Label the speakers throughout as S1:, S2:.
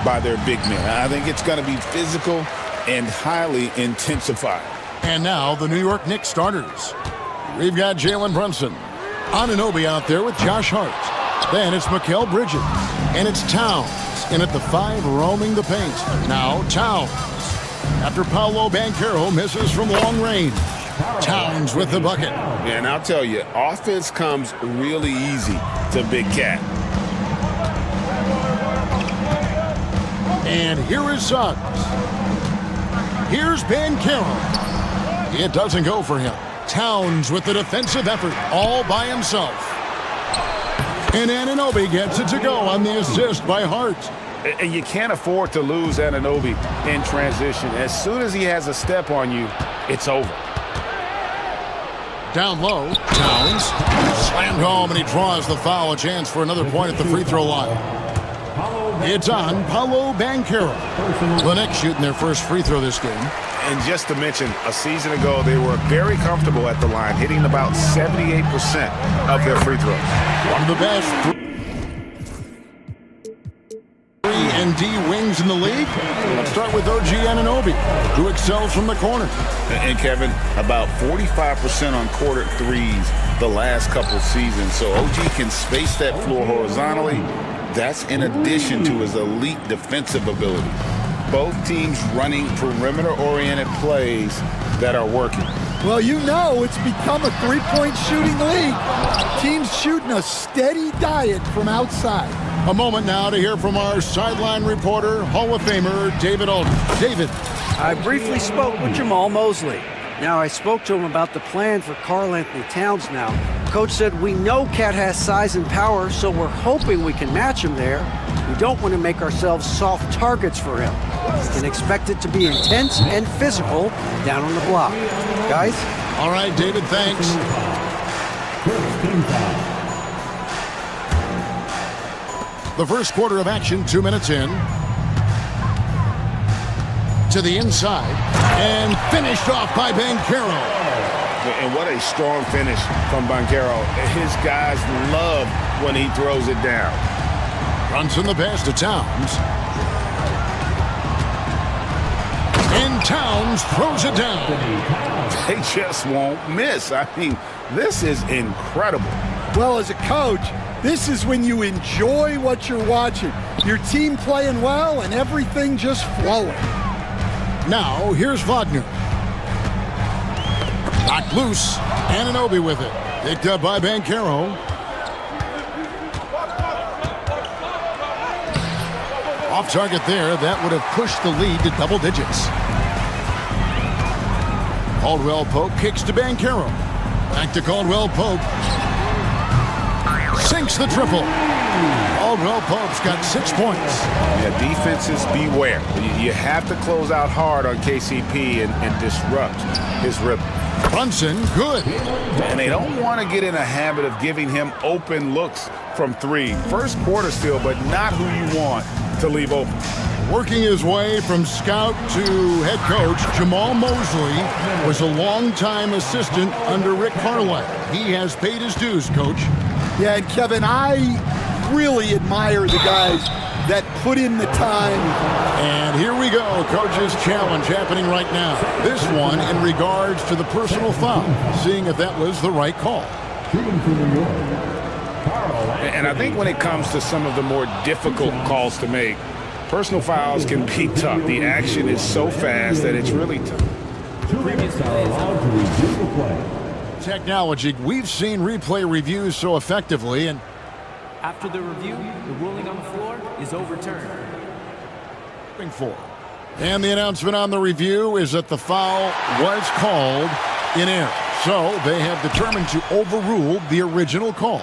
S1: by their big men. I think it's going to be physical and highly intensified.
S2: And now the New York Knicks starters. We've got Jalen Brunson. Anunoby out there with Josh Hart. Then it's Mikal Bridges. And it's Towns. And at the 5, roaming the paint. Now Towns. After Paolo Banchero misses from long range. Towns with the bucket.
S1: And I'll tell you, offense comes really easy to Big Cat.
S2: And here is Suggs. Here's Banchero. It doesn't go for him. Towns with the defensive effort all by himself. And Anunoby gets it to go on the assist by Hart.
S1: And you can't afford to lose Anunoby in transition. As soon as he has a step on you, it's over.
S2: Down low, Towns slammed home, and he draws the foul. A chance for another point at the free throw line. It's on Paolo Banchero. The Knicks shooting their first free throw this game.
S1: And just to mention, a season ago, they were very comfortable at the line, hitting about 78% of their free throws.
S2: One of the best 3 and D wings in the league. Let's start with OG Anunoby, who excels from the corner.
S1: And Kevin, about 45% on quarter threes the last couple seasons. So OG can space that floor horizontally. That's in addition to his elite defensive ability. Both teams running perimeter-oriented plays that are working.
S3: Well, you know it's become a three-point shooting league. Teams shooting a steady diet from outside.
S2: A moment now to hear from our sideline reporter, Hall of Famer David Aldridge. David.
S4: I briefly spoke with Jamal Mosley. Now, I spoke to him about the plan for Karl Anthony Towns now. Coach said, we know Cat has size and power, so we're hoping we can match him there. We don't want to make ourselves soft targets for him. You can expect it to be intense and physical down on the block. Guys?
S2: All right, David, thanks. The first quarter of action, 2 minutes in. To the inside, and finished off by Banchero.
S1: And what a strong finish from Banchero. His guys love when he throws it down.
S2: Brunson the pass to Towns. And Towns throws it down.
S1: They just won't miss. I mean, this is incredible.
S3: Well, as a coach, this is when you enjoy what you're watching. Your team playing well and everything just flowing.
S2: Now, here's Wagner. Knocked loose. Anunoby with it. Picked up by Banchero. Off target there. That would have pushed the lead to double digits. Caldwell Pope kicks to Banchero. Back to Caldwell Pope. Sinks the triple. Caldwell Pope's got 6 points.
S1: Yeah, defenses beware. You have to close out hard on KCP and disrupt his rhythm.
S2: Brunson, good.
S1: And they don't want to get in a habit of giving him open looks from 3. First quarter still, but not who you want to leave open.
S2: Working his way from scout to head coach, Jamal Mosley was a longtime assistant under Rick Carlisle. He has paid his dues, Coach.
S3: Yeah, and Kevin, I really admire the guys that put in the time.
S2: And here we go, Coach's challenge happening right now. This one in regards to the personal foul, seeing if that was the right call.
S1: And I think when it comes to some of the more difficult calls to make, personal fouls can be tough. The action is so fast that it's really tough.
S2: Technology, we've seen replay reviews so effectively, and
S5: after the review, the ruling on the floor is overturned.
S2: And the announcement on the review is that the foul was called in error. So they have determined to overrule the original call.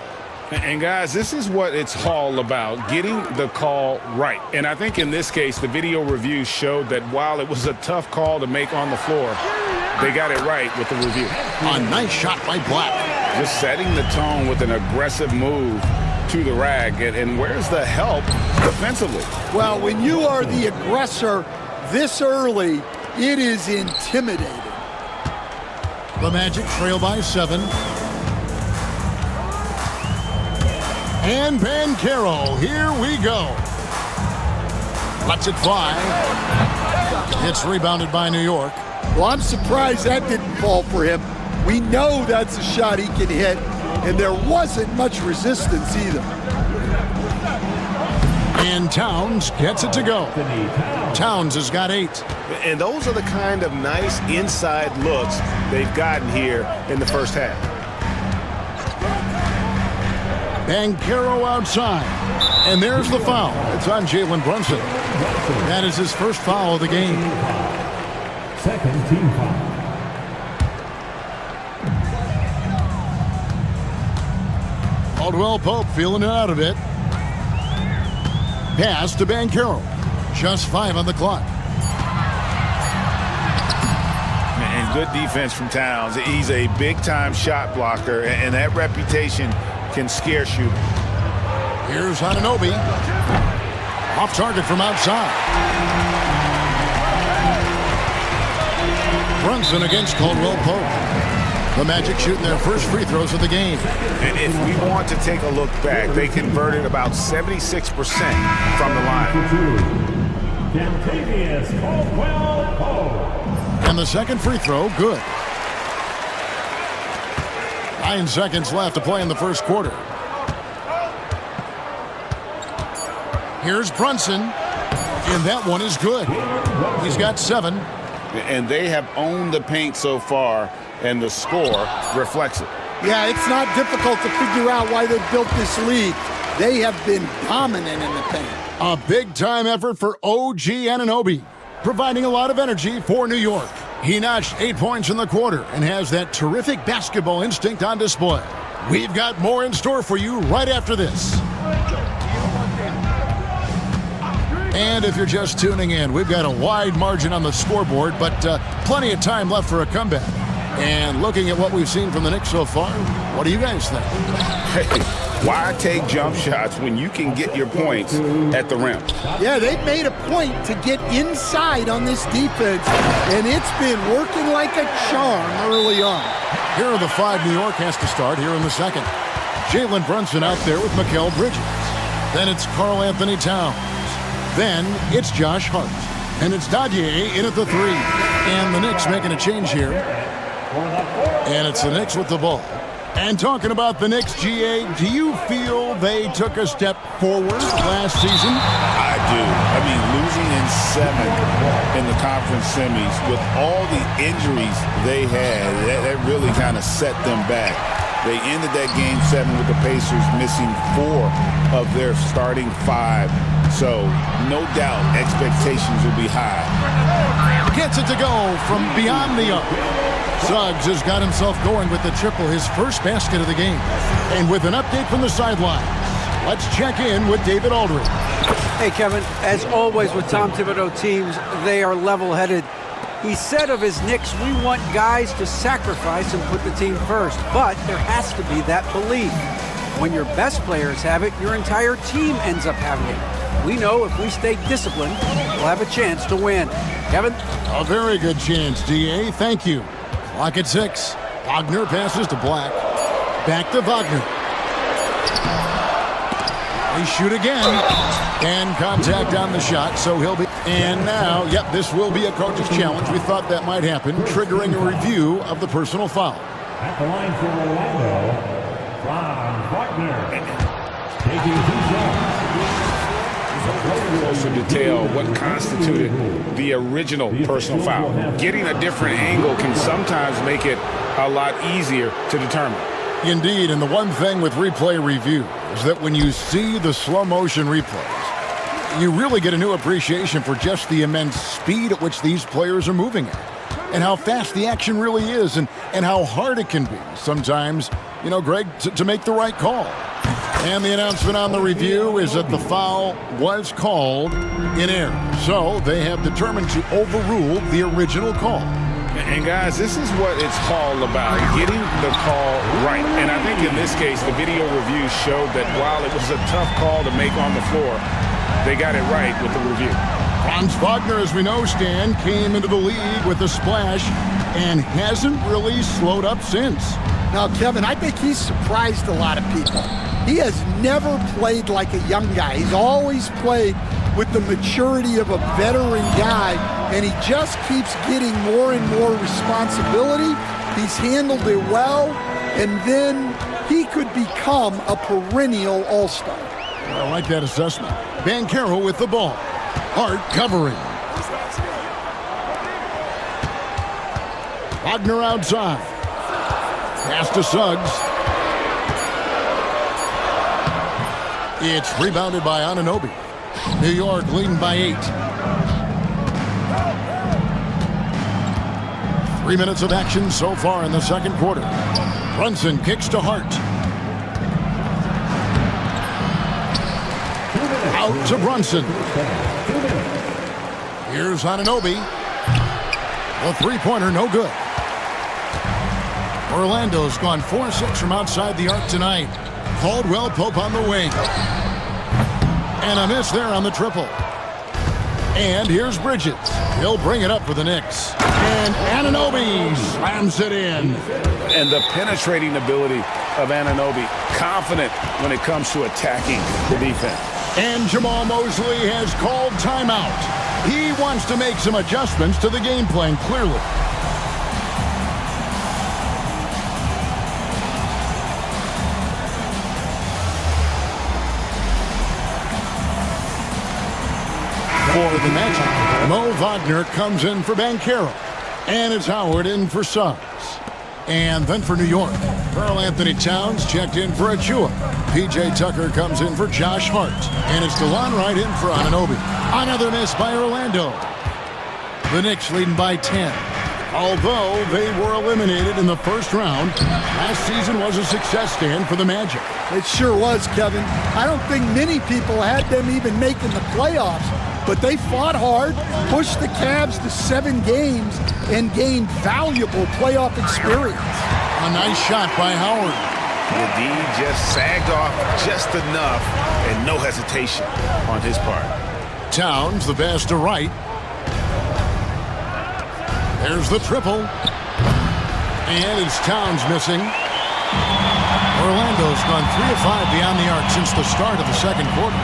S1: And guys, this is what it's all about, getting the call right. And I think in this case, the video review showed that while it was a tough call to make on the floor, they got it right with the review.
S2: A nice shot by Black.
S1: Just setting the tone with an aggressive move to the rack. And where's the help defensively?
S3: Well, when you are the aggressor this early, it is intimidating.
S2: The Magic trail by 7. And Banchero, here we go. Lets it fly. It's rebounded by New York.
S3: Well, I'm surprised that didn't fall for him. We know that's a shot he can hit, and there wasn't much resistance either.
S2: And Towns gets it to go. Towns has got 8.
S6: And those are the kind of nice inside looks they've gotten here in the first half.
S2: Banchero outside. And there's the foul. It's on Jalen Brunson. That is his first foul of the game.
S7: Second team foul.
S2: Caldwell Pope feeling it out a bit. Pass to Banchero. Just 5 on the clock.
S1: And good defense from Towns. He's a big-time shot blocker, and that reputation can scare shooters.
S2: Here's Anunoby. Off target from outside. Brunson against Caldwell Pope. The Magic shooting their first free throws of the game.
S1: And if we want to take a look back, they converted about 76% from the line.
S2: And the second free throw, good. 9 seconds left to play in the first quarter. Here's Brunson, and that one is good. He's got 7.
S1: And they have owned the paint so far, and the score reflects it.
S3: Yeah, it's not difficult to figure out why they built this lead. They have been dominant in the paint.
S2: A big-time effort for OG Anunoby, providing a lot of energy for New York. He notched 8 points in the quarter and has that terrific basketball instinct on display. We've got more in store for you right after this. And if you're just tuning in, we've got a wide margin on the scoreboard, but plenty of time left for a comeback. And looking at what we've seen from the Knicks so far, what do you guys think?
S1: Hey, why take jump shots when you can get your points at the rim?
S3: Yeah, they've made a point to get inside on this defense, and it's been working like a charm early on.
S2: Here are the 5 New York has to start here in the second. Jalen Brunson out there with Mikal Bridges. Then it's Karl Anthony Towns. Then it's Josh Hart. And it's Dadier in at the 3. And the Knicks making a change here. And it's the Knicks with the ball. And talking about the Knicks, GA, do you feel they took a step forward last season?
S1: I do. I mean, losing in 7 in the conference semis with all the injuries they had, that really kind of set them back. They ended that game 7 with the Pacers missing 4 of their starting 5. So, no doubt, expectations will be high.
S2: Gets it to go from beyond the arc. Suggs has got himself going with the triple, his first basket of the game. And with an update from the sideline, let's check in with David Aldridge.
S4: Hey, Kevin, as always with Tom Thibodeau teams, they are level-headed. He said of his Knicks, we want guys to sacrifice and put the team first, but there has to be that belief. When your best players have it, your entire team ends up having it. We know if we stay disciplined, we'll have a chance to win. Kevin?
S2: A very good chance, DA. Thank you. Clock at 6. Wagner passes to Black. Back to Wagner. They shoot again. And contact on the shot, so he'll be... And now, yep, this will be a coach's challenge. We thought that might happen, triggering a review of the personal foul.
S7: At the line for Orlando, Ron Wagner. Taking 2 shots.
S1: Closer detail what constituted the original personal foul. Getting a different angle can sometimes make it a lot easier to determine.
S2: Indeed, and the one thing with replay review is that when you see the slow motion replays, you really get a new appreciation for just the immense speed at which these players are moving at, and how fast the action really is, and how hard it can be sometimes, you know, Greg, to make the right call. And the announcement on the review is that the foul was called in error. So they have determined to overrule the original call.
S1: And guys, this is what it's all about, getting the call right. And I think in this case, the video review showed that while it was a tough call to make on the floor, they got it right with the review.
S2: Franz Wagner, as we know, Stan, came into the league with a splash and hasn't really slowed up since.
S3: Now, Kevin, I think he's surprised a lot of people. He has never played like a young guy. He's always played with the maturity of a veteran guy, and he just keeps getting more and more responsibility. He's handled it well, and then he could become a perennial all-star.
S2: I like that assessment. Banchero with the ball. Hart covering. Wagner outside. Pass to Suggs. It's rebounded by Anunoby. New York leading by 8. 3 minutes of action so far in the second quarter. Brunson kicks to Hart. Out to Brunson. Here's Anunoby. The three-pointer, no good. Orlando's gone 4-6 from outside the arc tonight. Caldwell Pope on the wing. And a miss there on the triple. And here's Bridges. He'll bring it up for the Knicks. And Anunoby slams it in.
S6: And the penetrating ability of Anunoby. Confident when it comes to attacking the defense.
S2: And Jamal Mosley has called timeout. He wants to make some adjustments to the game plan, clearly. For the Magic, Mo Wagner comes in for Banchero. And it's Howard in for Suggs. And then for New York, Karl Anthony Towns checked in for Achua. P.J. Tucker comes in for Josh Hart. And it's DeLon Wright in for Anunoby. Another miss by Orlando. The Knicks leading by 10. Although they were eliminated in the first round, last season was a success stand for the Magic.
S3: It sure was, Kevin. I don't think many people had them even making the playoffs, but they fought hard, pushed the Cavs to 7 games, and gained valuable playoff experience.
S2: A nice shot by Howard.
S6: The D just sagged off just enough, and no hesitation on his part.
S2: Towns, the pass to Wright. There's the triple. And it's Towns missing. Orlando's gone 3 of 5 beyond the arc since the start of the second quarter.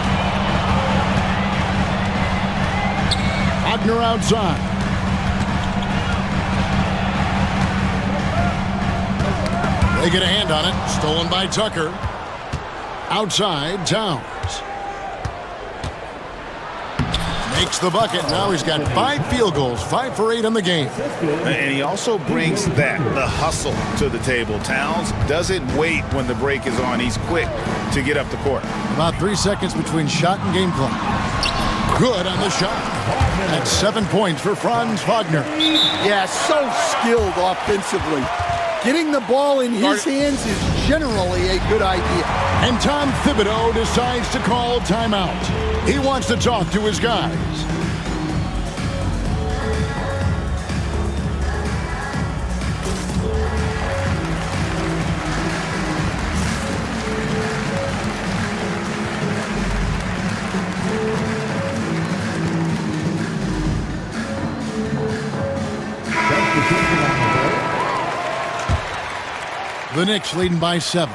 S2: Wagner outside. They get a hand on it. Stolen by Tucker. Outside, Towns. Makes the bucket. Now he's got 5 field goals, 5 for 8 in the game.
S6: And he also brings the hustle to the table. Towns doesn't wait when the break is on. He's quick to get up the court.
S2: About 3 seconds between shot and game clock. Good on the shot. That's 7 points for Franz Wagner.
S3: Yeah, so skilled offensively. Getting the ball in his hands is generally a good idea.
S2: And Tom Thibodeau decides to call timeout. He wants to talk to his guys. The Knicks leading by 7.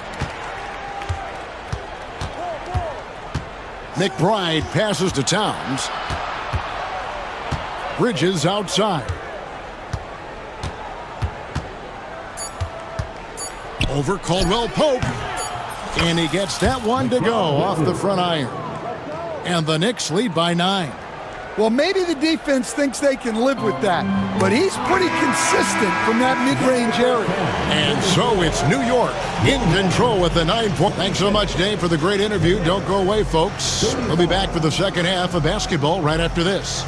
S2: McBride passes to Towns. Bridges outside. Over Caldwell Pope. And he gets that one to go off the front iron. And the Knicks lead by 9.
S3: Well, maybe the defense thinks they can live with that, but he's pretty consistent from that mid-range area.
S2: And so it's New York in control with the 9 point. Thanks so much, Dave, for the great interview. Don't go away, folks. We'll be back for the second half of basketball right after this.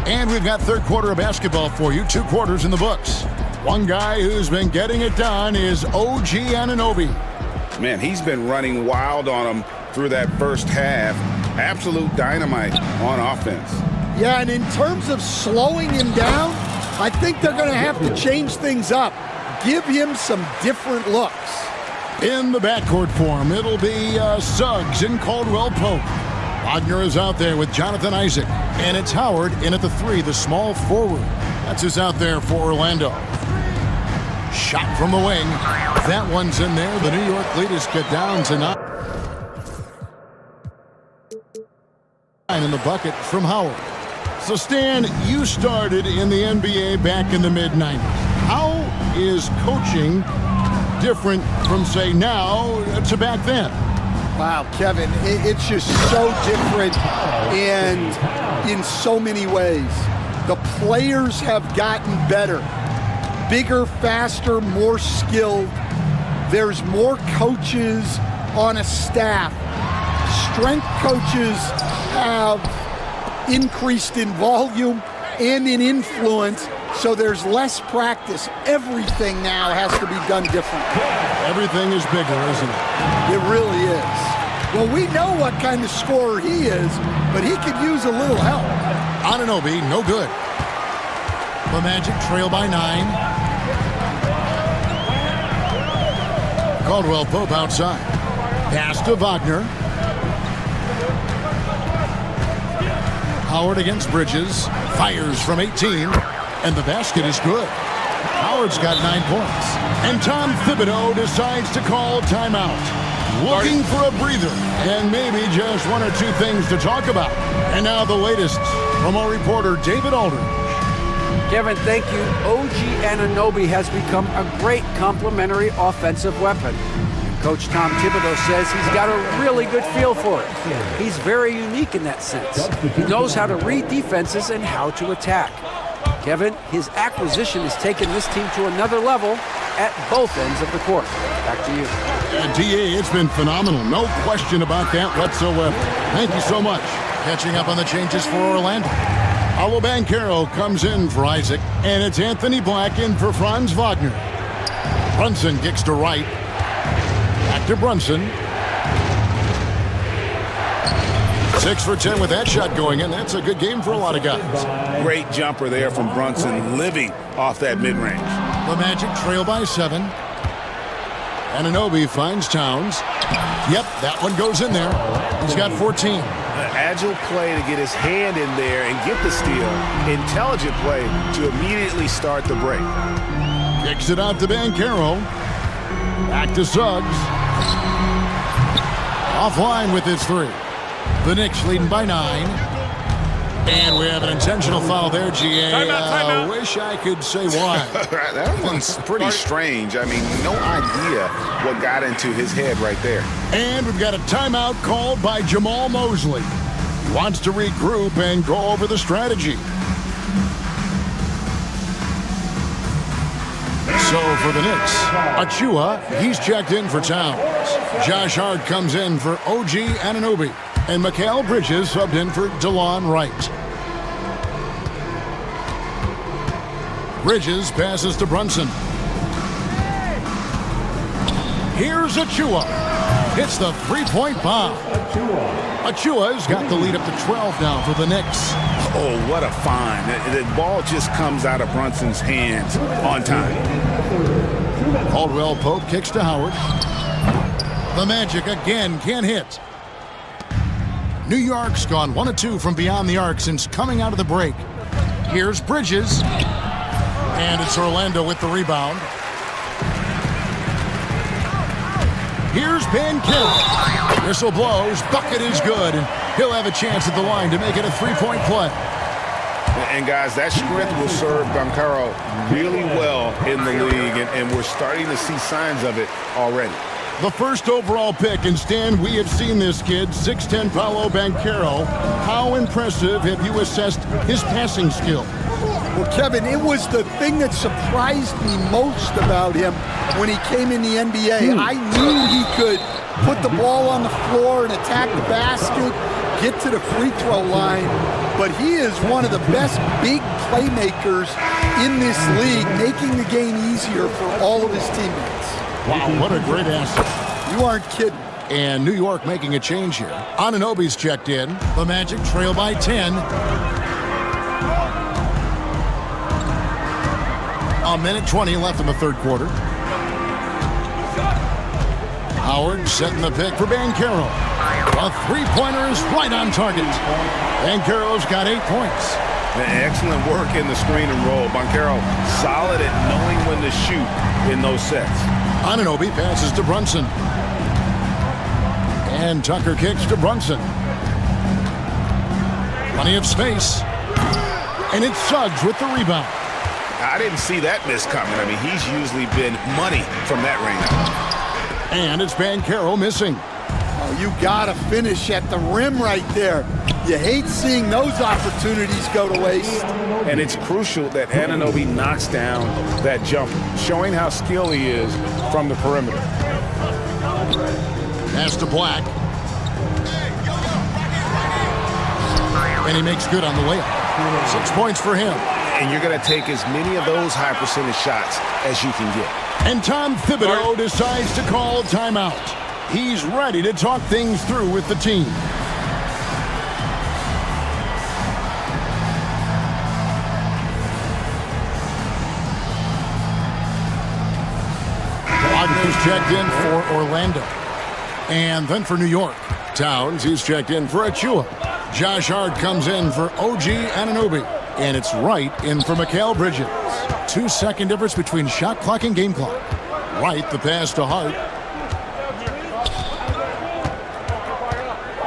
S2: And we've got third quarter of basketball for you. 2 quarters in the books. One guy who's been getting it done is OG Anunoby.
S1: Man, he's been running wild on him through that first half. Absolute dynamite on offense.
S3: Yeah, and in terms of slowing him down, I think they're going to have to change things up. Give him some different looks.
S2: In the backcourt form, it'll be Suggs and Caldwell Pope. Wagner is out there with Jonathan Isaac. And it's Howard in at the 3, the small forward. That's who's out there for Orlando. Shot from the wing. That one's in there. The New York leaders get down to 9. In the bucket from Howard. So Stan, you started in the NBA back in the mid-90s. How is coaching different from, say, now to back then?
S3: Wow, Kevin, it's just so different and in so many ways. The players have gotten better, bigger, faster, more skilled. There's more coaches on a staff. Strength coaches have increased in volume and in influence, so there's less practice. Everything now has to be done differently.
S2: Everything is bigger, isn't it?
S3: It really is. Well, we know what kind of scorer he is, but he could use a little help.
S2: Anunoby, no good. The Magic trail by 9. Caldwell Pope outside. Pass to Wagner. Howard against Bridges. Fires from 18. And the basket is good. Howard's got 9 points. And Tom Thibodeau decides to call timeout. Looking for a breather. And maybe just 1 or 2 things to talk about. And now the latest from our reporter, David Aldridge.
S4: Kevin, thank you. OG Anunoby has become a great complementary offensive weapon. Coach Tom Thibodeau says he's got a really good feel for it. He's very unique in that sense. He knows how to read defenses and how to attack. Kevin, his acquisition has taken this team to another level at both ends of the court. Back to you.
S2: DA, it's been phenomenal. No question about that whatsoever. Thank you so much. Catching up on the changes for Orlando. Paolo Banchero comes in for Isaac, and it's Anthony Black in for Franz Wagner. Brunson kicks to right. Back to Brunson. 6 for 10 with that shot going in. That's a good game for a lot of guys.
S6: Great jumper there from Brunson, living off that mid-range.
S2: The Magic trail by 7. Anunoby finds Towns. Yep, that one goes in there. He's got 14.
S6: Agile play to get his hand in there and get the steal. Intelligent play to immediately start the break.
S2: Kicks it out to Banchero. Back to Suggs. Offline with his 3. The Knicks leading by 9. And we have an intentional foul there, GA.
S5: Timeout.
S2: Wish I could say why.
S6: That one's pretty strange. I mean, no idea what got into his head right there.
S2: And we've got a timeout called by Jamal Mosley. He wants to regroup and go over the strategy. So for the Knicks, Achua, he's checked in for Towns. Josh Hart comes in for OG Anunoby. And Mikal Bridges subbed in for DeLon Wright. Bridges passes to Brunson. Here's Achua. Hits the 3-point bomb. Achua's got the lead up to 12 now for the Knicks.
S6: Oh, what a find. The ball just comes out of Brunson's hands on time.
S2: Caldwell Pope kicks to Howard. The Magic again can't hit. New York's gone 1 of 2 from beyond the arc since coming out of the break. Here's Bridges. And it's Orlando with the rebound. Here's Banchero. Whistle blows. Bucket is good. And he'll have a chance at the line to make it a 3-point play.
S6: And guys, that strength will serve Banchero really well in the league. And we're starting to see signs of it already.
S2: The first overall pick, and Stan, we have seen this kid, 6'10" Paolo Banchero. How impressive have you assessed his passing skill?
S3: Well, Kevin, it was the thing that surprised me most about him when he came in the NBA. I knew he could put the ball on the floor and attack the basket, get to the free throw line, but he is one of the best big playmakers in this league, making the game easier for all of his teammates.
S2: Wow, what a great asset.
S3: You aren't kidding.
S2: And New York making a change here. Anunoby's checked in. The Magic trail by 10. A minute 20 left in the third quarter. Howard setting the pick for Banchero. A three-pointer is right on target. Banchero's got 8 points.
S6: Excellent work in the screen and roll. Banchero solid at knowing when to shoot in those sets.
S2: Anunoby passes to Brunson. And Tucker kicks to Brunson. Plenty of space. And it's Suggs with the rebound.
S6: I didn't see that miss coming. I mean, he's usually been money from that range.
S2: And it's Banchero missing.
S3: Oh, you got to finish at the rim right there. You hate seeing those opportunities go to waste.
S6: And it's crucial that Anunoby knocks down that jumper, showing how skilled he is from the perimeter.
S2: Pass to Black. And he makes good on the layup. 6 points for him.
S6: And you're going to take as many of those high percentage shots as you can get.
S2: And Tom Thibodeau decides to call a timeout. He's ready to talk things through with the team. Wagner's checked in for Orlando. And then for New York. Towns, he's checked in for Achua. Josh Hart comes in for OG Anunoby. And it's Wright in for Mikal Bridges. 2-second difference between shot clock and game clock. Wright, the pass to Hart.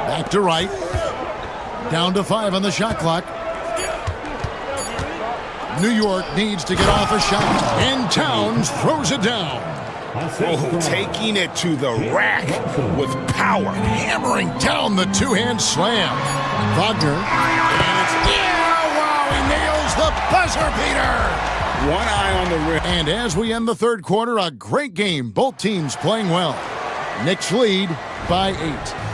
S2: Back to Wright. Down to 5 on the shot clock. New York needs to get off a shot. And Towns throws it down.
S6: Oh, taking it to the rack with power.
S2: Hammering down the two-hand slam. Wagner. And it's wow, he nails the buzzer beater.
S6: One eye on the rim.
S2: And as we end the third quarter, a great game. Both teams playing well. Knicks lead by 8.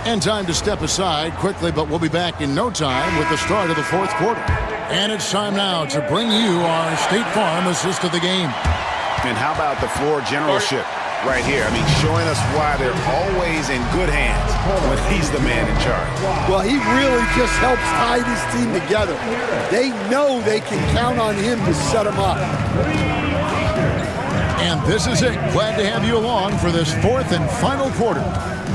S2: And time to step aside quickly, but we'll be back in no time with the start of the fourth quarter. And it's time now to bring you our State Farm assist of the game.
S6: And how about the floor generalship right here? I mean, showing us why they're always in good hands when he's the man in charge.
S3: Well, he really just helps tie this team together. They know they can count on him to set them up.
S2: And this is it. Glad to have you along for this fourth and final quarter.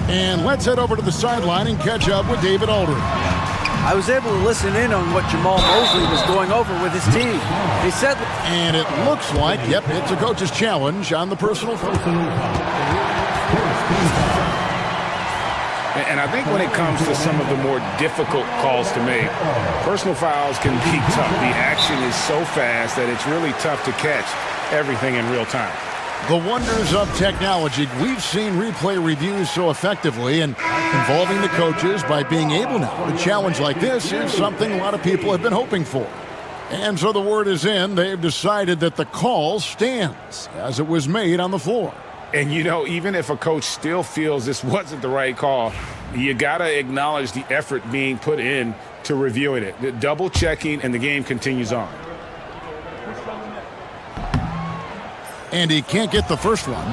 S2: And let's head over to the sideline and catch up with David Aldridge.
S4: I was able to listen in on what Jamal Mosley was going over with his team. He said...
S2: And it looks like, yep, it's a coach's challenge on the personal foul.
S6: And I think when it comes to some of the more difficult calls to make, personal fouls can be tough. The action is so fast that it's really tough to catch everything in real time.
S2: The wonders of technology. We've seen replay reviews so effectively, and involving the coaches by being able now to challenge like this is something a lot of people have been hoping for. And so the word is in. They've decided that the call stands as it was made on the floor.
S6: And, you know, even if a coach still feels this wasn't the right call, you got to acknowledge the effort being put in to reviewing it. The double checking, and the game continues on.
S2: And he can't get the first one.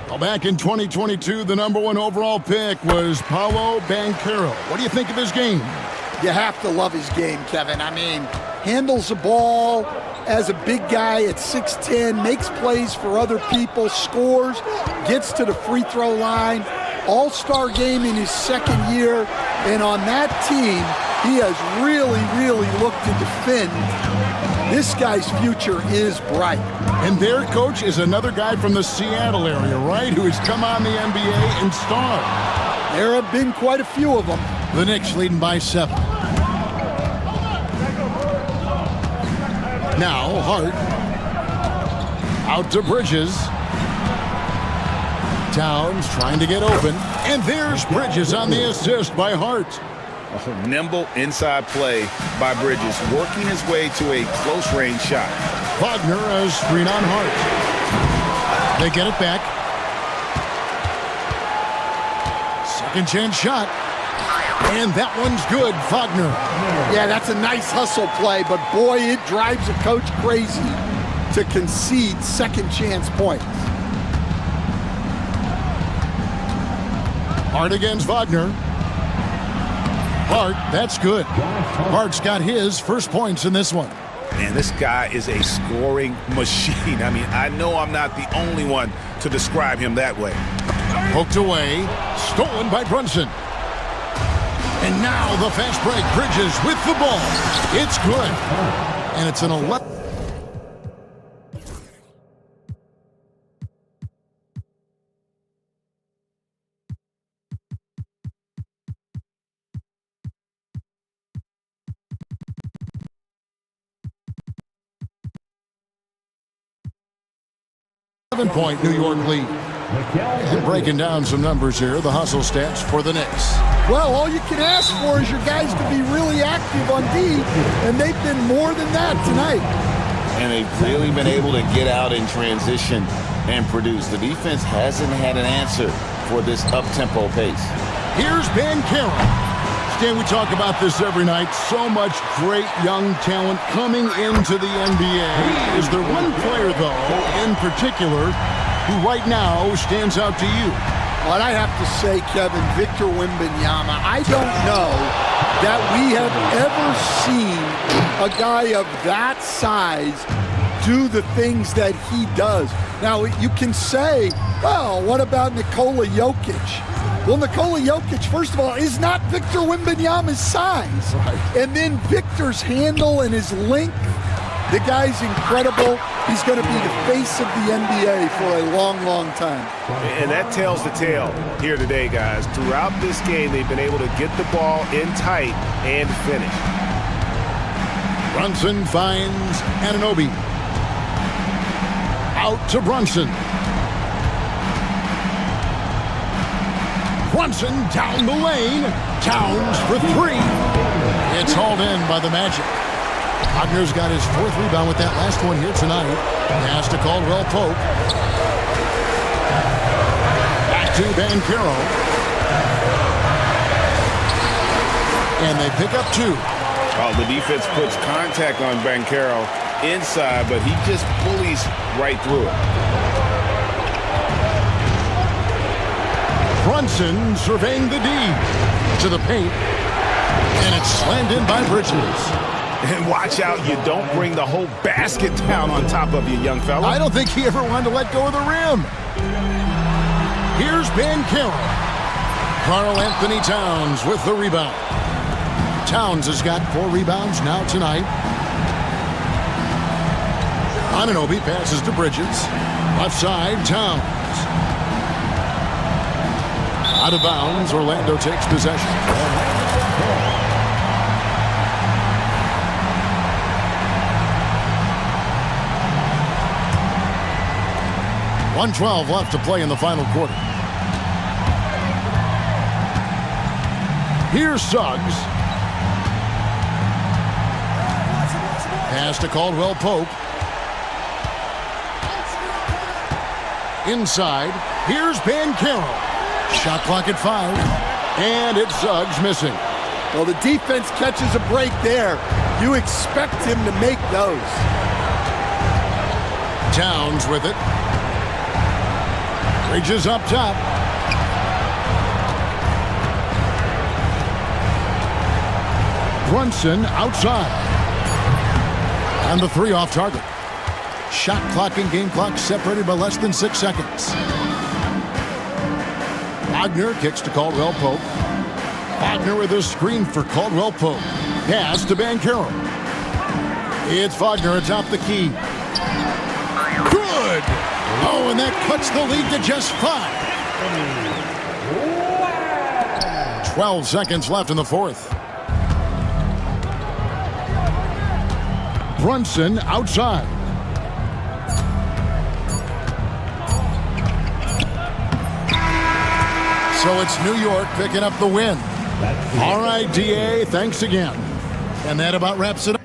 S2: Well, back in 2022, the #1 overall pick was Paolo Banchero. What do you think of his game?
S3: You have to love his game, Kevin. I mean, handles the ball as a big guy at 6'10", makes plays for other people, scores, gets to the free throw line. All-star game in his second year. And on that team, he has really looked to defend. This guy's future is bright.
S2: And their coach is another guy from the Seattle area, right, who has come on the NBA and starred.
S3: There have been quite a few of them.
S2: The Knicks leading by 7. Now, Hart. Out to Bridges. Towns trying to get open. And there's Bridges on the assist by Hart.
S6: A nimble inside play by Bridges, working his way to a close-range shot.
S2: Wagner, a screen on Hart. They get it back. Second chance shot. And that one's good, Wagner.
S3: Yeah, that's a nice hustle play, but boy, it drives a coach crazy to concede second chance points.
S2: Hart against Wagner. Hart, that's good. Hart's got his first points in this one.
S6: Man, this guy is a scoring machine. I mean, I know I'm not the only one to describe him that way.
S2: Poked away. Stolen by Brunson. And now the fast break. Bridges with the ball. It's good. And it's an 11. Point New York lead. And breaking down some numbers here, the hustle stats for the Knicks.
S3: Well, all you can ask for is your guys to be really active on D, and they've been more than that tonight.
S1: And they've really been able to get out in transition and produce. The defense hasn't had an answer for this up-tempo pace.
S2: Here's Banchero. Stan, we talk about this every night. So much great young talent coming into the NBA. Is there one player, though, in particular, who right now stands out to you?
S3: Well, I have to say, Kevin, Victor Wembanyama. I don't know that we have ever seen a guy of that size do the things that he does. Now, you can say, well, what about Nikola Jokic? Well, Nikola Jokic, first of all, is not Victor Wembanyama's size.
S2: Right.
S3: And then Victor's handle and his length, the guy's incredible. He's going to be the face of the NBA for a long, long time.
S6: And that tells the tale here today, guys. Throughout this game, they've been able to get the ball in tight and finish.
S2: Brunson finds Anunoby. Out to Brunson. Brunson down the lane. Towns for three. It's hauled in by the Magic. Wagner's got his fourth rebound with that last one here tonight. Pass to Caldwell Pope. Back to Banchero. And they pick up two.
S6: Oh, the defense puts contact on Banchero inside, but he just bullies right through it.
S2: Brunson surveying the D to the paint. And it's slammed in by Bridges.
S6: And watch out, you don't bring the whole basket down on top of you, young fella.
S2: I don't think he ever wanted to let go of the rim. Here's Banchero. Karl Anthony Towns with the rebound. Towns has got 4 rebounds now tonight. Anunoby passes to Bridges. Left side, Towns. Out of bounds, Orlando takes possession. 1:12 left to play in the final quarter. Here's Suggs. Pass to Caldwell Pope. Inside. Here's Banchero. Shot clock at 5. And it's Suggs missing.
S3: Well, the defense catches a break there. You expect him to make those.
S2: Towns with it. Bridges up top. Brunson outside. And the 3 off target. Shot clock and game clock separated by less than 6 seconds. Wagner kicks to Caldwell Pope. Wagner with a screen for Caldwell Pope. Pass to Banchero. It's Wagner atop the key. Good! Oh, and that cuts the lead to just 5. 12 seconds left in the fourth. Brunson outside. So it's New York picking up the win. All right, DA, thanks again. And that about wraps it up.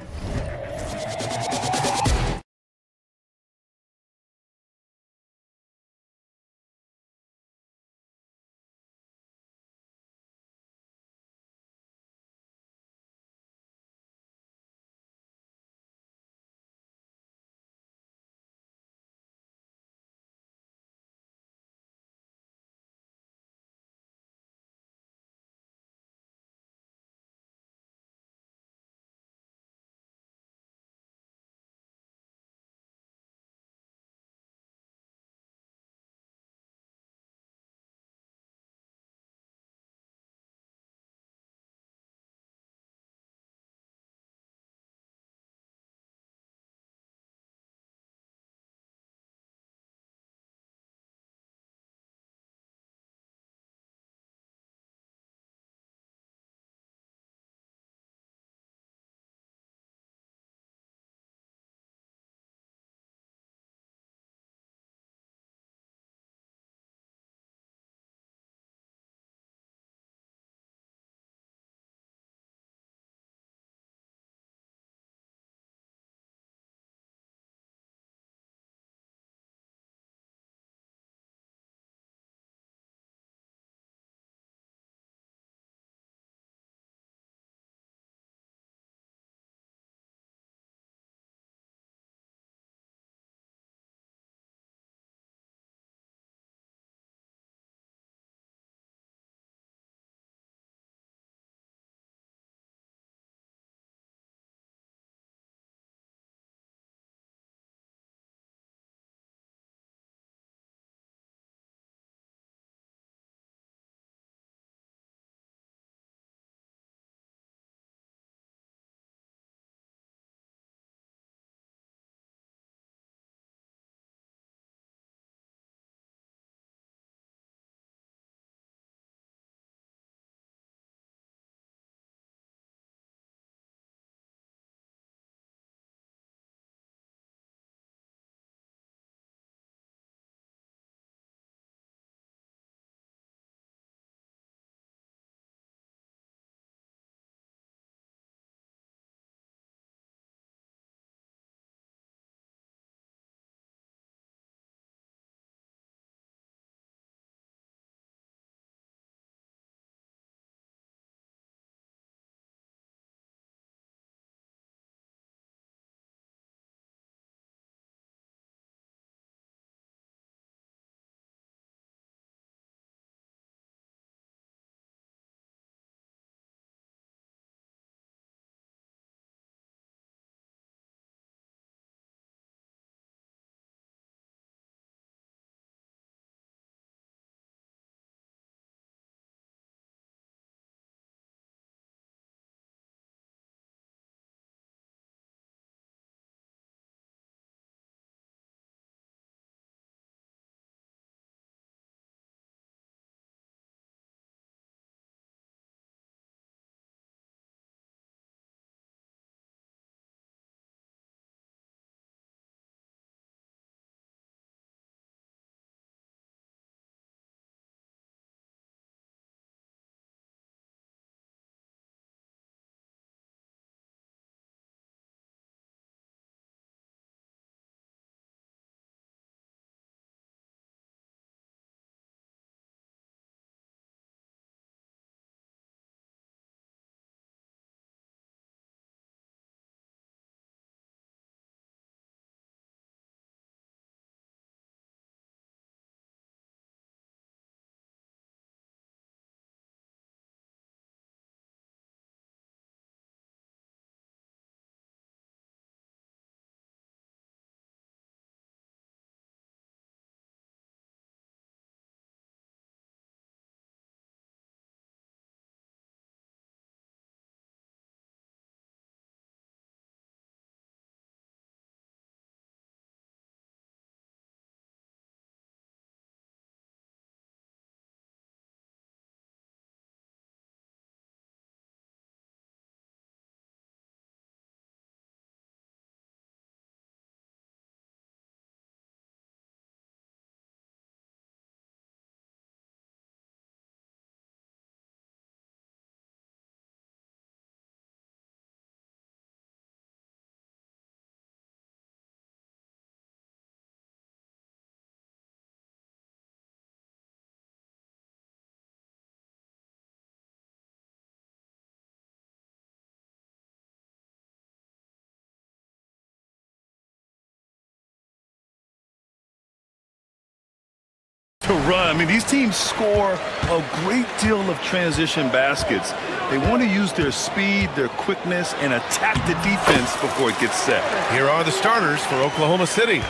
S8: to run. I mean, these teams score a great deal of transition baskets. They want to use their speed, their quickness, and attack the defense before it gets set.
S9: Here are the starters for Oklahoma City.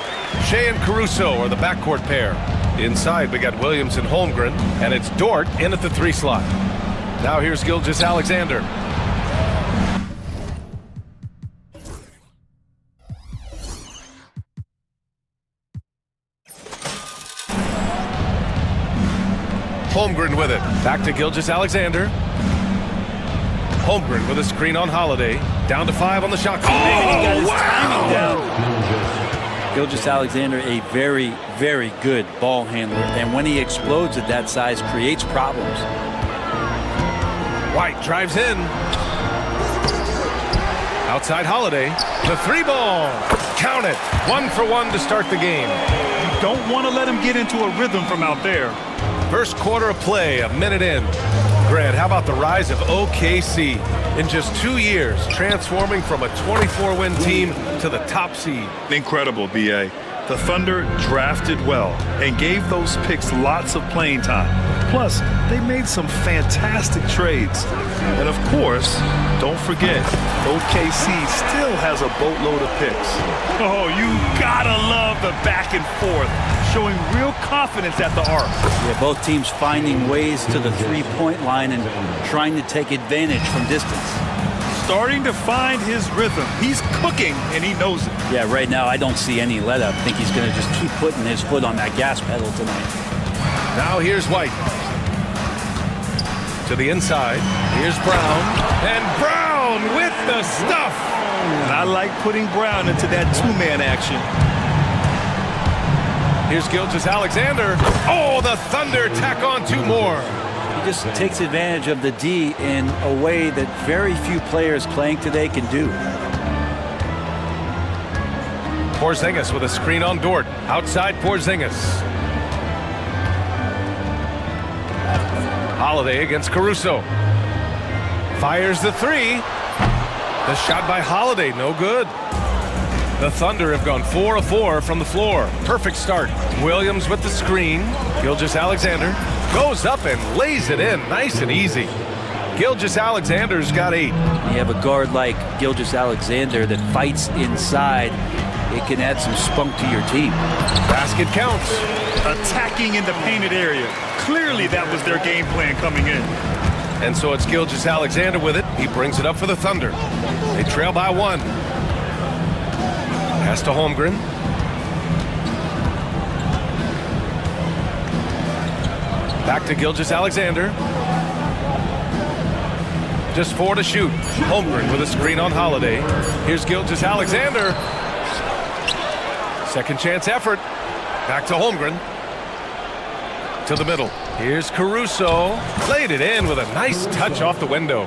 S9: Shea and Caruso are the backcourt pair. Inside, we got Williams and Holmgren, and it's Dort in at the 3 slot. Now here's Gilgeous-Alexander. Holmgren with it. Back to Gilgeous-Alexander. Holmgren with a screen on Holiday. Down to 5 on the shot clock.
S10: Oh, wow! Gilgeous-Alexander, a very, very good ball handler. And when he explodes at that size, creates problems.
S9: White drives in. Outside Holiday. The 3 ball. Count it. 1 for 1 to start the game.
S8: You don't want to let him get into a rhythm from out there.
S9: First quarter of play, a minute in. Grant, how about the rise of OKC? In just 2 years, transforming from a 24-win team to the top seed.
S8: Incredible, B.A. The Thunder drafted well and gave those picks lots of playing time. Plus, they made some fantastic trades. And of course, don't forget, OKC still has a boatload of picks. Oh, you gotta love the back and forth, showing real confidence at the arc.
S10: Yeah, both teams finding ways to the three-point line and trying to take advantage from distance.
S8: Starting to find his rhythm. He's cooking, and he knows it.
S10: Yeah, right now I don't see any let-up. I think he's going to just keep putting his foot on that gas pedal tonight.
S9: Now here's White. To the inside. Here's Brown. And Brown with the stuff.
S8: And I like putting Brown into that two-man action.
S9: Here's Gilgeous-Alexander. Oh, the Thunder tack on 2 more.
S10: He just takes advantage of the D in a way that very few players playing today can do.
S9: Porzingis with a screen on Dort. Outside Porzingis. Holiday against Caruso. Fires the 3. The shot by Holiday, no good. The Thunder have gone 4 of 4 from the floor. Perfect start. Williams with the screen. Gilgeous-Alexander goes up and lays it in. Nice and easy. Gilgeous-Alexander's got 8.
S10: You have a guard like Gilgeous-Alexander that fights inside. It can add some spunk to your team.
S9: Basket counts.
S8: Attacking in the painted area. Clearly that was their game plan coming in.
S9: And so it's Gilgeous-Alexander with it. He brings it up for the Thunder. They trail by 1. Pass to Holmgren. Back to Gilgeous-Alexander. Just 4 to shoot. Holmgren with a screen on Holiday. Here's Gilgeous-Alexander. Second chance effort. Back to Holmgren. To the middle. Here's Caruso. Laid it in with a nice touch off the window.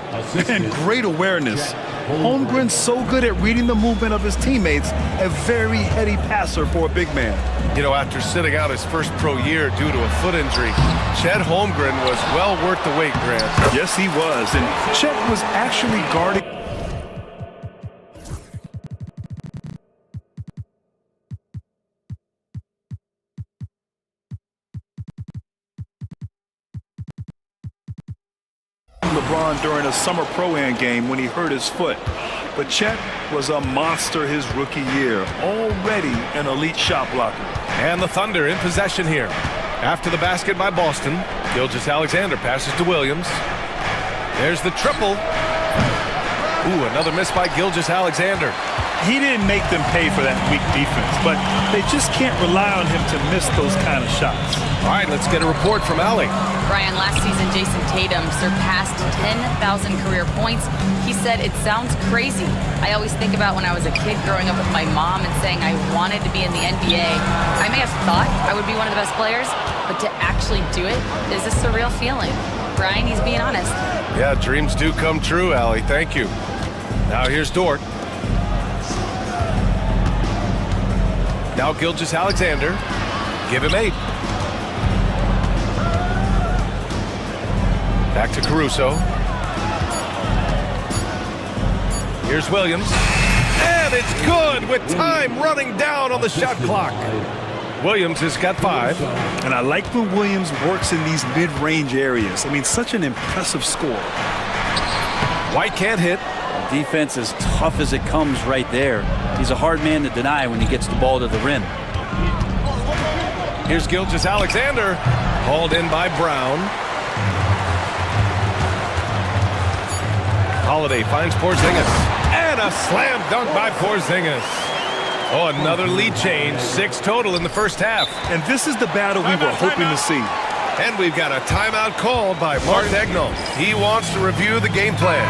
S8: And great awareness. Holmgren's so good at reading the movement of his teammates. A very heady passer for a big man.
S9: You know, after sitting out his first pro year due to a foot injury, Chet Holmgren was well worth the wait, Grant.
S8: Yes, he was. And Chet was actually guarding. LeBron during a summer pro-am game when he hurt his foot. But Chet was a monster his rookie year, already an elite shot blocker.
S9: And the Thunder in possession here. After the basket by Boston, Gilgeous-Alexander passes to Williams. There's the triple. Ooh, another miss by Gilgeous-Alexander.
S8: He didn't make them pay for that weak defense, but they just can't rely on him to miss those kind of shots.
S9: All right, let's get a report from Allie.
S11: Brian, last season, Jason Tatum surpassed 10,000 career points. He said, "It sounds crazy. I always think about when I was a kid growing up with my mom and saying I wanted to be in the NBA. I may have thought I would be one of the best players, but to actually do it is a surreal feeling." Brian, he's being honest.
S9: Yeah, dreams do come true, Allie. Thank you. Now here's Dort. Now Gilgeous-Alexander. Give him 8. Back to Caruso. Here's Williams. And it's good with time running down on the shot clock. Williams has got 5.
S8: And I like when Williams works in these mid-range areas. I mean, such an impressive score.
S9: White can't hit.
S10: Defense as tough as it comes right there. He's a hard man to deny when he gets the ball to the rim.
S9: Here's Gilgeous-Alexander, hauled in by Brown. Holiday finds Porzingis, and a slam dunk by Porzingis. Oh, another lead change, 6 total in the first half.
S8: And this is the battle we were hoping to see.
S9: And we've got a timeout called by Mark Daigneault. He wants to review the game plan.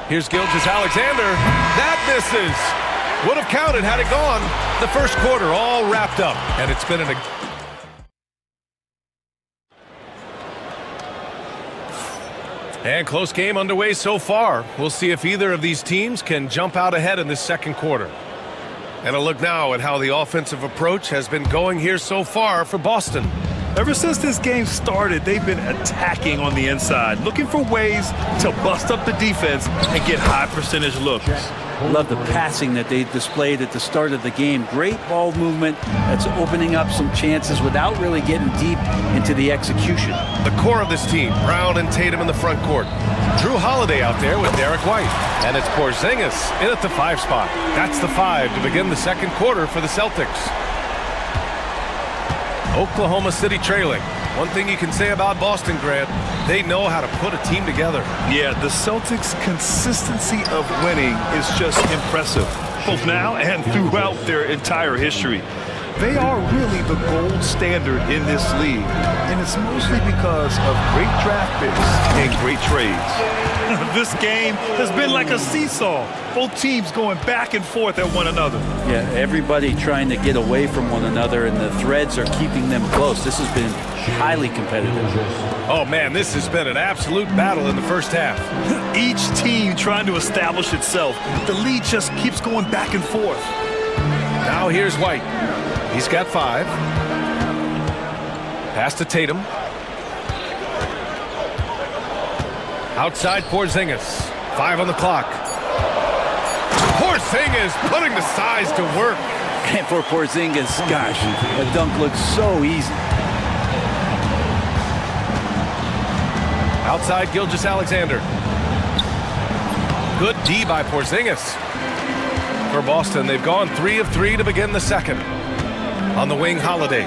S9: Here's Gilgeous-Alexander. That misses. Would have counted had it gone. The first quarter all wrapped up, and it's been And close game underway so far. We'll see if either of these teams can jump out ahead in this second quarter. And a look now at how the offensive approach has been going here so far for Boston.
S8: Ever since this game started, they've been attacking on the inside, looking for ways to bust up the defense and get high percentage looks.
S10: Love the passing that they displayed at the start of the game. Great ball movement that's opening up some chances without really getting deep into the execution.
S9: The core of this team, Brown and Tatum in the front court. Drew Holiday out there with Derek White. And it's Porzingis in at the 5 spot. That's the 5 to begin the second quarter for the Celtics. Oklahoma City trailing. One thing you can say about Boston, Grant, they know how to put a team together.
S8: Yeah, the Celtics' consistency of winning is just impressive, both now and throughout their entire history. They are really the gold standard in this league, and it's mostly because of great draft picks and great trades. This game has been like a seesaw, both teams going back and forth at one another.
S10: Yeah, everybody trying to get away from one another, and the threads are keeping them close. This has been highly competitive.
S9: Oh, man, this has been an absolute battle in the first half.
S8: Each team trying to establish itself. The lead just keeps going back and forth.
S9: Now here's White. He's got 5. Pass to Tatum. Outside Porzingis. 5 on the clock. Porzingis putting the size to work.
S10: And for Porzingis, gosh, the dunk looks so easy.
S9: Outside Gilgeous-Alexander. Good D by Porzingis. For Boston, they've gone 3 of 3 to begin the second. On the wing, Holiday.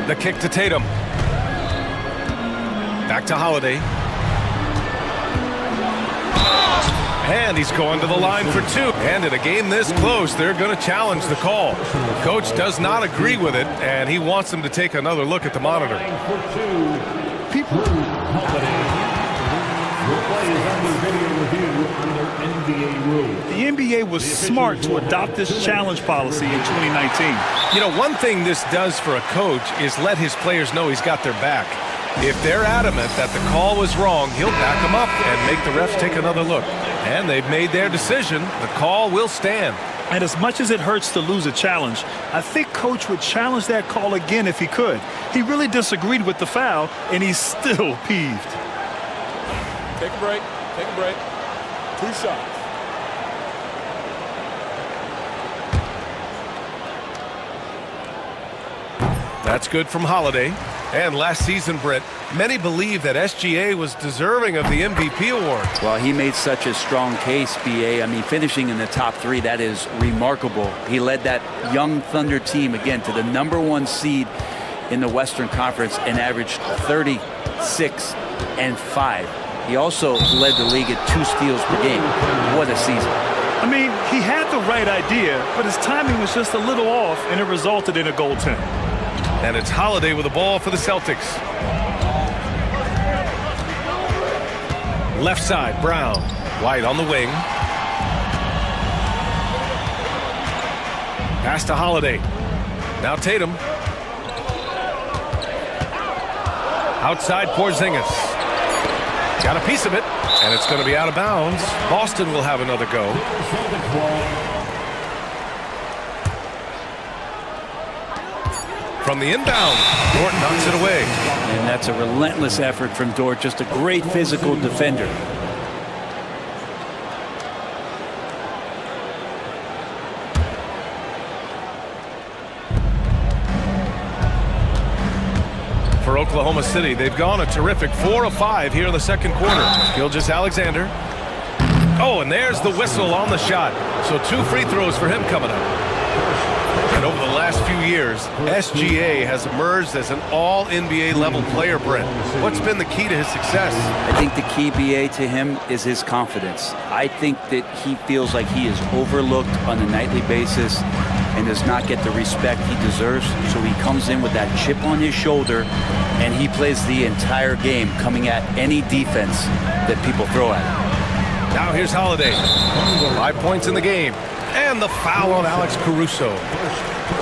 S9: The kick to Tatum. Back to Holiday. And he's going to the line for 2. And in a game this close, they're going to challenge the call. Coach does not agree with it, and he wants them to take another look at the monitor.
S8: The NBA was smart to adopt this challenge policy in 2019.
S9: You know, one thing this does for a coach is let his players know he's got their back. If they're adamant that the call was wrong, he'll back them up and make the refs take another look. And they've made their decision. The call will stand.
S8: And as much as it hurts to lose a challenge, I think Coach would challenge that call again if he could. He really disagreed with the foul, and he's still peeved.
S12: Take a break. Take a break. 2 shots.
S9: That's good from Holiday. And last season, Brett, many believe that SGA was deserving of the MVP award.
S10: Well, he made such a strong case, BA. I mean, finishing in the top 3, that is remarkable. He led that young Thunder team, again, to the #1 seed in the Western Conference and averaged 36 and 5. He also led the league at 2 steals per game. What a season.
S8: I mean, he had the right idea, but his timing was just a little off, and it resulted in a goaltend.
S9: And it's Holiday with the ball for the Celtics. Left side, Brown. White on the wing. Pass to Holiday. Now Tatum. Outside Porzingis. Got a piece of it, and it's going to be out of bounds. Boston will have another go. from the inbound. Dort knocks it away.
S10: And that's a relentless effort from Dort, just a great physical defender.
S9: For Oklahoma City, they've gone a terrific 4 of 5 here in the second quarter. Gilgeous-Alexander. Oh, and there's the whistle on the shot. So 2 free throws for him coming up. And over the last few years, SGA has emerged as an all-NBA level player, Brent. What's been the key to his success?
S10: I think the key, BA, to him is his confidence. I think that he feels like he is overlooked on a nightly basis and does not get the respect he deserves. So he comes in with that chip on his shoulder, and he plays the entire game coming at any defense that people throw at him.
S9: Now here's Holiday. 5 points in the game. And the foul on Alex Caruso.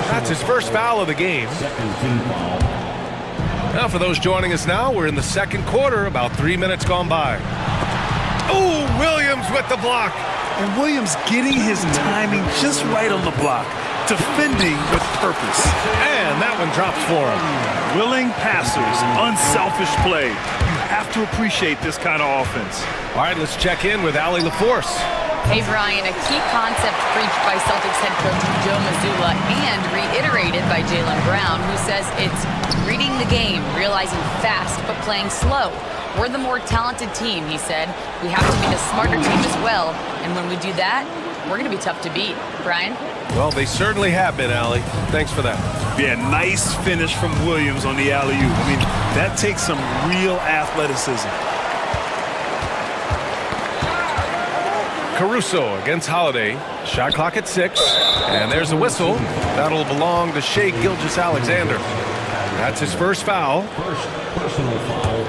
S9: That's his first foul of the game. Now for those joining us now, we're in the second quarter, about 3 minutes gone by. Oh, Williams with the block.
S8: And Williams getting his timing just right on the block. Defending with purpose.
S9: And that one drops for him.
S8: Willing passers, unselfish play. You have to appreciate this kind of offense.
S9: All right, let's check in with Allie LaForce.
S11: Hey, Brian, a key concept preached by Celtics head coach Joe Mazzulla and reiterated by Jaylen Brown, who says it's reading the game, realizing fast but playing slow. We're the more talented team, he said. We have to be the smarter team as well, and when we do that, we're going to be tough to beat. Brian?
S9: Well, they certainly have been, Allie. Thanks for that.
S8: Yeah, nice finish from Williams on the alley-oop. I mean, that takes some real athleticism.
S9: Caruso against Holiday. Shot clock at 6. And there's a whistle. That'll belong to Shai Gilgeous-Alexander. That's his first foul.
S7: Personal foul.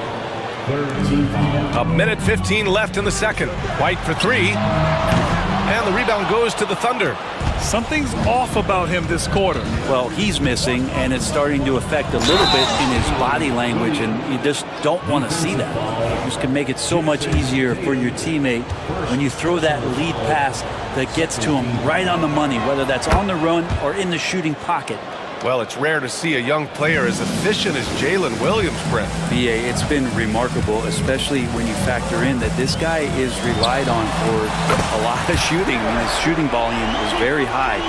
S7: Third team foul.
S9: 1:15 left in the second. White for 3. And the rebound goes to the Thunder.
S8: Something's off about him this quarter.
S10: Well, he's missing, and it's starting to affect a little bit in his body language, and you just don't want to see that. This can make it so much easier for your teammate when you throw that lead pass that gets to him right on the money, whether that's on the run or in the shooting pocket.
S9: Well, it's rare to see a young player as efficient as Jalen Williams, Brent.
S10: BA, it's been remarkable, especially when you factor in that this guy is relied on for a lot of shooting. I mean, his shooting volume is very high.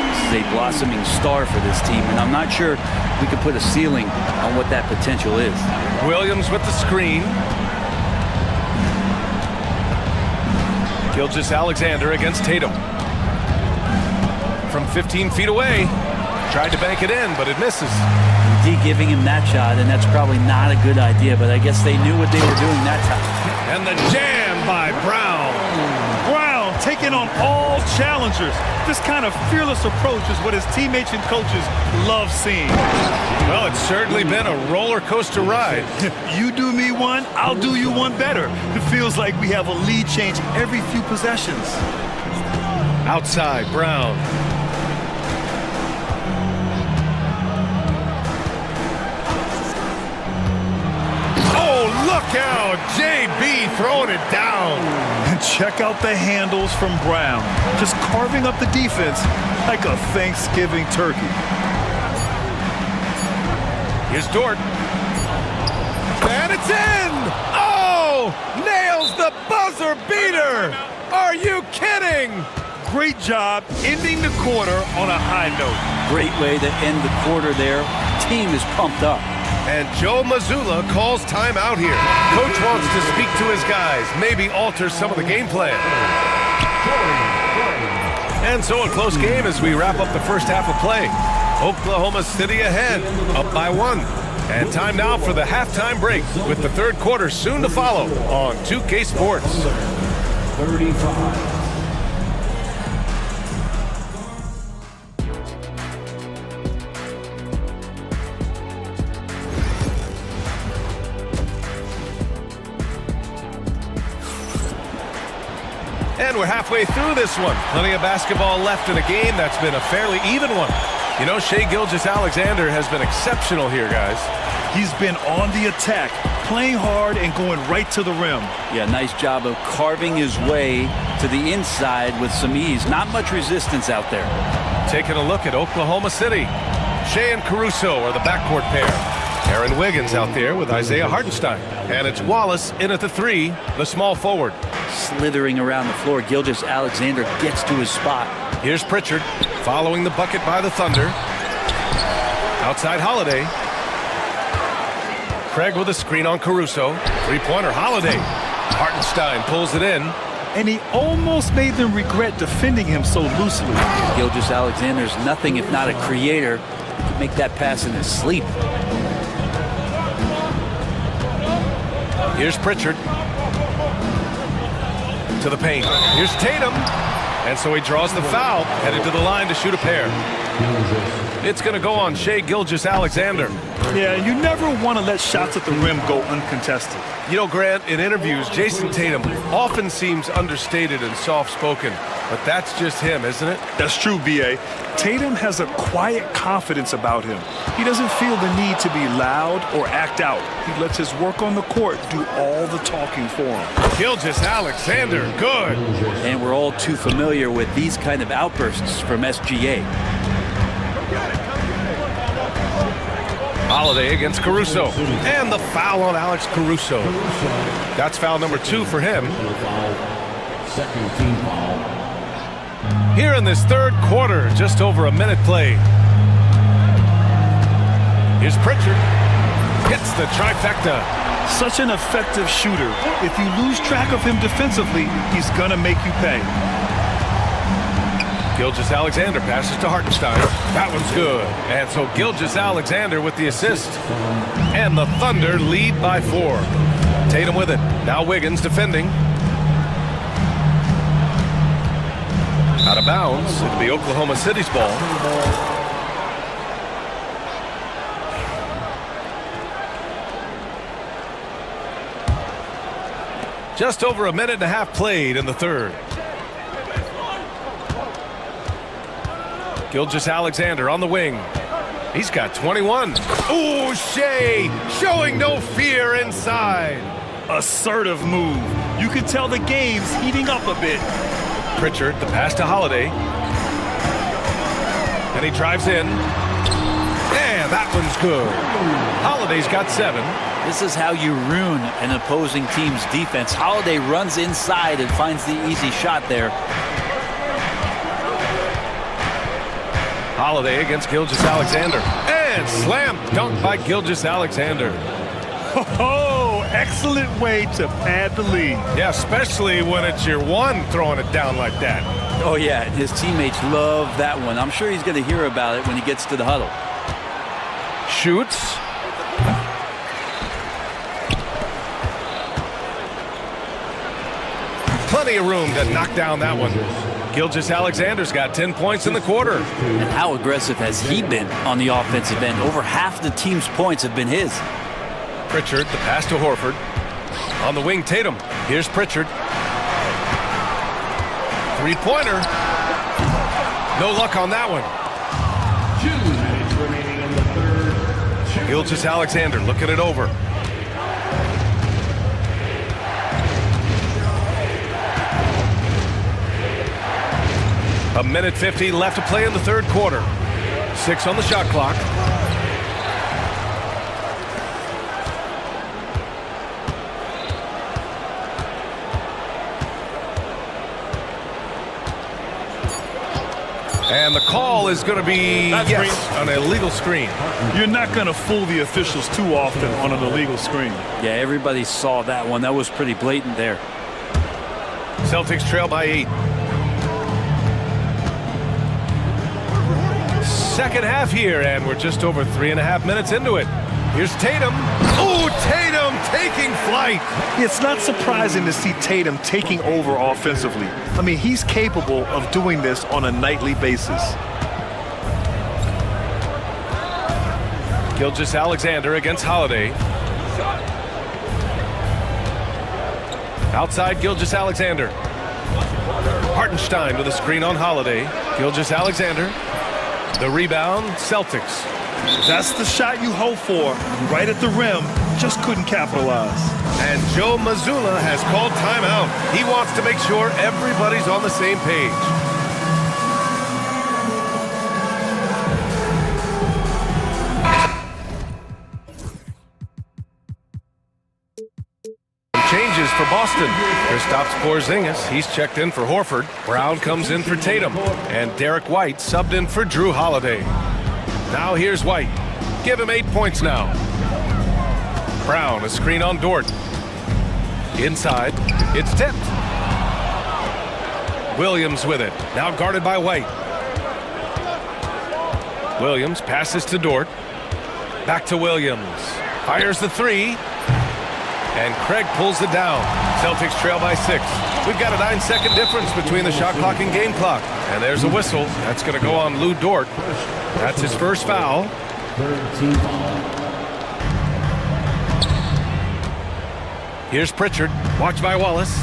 S10: This is a blossoming star for this team, and I'm not sure we can put a ceiling on what that potential is.
S9: Williams with the screen. Gilgeous-Alexander against Tatum. From 15 feet away. Tried to bank it in, but it misses.
S10: D giving him that shot, and that's probably not a good idea, but I guess they knew what they were doing that time.
S9: And the jam by Brown.
S8: Brown taking on all challengers. This kind of fearless approach is what his teammates and coaches love seeing.
S9: Well, it's certainly been a roller coaster ride.
S8: You do me one, I'll do you one better. It feels like we have a lead change every few possessions.
S9: Outside, Brown. Look out, JB throwing it down.
S8: And check out the handles from Brown. Just carving up the defense like a Thanksgiving turkey.
S9: Here's Dort. And it's in! Oh! Nails the buzzer beater! Are you kidding?
S8: Great job ending the quarter on a high note.
S10: Great way to end the quarter there. Team is pumped up.
S9: And Joe Mazzulla calls timeout here. Coach wants to speak to his guys, maybe alter some of the game plan. And so a close game as we wrap up the first half of play. Oklahoma City ahead, up by 1. And time now for the halftime break, with the third quarter soon to follow on 2K Sports.
S7: 35.
S9: And we're halfway through this one. Plenty of basketball left in a game that's been a fairly even one. You know, Shai Gilgeous-Alexander has been exceptional here, guys.
S8: He's been on the attack, playing hard and going right to the rim.
S10: Yeah, nice job of carving his way to the inside with some ease. Not much resistance out there.
S9: Taking a look at Oklahoma City. Shea and Caruso are the backcourt pair. Aaron Wiggins out there with Isaiah Hartenstein. And it's Wallace in at the 3, the small forward.
S10: Slithering around the floor, Gilgeous-Alexander gets to his spot.
S9: Here's Pritchard following the bucket by the Thunder. Outside Holiday. Craig with a screen on Caruso. Three-pointer Holiday. Hartenstein pulls it in.
S8: And he almost made them regret defending him so loosely.
S10: Gilgeous-Alexander's nothing if not a creator. He could make that pass in his sleep.
S9: Here's Pritchard. To the paint. Here's Tatum. And so he draws the foul, headed to the line to shoot a pair. It's going to go on Shea Gilgeous-Alexander.
S8: Yeah, you never want to let shots at the rim go uncontested.
S9: You know, Grant, in interviews, Jason Tatum often seems understated and soft-spoken, but that's just him, isn't it?
S8: That's true, B.A. Tatum has a quiet confidence about him. He doesn't feel the need to be loud or act out. He lets his work on the court do all the talking for him.
S9: Gilgeous-Alexander, good.
S10: And we're all too familiar with these kind of outbursts from SGA.
S9: Holiday against Caruso. And the foul on Alex Caruso. That's foul number 2 for him.
S7: Second team foul.
S9: Here in this third quarter, just over a minute played. Here's Pritchard. Hits the trifecta.
S8: Such an effective shooter. If you lose track of him defensively, he's gonna make you pay.
S9: Gilgeous-Alexander passes to Hartenstein. That one's good. And so Gilgeous-Alexander with the assist. And the Thunder lead by 4. Tatum with it. Now Wiggins defending. Out of bounds. It'll be Oklahoma City's ball. Just over a minute and a half played in the third. Gilgeous-Alexander on the wing. He's got 21. Ooh, Shea showing no fear inside.
S8: Assertive move. You can tell the game's heating up a bit.
S9: Pritchard, the pass to Holiday. And he drives in. And that one's good. Holiday's got 7.
S10: This is how you ruin an opposing team's defense. Holiday runs inside and finds the easy shot there.
S9: Holiday against Gilgeous-Alexander. And slam dunk by Gilgeous-Alexander.
S8: Oh, excellent way to pad the lead.
S9: Yeah, especially when it's your one throwing it down like that.
S10: Oh, yeah, his teammates love that one. I'm sure he's going to hear about it when he gets to the huddle.
S9: Shoots. Plenty of room to knock down that one. Gilgeous-Alexander's got 10 points in the quarter.
S10: And how aggressive has he been on the offensive end? Over half the team's points have been his.
S9: Pritchard, the pass to Horford. On the wing, Tatum. Here's Pritchard. Three-pointer. No luck on that one.
S7: 2 minutes remaining in the third.
S9: Gilgeous-Alexander looking it over. A minute 50 left to play in the third quarter. 6 on the shot clock. And the call is going to be an illegal screen.
S8: You're not going to fool the officials too often on an illegal screen.
S10: Yeah, everybody saw that one. That was pretty blatant there.
S9: Celtics trail by 8. Second half here, and we're just over 3.5 minutes into it. Here's Tatum. Oh, Tatum taking flight.
S8: It's not surprising to see Tatum taking over offensively. I mean, he's capable of doing this on a nightly basis.
S9: Gilgeous-Alexander against Holiday. Outside Gilgeous-Alexander. Hartenstein with a screen on Holiday. Gilgeous-Alexander. The rebound, Celtics.
S8: That's the shot you hope for. Right at the rim, just couldn't capitalize.
S9: And Joe Mazzulla has called timeout. He wants to make sure everybody's on the same page. stops Porzingis. He's checked in for Horford. Brown comes in for Tatum. And Derek White subbed in for Drew Holiday. Now here's White. Give him 8 points now. Brown, a screen on Dort. Inside, it's tipped. Williams with it. Now guarded by White. Williams passes to Dort. Back to Williams. Fires the three. And Craig pulls it down. Celtics trail by 6. We've got a 9-second difference between the shot clock and game clock. And there's a whistle. That's going to go on Lou Dort. That's his first foul. Here's Pritchard. Watched by Wallace.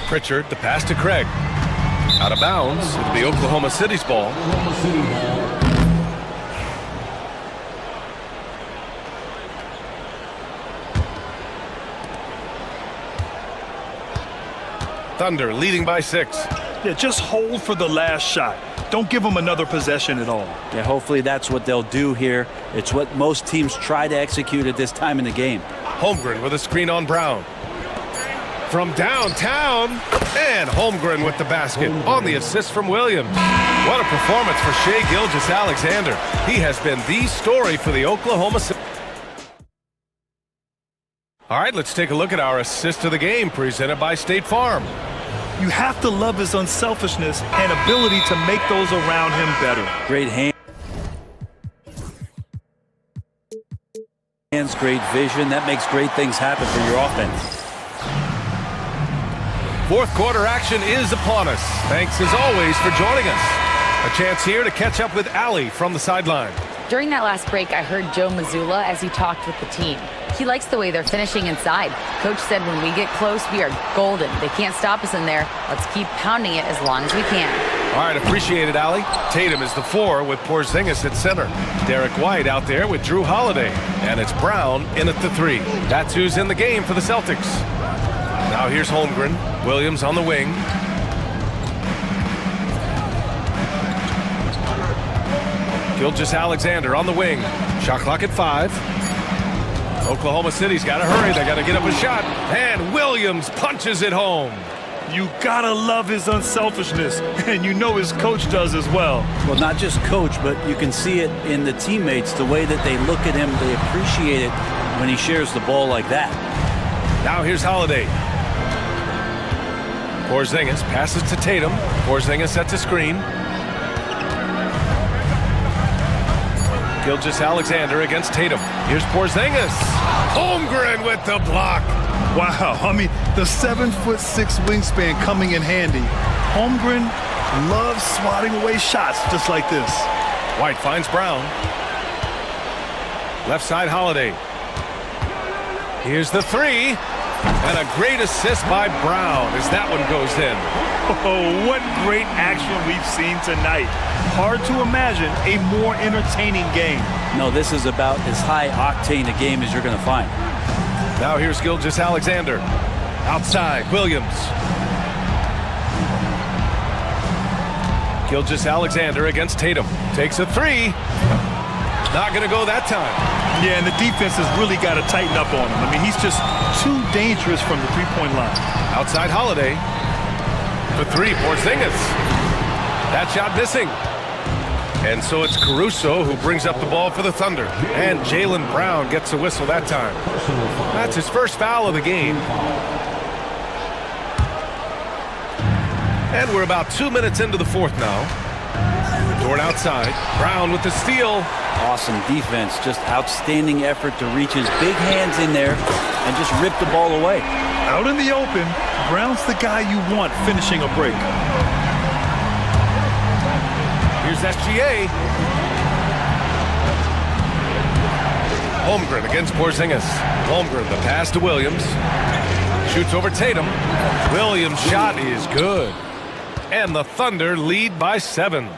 S9: Pritchard, the pass to Craig. Out of bounds. It'll be Oklahoma City's ball. Thunder leading by 6.
S8: Yeah, just hold for the last shot. Don't give them another possession at all.
S10: Yeah, hopefully that's what they'll do here. It's what most teams try to execute at this time in the game.
S9: Holmgren with a screen on Brown. From downtown, and Holmgren with the basket on the assist from Williams. What a performance for Shai Gilgeous-Alexander. He has been the story for the Oklahoma City. All right, let's take a look at our assist of the game presented by State Farm.
S8: You have to love his unselfishness and ability to make those around him better.
S10: Great hands, great vision. That makes great things happen for your offense.
S9: Fourth quarter action is upon us. Thanks as always for joining us. A chance here to catch up with Allie from the sideline.
S11: During that last break, I heard Joe Mazzulla as he talked with the team. He likes the way they're finishing inside. Coach said when we get close, we are golden. They can't stop us in there. Let's keep pounding it as long as we can.
S9: All right, appreciate it, Allie. Tatum is the 4 with Porzingis at center. Derek White out there with Drew Holiday. And it's Brown in at the 3. That's who's in the game for the Celtics. Now here's Holmgren. Williams on the wing. Gilgeous-Alexander on the wing. Shot clock at 5. Oklahoma City's got to hurry. They got to get up a shot. And Williams punches it home.
S8: You gotta love his unselfishness, and you know his coach does as well.
S10: Well, not just coach, but you can see it in the teammates, the way that they look at him. They appreciate it when he shares the ball like that.
S9: Now here's Holiday. Porzingis passes to Tatum. Porzingis sets a screen. Gilgeous-Alexander against Tatum. Here's Porzingis. Holmgren with the block.
S8: Wow, I mean, the 7'6" wingspan coming in handy. Holmgren loves swatting away shots just like this.
S9: White finds Brown. Left side Holiday. Here's the 3. And a great assist by Brown as that one goes in.
S8: Oh, what great action we've seen tonight. Hard to imagine a more entertaining game.
S10: No, this is about as high octane a game as you're going to find.
S9: Now here's Gilgeous-Alexander. Outside, Williams. Gilgeous-Alexander against Tatum. Takes a 3. Not going to go that time.
S8: Yeah, and the defense has really got to tighten up on him. I mean, he's just too dangerous from the three-point line.
S9: Outside Holiday. For 3, Porzingis. That shot missing. And so it's Caruso who brings up the ball for the Thunder. And Jaylen Brown gets a whistle that time. That's his first foul of the game. And we're about 2 minutes into the fourth now. Dort outside. Brown with the steal.
S10: Awesome defense. Just outstanding effort to reach his big hands in there and just rip the ball away.
S8: Out in the open, Brown's the guy you want finishing a break.
S9: Here's SGA. Holmgren against Porzingis. Holmgren, the pass to Williams. Shoots over Tatum. Williams' shot is good. And the Thunder lead by 7.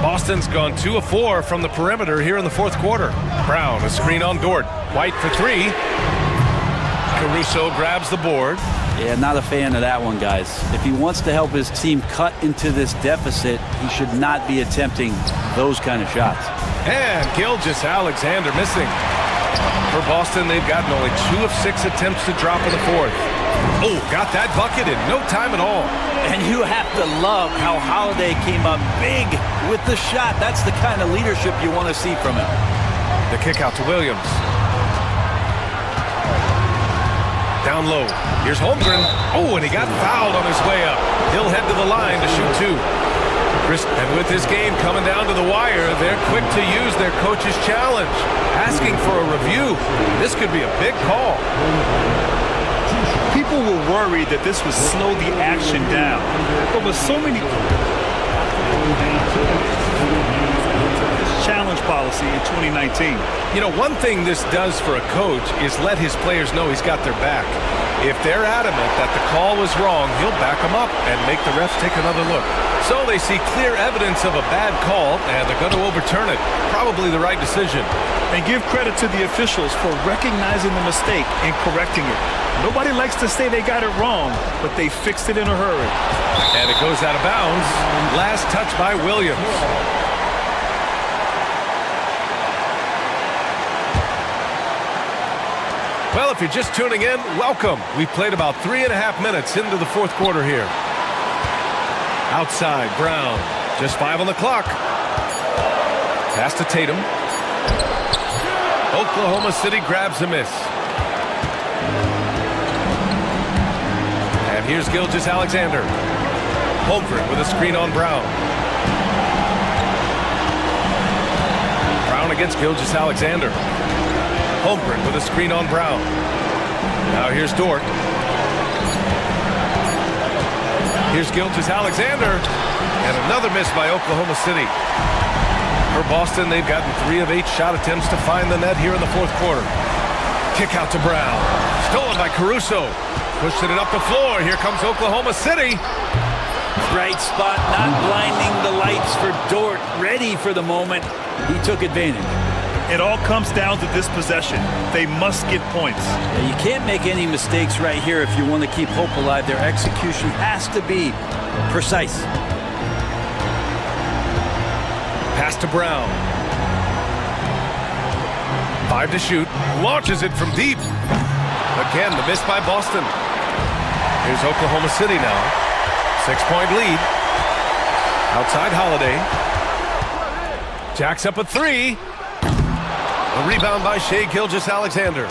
S9: Boston's gone 2 of 4 from the perimeter here in the fourth quarter. Brown, a screen on Dort. White for 3. Caruso grabs the board.
S10: Yeah, not a fan of that one, guys. If he wants to help his team cut into this deficit, he should not be attempting those kind of shots.
S9: And Gilgeous-Alexander missing. For Boston, they've gotten only 2 of 6 attempts to drop in the fourth. Oh, got that bucket in no time at all.
S10: And you have to love how Holiday came up big with the shot. That's the kind of leadership you want to see from him.
S9: The kick out to Williams. Down low. Here's Holmgren. Oh, and he got fouled on his way up. He'll head to the line to shoot 2. And with this game coming down to the wire, they're quick to use their coach's challenge, asking for a review. This could be a big call.
S8: People were worried that this would slow the action down, but with so many challenge policy in 2019.
S9: You know, one thing this does for a coach is let his players know he's got their back. If they're adamant that the call was wrong, he'll back them up and make the refs take another look. So they see clear evidence of a bad call, and they're going to overturn it. Probably the right decision.
S8: And give credit to the officials for recognizing the mistake and correcting it. Nobody likes to say they got it wrong, but they fixed it in a hurry.
S9: And it goes out of bounds. Last touch by Williams. Well, if you're just tuning in, welcome. We've played about 3.5 minutes into the fourth quarter here. Outside, Brown. Just 5 on the clock. Pass to Tatum. Oklahoma City grabs a miss. And here's Gilgeous-Alexander. Holmgren with a screen on Brown. Brown against Gilgeous-Alexander. Holmgren with a screen on Brown. Now here's Dort. Here's Gilgeous-Alexander. And another miss by Oklahoma City. For Boston, they've gotten 3 of 8 shot attempts to find the net here in the fourth quarter. Kick out to Brown. Stolen by Caruso. Pushing it up the floor. Here comes Oklahoma City.
S10: Right spot, not blinding the lights for Dort. Ready for the moment. He took advantage.
S8: It all comes down to this possession. They must get points.
S10: Yeah, you can't make any mistakes right here if you want to keep hope alive. Their execution has to be precise.
S9: Pass to Brown. 5 to shoot. Launches it from deep. Again, the miss by Boston. Here's Oklahoma City now. 6-point lead. Outside Holiday. Jacks up a 3. A rebound by Shai Gilgeous-Alexander.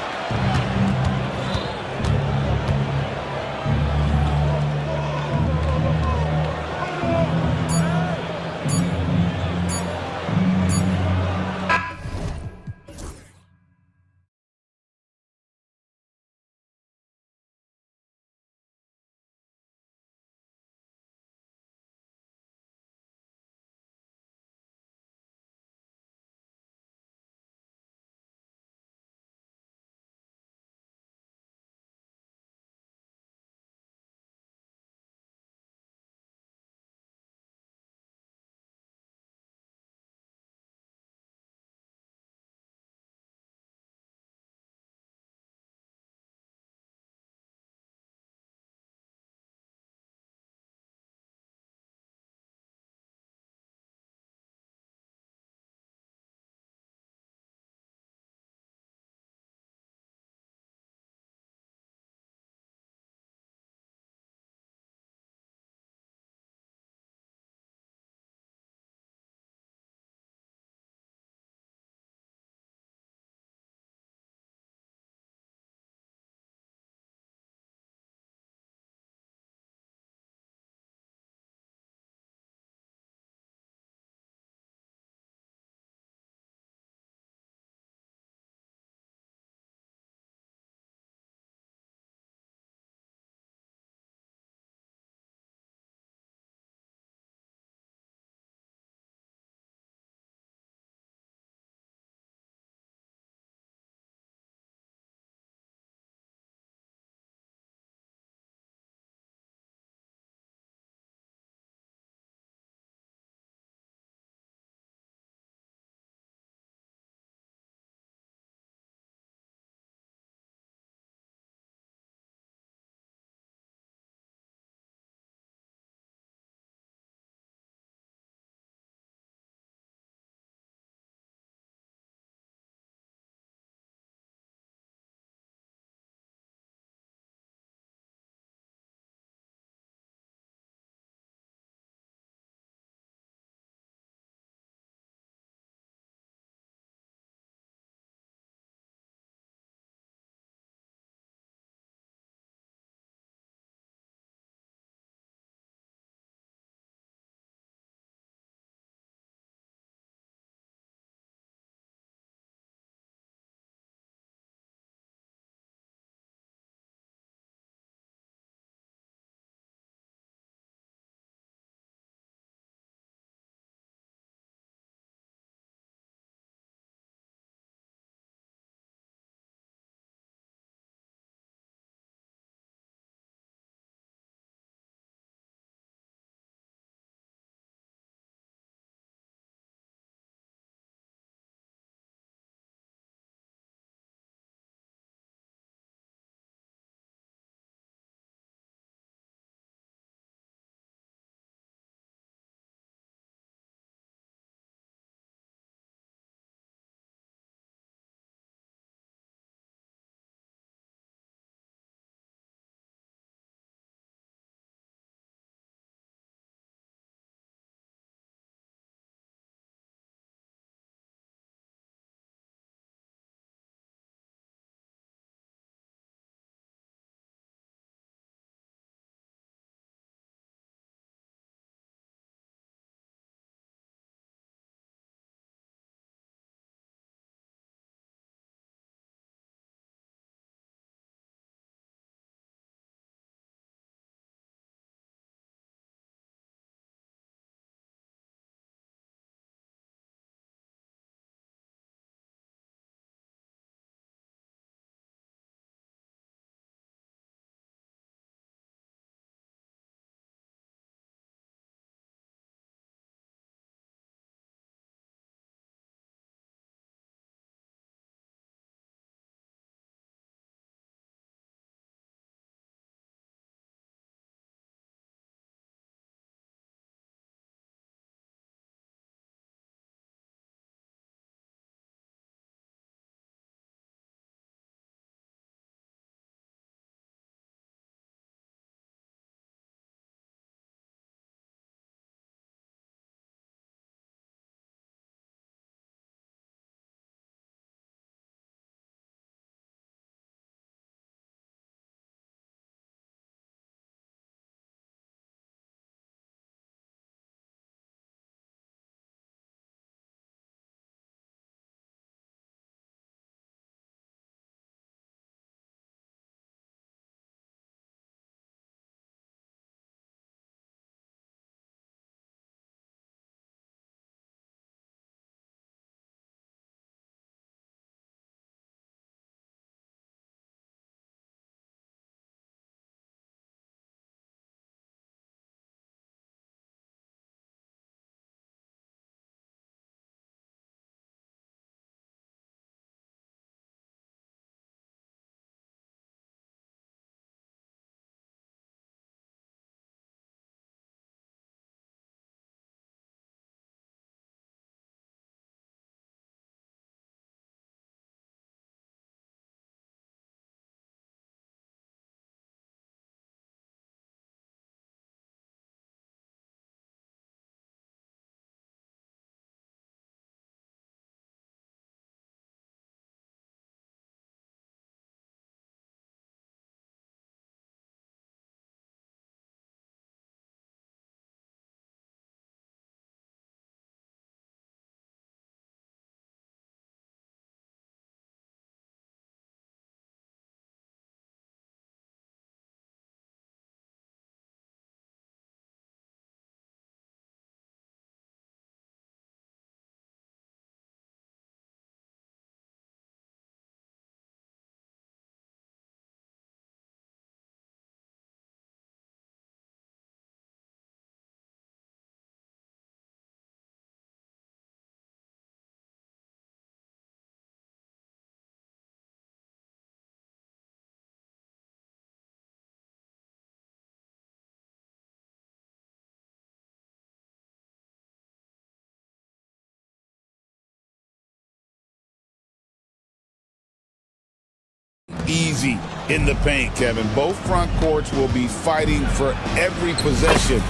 S1: easy in the paint, Kevin. Both front courts will be fighting for every possession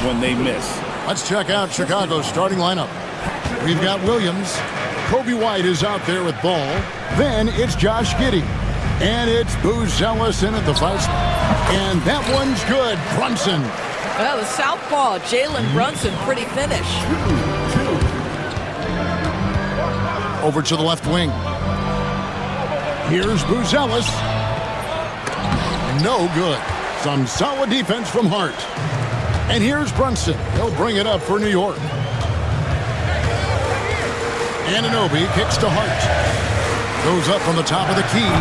S1: when they miss.
S2: Let's check out Chicago's starting lineup. We've got Williams. Kobe White is out there with ball. Then it's Josh Giddey. And it's Buzelis in at the fight spot. And that one's good. Brunson.
S13: Well, the southpaw, Jalen Brunson, pretty finish.
S2: Over to the left wing. Here's Buzelis. No good. Some solid defense from Hart. And here's Brunson. He'll bring it up for New York. Anunoby kicks to Hart. Goes up on the top of the key.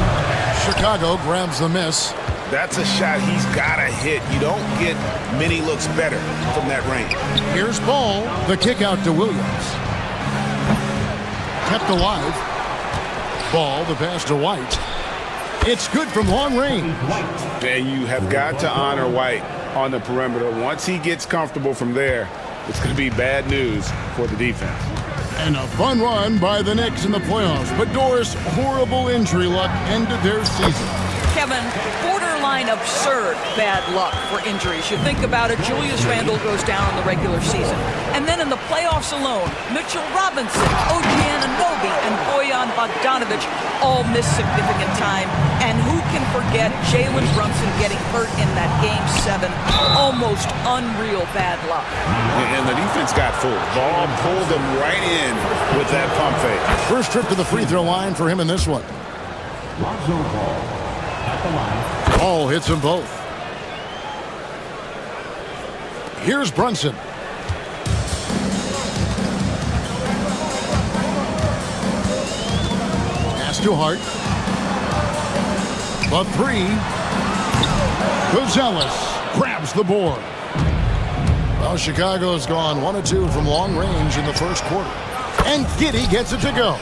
S2: Chicago grabs the miss.
S1: That's a shot he's got to hit. You don't get many looks better from that range.
S2: Here's Ball. The kick out to Williams. Kept alive. Ball, the pass to White. It's good from long range.
S6: And you have got to honor White on the perimeter. Once he gets comfortable from there, it's going to be bad news for the defense.
S2: And a fun run by the Knicks in the playoffs. But Doris, horrible injury luck ended their season.
S13: Kevin, borderline absurd bad luck for injuries. You think about it, Julius Randle goes down in the regular season. And then in the playoffs alone, Mitchell Robinson, OG Anunoby, and Bojan Bogdanovic all miss significant time. And who can forget Jalen Brunson getting hurt in that Game 7? Almost unreal bad luck.
S1: And the defense got fooled. Ball pulled them right in with that pump fake.
S2: First trip to the free throw line for him in this one. Ball hits them both. Here's Brunson. Pass to Hart. The three. Buzelis grabs the board. Well, Chicago's gone 1 of 2 from long range in the first quarter. And Giddey gets it to go.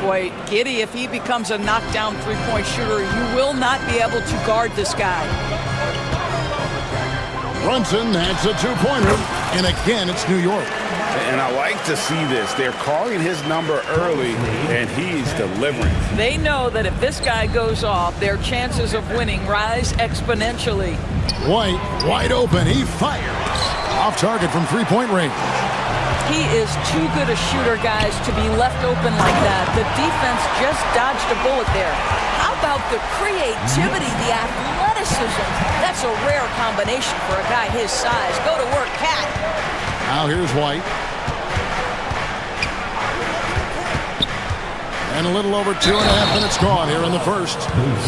S13: Boy, Giddey, if he becomes a knockdown three-point shooter, you will not be able to guard this guy.
S2: Brunson hits a two-pointer, and again, it's New York.
S6: And I like to see this. They're calling his number early, and he's delivering.
S13: They know that if this guy goes off, their chances of winning rise exponentially.
S2: White, wide open, he fires. Off target from three-point range.
S13: He is too good a shooter, guys, to be left open like that. The defense just dodged a bullet there. How about the creativity, the athleticism? That's a rare combination for a guy his size. Go to work, Cat.
S2: Now here's White. And a little over 2.5 minutes gone here in the first.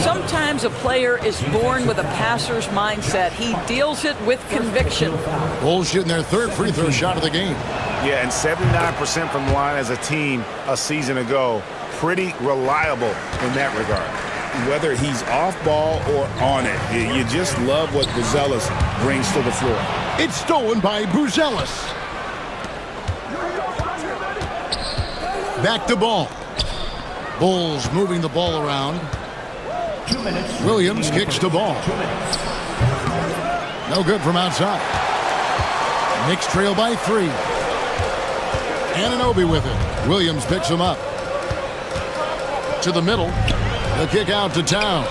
S13: Sometimes a player is born with a passer's mindset. He deals it with conviction.
S2: Bulls shooting their third free throw shot of the game.
S6: Yeah, and 79% from the line as a team a season ago. Pretty reliable in that regard. Whether he's off ball or on it, you just love what Buzelis brings to the floor.
S2: It's stolen by Buzelis. Back to Ball. Bulls moving the ball around. Williams kicks to Ball. No good from outside. Knicks trail by 3. Anunoby with it. Williams picks him up. To the middle. The kick out to Towns.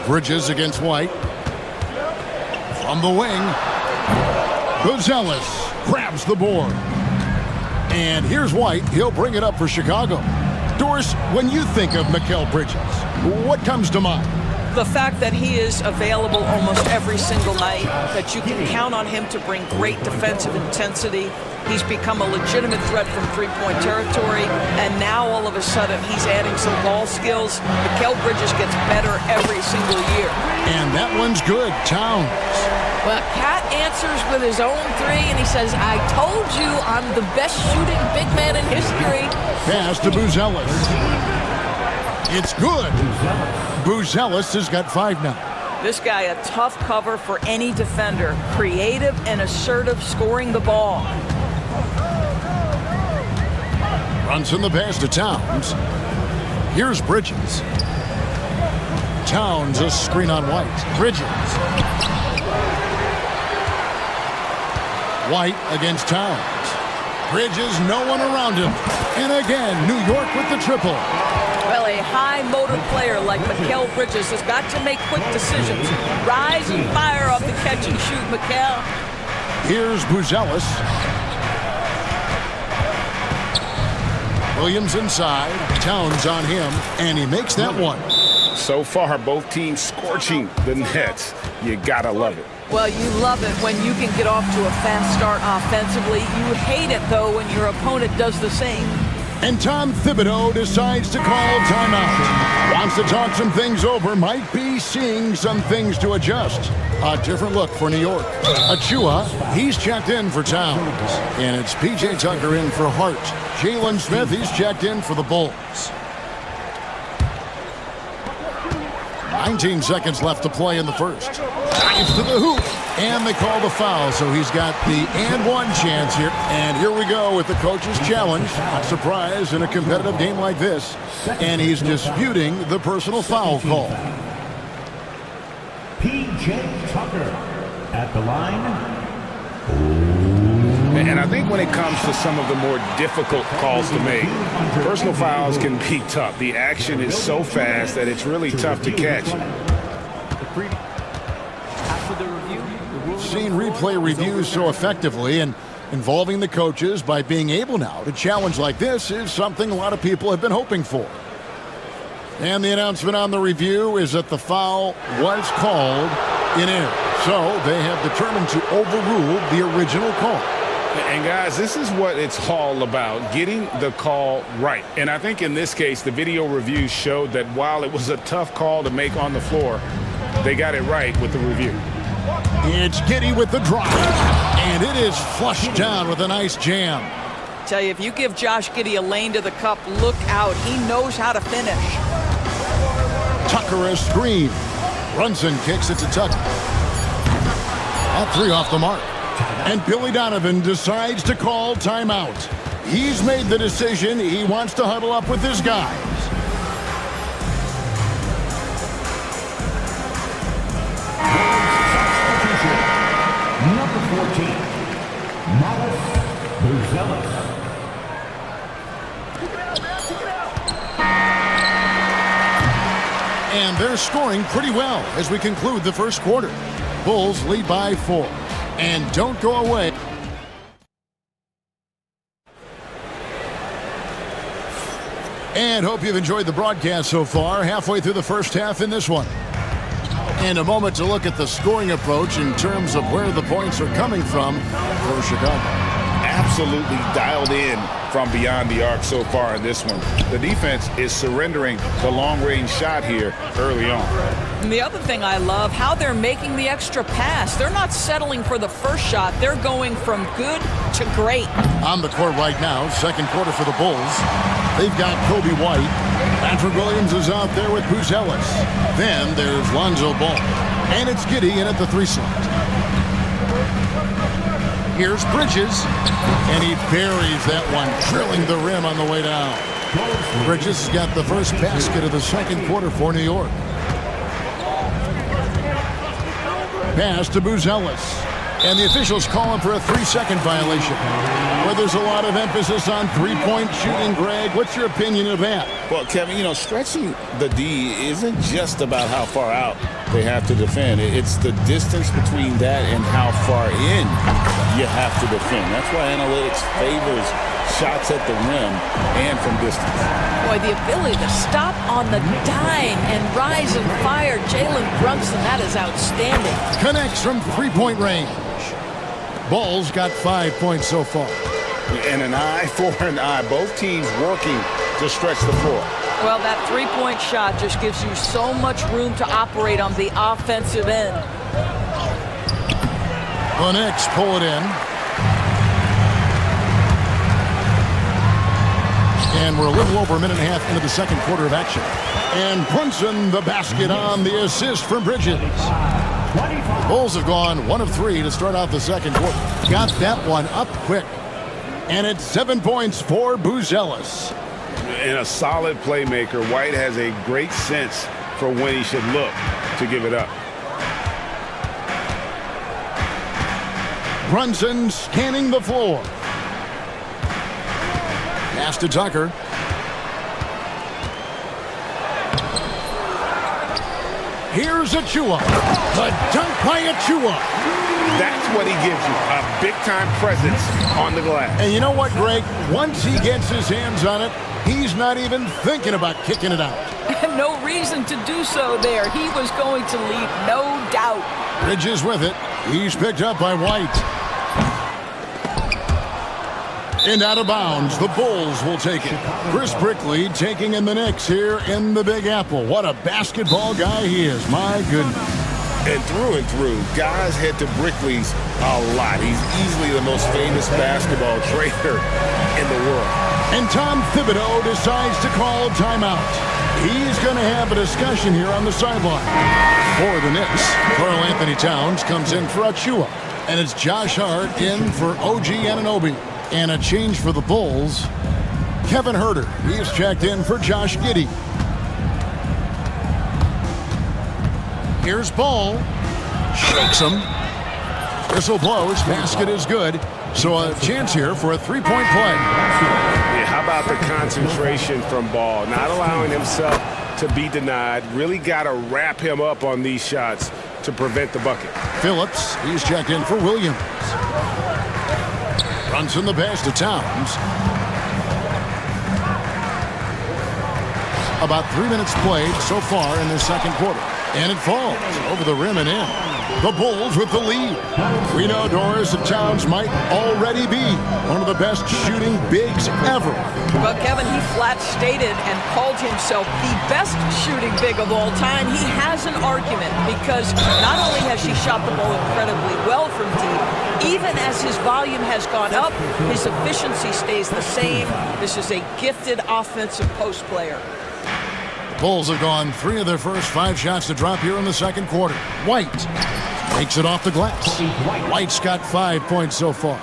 S2: Bridges against White. From the wing. Buzelis grabs the board. And here's White. He'll bring it up for Chicago. Doris, when you think of Mikal Bridges, what comes to mind?
S13: The fact that he is available almost every single night, that you can count on him to bring great defensive intensity. He's become a legitimate threat from three-point territory, and now all of a sudden he's adding some ball skills. Mikal Bridges gets better every single year.
S2: And that one's good. Towns.
S13: Well, Cat answers with his own three, and he says, I told you I'm the best shooting big man in history.
S2: Pass to Buzelis. It's good. Buzelis has got 5 now.
S13: This guy, a tough cover for any defender. Creative and assertive, scoring the ball.
S2: Brunson the pass to Towns. Here's Bridges. Towns a screen on White. Bridges. White against Towns. Bridges, no one around him. And again, New York with the triple.
S13: Well, a high-motor player like Mikal Bridges has got to make quick decisions. Rise and fire off the catch and shoot, Mikal.
S2: Here's Buzelis. Williams inside. Towns on him, and he makes that one.
S6: So far, both teams scorching the nets. You gotta love it.
S13: Well, you love it when you can get off to a fast start offensively. You hate it, though, when your opponent does the same.
S2: And Tom Thibodeau decides to call timeout. Wants to talk some things over. Might be seeing some things to adjust. A different look for New York. Achua, he's checked in for Towns. And it's P.J. Tucker in for Hart. Jalen Smith, he's checked in for the Bulls. 19 seconds left to play in the first. Dives to the hoop, and they call the foul, so he's got the and one chance here. And here we go with the coach's challenge. A surprise in a competitive game like this. And he's disputing the personal foul call.
S7: P.J. Tucker at the line.
S6: And I think when it comes to some of the more difficult calls to make, personal fouls can be tough. The action is so fast that it's really tough to catch.
S2: Seen replay reviews so effectively and involving the coaches by being able now to challenge like this is something a lot of people have been hoping for. And the announcement on the review is that the foul was called in error. So they have determined to overrule the original call.
S6: And guys, this is what it's all about, getting the call right. And I think in this case, the video review showed that while it was a tough call to make on the floor, they got it right with the review.
S2: It's Giddey with the drive, and it is flushed down with a nice jam.
S13: Tell you, if you give Josh Giddey a lane to the cup, look out. He knows how to finish.
S2: Tucker a screen. Brunson kicks it to Tucker. That three off the mark. And Billy Donovan decides to call timeout. He's made the decision. He wants to huddle up with his guys.
S7: Number 14, Miles Buzelis.
S2: And they're scoring pretty well as we conclude the first quarter. Bulls lead by 4. And don't go away. And hope you've enjoyed the broadcast so far. Halfway through the first half in this one. And a moment to look at the scoring approach in terms of where the points are coming from for Chicago.
S6: Absolutely dialed in from beyond the arc so far in this one. The defense is surrendering the long-range shot here early on.
S13: And the other thing I love, how they're making the extra pass. They're not settling for the first shot. They're going from good to great.
S2: On the court right now, second quarter for the Bulls. They've got Kobe White. Patrick Williams is out there with Buzelis. Then there's Lonzo Ball. And it's Giddey in at the 3 slot. Here's Bridges. And he buries that one, drilling the rim on the way down. Bridges has got the first basket of the second quarter for New York. Pass to Buzelis. And the officials call him for a 3-second violation. Where there's a lot of emphasis on three-point shooting, Greg. What's your opinion of that?
S6: Well, Kevin, you know, stretching the D isn't just about how far out they have to defend. It's the distance between that and how far in you have to defend. That's why analytics favors shots at the rim and from distance.
S13: Boy, the ability to stop on the dime and rise and fire. Jalen Brunson, that is outstanding.
S2: Connects from three-point range. Bulls got 5 points so far.
S6: And an eye for an eye. Both teams working to stretch the floor.
S13: Well, that three-point shot just gives you so much room to operate on the offensive end.
S2: The Knicks pull it in. And we're a little over a minute and a half into the second quarter of action. And Brunson, the basket on the assist from Bridges. Bulls have gone 1 of 3 to start out the second quarter. Got that one up quick. And it's 7 points for Buzelis.
S6: And a solid playmaker. White has a great sense for when he should look to give it up.
S2: Brunson scanning the floor. Pass to Tucker. Here's Achua. The dunk by Achua.
S6: That's what he gives you, a big-time presence on the glass.
S2: And you know what, Greg? Once he gets his hands on it, he's not even thinking about kicking it out.
S13: No reason to do so there. He was going to lead, no doubt.
S2: Bridges with it. He's picked up by White. And out of bounds, the Bulls will take it. Chris Brickley taking in the Knicks here in the Big Apple. What a basketball guy he is, my goodness.
S6: And through, guys head to Brickley's a lot. He's easily the most famous basketball trader in the world.
S2: And Tom Thibodeau decides to call timeout. He's going to have a discussion here on the sideline. For the Knicks, Karl Anthony Towns comes in for Achua. And it's Josh Hart in for OG Anunoby. And a change for the Bulls, Kevin Huerter. He's checked in for Josh Giddey. Here's Ball. Shakes him. Whistle blows. Basket is good. So a chance here for a three-point play.
S6: Yeah, how about the concentration from Ball? Not allowing himself to be denied. Really got to wrap him up on these shots to prevent the bucket.
S2: Phillips. He's checked in for Williams. Runs in the pass to Towns. About 3 minutes played so far in the second quarter. And it falls over the rim and in. The Bulls with the lead. We know Doris and Towns might already be one of the best shooting bigs ever.
S13: Well, Kevin, he flat stated and called himself the best shooting big of all time. He has an argument because not only has she shot the ball incredibly well from deep, even as his volume has gone up, his efficiency stays the same. This is a gifted offensive post player.
S2: Bulls have gone 3 of their first 5 shots to drop here in the second quarter. White takes it off the glass. White's got 5 points so far.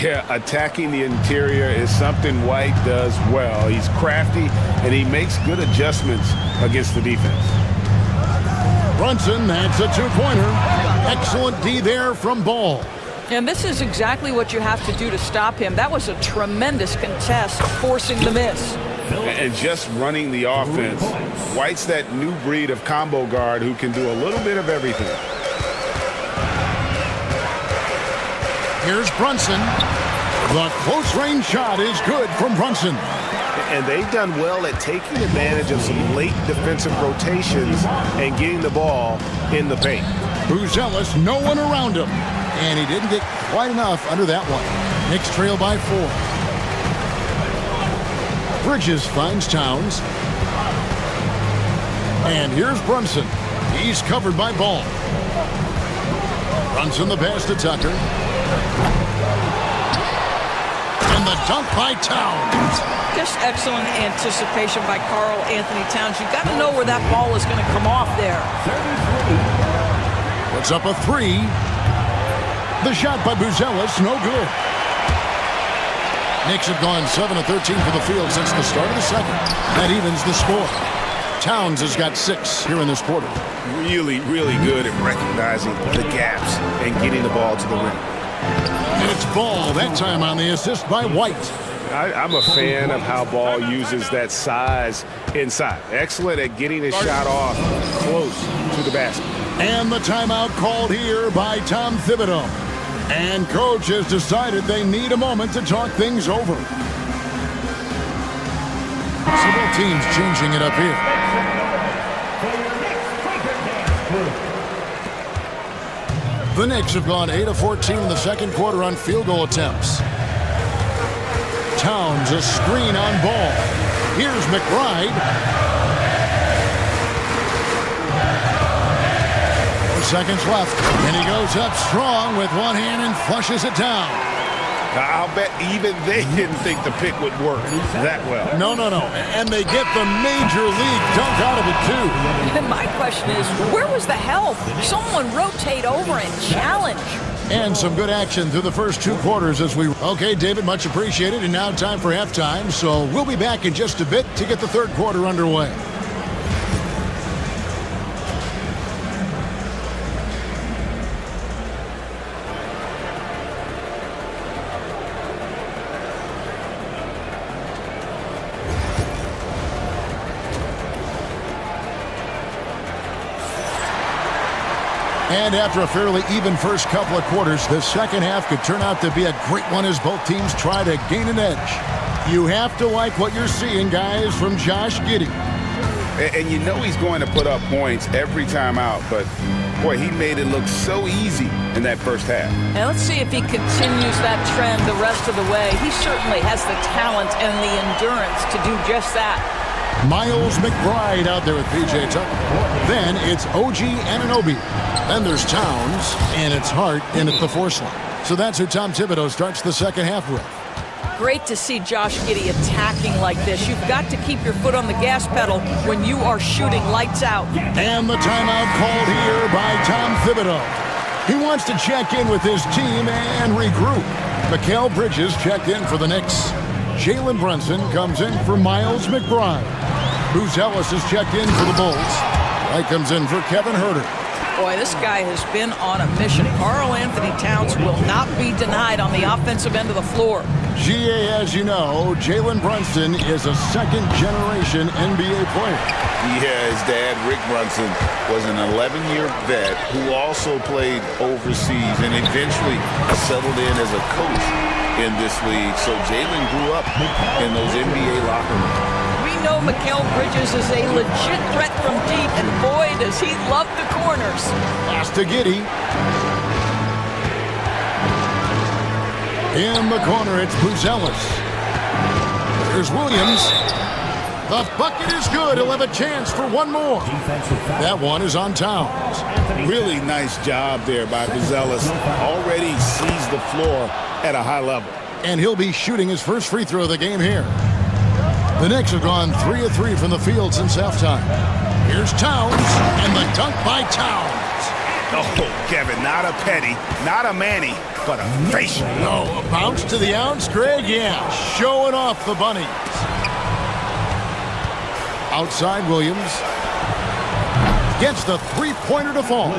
S6: Yeah, attacking the interior is something White does well. He's crafty, and he makes good adjustments against the defense.
S2: Brunson, that's a two-pointer. Excellent D there from Ball.
S13: And this is exactly what you have to do to stop him. That was a tremendous contest, forcing the miss.
S6: And just running the offense. White's that new breed of combo guard who can do a little bit of everything.
S2: Here's Brunson. The close-range shot is good from Brunson.
S6: And they've done well at taking advantage of some late defensive rotations and getting the ball in the paint.
S2: Buzelis, no one around him. And he didn't get quite enough under that one. Knicks trail by 4. Bridges finds Towns. And here's Brunson. He's covered by Ball. Brunson the pass to Tucker. And the dunk by Towns.
S13: Just excellent anticipation by Karl Anthony Towns. You've got to know where that ball is going to come off there.
S2: Puts up a 3. The shot by Buzelis, no good. Knicks have gone 7 of 13 for the field since the start of the second. That evens the score. Towns has got 6 here in this quarter.
S6: Really, really good at recognizing the gaps and getting the ball to the rim.
S2: And it's Ball, that time on the assist by White.
S6: I'm a fan of how Ball uses that size inside. Excellent at getting his shot off close to the basket.
S2: And the timeout called here by Tom Thibodeau. And coach has decided they need a moment to talk things over. Several teams changing it up here. The Knicks have gone 8 of 14 in the second quarter on field goal attempts. Towns a screen on Ball. Here's McBride. 4 seconds left, and he goes up strong with one hand and flushes it down.
S6: I'll bet even they didn't think the pick would work that well.
S2: No. And they get the major league dunk out of it, too.
S13: And my question is, where was the help? Someone rotate over and challenge.
S2: And some good action through the first 2 quarters as we... Okay, David, much appreciated. And now time for halftime. So we'll be back in just a bit to get the third quarter underway. And after a fairly even first couple of quarters, the second half could turn out to be a great one as both teams try to gain an edge. You have to like what you're seeing, guys, from Josh Giddey.
S6: And you know he's going to put up points every time out, but boy, he made it look so easy in that first half.
S13: And let's see if he continues that trend the rest of the way. He certainly has the talent and the endurance to do just that.
S2: Miles McBride out there with PJ Tucker. Then it's OG Anunoby. Then there's Towns, and it's Hart in at the force line. So that's who Tom Thibodeau starts the second half with.
S13: Great to see Josh Giddey attacking like this. You've got to keep your foot on the gas pedal when you are shooting lights out.
S2: And the timeout called here by Tom Thibodeau. He wants to check in with his team and regroup. Mikal Bridges checked in for the Knicks. Jalen Brunson comes in for Miles McBride. Bruce Ellis is checked in for the Bulls. Wright comes in for Kevin Huerter.
S13: Boy, this guy has been on a mission. Karl Anthony Towns will not be denied on the offensive end of the floor.
S2: GA, as you know, Jalen Brunson is a second-generation NBA player.
S1: Yeah, his dad, Rick Brunson, was an 11-year vet who also played overseas and eventually settled in as a coach in this league. So Jalen grew up in those NBA locker rooms.
S13: We know Mikal Bridges is a legit threat from deep, and boy, does he love the corners.
S2: Pass to Giddey. In the corner, it's Bruce Ellis. There's Williams. The bucket is good. He'll have a chance for one more. That one is on Towns.
S6: Really nice job there by Ellis. Already sees the floor at a high level.
S2: And he'll be shooting his first free throw of the game here. The Knicks have gone 3 of 3 from the field since halftime. Here's Towns, and the dunk by Towns.
S6: Oh, Kevin, not a Petty, not a Manny, but a facial.
S2: Oh, a bounce to the ounce, Greg? Yeah, showing off the bunnies. Outside Williams. Gets the three-pointer to fall.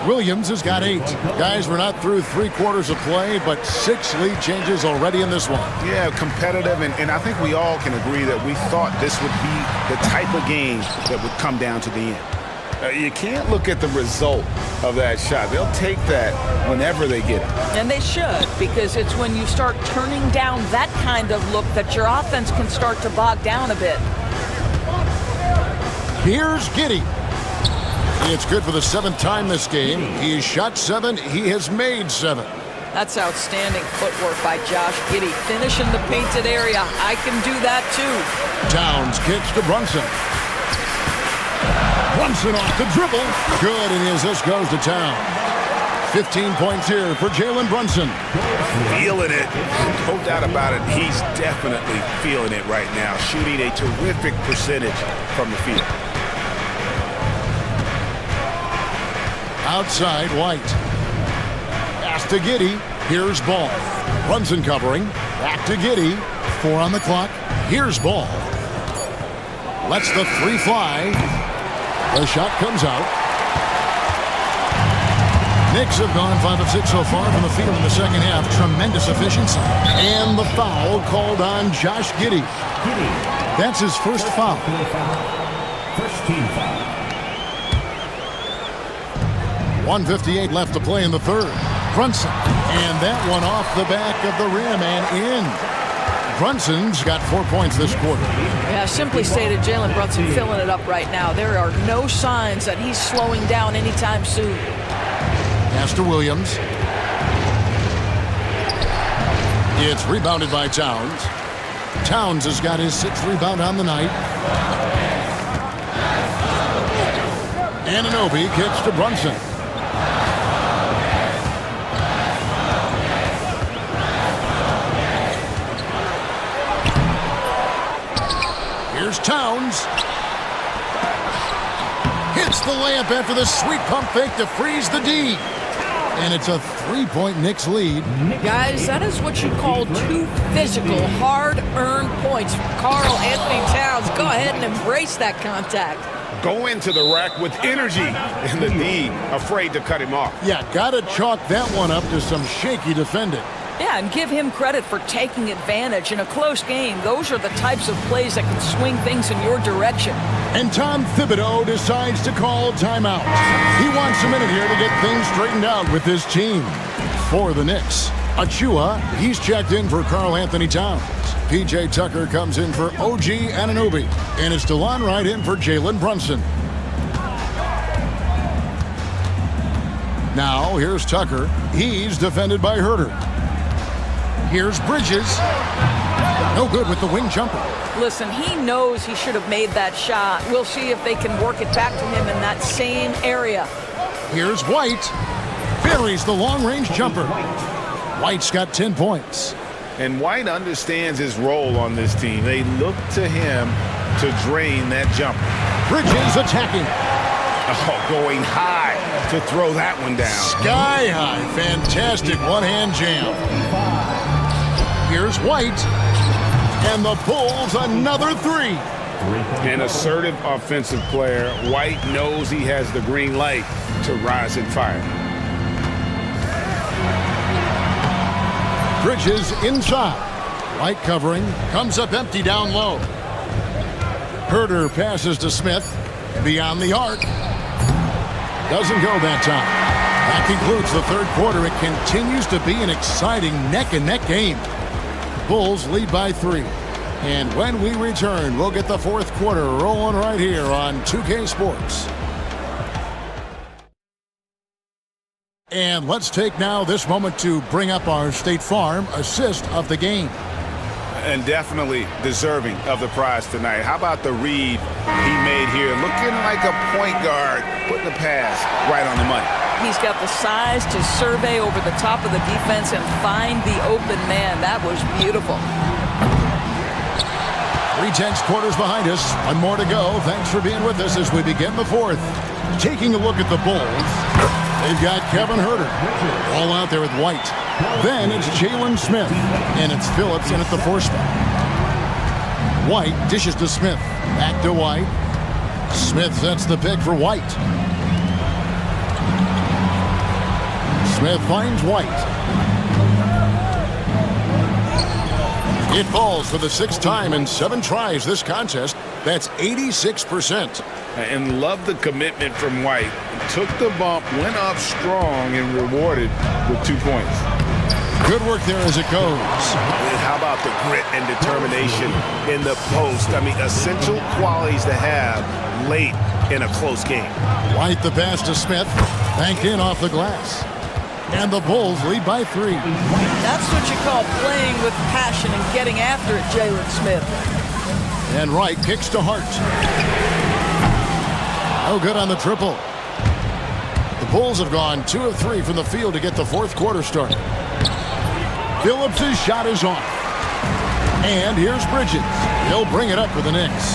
S2: Williams has got 8. Guys, we're not through 3 quarters of play, but 6 lead changes already in this one.
S6: Yeah, competitive, and I think we all can agree that we thought this would be the type of game that would come down to the end.
S1: You can't look at the result of that shot. They'll take that whenever they get it.
S13: And they should, because it's when you start turning down that kind of look that your offense can start to bog down a bit.
S2: Here's Giddey. It's good for the 7th time this game. He's shot 7. He has made 7.
S13: That's outstanding footwork by Josh Giddey. Finishing the painted area. I can do that too.
S2: Towns kicks to Brunson. Brunson off the dribble. Good, and his assist goes to Towns. 15 points here for Jalen Brunson.
S6: Feeling it. No doubt about it. He's definitely feeling it right now. Shooting a terrific percentage from the field.
S2: Outside, White. Pass to Giddey. Here's Ball. Brunson covering. Back to Giddey. 4 on the clock. Here's Ball. Lets the 3 fly. The shot comes out. Knicks have gone 5 of 6 so far from the field in the second half. Tremendous efficiency. And the foul called on Josh Giddey. That's his first foul.
S7: First team foul.
S2: 1:58 left to play in the third. Brunson. And that one off the back of the rim and in. Brunson's got 4 points this quarter.
S13: Yeah, simply stated, Jalen Brunson filling it up right now. There are no signs that he's slowing down anytime soon.
S2: Pass to Williams. It's rebounded by Towns. Towns has got his 6th rebound on the night. Anunoby kicks to Brunson. Here's Towns. Hits the layup after the sweet pump fake to freeze the D. And it's a 3-point Knicks lead.
S13: Guys, that is what you call 2 physical, hard-earned points from Karl Anthony Towns. Go ahead and embrace that contact.
S6: Go into the rack with energy, and the D afraid to cut him off.
S2: Yeah, gotta chalk that one up to some shaky defending.
S13: Yeah, and give him credit for taking advantage in a close game. Those are the types of plays that can swing things in your direction.
S2: And Tom Thibodeau decides to call timeout. He wants a minute here to get things straightened out with his team. For the Knicks, Achua, he's checked in for Karl Anthony Towns. P.J. Tucker comes in for OG Anunoby. And it's DeLon Wright in for Jalen Brunson. Now, here's Tucker. He's defended by Herter. Here's Bridges. No good with the wing jumper.
S13: Listen, he knows he should have made that shot. We'll see if they can work it back to him in that same area.
S2: Here's White. Buries the long-range jumper. White's got 10 points.
S6: And White understands his role on this team. They look to him to drain that jumper.
S2: Bridges attacking.
S6: Oh, going high to throw that one down.
S2: Sky high. Fantastic one-hand jam. Here's White. And the Bulls another three.
S6: An assertive offensive player. White knows he has the green light to rise and fire.
S2: Bridges inside. White covering. Comes up empty down low. Herter passes to Smith. Beyond the arc. Doesn't go that time. That concludes the third quarter. It continues to be an exciting neck-and-neck game. Bulls lead by 3. And when we return, we'll get the fourth quarter rolling right here on 2K Sports. And let's take now this moment to bring up our State Farm assist of the game.
S6: And definitely deserving of the prize tonight. How about the read he made here? Looking like a point guard, putting the pass right on the money.
S13: He's got the size to survey over the top of the defense and find the open man. That was beautiful.
S2: 3/10 quarters behind us. One more to go. Thanks for being with us as we begin the fourth. Taking a look at the Bulls, they've got Kevin Herter all out there with White. Then it's Jalen Smith, and it's Phillips in at the 4 spot. White dishes to Smith. Back to White. Smith sets the pick for White. Smith finds White. It falls for the 6th time in 7 tries this contest. That's 86%.
S6: And love the commitment from White. Took the bump, went up strong, and rewarded with 2 points.
S2: Good work there as it goes.
S6: And how about the grit and determination in the post? I mean, essential qualities to have late in a close game.
S2: White the pass to Smith. Banked in off the glass. And the Bulls lead by 3.
S13: That's what you call playing with passion and getting after it, Jalen Smith.
S2: And Wright kicks to Hart. No good on the triple. The Bulls have gone 2 of 3 from the field to get the fourth quarter started. Phillips' shot is off. And here's Bridges. He'll bring it up for the Knicks.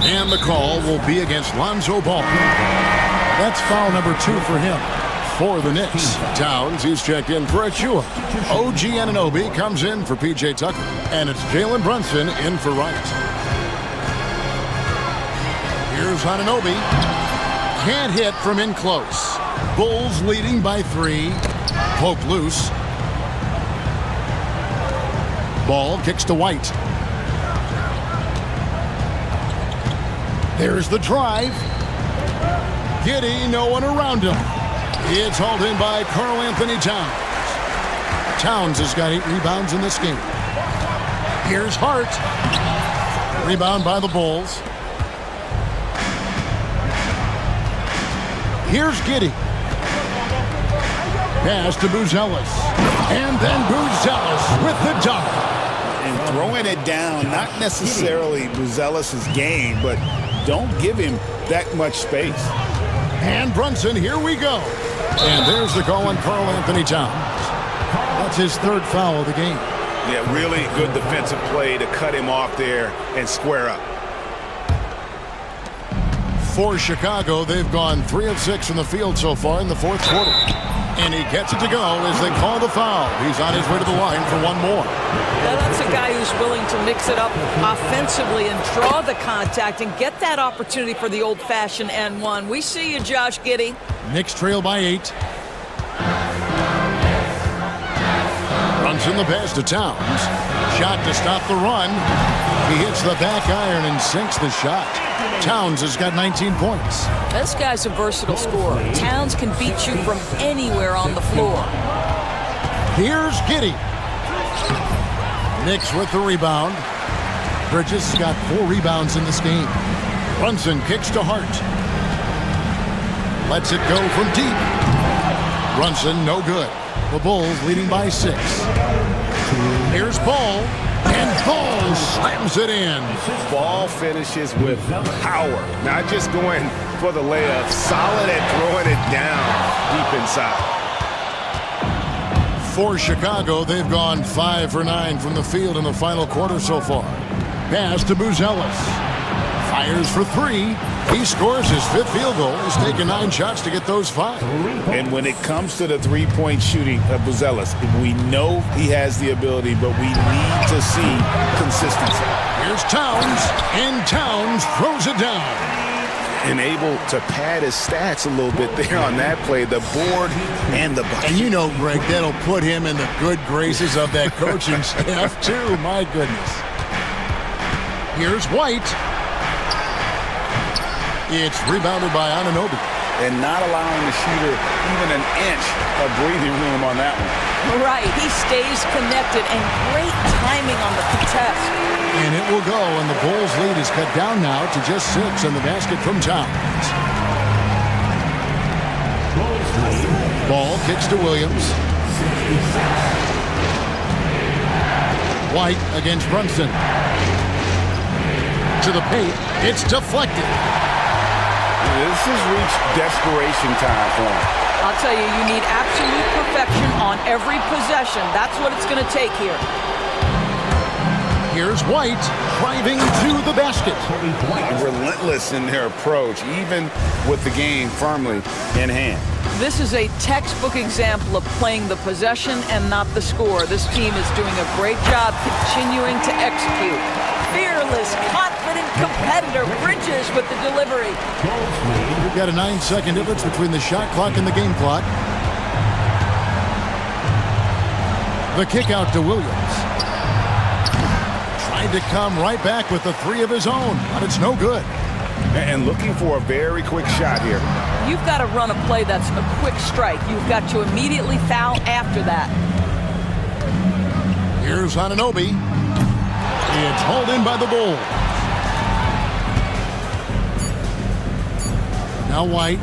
S2: And the call will be against Lonzo Ball. That's foul number 2 for him. For the Knicks, Towns, he's checked in for Achua. OG Anunoby comes in for P.J. Tucker. And it's Jalen Brunson in for Wright. Here's Anunoby. Can't hit from in close. Bulls leading by 3. Poke loose. Ball kicks to White. There's the drive. Giddey, no one around him. It's hauled in by Karl Anthony Towns. Towns has got 8 rebounds in this game. Here's Hart. Rebound by the Bulls. Here's Giddey. Pass to Buzelis. And then Buzelis with the dunk.
S6: And throwing it down, not necessarily Buzelis' game, but don't give him that much space.
S2: And Brunson, here we go. And there's the call on Karl Anthony Towns. That's his 3rd foul of the game.
S6: Yeah, really good defensive play to cut him off there and square up.
S2: For Chicago, they've gone 3 of 6 from the field so far in the fourth quarter. And he gets it to go as they call the foul. He's on his way to the line for one more.
S13: Now that's a guy who's willing to mix it up offensively and draw the contact and get that opportunity for the old-fashioned N1. We see you, Josh Giddey.
S2: Knicks trail by 8. Brunson the pass to Towns. Shot to stop the run. He hits the back iron and sinks the shot. Towns has got 19 points.
S13: This guy's a versatile scorer. Towns can beat you from anywhere on the floor.
S2: Here's Giddey. Knicks with the rebound. Bridges has got 4 rebounds in this game. Brunson kicks to Hart. Lets it go from deep. Brunson, no good. The Bulls leading by 6. Here's Ball. And Ball slams it in.
S6: Ball finishes with power. Not just going for the layup. Solid at throwing it down deep inside.
S2: For Chicago, they've gone 5 for 9 from the field in the final quarter so far. Pass to Buzelis. Fires for 3. He scores his 5th field goal. He's taken 9 shots to get those 5.
S6: And when it comes to the three-point shooting of Buzelis, we know he has the ability, but we need to see consistency.
S2: Here's Towns, and Towns throws it down.
S6: And able to pad his stats a little bit there on that play, the board and the bucket.
S2: And you know, Greg, that'll put him in the good graces of that coaching staff, too. My goodness. Here's White. It's rebounded by Anunoby.
S6: And not allowing the shooter even an inch of breathing room on that one.
S13: Right, he stays connected, and great timing on the contest.
S2: And it will go, and the Bulls' lead is cut down now to just 6 on the basket from Towns. Ball kicks to Williams. White against Brunson. To the paint, it's deflected.
S6: This has reached desperation time for him.
S13: I'll tell you, you need absolute perfection on every possession. That's what it's going to take here.
S2: Here's White driving to the basket.
S6: Relentless in their approach, even with the game firmly in hand.
S13: This is a textbook example of playing the possession and not the score. This team is doing a great job continuing to execute. Fearless, confident competitor. Bridges with the delivery.
S2: We've got a 9-second difference between the shot clock and the game clock. The kick out to Williams. Tried to come right back with the 3 of his own, but it's no good.
S6: And looking for a very quick shot here.
S13: You've got to run a play that's a quick strike. You've got to immediately foul after that.
S2: Here's Anunoby. It's hauled in by the Bulls. Now White.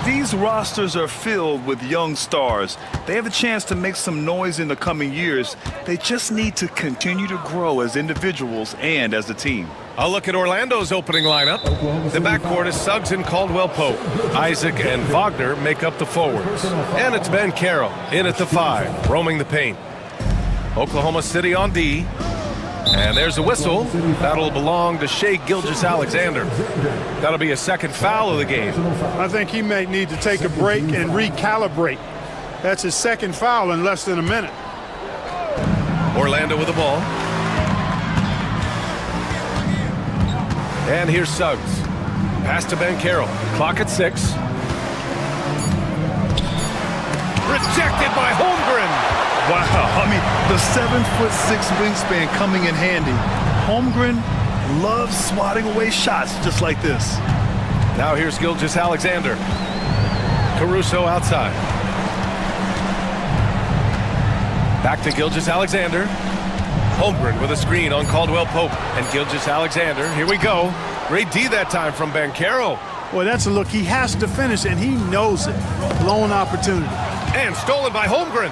S8: These rosters are filled with young stars. They have a chance to make some noise in the coming years. They just need to continue to grow as individuals and as a team.
S9: I'll look at Orlando's opening lineup. The backcourt is Suggs and Caldwell-Pope. Isaac and Wagner make up the forwards. And it's Ben Carroll in at the 5, roaming the paint. Oklahoma City on D. And there's a whistle. That'll belong to Shai Gilgeous-Alexander. That'll be a second foul of the game.
S14: I think he may need to take a break and recalibrate. That's his second foul in less than a minute.
S9: Orlando with the ball. And here's Suggs. Pass to Ben Carroll. Clock at 6. Rejected by Holmgren.
S8: Wow, I mean, the 7'6" wingspan coming in handy. Holmgren loves swatting away shots just like this.
S9: Now here's Gilgeous-Alexander. Caruso outside. Back to Gilgeous-Alexander. Holmgren with a screen on Caldwell-Pope. And Gilgeous-Alexander, here we go. Great D that time from Ben Carroll.
S14: Well, that's a look he has to finish, and he knows it. Blown opportunity.
S9: And stolen by Holmgren.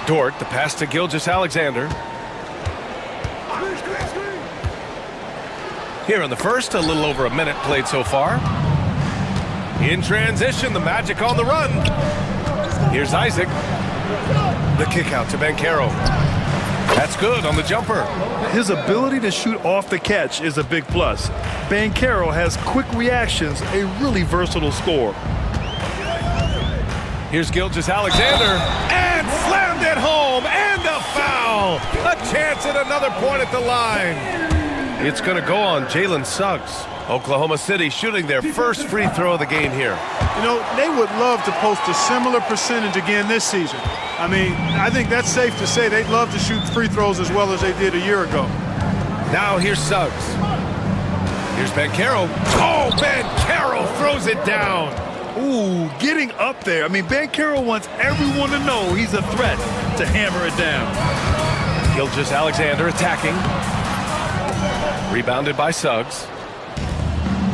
S9: Dort, the pass to Gilgeous-Alexander. Here in the first, a little over a minute played so far. In transition, the Magic on the run. Here's Isaac. The kick out to Ben Carroll. That's good on the jumper.
S8: His ability to shoot off the catch is a big plus. Ben Carroll has quick reactions, a really versatile scorer.
S9: Here's Gilgeous-Alexander, and slammed it home, and a foul! A chance at another point at the line. It's going to go on Jalen Suggs. Oklahoma City shooting their first free throw of the game here.
S14: You know, they would love to post a similar percentage again this season. I mean, I think that's safe to say they'd love to shoot free throws as well as they did a year ago.
S9: Now here's Suggs. Here's Ben Carroll. Oh, Ben Carroll throws it down.
S8: Ooh, getting up there. I mean, Ben Carroll wants everyone to know he's a threat to hammer it down.
S9: Gilgeous-Alexander attacking. Rebounded by Suggs.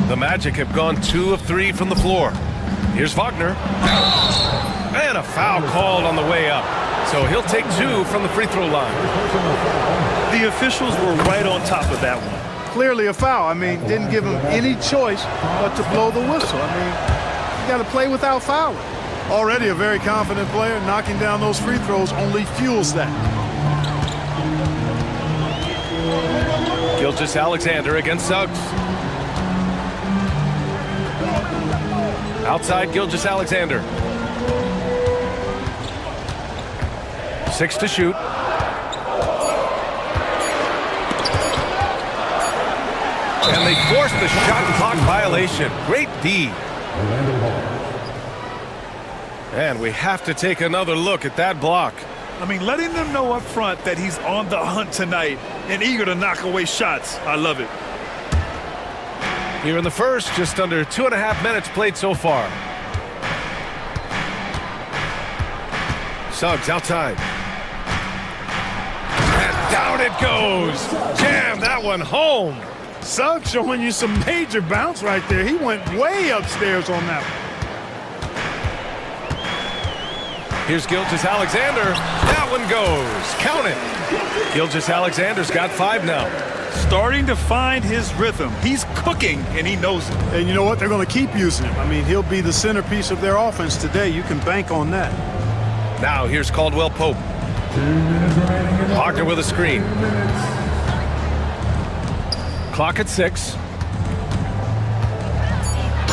S9: The Magic have gone 2 of 3 from the floor. Here's Wagner. And a foul called on the way up. So he'll take 2 from the free throw line.
S8: The officials were right on top of that one.
S14: Clearly a foul. I mean, didn't give him any choice but to blow the whistle. I mean, you got to play without fouling. Already a very confident player. Knocking down those free throws only fuels that.
S9: Gilgeous-Alexander against Suggs. Outside Gilgeous-Alexander. 6 to shoot. And they forced the shot clock violation. Great D. And we have to take another look at that block.
S8: I mean, letting them know up front that he's on the hunt tonight and eager to knock away shots. I love it.
S9: Here in the first, just under 2.5 minutes played so far. Suggs outside. And down it goes. Jam that one home.
S14: Suggs showing you some major bounce right there. He went way upstairs on that one.
S9: Here's Gilgeous-Alexander. That one goes. Count it. Gilgeous-Alexander's got 5 now.
S8: Starting to find his rhythm. He's cooking, and he knows it.
S14: And you know what? They're going to keep using him. I mean, he'll be the centerpiece of their offense today. You can bank on that.
S9: Now here's Caldwell-Pope. Wagner with a screen. Clock at 6.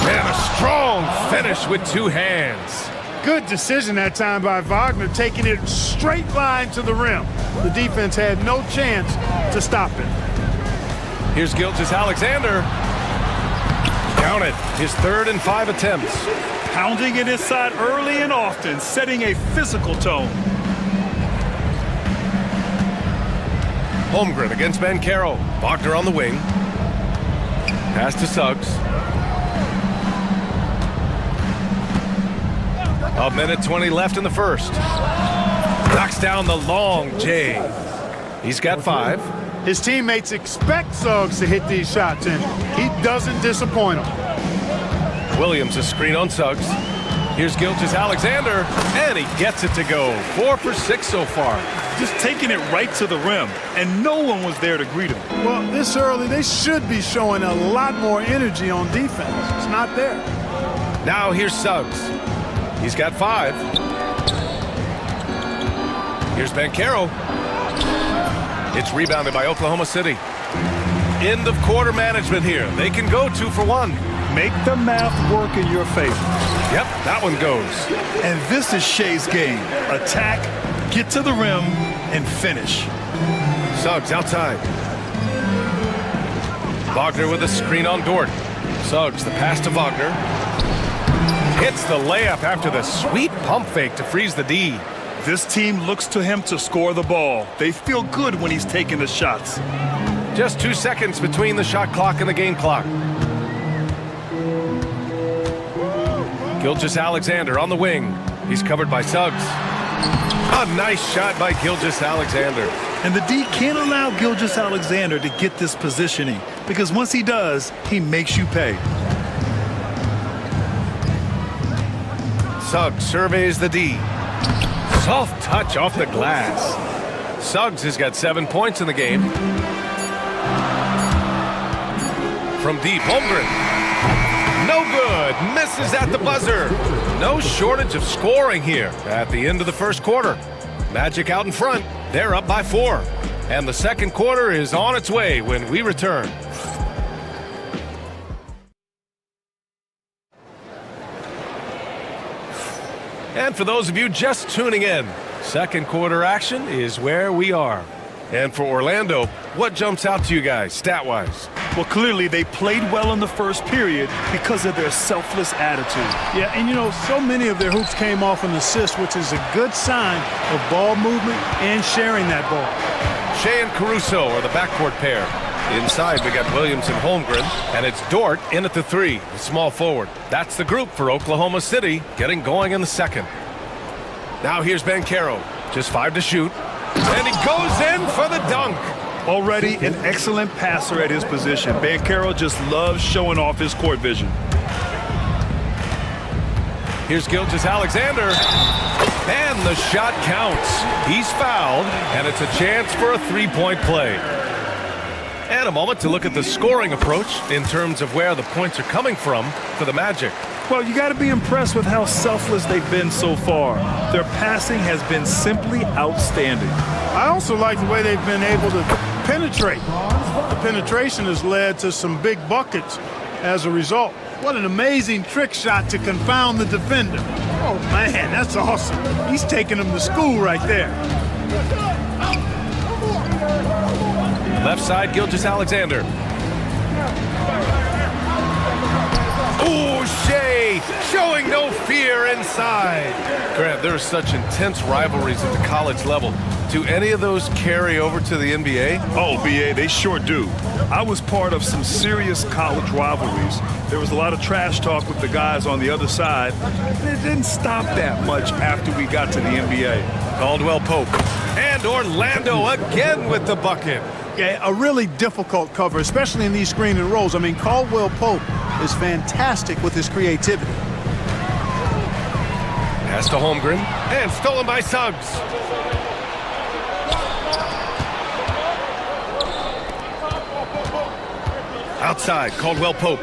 S9: And a strong finish with 2 hands.
S14: Good decision that time by Wagner, taking it straight line to the rim. The defense had no chance to stop it.
S9: Here's Gilgeous-Alexander. Count it. His 3rd and 5 attempts.
S8: Pounding it inside early and often, setting a physical tone.
S9: Holmgren against Ben Carroll. Wagner on the wing. Pass to Suggs. A minute 20 left in the first. Knocks down the long J. He's got 5.
S14: His teammates expect Suggs to hit these shots, and he doesn't disappoint them.
S9: Williams a screen on Suggs. Here's Gilgeous-Alexander, and he gets it to go. 4 for 6 so far.
S8: Just taking it right to the rim, and no one was there to greet him.
S14: Well, this early, they should be showing a lot more energy on defense. It's not there.
S9: Now here's Suggs. He's got 5. Here's Banchero. It's rebounded by Oklahoma City. End of quarter management here. They can go 2 for 1.
S8: Make the math work in your favor.
S9: Yep, that one goes.
S8: And this is Shea's game. Attack, get to the rim, and finish.
S9: Suggs outside. Wagner with a screen on Dort. Suggs, the pass to Wagner. Hits the layup after the sweet pump fake to freeze the D.
S8: This team looks to him to score the ball. They feel good when he's taking the shots.
S9: Just 2 seconds between the shot clock and the game clock. Gilgeous-Alexander on the wing. He's covered by Suggs. A nice shot by Gilgeous-Alexander.
S8: And the D can't allow Gilgeous-Alexander to get this positioning, because once he does, he makes you pay.
S9: Suggs surveys the D. Soft touch off the glass. Suggs has got 7 points in the game. From deep, Holmgren. No good. Misses at the buzzer. No shortage of scoring here at the end of the first quarter. Magic out in front. They're up by 4. And the second quarter is on its way when we return. And for those of you just tuning in, second quarter action is where we are. And for Orlando, what jumps out to you guys, stat-wise?
S8: Well, clearly they played well in the first period because of their selfless attitude.
S14: Yeah, and you know, so many of their hoops came off an assist, which is a good sign of ball movement and sharing that ball.
S9: Shea and Caruso are the backcourt pair. Inside, we got Williams and Holmgren, and it's Dort in at the 3, the small forward. That's the group for Oklahoma City, getting going in the second. Now here's Banchero, just 5 to shoot, and he goes in for the dunk.
S8: Already an excellent passer at his position. Banchero just loves showing off his court vision.
S9: Here's Gilgeous-Alexander, and the shot counts. He's fouled, and it's a chance for a 3-point play. And a moment to look at the scoring approach in terms of where the points are coming from for the Magic.
S8: Well, you got to be impressed with how selfless they've been so far. Their passing has been simply outstanding.
S14: I also like the way they've been able to penetrate. The penetration has led to some big buckets as a result. What an amazing trick shot to confound the defender. Oh, man, that's awesome. He's taking them to school right there.
S9: Left side, Gilgeous-Alexander. Ooh, Shea showing no fear inside. Grant, there are such intense rivalries at the college level. Do any of those carry over to the NBA?
S8: Oh, BA, they sure do. I was part of some serious college rivalries. There was a lot of trash talk with the guys on the other side, and it didn't stop that much after we got to the NBA.
S9: Caldwell Pope. And Orlando again with the bucket.
S14: Yeah, a really difficult cover, especially in these screen and rolls. I mean, Caldwell Pope is fantastic with his creativity.
S9: Pass to Holmgren, and stolen by Suggs. Outside, Caldwell Pope.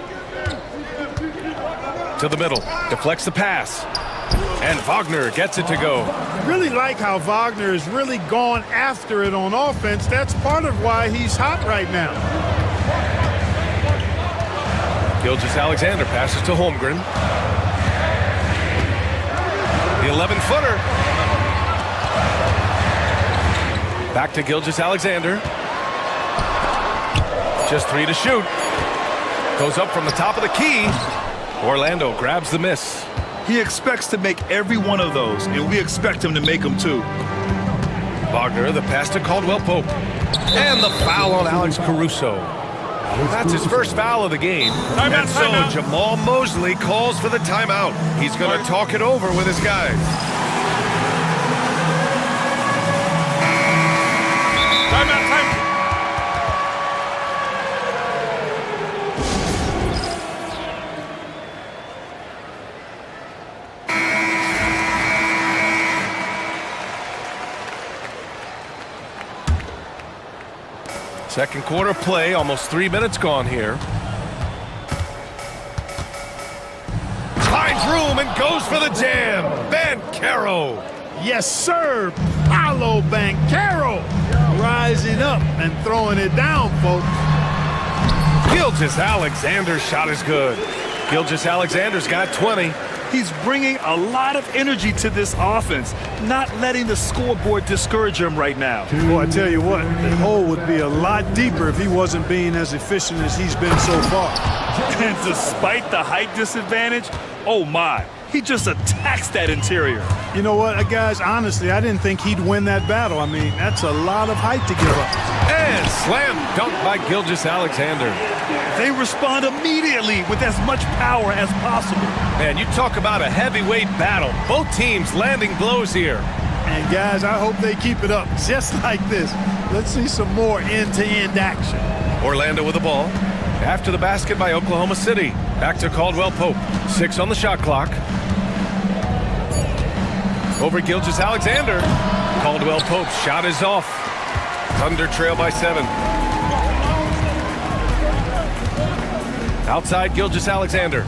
S9: To the middle, deflects the pass. And Wagner gets it to go.
S14: Really like how Wagner has really gone after it on offense. That's part of why he's hot right now.
S9: Gilgeous-Alexander passes to Holmgren. The 11-footer. Back to Gilgeous-Alexander. Just 3 to shoot. Goes up from the top of the key. Orlando grabs the miss.
S8: He expects to make every one of those, and we expect him to make them too.
S9: Wagner, the pass to Caldwell Pope. And the foul on Alex Caruso. That's his first foul of the game. And so Jamal Mosley calls for the timeout. He's going to talk it over with his guys. Second quarter play, almost 3 minutes gone here. Finds room and goes for the jam. Banchero.
S14: Yes, sir. Paolo Banchero rising up and throwing it down, folks.
S9: Gilgeous-Alexander's shot is good. Gilgeous-Alexander's got 20.
S8: He's bringing a lot of energy to this offense, not letting the scoreboard discourage him right now.
S14: Boy, I tell you what, the hole would be a lot deeper if he wasn't being as efficient as he's been so far.
S8: And despite the height disadvantage, oh my, he just attacks that interior.
S14: You know what, guys, honestly, I didn't think he'd win that battle. I mean, that's a lot of height to give up.
S9: And slam dunk by Gilgeous-Alexander.
S8: They respond immediately with as much power as possible.
S9: Man, you talk about a heavyweight battle. Both teams landing blows here.
S14: And guys, I hope they keep it up just like this. Let's see some more end-to-end action.
S9: Orlando with the ball. After the basket by Oklahoma City. Back to Caldwell Pope. 6 on the shot clock. Over Gilgeous-Alexander. Caldwell Pope's shot is off. Thunder trail by 7. Outside Gilgeous-Alexander.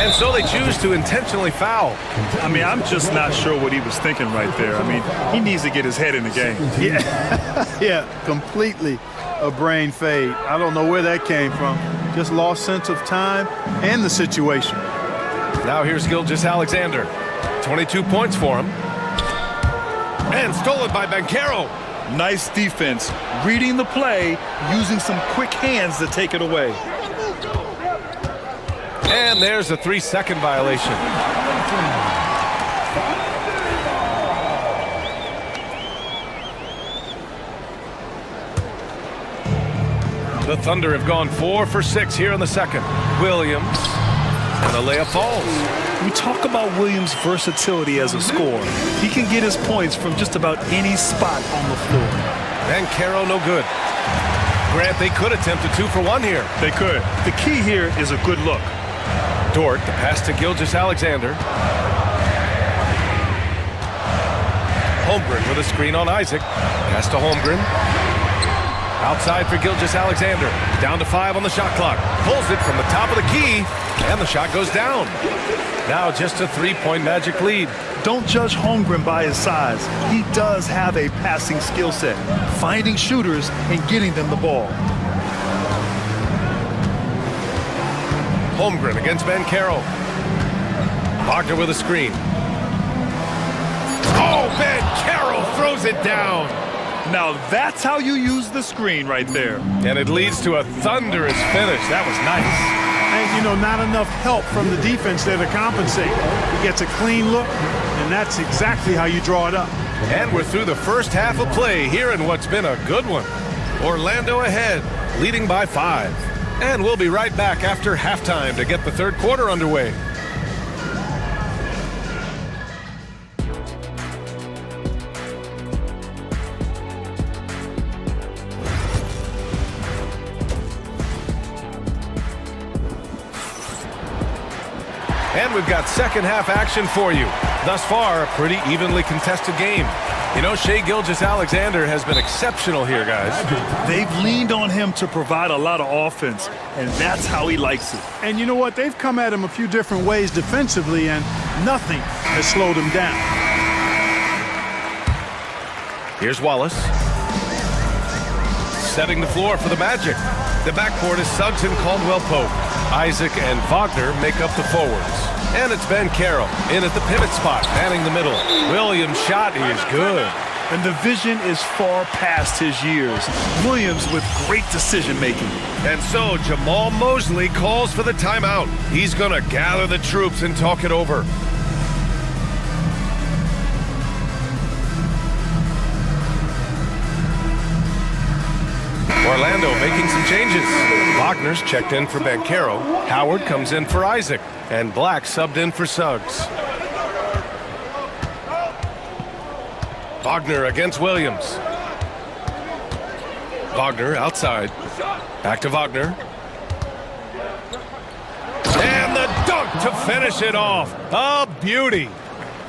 S9: And so they choose to intentionally foul.
S8: I mean, I'm just not sure what he was thinking right there. I mean, he needs to get his head in the game.
S14: Yeah, completely a brain fade. I don't know where that came from. Just lost sense of time and the situation.
S9: Now here's Gilgeous-Alexander. 22 points for him. And stolen by Banchero.
S8: Nice defense, reading the play, using some quick hands to take it away.
S9: And there's a 3-second violation. The Thunder have gone 4 for 6 here in the second. Williams, and the layup falls.
S8: We talk about Williams' versatility as a scorer. He can get his points from just about any spot on the floor.
S9: Banchero no good. Grant, they could attempt a 2 for 1 here.
S8: They could. The key here is a good look.
S9: Dort, the pass to Gilgeous-Alexander. Holmgren with a screen on Isaac. Pass to Holmgren. Outside for Gilgeous-Alexander. Down to 5 on the shot clock. Pulls it from the top of the key. And the shot goes down. Now just a 3-point Magic lead.
S8: Don't judge Holmgren by his size. He does have a passing skill set, finding shooters and getting them the ball.
S9: Holmgren against Banchero. Wagner with a screen. Oh, Banchero throws it down.
S8: Now that's how you use the screen right there.
S9: And it leads to a thunderous finish. That was nice.
S14: And, you know, not enough help from the defense there to compensate. He gets a clean look, and that's exactly how you draw it up.
S9: And we're through the first half of play here in what's been a good one. Orlando ahead, leading by 5. And we'll be right back after halftime to get the third quarter underway. And we've got second half action for you. Thus far, a pretty evenly contested game. You know, Shai Gilgeous-Alexander has been exceptional here, guys.
S8: They've leaned on him to provide a lot of offense, and that's how he likes it.
S14: And you know what? They've come at him a few different ways defensively, and nothing has slowed him down.
S9: Here's Wallace. Setting the floor for the Magic. The backcourt is Suggs and Caldwell Pope. Isaac and Wagner make up the forwards. And it's Banchero in at the pivot spot, manning the middle. Williams' shot is good.
S8: And the vision is far past his years. Williams with great decision-making.
S9: And so Jamal Mosley calls for the timeout. He's going to gather the troops and talk it over. Orlando making some changes. Wagner's checked in for Banchero. Howard comes in for Isaac. And Black subbed in for Suggs. Wagner against Williams. Wagner outside. Back to Wagner. And the dunk to finish it off. A beauty.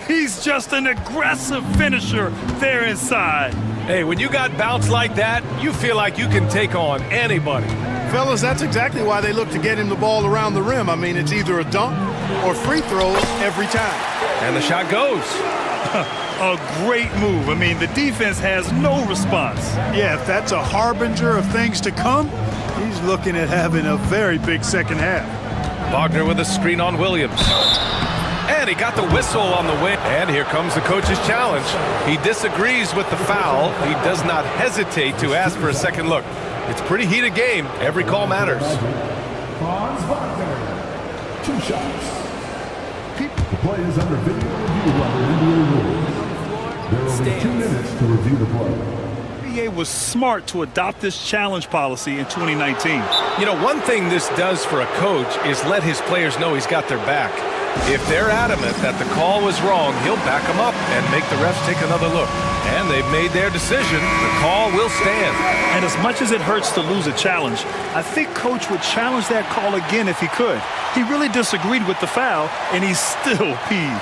S8: He's just an aggressive finisher there inside.
S9: Hey, when you got bounce like that, you feel like you can take on anybody.
S14: Fellas, that's exactly why they look to get him the ball around the rim. I mean, it's either a dunk or free throws every time.
S9: And the shot goes.
S8: A great move. I mean, the defense has no response.
S14: Yeah, if that's a harbinger of things to come, he's looking at having a very big second half.
S9: Wagner with a screen on Williams. And he got the whistle on the win. And here comes the coach's challenge. He disagrees with the foul. He does not hesitate to ask for a second look. It's a pretty heated game. Every call matters.
S7: Franz Wagner. 2 shots. The play is under video review under NBA rules. There will be 2 minutes to review the play.
S8: NBA was smart to adopt this challenge policy in 2019.
S9: You know, one thing this does for a coach is let his players know he's got their back. If they're adamant that the call was wrong, he'll back them up and make the refs take another look. And they've made their decision. The call will stand.
S8: And as much as it hurts to lose a challenge, I think Coach would challenge that call again if he could. He really disagreed with the foul, and he's still peeved.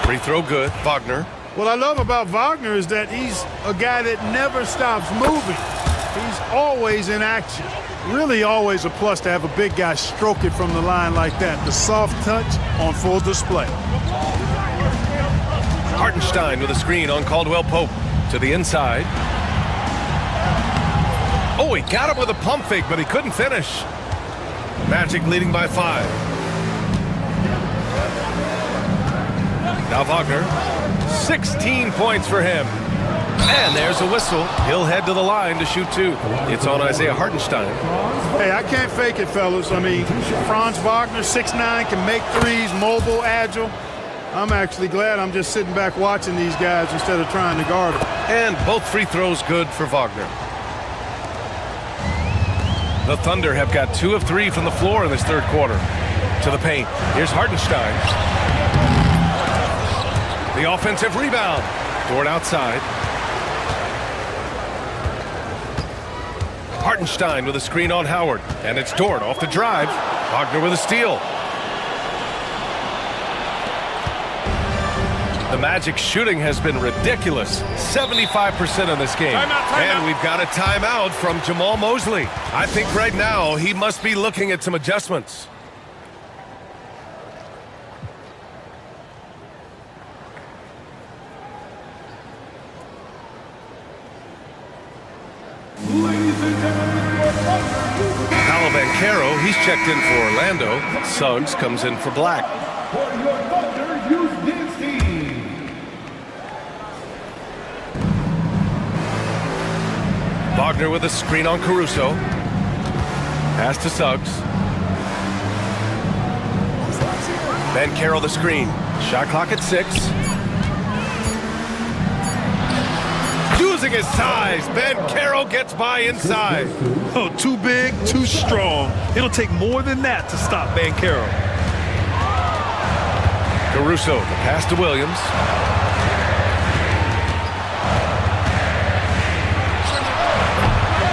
S9: Free throw good. Wagner.
S14: What I love about Wagner is that he's a guy that never stops moving. He's always in action. Really always a plus to have a big guy stroke it from the line like that. The soft touch on full display.
S9: Hartenstein with a screen on Caldwell Pope to the inside. Oh, he got him with a pump fake, but he couldn't finish. Magic leading by 5. Now Wagner, 16 points for him. And there's a whistle. He'll head to the line to shoot 2. It's on Isaiah Hartenstein.
S14: Hey, I can't fake it, fellas. I mean, Franz Wagner, 6'9", can make threes, mobile, agile. I'm actually glad I'm just sitting back watching these guys instead of trying to guard them.
S9: And both free throws good for Wagner. The Thunder have got 2 of 3 from the floor in this third quarter. To the paint. Here's Hartenstein. The offensive rebound. Dort outside. Hartenstein with a screen on Howard. And it's Dort off the drive. Wagner with a steal. The Magic shooting has been ridiculous. 75% in this game. And we've got a timeout from Jamal Mosley. I think right now he must be looking at some adjustments. Paolo Banchero, he's checked in for Orlando. Suggs comes in for Black. Wagner with a screen on Caruso. Pass to Suggs. Banchero the screen. Shot clock at 6. Using his size, Banchero gets by inside.
S8: Oh, too big, too strong. It'll take more than that to stop Banchero.
S9: Caruso, the pass to Williams.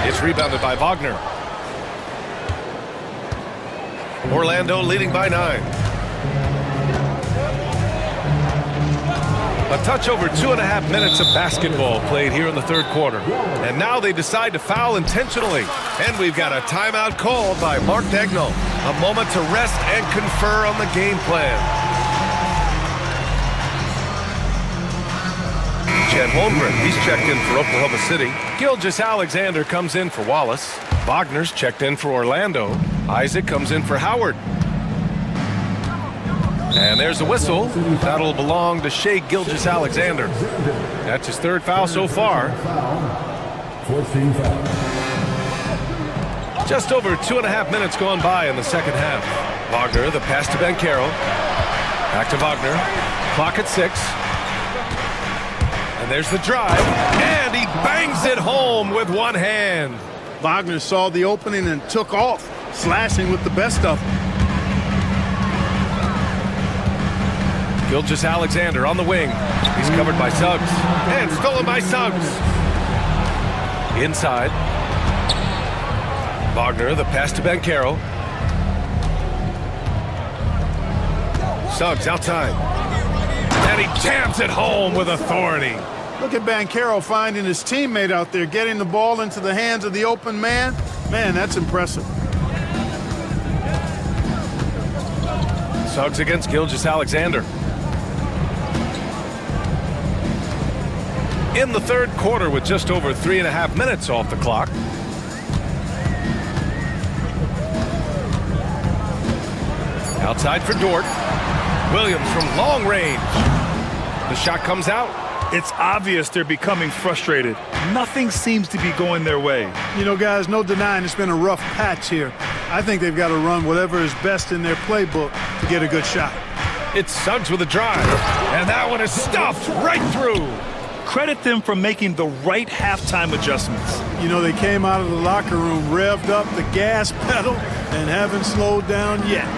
S9: It's rebounded by Wagner. Orlando leading by 9. A touch over 2.5 minutes of basketball played here in the third quarter. And now they decide to foul intentionally. And we've got a timeout called by Mark Daigneault. A moment to rest and confer on the game plan. Chet Holmgren, he's checked in for Oklahoma City. Gilgeous-Alexander comes in for Wallace. Wagner's checked in for Orlando. Isaac comes in for Howard. And there's a whistle. That'll belong to Shai Gilgeous-Alexander. That's his 3rd foul so far. Just over 2.5 minutes gone by in the second half. Wagner, the pass to Banchero. Back to Wagner. Clock at 6. And there's the drive. And he bangs it home with one hand.
S14: Wagner saw the opening and took off, slashing with the best of them.
S9: Gilgeous-Alexander on the wing. He's covered by Suggs. And stolen by Suggs. Inside. Wagner, the pass to Banchero. Suggs outside. And he jams it home with authority.
S14: Look at Banchero finding his teammate out there, getting the ball into the hands of the open man. Man, that's impressive.
S9: Suggs against Gilgeous-Alexander. In the third quarter with just over 3.5 minutes off the clock. Outside for Dort. Williams from long range. The shot comes out.
S8: It's obvious they're becoming frustrated. Nothing seems to be going their way.
S14: You know, guys, no denying it's been a rough patch here. I think they've got to run whatever is best in their playbook to get a good shot.
S9: It's Suggs with a drive. And that one is stuffed right through.
S8: Credit them for making the right halftime adjustments.
S14: You know, they came out of the locker room, revved up the gas pedal, and haven't slowed down yet.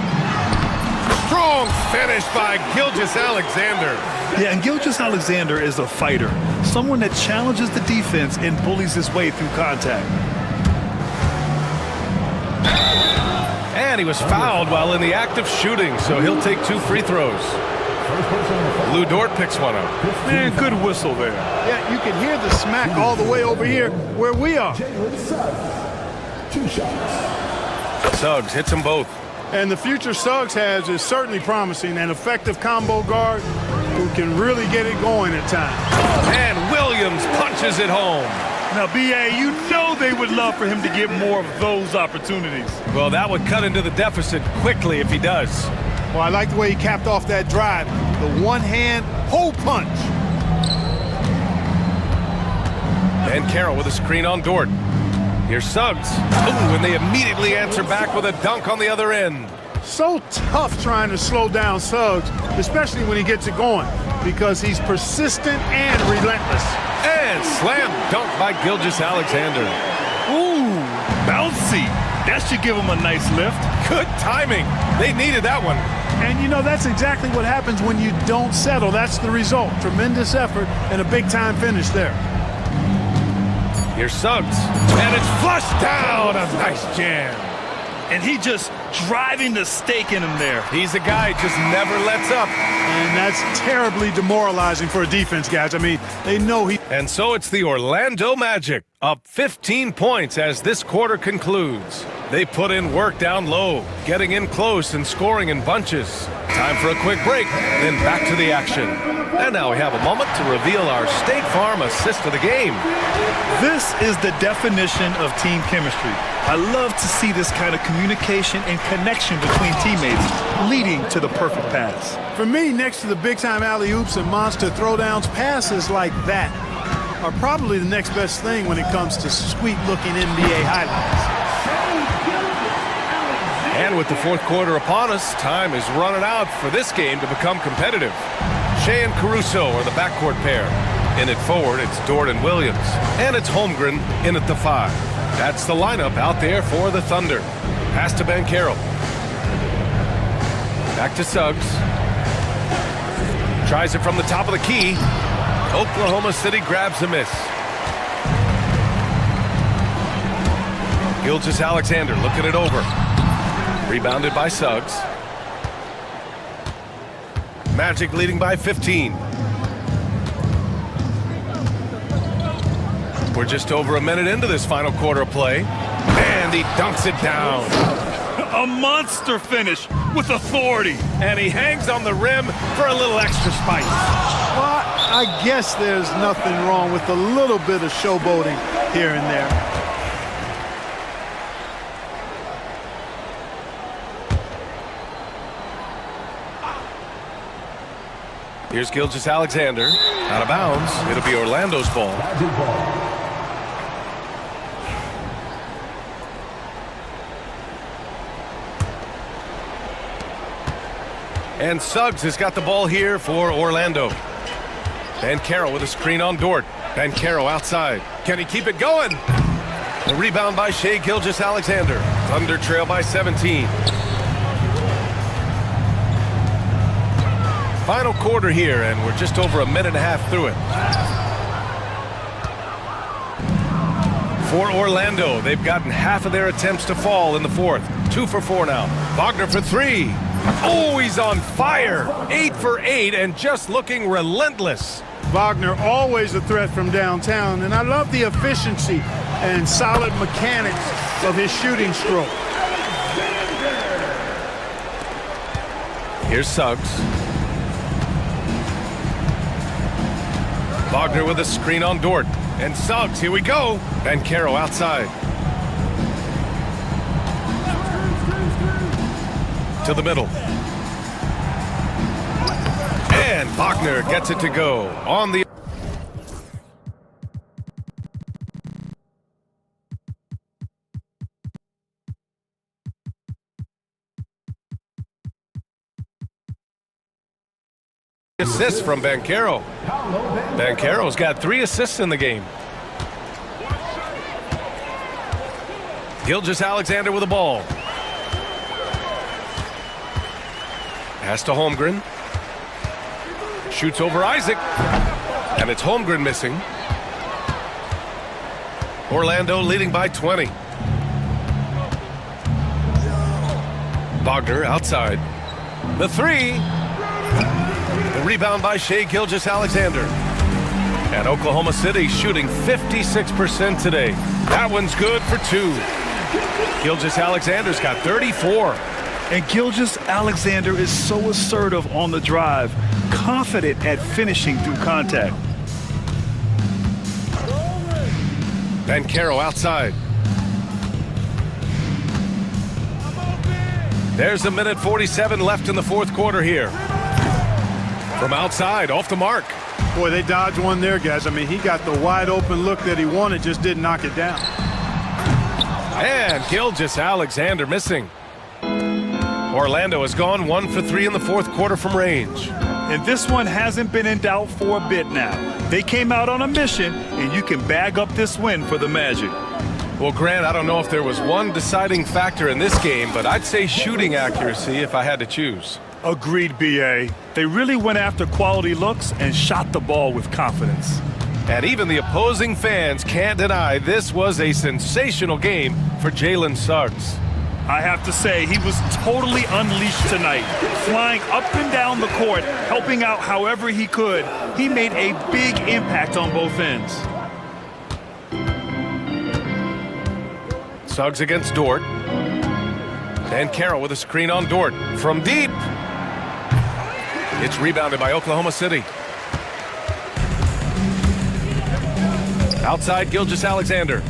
S9: Strong finish by Gilgeous-Alexander.
S8: Yeah, and Gilgeous-Alexander is a fighter. Someone that challenges the defense and bullies his way through contact.
S9: And he was fouled while in the act of shooting, so he'll take 2 free throws. Lou Dort picks one up.
S8: Man, good whistle there.
S14: Yeah, you can hear the smack all the way over here where we are.
S7: 2 shots.
S9: Suggs hits them both.
S14: And the future Suggs has is certainly promising, an effective combo guard who can really get it going at times.
S9: And Williams punches it home.
S8: Now, B.A., you know they would love for him to get more of those opportunities.
S9: Well, that would cut into the deficit quickly if he does.
S14: Well, I like the way he capped off that drive. The one-hand hole punch.
S9: And Carroll with a screen on Dort. Here's Suggs. Ooh, and they immediately answer back with a dunk on the other end.
S14: So tough trying to slow down Suggs, especially when he gets it going, because he's persistent and relentless.
S9: And slam dunk by Gilgeous-Alexander.
S8: Ooh, bouncy. That should give him a nice lift.
S9: Good timing. They needed that one.
S14: And you know, that's exactly what happens when you don't settle. That's the result. Tremendous effort and a big-time finish there.
S9: Here's Suggs. And it's flushed down. A nice jam.
S8: And he just driving the stake in him there.
S9: He's a guy who just never lets up.
S14: And that's terribly demoralizing for a defense, guys. I mean, they know he...
S9: And so it's the Orlando Magic, up 15 points as this quarter concludes. They put in work down low, getting in close and scoring in bunches. Time for a quick break, then back to the action. And now we have a moment to reveal our State Farm assist of the game.
S8: This is the definition of team chemistry. I love to see this kind of communication and connection between teammates leading to the perfect pass.
S14: For me, next to the big-time alley-oops and monster throwdowns, passes like that are probably the next best thing when it comes to sweet-looking NBA highlights.
S9: And with the fourth quarter upon us, time is running out for this game to become competitive. Shea and Caruso are the backcourt pair. In it forward, it's Dort and Williams. And it's Holmgren in at the 5. That's the lineup out there for the Thunder. Pass to Banchero. Back to Suggs. Tries it from the top of the key. Oklahoma City grabs a miss. Gilgeous-Alexander looking it over. Rebounded by Suggs. Magic leading by 15. We're just over a minute into this final quarter of play. And he dunks it down.
S8: A monster finish with authority.
S9: And he hangs on the rim for a little extra spice.
S14: Well, I guess there's nothing wrong with a little bit of showboating here and there.
S9: Here's Gilgeous-Alexander. Out of bounds. It'll be Orlando's ball. And Suggs has got the ball here for Orlando. Banchero with a screen on Dort. Banchero outside. Can he keep it going? The rebound by Shea Gilgeous-Alexander. Thunder trail by 17. Final quarter here, and we're just over a minute and a half through it. For Orlando, they've gotten half of their attempts to fall in the fourth. 2 for 4 now. Wagner for 3. Oh, he's on fire. 8 for 8 and just looking relentless.
S14: Wagner always a threat from downtown, and I love the efficiency and solid mechanics of his shooting stroke.
S9: Here's Suggs. Wagner with a screen on Dort. And Suggs, here we go. Banchero outside. To the middle. And Wagner gets it to go on the... assist from Banchero. Banchero's got 3 assists in the game. Gilgeous-Alexander with the ball. Pass to Holmgren. Shoots over Isaac. And it's Holmgren missing. Orlando leading by 20. Wagner outside. The 3. The rebound by Shai Gilgeous-Alexander. And Oklahoma City shooting 56% today. That one's good for 2. Gilgeous-Alexander's got 34.
S8: And Gilgeous-Alexander is so assertive on the drive, confident at finishing through contact.
S9: Banchero outside. There's a minute 47 left in the fourth quarter here. From outside, off the mark.
S14: Boy, they dodged one there, guys. I mean, he got the wide open look that he wanted, just didn't knock it down.
S9: And Gilgeous-Alexander missing. Orlando has gone 1 for 3 in the fourth quarter from range.
S8: And this one hasn't been in doubt for a bit now. They came out on a mission, and you can bag up this win for the Magic.
S9: Well, Grant, I don't know if there was one deciding factor in this game, but I'd say shooting accuracy if I had to choose.
S8: Agreed, B.A. They really went after quality looks and shot the ball with confidence.
S9: And even the opposing fans can't deny this was a sensational game for Jalen Suggs.
S8: I have to say, he was totally unleashed tonight, flying up and down the court, helping out however he could. He made a big impact on both ends.
S9: Suggs against Dort. Banchero with a screen on Dort. From deep. It's rebounded by Oklahoma City. Outside Gilgeous-Alexander.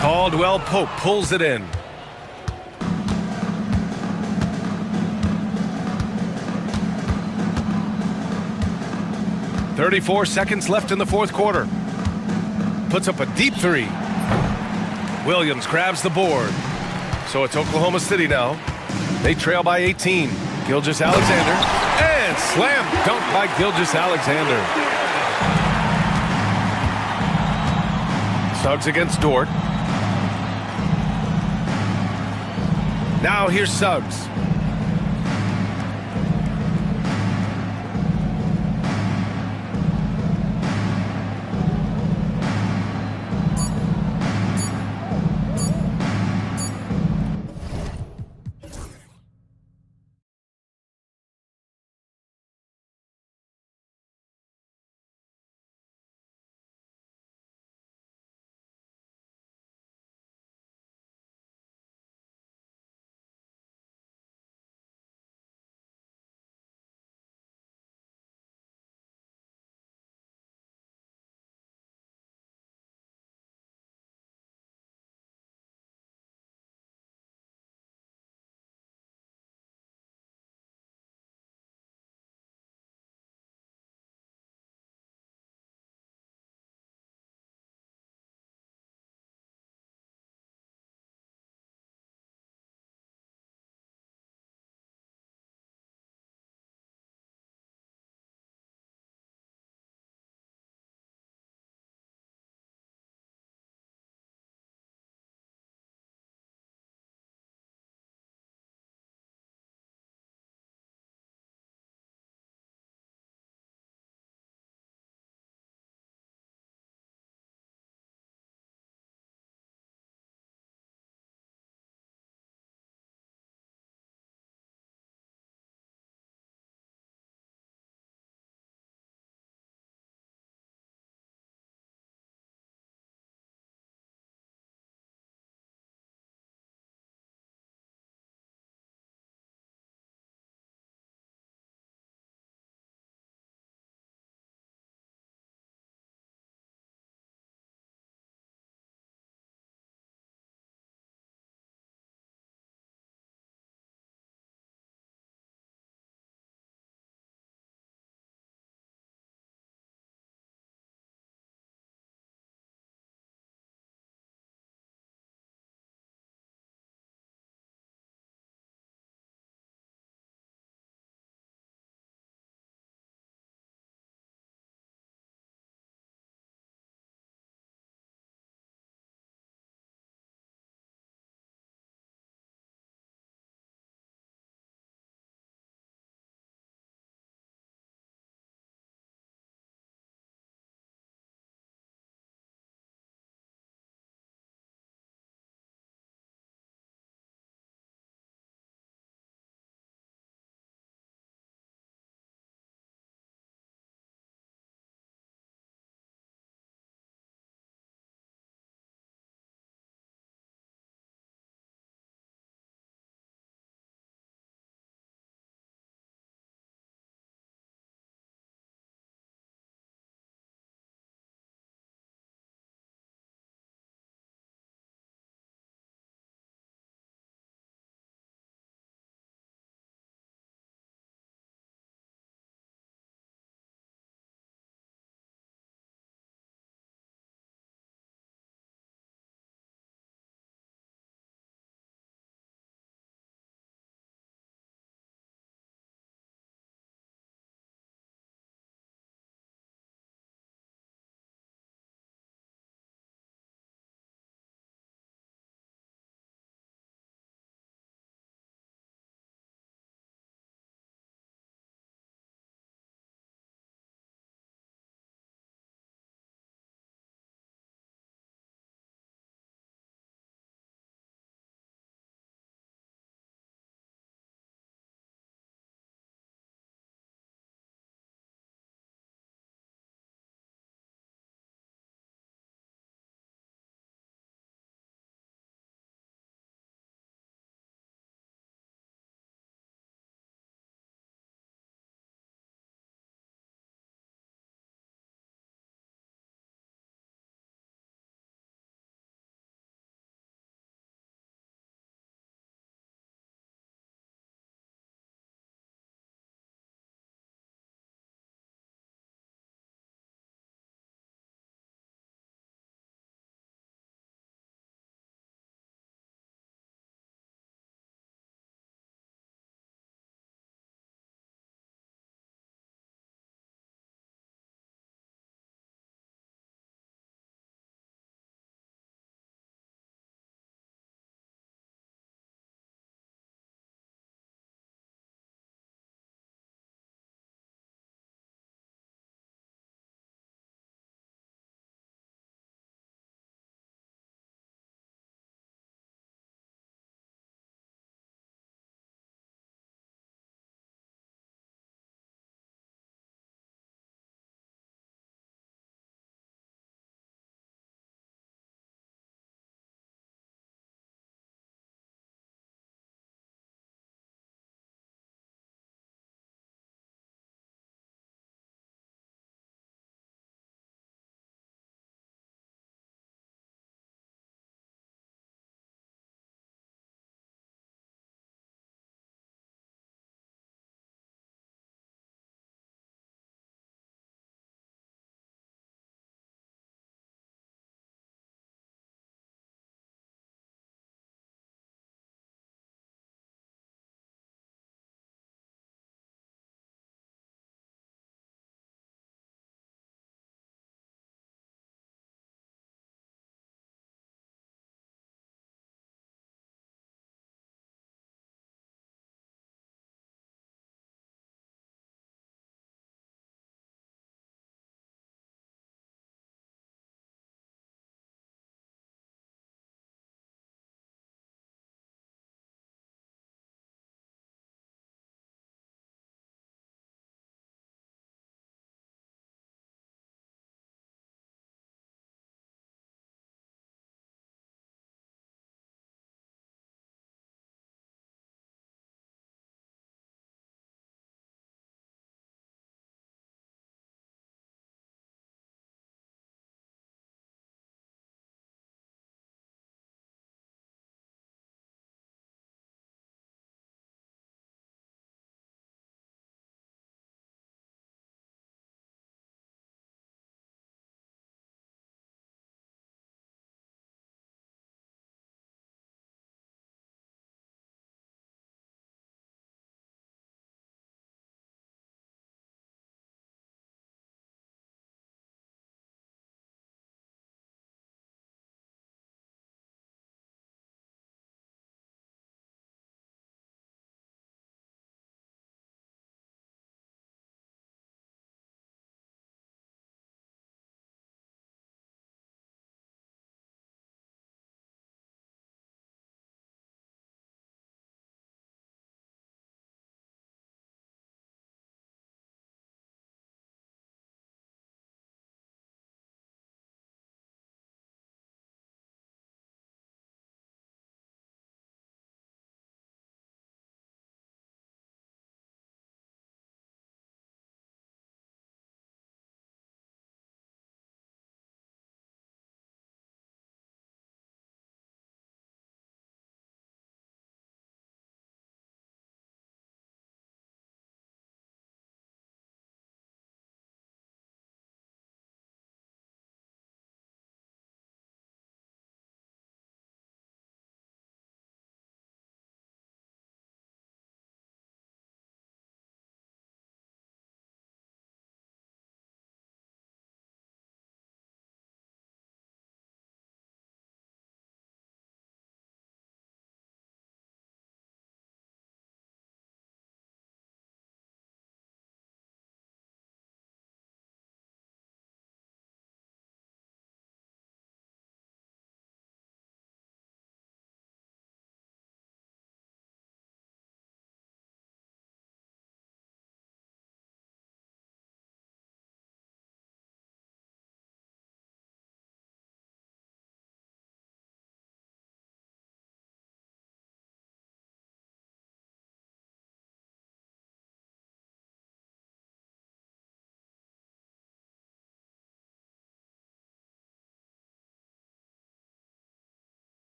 S9: Caldwell Pope pulls it in. .34 seconds left in the fourth quarter. Puts up a deep 3. Williams grabs the board. So it's Oklahoma City now. They trail by 18. Gilgeous-Alexander. And slam dunk by Gilgeous-Alexander. Suggs against Dort. Now here's Suggs.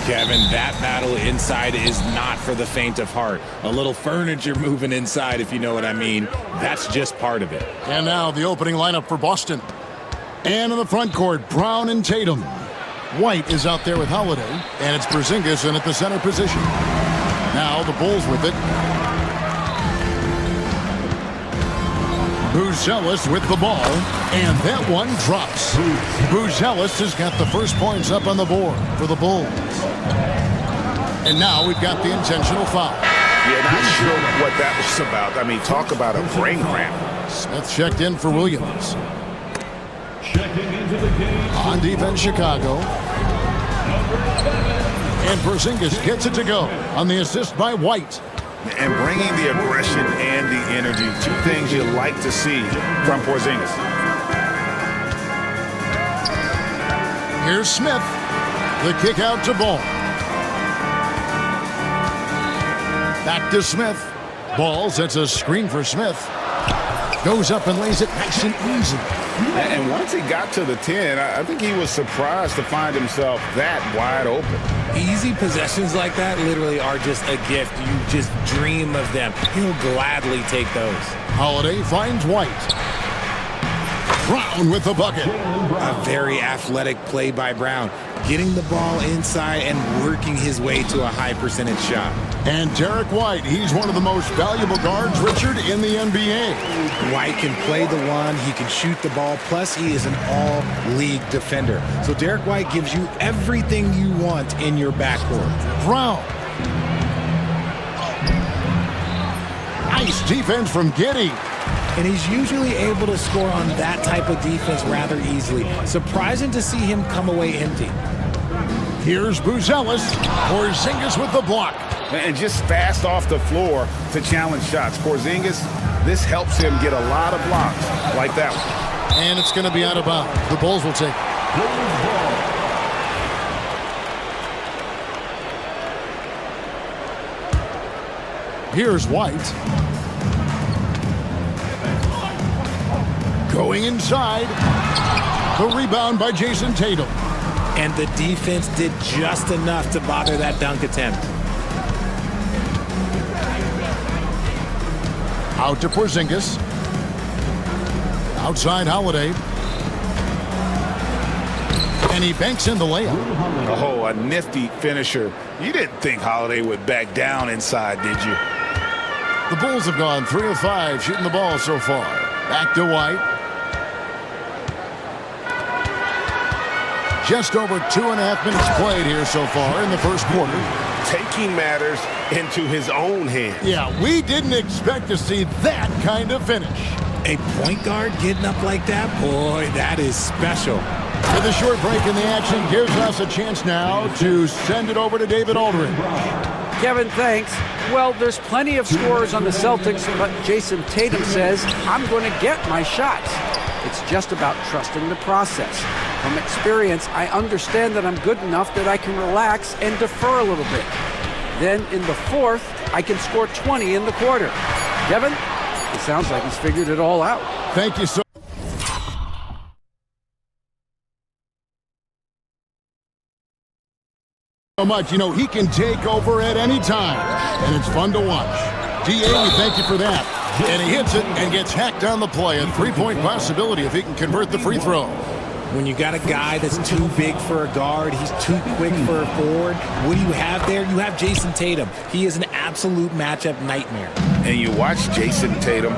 S6: Kevin, that battle inside is not for the faint of heart. A little furniture moving inside, if you know what I mean. That's just part of it.
S2: And now the opening lineup for Boston. And in the front court, Brown and Tatum. White is out there with Holiday, and it's Porzingis in at the center position. Now the Bulls with it. Buzelis with the ball, and that one drops. Buzelis has got the first points up on the board for the Bulls. And now we've got the intentional foul.
S6: Yeah, not sure what that was about. I mean, talk about a brain cramp.
S2: Smith checked in for Williams.
S7: Checking into the game.
S2: On defense, Chicago. And Porzingis gets it to go on the assist by White.
S6: And bringing the aggression and the energy, two things you like to see from Porzingis.
S2: Here's Smith. The kick out to Ball. Back to Smith. Ball sets a screen for Smith. Goes up and lays it nice and easy.
S6: And once he got to the 10, I think he was surprised to find himself that wide open.
S15: Easy possessions like that literally are just a gift. You just dream of them. He'll gladly take those.
S2: Holiday finds White. Brown with the bucket.
S15: A very athletic play by Brown. Getting the ball inside and working his way to a high percentage shot.
S2: And Derek White, he's one of the most valuable guards, Richard, in the NBA.
S15: White can play the one, he can shoot the ball, plus he is an all-league defender. So Derek White gives you everything you want in your backcourt.
S2: Brown. Nice defense from Giddey.
S15: And he's usually able to score on that type of defense rather easily. Surprising to see him come away empty.
S2: Here's Buzelis. Porzingis with the block.
S6: And just fast off the floor to challenge shots. Porzingis, this helps him get a lot of blocks like that one.
S2: And it's going to be out of bounds. The Bulls will take it. Here's White. Going inside. The rebound by Jason Tatum.
S15: And the defense did just enough to bother that dunk attempt.
S2: Out to Porzingis. Outside Holiday. And he banks in the layup.
S6: Oh, a nifty finisher. You didn't think Holiday would back down inside, did you?
S2: The Bulls have gone 3 of 5 shooting the ball so far. Back to White. Just over 2.5 minutes played here so far in the first quarter.
S6: Taking matters into his own hands.
S2: Yeah, we didn't expect to see that kind of finish.
S15: A point guard getting up like that? Boy, that is special.
S2: With a short break in the action gives us a chance now to send it over to David Aldridge.
S4: Kevin, thanks. Well, there's plenty of scorers on the Celtics, but Jason Tatum says, I'm going to get my shots. It's just about trusting the process. From experience, I understand that I'm good enough that I can relax and defer a little bit. Then in the fourth, I can score 20 in the quarter. Kevin, it sounds like he's figured it all out.
S2: Thank you so much. You know, he can take over at any time, and it's fun to watch. DA, we thank you for that. And he hits it and gets hacked on the play. A three-point possibility if he can convert the free throw.
S15: When you got a guy that's too big for a guard, he's too quick for a forward, what do you have there? You have Jason Tatum. He is an absolute matchup nightmare.
S6: And you watch Jason Tatum,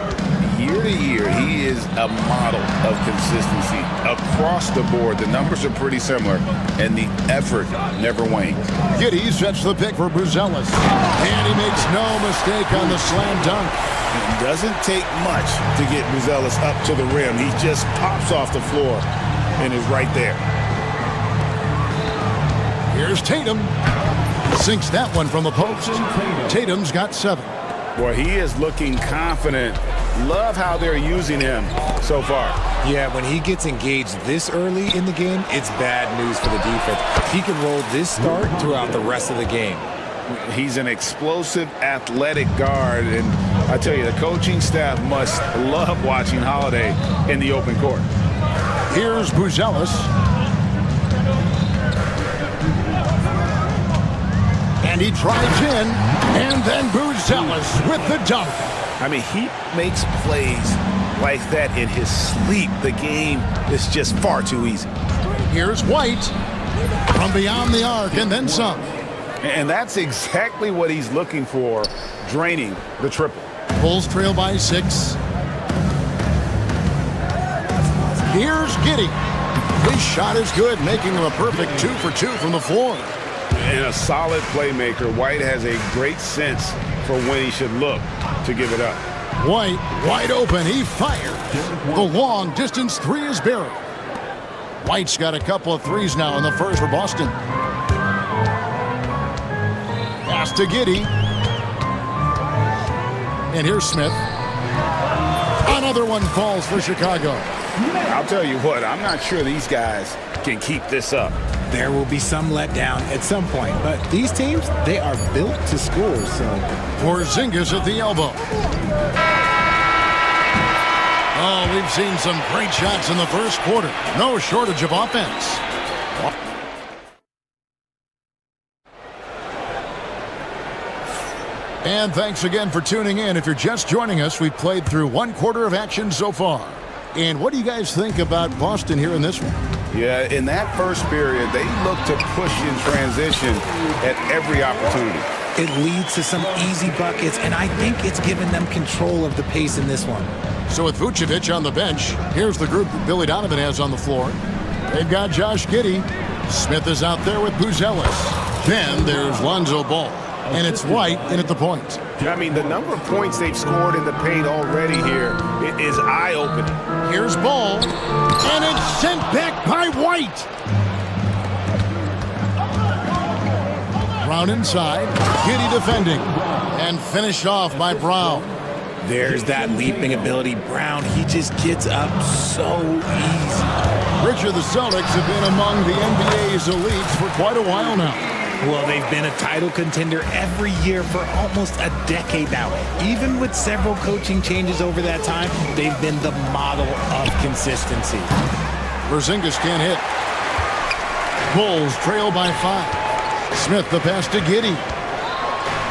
S6: year to year, he is a model of consistency. Across the board, the numbers are pretty similar, and the effort never wanes.
S2: Giddey sets the pick for Buzelis. And he makes no mistake on the slam dunk.
S6: It doesn't take much to get Buzelis up to the rim. He just pops off the floor and is right there.
S2: Here's Tatum. Sinks that one from the post. Tatum's got 7.
S6: Boy, he is looking confident. Love how they're using him so far.
S15: Yeah, when he gets engaged this early in the game, it's bad news for the defense. He can roll this start throughout the rest of the game.
S6: He's an explosive, athletic guard, and I tell you, the coaching staff must love watching Holiday in the open court.
S2: Here's Buzelis. And he drives in, and then Buzelis with the dunk.
S6: I mean, he makes plays like that in his sleep. The game is just far too easy.
S2: Here's White from beyond the arc and then some.
S6: And that's exactly what he's looking for, draining the triple.
S2: Bulls trail by 6. Here's Giddey. His shot is good, making him a perfect 2 for 2 from the floor.
S6: And a solid playmaker, White has a great sense for when he should look to give it up.
S2: White wide open, he fires. The long distance 3 is buried. White's got a couple of threes now in the first for Boston. Pass to Giddey. And here's Smith. Another one falls for Chicago.
S6: I'll tell you what, I'm not sure these guys can keep this up.
S15: There will be some letdown at some point, but these teams, they are built to score, so.
S2: Porzingis at the elbow. Oh, we've seen some great shots in the first quarter. No shortage of offense. And thanks again for tuning in. If you're just joining us, we've played through 1 quarter of action so far. And what do you guys think about Boston here in this one?
S6: Yeah, in that first period, they look to push in transition at every opportunity.
S15: It leads to some easy buckets, and I think it's given them control of the pace in this one.
S2: So with Vucevic on the bench, here's the group that Billy Donovan has on the floor. They've got Josh Giddey. Smith is out there with Buzelis. Then there's Lonzo Ball. And it's White in at the point.
S6: I mean, the number of points they've scored in the paint already here is eye-opening.
S2: Here's Ball. And it's sent back by White. Brown inside. Giddey defending. And finished off by Brown.
S15: There's that leaping ability. Brown, he just gets up so easy.
S2: Richard, the Celtics have been among the NBA's elites for quite a while now.
S15: Well, they've been a title contender every year for almost a decade now. Even with several coaching changes over that time, they've been the model of consistency.
S2: Porzingis can't hit. Bulls trail by 5. Smith the pass to Giddey.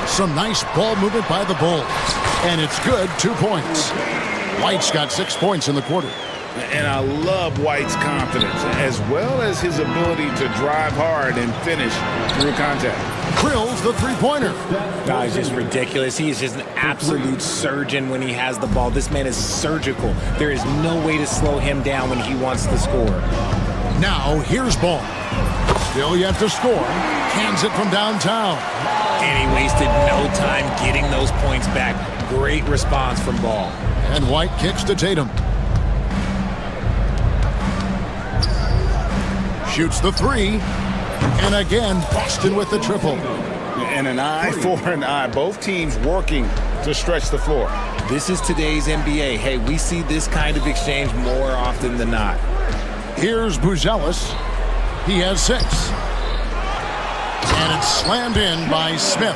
S2: Some nice ball movement by the Bulls. And it's good, 2 points. White's got 6 points in the quarter.
S6: And I love White's confidence, as well as his ability to drive hard and finish through contact.
S2: Drills the three-pointer.
S15: Guy's just ridiculous. He is just an absolute surgeon when he has the ball. This man is surgical. There is no way to slow him down when he wants to score.
S2: Now, here's Ball. Still yet to score. Hands it from downtown.
S15: And he wasted no time getting those points back. Great response from Ball.
S2: And White kicks to Tatum. Shoots the 3. And again, Boston with the triple.
S6: And an eye for an eye. Both teams working to stretch the floor.
S15: This is today's NBA. Hey, we see this kind of exchange more often than not.
S2: Here's Buzelis. He has 6. And it's slammed in by Smith.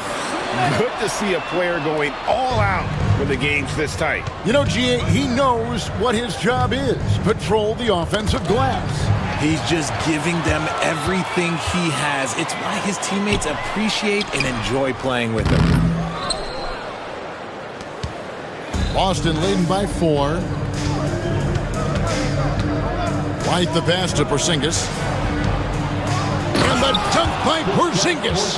S6: Good to see a player going all out when the game's this tight.
S2: You know, G.A., he knows what his job is. Patrol the offensive glass.
S15: He's just giving them everything he has. It's why his teammates appreciate and enjoy playing with him.
S2: Boston leading by 4. White the pass to Porzingis. And the dunk by Porzingis.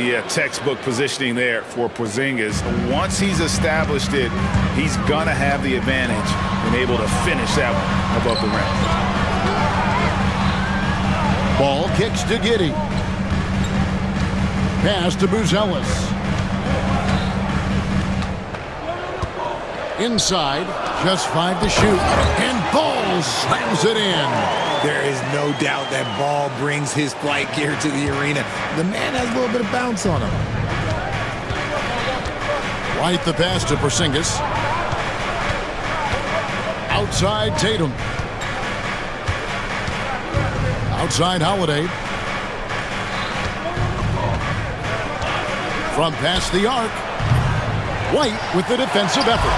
S6: Yeah, textbook positioning there for Porzingis. Once he's established it, he's going to have the advantage and able to finish that one above the rim.
S2: Ball kicks to Giddey. Pass to Buzelis. Inside, just 5 to shoot. And Ball slams it in.
S15: There is no doubt that Ball brings his flight gear to the arena. The man has a little bit of bounce on him.
S2: White the pass to Porzingis. Outside Tatum. Outside Holiday. From past the arc. White with the defensive effort.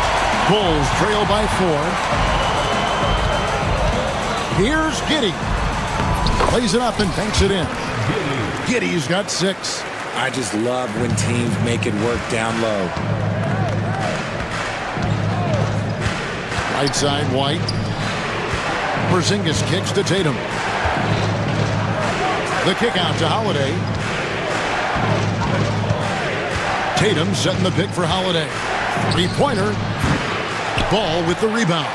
S2: Bulls trail by 4. Here's Giddey. Plays it up and banks it in. Giddey's got 6.
S15: I just love when teams make it work down low.
S2: Right side, White. Porzingis kicks to Tatum. The kick out to Holiday. Tatum setting the pick for Holiday. Three-pointer. Ball with the rebound.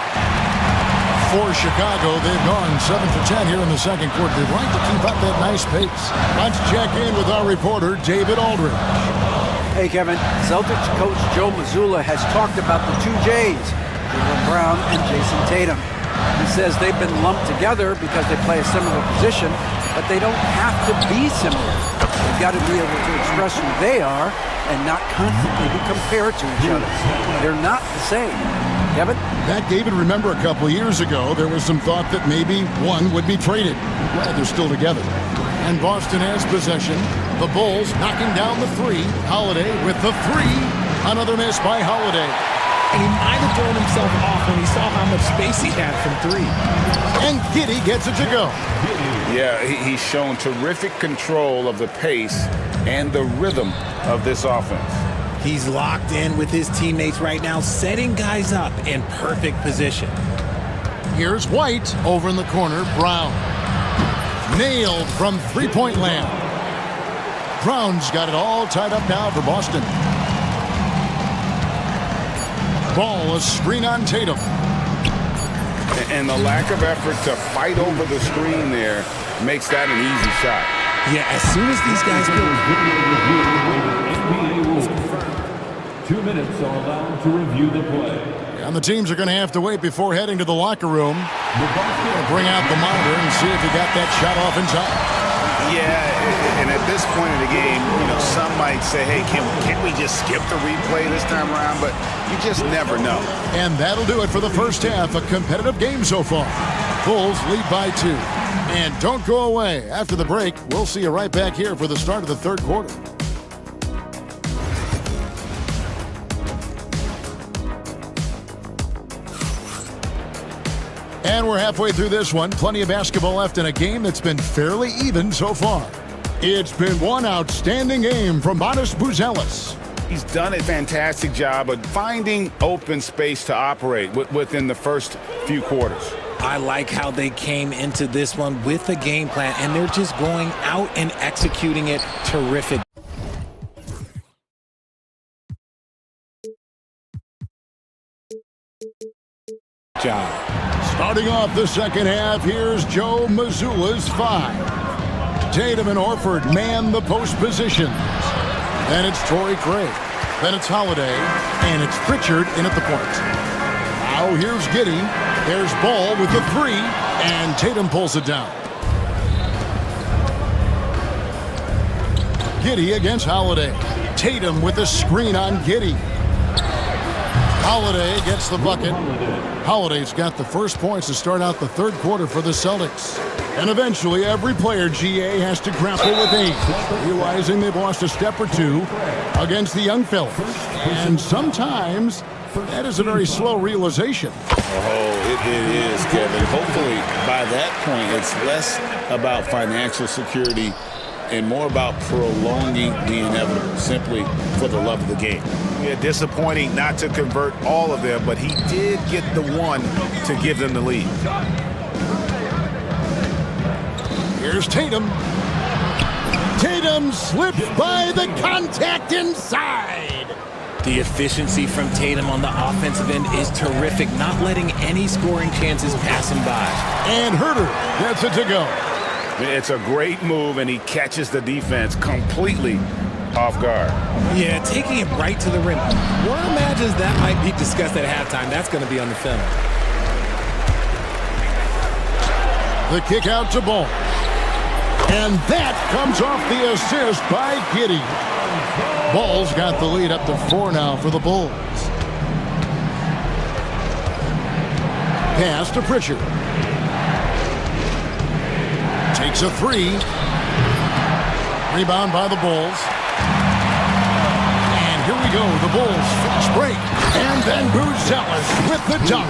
S2: For Chicago, they've gone 7 for 10 here in the second quarter. They'd like to keep up that nice pace. Let's check in with our reporter, David Aldridge.
S4: Hey, Kevin. Celtics coach Joe Mazzulla has talked about the two J's, Jaylen Brown and Jason Tatum. He says they've been lumped together because they play a similar position, but they don't have to be similar. They've got to be able to express who they are and not constantly be compared to each other. They're not the same. Kevin?
S2: That, David, remember a couple of years ago, there was some thought that maybe one would be traded. Glad they're still together. And Boston has possession. The Bulls knocking down the three. Holiday with the three. Another miss by Holiday.
S15: And he might have thrown himself off when he saw how much space he had from three.
S2: And Giddey gets it to go.
S6: Yeah, he's shown terrific control of the pace and the rhythm of this offense.
S15: He's locked in with his teammates right now, setting guys up in perfect position.
S2: Here's White over in the corner. Brown. Nailed from three-point land. Brown's got it all tied up now for Boston. Ball, a screen on Tatum.
S6: And the lack of effort to fight over the screen there makes that an easy shot.
S15: Yeah, as soon as these guys go...
S7: 2 minutes are allowed to review the play.
S2: And the teams are going to have to wait before heading to the locker room. Bring out the monitor and see if he got that shot off in time.
S6: Yeah, and at this point in the game, you know, some might say, hey, can we just skip the replay this time around? But you just never know.
S2: And that'll do it for the first half. A competitive game so far. Bulls lead by 2. And don't go away. After the break, we'll see you right back here for the start of the third quarter. And we're halfway through this one. Plenty of basketball left in a game that's been fairly even so far. It's been one outstanding game from Bonas Buzelis.
S6: He's done a fantastic job of finding open space to operate within the first few quarters.
S15: I like how they came into this one with a game plan, and they're just going out and executing it terrific. Job.
S2: Starting off the second half, here's Joe Mazzulla's 5. Tatum and Horford man the post positions. Then it's Torrey Craig. Then it's Holiday. And it's Pritchard in at the point. Now here's Giddey. There's Ball with the 3. And Tatum pulls it down. Giddey against Holiday. Tatum with a screen on Giddey. Holiday gets the bucket. Holiday's got the first points to start out the third quarter for the Celtics. And eventually, every player, GA, has to grapple with age, realizing they've lost a step or two against the young fellas. And sometimes, that is a very slow realization.
S6: Oh, it is, Kevin. Hopefully, by that point, it's less about financial security and more about prolonging the inevitable, simply for the love of the game.
S14: Yeah, disappointing not to convert all of them, but he did get the one to give them the lead.
S2: Here's Tatum. Tatum slips by the contact inside.
S15: The efficiency from Tatum on the offensive end is terrific, not letting any scoring chances pass him by.
S2: And Herter gets it to go.
S6: It's a great move, and he catches the defense completely off guard.
S15: Yeah, taking it right to the rim. One imagines that might be discussed at halftime. That's going to be on the film.
S2: The kick out to Ball. And that comes off the assist by Giddey. Ball's got the lead up to 4 now for the Bulls. Pass to Pritchard. Takes a 3. Rebound by the Bulls. And here we go. The Bulls fast break. And then Buzelis with the dunk.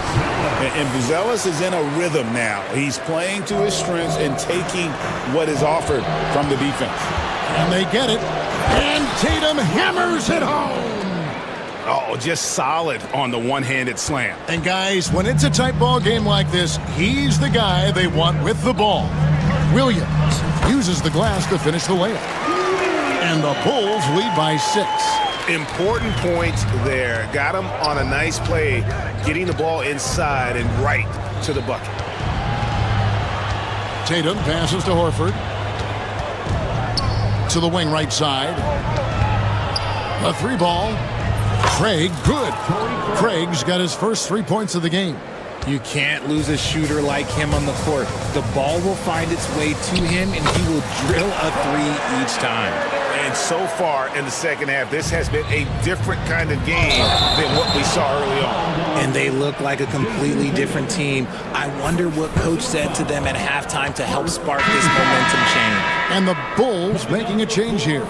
S6: And Buzelis is in a rhythm now. He's playing to his strengths and taking what is offered from the defense.
S2: And they get it. And Tatum hammers it home.
S6: Oh, just solid on the one-handed slam.
S2: And guys, when it's a tight ball game like this, he's the guy they want with the ball. Williams uses the glass to finish the layup. And the Bulls lead by 6.
S6: Important point there. Got him on a nice play, getting the ball inside and right to the bucket.
S2: Tatum passes to Horford. To the wing right side. A 3 ball. Craig, good. Craig's got his first 3 points of the game.
S15: You can't lose a shooter like him on the court. The ball will find its way to him, and he will drill a 3 each time.
S6: And so far in the second half, this has been a different kind of game than what we saw early on.
S15: And they look like a completely different team. I wonder what coach said to them at halftime to help spark this momentum change.
S2: And the Bulls making a change here.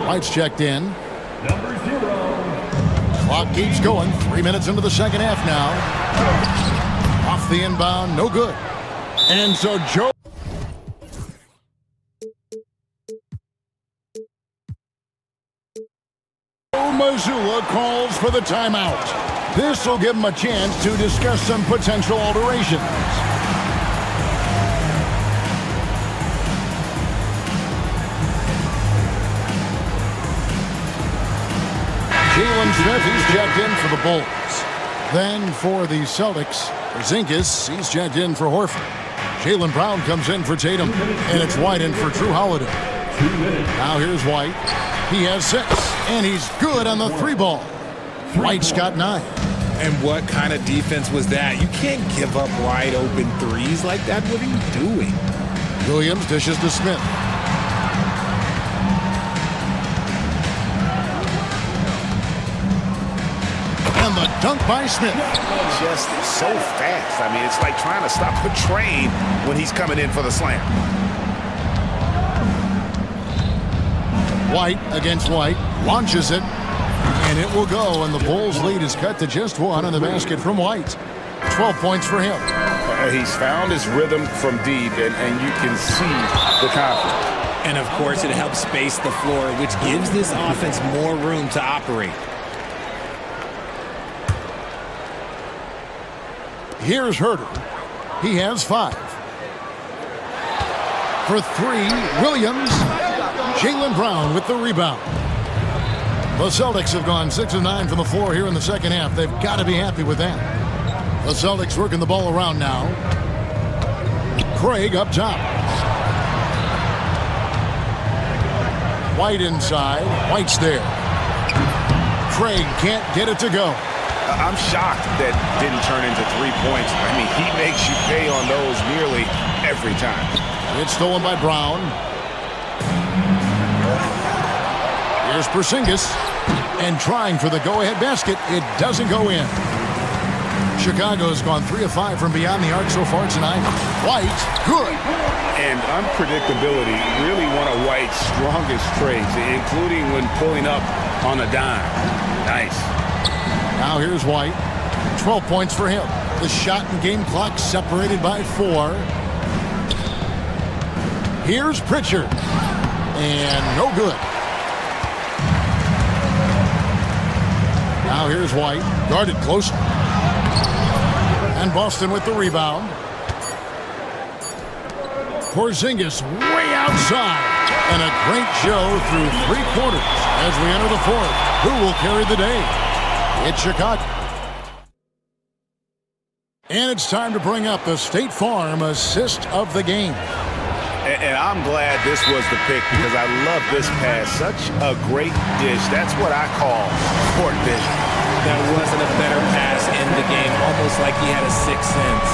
S2: White's checked in. Clock keeps going. 3 minutes into the second half now. Off the inbound, no good. And so Joe Mazzulla calls for the timeout. This will give him a chance to discuss some potential alterations. Jalen Smith, he's checked in for the Bulls. Then for the Celtics, Porzingis, he's checked in for Horford. Jaylen Brown comes in for Tatum, and it's White in for Drew Holiday. Now here's White. He has 6, and he's good on the 3 ball. White's got 9.
S15: And what kind of defense was that? You can't give up wide open 3s like that. What are you doing?
S2: Williams dishes to Smith. And the dunk by Smith.
S6: Just so fast. I mean, it's like trying to stop a train when he's coming in for the slam.
S2: White against White. Launches it. And it will go. And the Bulls' lead is cut to just 1 on the basket from White. 12 points for him.
S6: He's found his rhythm from deep, and you can see the confidence.
S15: And, of course, it helps space the floor, which gives this offense more room to operate.
S2: Here's Herter. He has 5. For 3, Williams. Jaylen Brown with the rebound. The Celtics have gone 6 of 9 from the floor here in the second half. They've got to be happy with that. The Celtics working the ball around now. Craig up top. White inside. White's there. Craig can't get it to go.
S6: I'm shocked that didn't turn into 3 points. I mean, he makes you pay on those nearly every time.
S2: It's stolen by Brown. Here's Porzingis. And trying for the go-ahead basket. It doesn't go in. Chicago's gone 3 of 5 from beyond the arc so far tonight. White, good.
S6: And unpredictability, really one of White's strongest traits, including when pulling up on a dime. Nice.
S2: Now here's White. 12 points for him. The shot and game clock separated by 4. Here's Pritchard. And no good. Now here's White. Guarded closely. And Boston with the rebound. Porzingis way outside. And a great show through 3 quarters as we enter the 4th. Who will carry the day? It's Chicago. And it's time to bring up the State Farm assist of the game.
S6: And I'm glad this was the pick because I love this pass. Such a great dish. That's what I call court vision.
S15: That wasn't a better pass in the game. Almost like he had a 6th sense.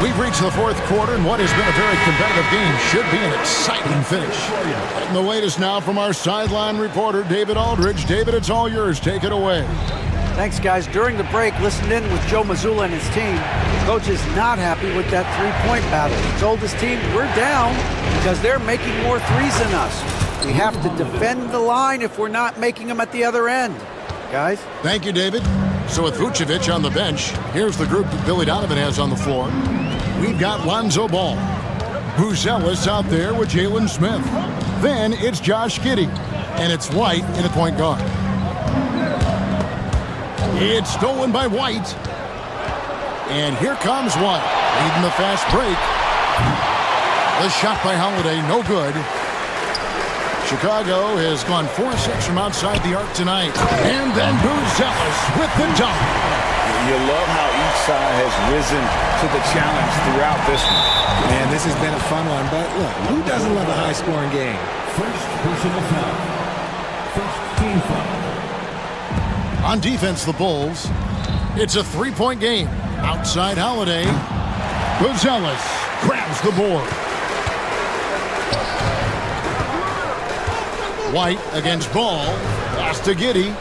S2: We've reached the 4th quarter, and what has been a very competitive game should be an exciting finish. And the latest now from our sideline reporter, David Aldridge. David, it's all yours. Take it away.
S4: Thanks, guys. During the break, listened in with Joe Mazzulla and his team. Coach is not happy with that 3-point battle. He told his team, we're down because they're making more 3s than us. We have to defend the line if we're not making them at the other end. Guys?
S2: Thank you, David. So with Vucevic on the bench, here's the group that Billy Donovan has on the floor. We've got Lonzo Ball. Buzelis out there with Jalen Smith. Then it's Josh Giddey, and it's White in the point guard. It's stolen by White. And here comes White, leading the fast break. The shot by Holiday, no good. Chicago has gone 4-6 from outside the arc tonight. And then Buzelis with the dunk.
S6: You love how each side has risen to the challenge throughout this one.
S15: Man, this has been a fun one, but look, who doesn't love a high-scoring game?
S7: First personal foul. First team foul.
S2: On defense, the Bulls. It's a three-point game. Outside Holiday. Buzelis grabs the board. White against Ball. Pass to Giddey.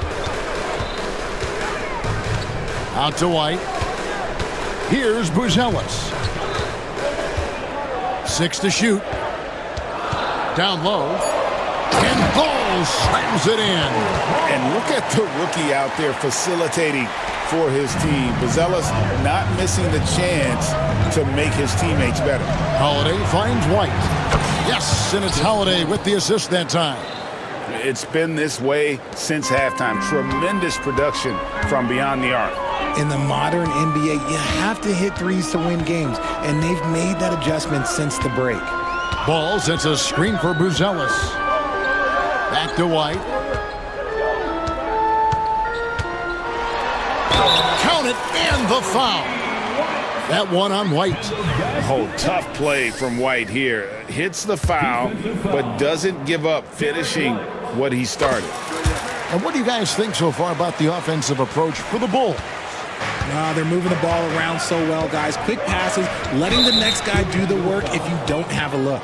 S2: Out to White. Here's Buzelis. 6 to shoot. Down low. And Ball slams it in.
S6: And look at the rookie out there facilitating for his team. Buzelis not missing the chance to make his teammates better.
S2: Holiday finds White. Yes, and it's Holiday with the assist that time.
S6: It's been this way since halftime. Tremendous production from beyond the arc.
S15: In the modern NBA, you have to hit threes to win games, and they've made that adjustment since the break.
S2: Ball sets a screen for Buzelis. Back to White. Count it, and the foul. That one on White.
S6: Oh, tough play from White here. Hits the foul, but doesn't give up finishing what he started.
S2: And what do you guys think so far about the offensive approach for the Bulls?
S15: They're moving the ball around so well, guys. Quick passes, letting the next guy do the work if you don't have a look.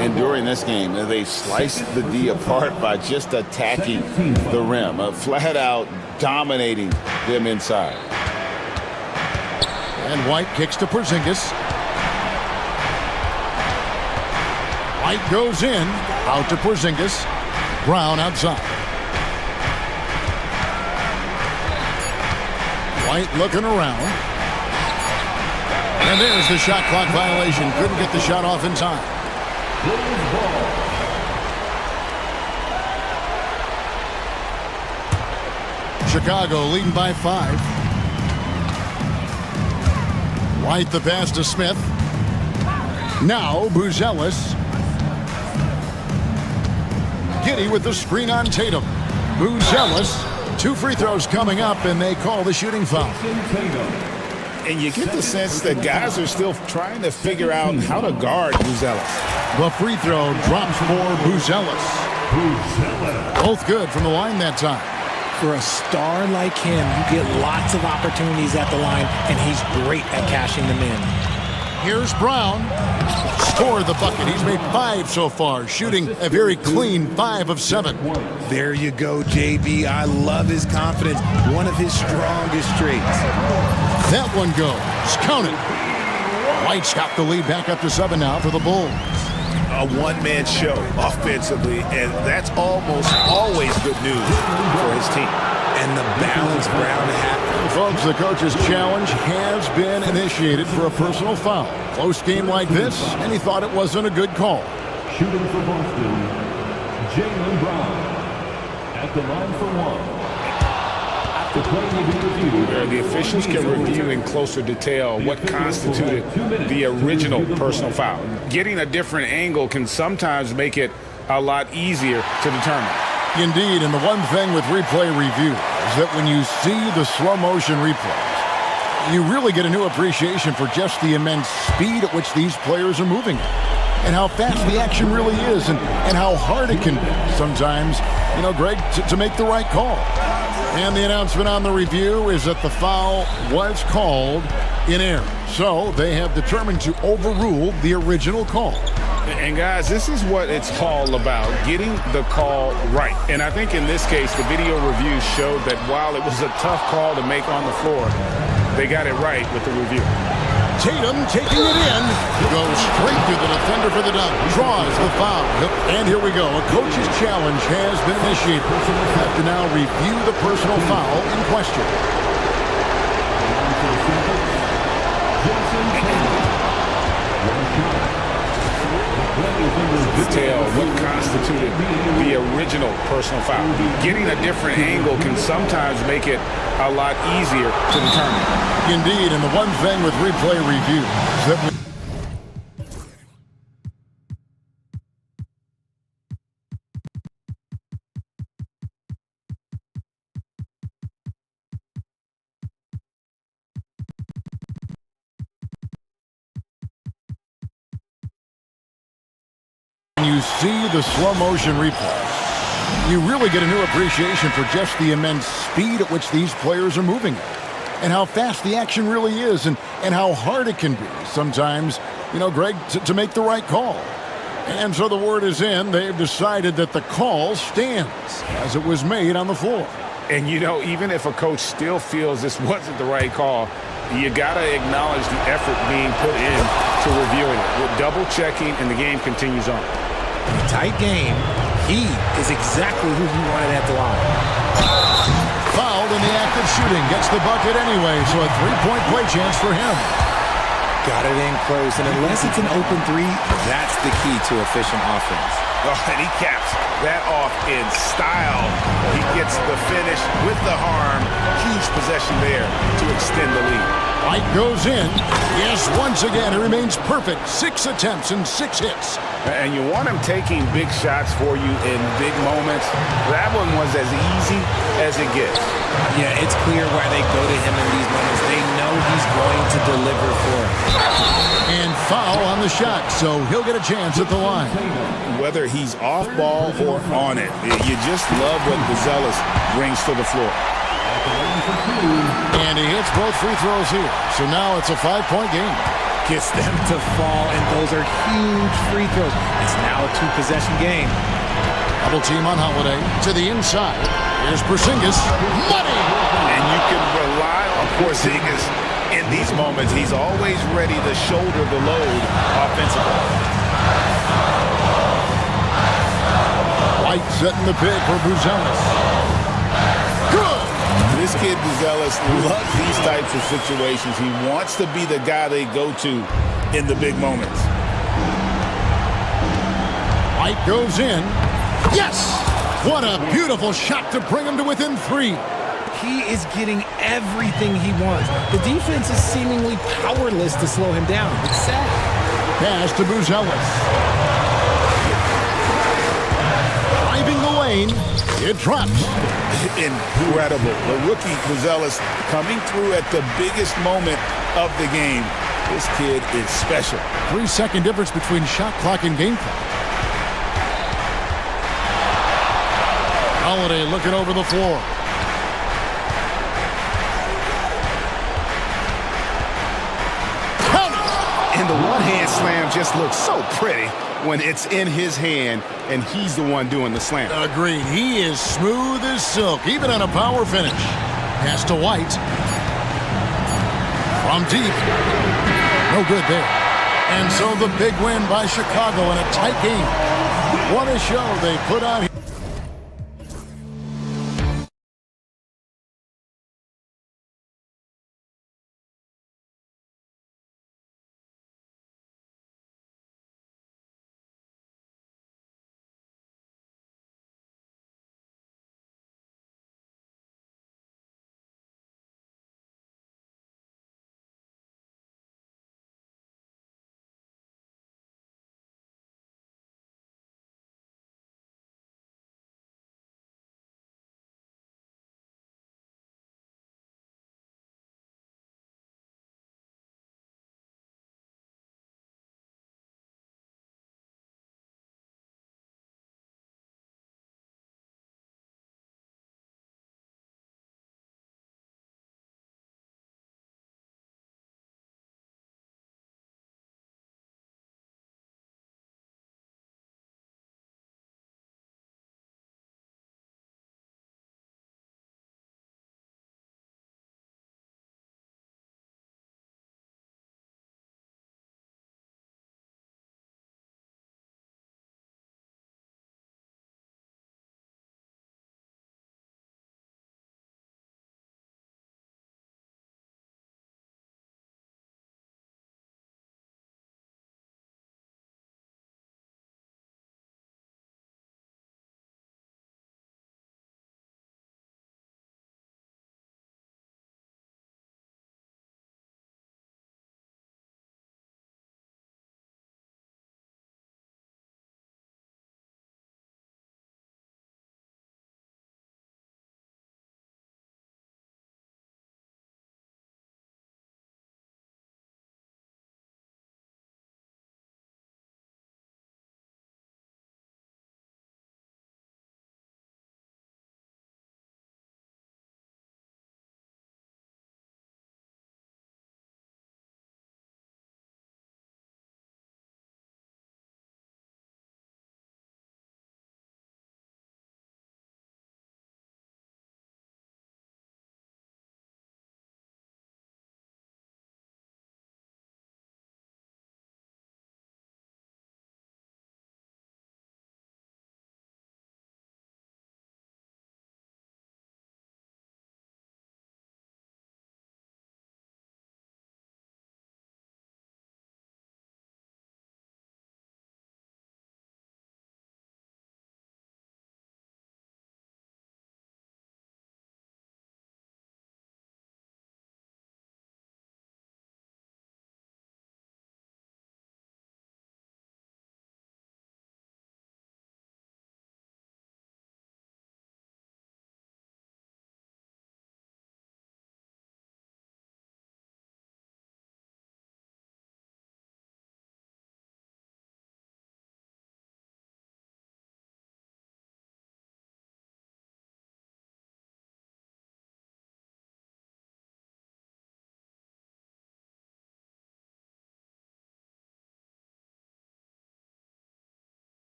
S1: And during this game, they sliced the D apart by just attacking the rim, flat out dominating them inside.
S2: And White kicks to Porzingis. White goes in, out to Porzingis. Brown outside. White looking around. And there's the shot clock violation. Couldn't get the shot off in time. Chicago leading by 5. White the pass to Smith. Now Buzelis. Giddey with the screen on Tatum. Buzelis. 2 free throws coming up, and they call the shooting foul.
S6: And you get the sense that guys are still trying to figure out how to guard Buzelis.
S2: The free throw drops for Buzelis. Both good from the line that time.
S15: For a star like him, you get lots of opportunities at the line, and he's great at cashing them in.
S2: Here's Brown. Scored the bucket. He's made 5 so far, shooting a very clean 5 of 7.
S15: There you go, JB. I love his confidence. One of his strongest traits.
S2: That one goes. Count it. White's got the lead back up to 7 now for the Bulls.
S6: A one-man show offensively, and that's almost always good news for his team.
S15: And the balance Brown had.
S2: Folks, the coach's challenge has been initiated for a personal foul. Close game like this, and he thought it wasn't a good call.
S7: Shooting for Boston, Jaylen Brown. At the line for 1. The play will be reviewed.
S6: The officials can review in closer detail what constituted the original personal foul. Getting a different angle can sometimes make it a lot easier to determine.
S2: Indeed, and the one thing with replay review is that when you see the slow motion replays, you really get a new appreciation for just the immense speed at which these players are moving and how fast the action really is and how hard it can be sometimes, Greg, to make the right call. And the announcement on the review is that the foul was called in error. So they have determined to overrule the original call.
S6: And guys, this is what it's all about, getting the call right. And I think in this case, the video review showed that while it was a tough call to make on the floor, they got it right with the review.
S2: Tatum taking it in, goes straight to the defender for the dunk, draws the foul. And here we go, a coach's challenge has been initiated. We have to now review the personal foul in question.
S7: Jason Tatum.
S6: detail what constituted the original personal foul. Getting a different angle can sometimes make it a lot easier to determine.
S2: Indeed, and the one thing with replay review is that you see the slow motion replay, you really get a new appreciation for just the immense speed at which these players are moving and how fast the action really is and how hard it can be sometimes, Greg, to make the right call. And so the word is in. They've decided that the call stands as it was made on the floor.
S6: And, even if a coach still feels this wasn't the right call, you got to acknowledge the effort being put in to reviewing it. With double-checking, and the game continues on.
S15: Tight game. He is exactly who you wanted at the line.
S2: Fouled in the act of shooting. Gets the bucket anyway, so a three-point play chance for him.
S15: Got it in close, and unless it's an open three, that's the key to efficient offense.
S6: Oh, and he caps that off in style. He gets the finish with the harm. Huge possession there to extend the lead.
S2: White goes in. Yes, once again, it remains perfect. 6 attempts and 6 hits.
S6: And you want him taking big shots for you in big moments. That one was as easy as it gets.
S15: Yeah, it's clear why they go to him in these moments. They know he's going to deliver for them.
S2: And foul on the shot, so he'll get a chance at the line.
S6: Whether he's off ball or on it, you just love what Buzelis brings to the floor.
S2: And he hits both free throws here, so now it's a 5-point game.
S15: Gets them to fall, and those are huge free throws. It's now a 2-possession game.
S2: Double team on Holiday to the inside. Here's Porzingis. Money!
S6: And you can rely on Porzingis in these moments. He's always ready to shoulder the load offensively.
S2: White setting the pick for Buzelis. Good!
S6: This kid Buzelis loves these types of situations. He wants to be the guy they go to in the big moments.
S2: White goes in. Yes! What a beautiful shot to bring him to within 3.
S15: He is getting everything he wants. The defense is seemingly powerless to slow him down. It's sad.
S2: Pass to Buzelis. Driving the lane. It drops.
S6: Incredible. The rookie Buzelis coming through at the biggest moment of the game. This kid is special.
S2: 3-second difference between shot clock and game clock. Holiday looking over the floor.
S6: And the one-hand slam just looks so pretty when it's in his hand and he's the one doing the slam.
S2: Agreed. He is smooth as silk, even on a power finish. Pass to White. From deep. No good there. And so the big win by Chicago in a tight game. What a show they put on here.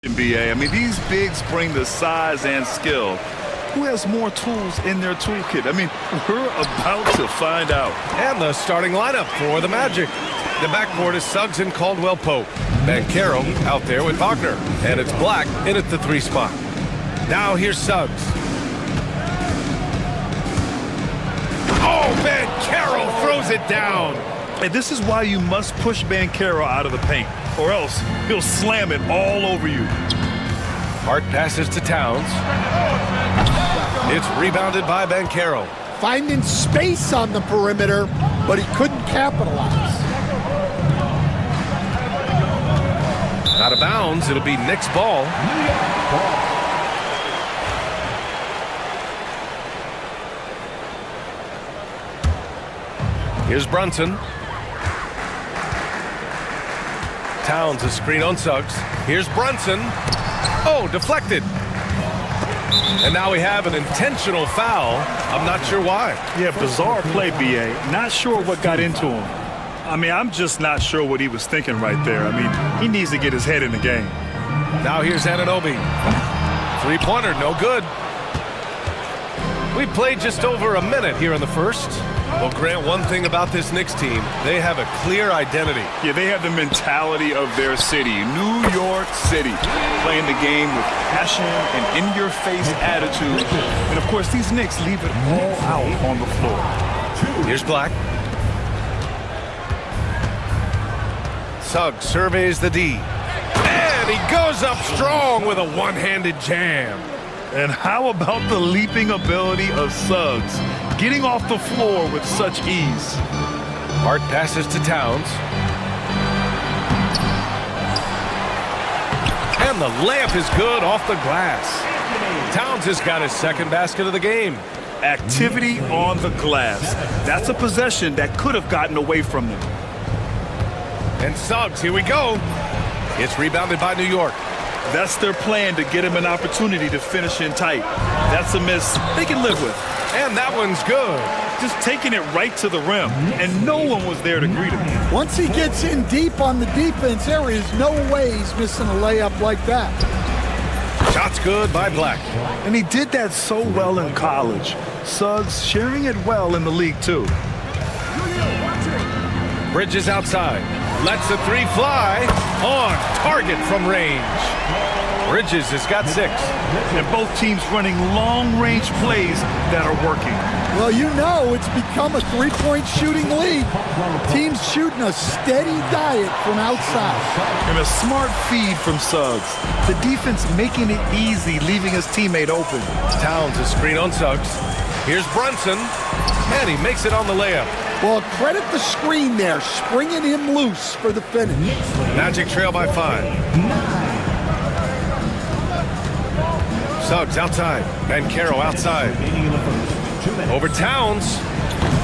S8: BA. I mean, these bigs bring the size and skill. Who has more tools in their toolkit? I mean, we're about to find out.
S9: And the starting lineup for the Magic. The backcourt is Suggs and Caldwell Pope. Banchero out there with Wagner. And it's Black in at the 3 spot. Now here's Suggs. Oh, Banchero throws it down.
S8: And this is why you must push Banchero out of the paint, or else he'll slam it all over you.
S9: Hart passes to Towns. It's rebounded by Banchero.
S3: Finding space on the perimeter, but he couldn't capitalize.
S9: Out of bounds, it'll be Knicks ball. Here's Brunson. Towns, a screen on Suggs. Here's Brunson. Oh, deflected. And now we have an intentional foul. I'm not sure why.
S8: Yeah, bizarre play, BA. Not sure what got into him. I mean, I'm just not sure what he was thinking right there. I mean, he needs to get his head in the game.
S9: Now here's Anunoby. Three-pointer, no good. We played just over a minute here in the first. Well, Grant, one thing about this Knicks team, they have a clear identity.
S8: Yeah, they have the mentality of their city, New York City, playing the game with passion and in-your-face attitude. And, of course, these Knicks leave it all out on the floor.
S9: Here's Black. Suggs surveys the D. And he goes up strong with a one-handed jam.
S8: And how about the leaping ability of Suggs, getting off the floor with such ease?
S9: Hart passes to Towns. And the layup is good off the glass. Towns has got his second basket of the game.
S8: Activity on the glass. That's a possession that could have gotten away from them.
S9: And Suggs, here we go. It's rebounded by New York.
S8: That's their plan, to get him an opportunity to finish in tight. That's a miss they can live with.
S9: And that one's good.
S8: Just taking it right to the rim, and no one was there to greet him.
S3: Once he gets in deep on the defense, there is no way he's missing a layup like that.
S9: Shot's good by Black.
S8: And he did that so well in college. Suggs sharing it well in the league, too.
S9: Bridges outside. Lets the three fly. On target from range. Bridges has got 6.
S8: And both teams running long-range plays that are working.
S3: Well, you know it's become a three-point shooting league. Teams shooting a steady diet from outside.
S8: And a smart feed from Suggs. The defense making it easy, leaving his teammate open.
S9: Towns a screen on Suggs. Here's Brunson. And he makes it on the layup.
S3: Well, credit the screen there, springing him loose for the finish.
S9: Magic trail by 5. Suggs outside. Banchero outside. Over Towns.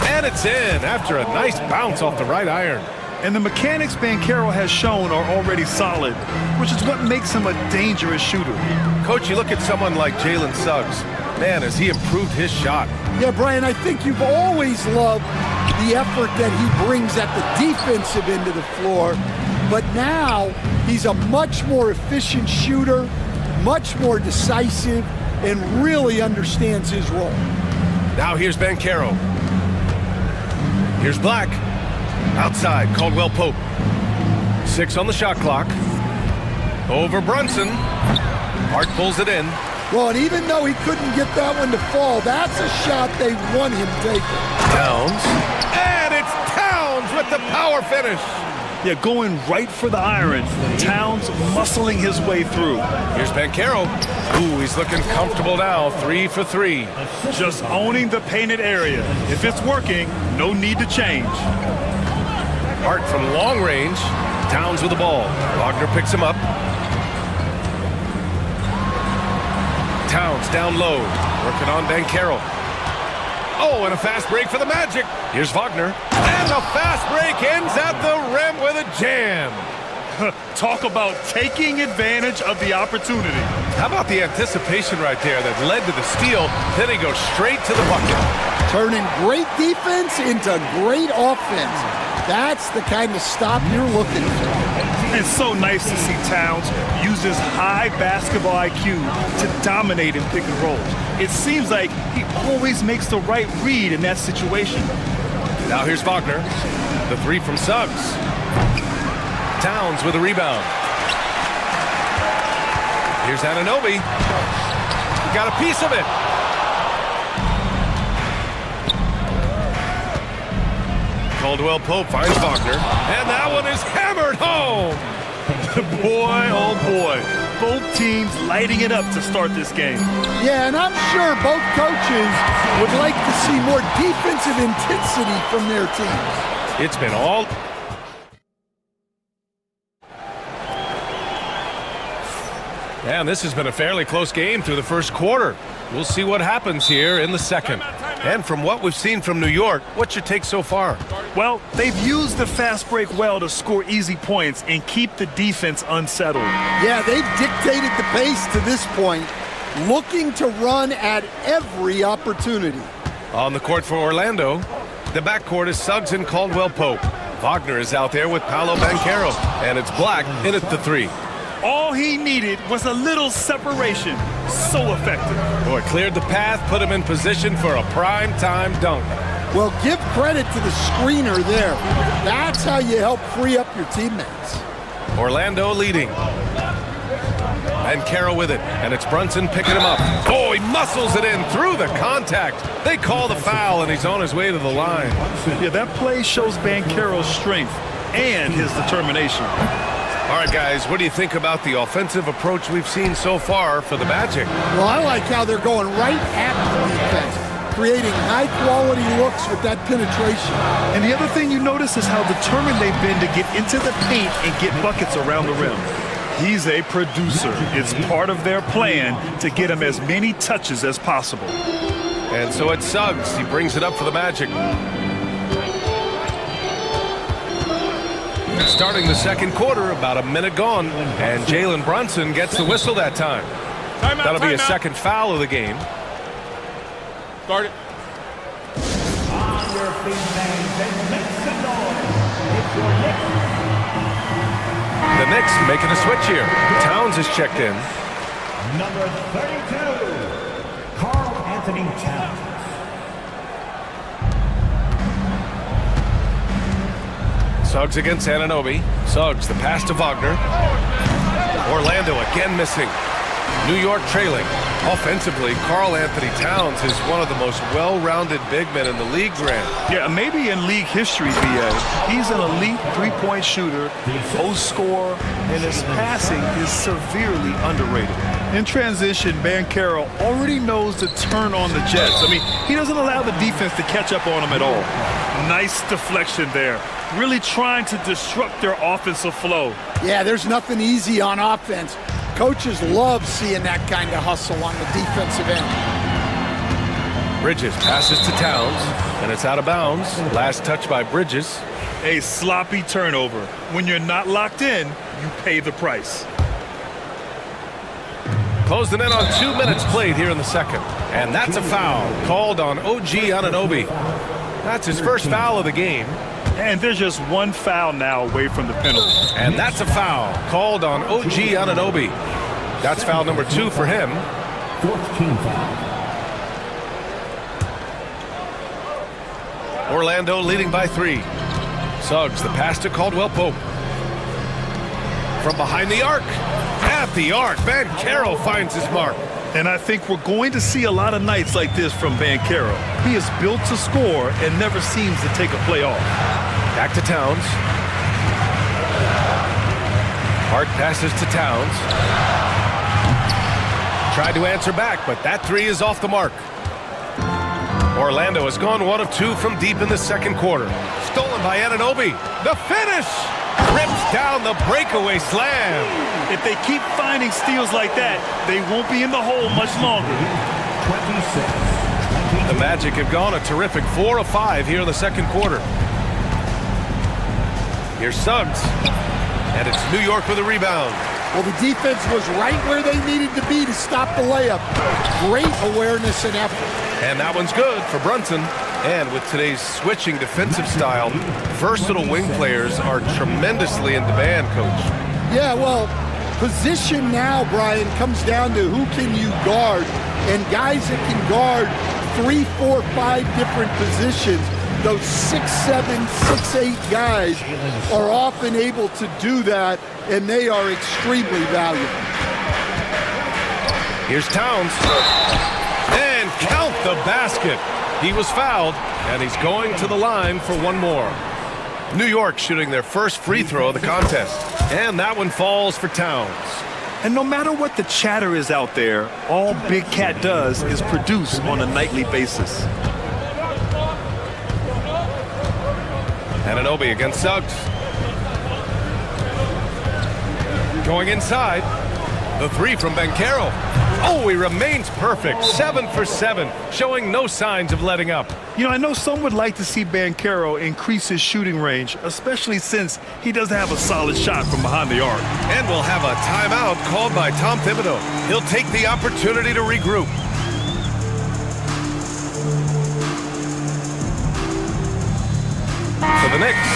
S9: And it's in after a nice bounce off the right iron.
S8: And the mechanics Banchero has shown are already solid, which is what makes him a dangerous shooter.
S9: Coach, you look at someone like Jalen Suggs. Man, has he improved his shot.
S3: Yeah, Brian, I think you've always loved the effort that he brings at the defensive end of the floor. But now he's a much more efficient shooter, much more decisive, and really understands his role.
S9: Now here's Banchero. Here's Black. Outside, Caldwell Pope. 6 on the shot clock. Over Brunson. Hart pulls it in.
S3: Well, and even though he couldn't get that one to fall, that's a shot they want him taking.
S9: Towns. And it's Towns with the power finish.
S8: Yeah, going right for the iron. Towns muscling his way through.
S9: Here's Banchero. Ooh, he's looking comfortable now. 3 for 3.
S8: Just owning the painted area. If it's working, no need to change.
S9: Hart from long range. Towns with the ball. Wagner picks him up. Towns down low, working on Banchero. Oh, and a fast break for the Magic. Here's Wagner. And the fast break ends at the rim with a jam.
S8: Talk about taking advantage of the opportunity.
S9: How about the anticipation right there that led to the steal? Then he goes straight to the bucket.
S3: Turning great defense into great offense. That's the kind of stop you're looking for.
S8: It's so nice to see Towns use his high basketball IQ to dominate in pick and rolls. It seems like he always makes the right read in that situation.
S9: Now here's Wagner. The three from Suggs. Towns with a rebound. Here's Anunoby. He got a piece of it. Caldwell Pope finds Wagner, and that one is hammered home.
S8: Boy, oh boy. Both teams lighting it up to start this game.
S3: Yeah, and I'm sure both coaches would like to see more defensive intensity from their teams.
S9: It's been all... And this has been a fairly close game through the first quarter. We'll see what happens here in the second. And from what we've seen from New York, what's your take so far?
S8: Well, they've used the fast break well to score easy points and keep the defense unsettled.
S3: Yeah, they've dictated the pace to this point, looking to run at every opportunity.
S9: On the court for Orlando, the backcourt is Suggs and Caldwell Pope. Wagner is out there with Paolo Banchero, and it's Black in at the three.
S8: All he needed was a little separation. So effective.
S9: Boy, cleared the path, put him in position for a prime-time dunk.
S3: Well, give credit to the screener there. That's how you help free up your teammates.
S9: Orlando leading. And Carroll with it, and it's Brunson picking him up. Oh, he muscles it in through the contact. They call the foul, and he's on his way to the line.
S8: Yeah, that play shows Banchero's strength and his determination.
S9: All right, guys, what do you think about the offensive approach we've seen so far for the Magic?
S3: Well, I like how they're going right at the defense, creating high-quality looks with that penetration.
S8: And the other thing you notice is how determined they've been to get into the paint and get buckets around the rim. He's a producer. It's part of their plan to get him as many touches as possible.
S9: And so it's Suggs. He brings it up for the Magic. Starting the second quarter, about a minute gone, and Jalen Brunson gets the whistle that time. That'll be a second foul of the game.
S12: Start it.
S9: The Knicks making a switch here. Towns is checked in.
S7: Number 32, Karl Anthony Towns.
S9: Suggs against Anunoby. Suggs, the pass to Wagner. Orlando again missing. New York trailing. Offensively, Karl Anthony Towns is one of the most well-rounded big men in the league, Grant.
S8: Yeah, maybe in league history, B.A. He's an elite three-point shooter, post scorer, and his passing is severely underrated. In transition, Banchero already knows to turn on the Jets. I mean, he doesn't allow the defense to catch up on him at all. Nice deflection there. Really trying to disrupt their offensive flow.
S3: Yeah, there's nothing easy on offense. Coaches love seeing that kind of hustle on the defensive end.
S9: Bridges passes to Towns, and it's out of bounds. Last touch by Bridges.
S8: A sloppy turnover. When you're not locked in, you pay the price.
S9: Closing in on 2 minutes played here in the second. And that's a foul called on OG Anunoby. That's his first foul of the game.
S8: And there's just one foul now away from the penalty.
S9: And that's a foul called on OG Anunoby. That's foul number 2 for him.
S7: 14 foul.
S9: Orlando leading by 3. Suggs, the pass to Caldwell Pope. From behind the arc. At the arc, Banchero finds his mark.
S8: And I think we're going to see a lot of nights like this from Banchero. He is built to score and never seems to take a play off.
S9: Back to Towns. Hart passes to Towns. Tried to answer back, but that 3 is off the mark. Orlando has gone 1 of 2 from deep in the second quarter. Stolen by Anunoby. The finish! Rips down the breakaway slam.
S8: If they keep finding steals like that, they won't be in the hole much longer.
S7: 26.
S9: The Magic have gone a terrific 4 of 5 here in the second quarter. Here's Suggs. And it's New York with a rebound.
S3: Well, the defense was right where they needed to be to stop the layup. Great awareness and effort.
S9: And that one's good for Brunson. And with today's switching defensive style, versatile wing players are tremendously in demand, Coach.
S3: Yeah, well, position now, Brian, comes down to who can you guard. And guys that can guard 3, 4, 5 different positions, those 6'7", 6'8" guys are often able to do that, and they are extremely valuable.
S9: Here's Towns. And count the basket. He was fouled, and he's going to the line for one more. New York shooting their first free throw of the contest. And that one falls for Towns.
S8: And no matter what the chatter is out there, all Big Cat does is produce on a nightly basis.
S9: Anunoby against Suggs. Going inside. The three from Banchero. Oh, he remains perfect. 7 for 7, showing no signs of letting up.
S8: You know, I know some would like to see Banchero increase his shooting range, especially since he doesn't have a solid shot from behind the arc.
S9: And we'll have a timeout called by Tom Thibodeau. He'll take the opportunity to regroup. For the Knicks,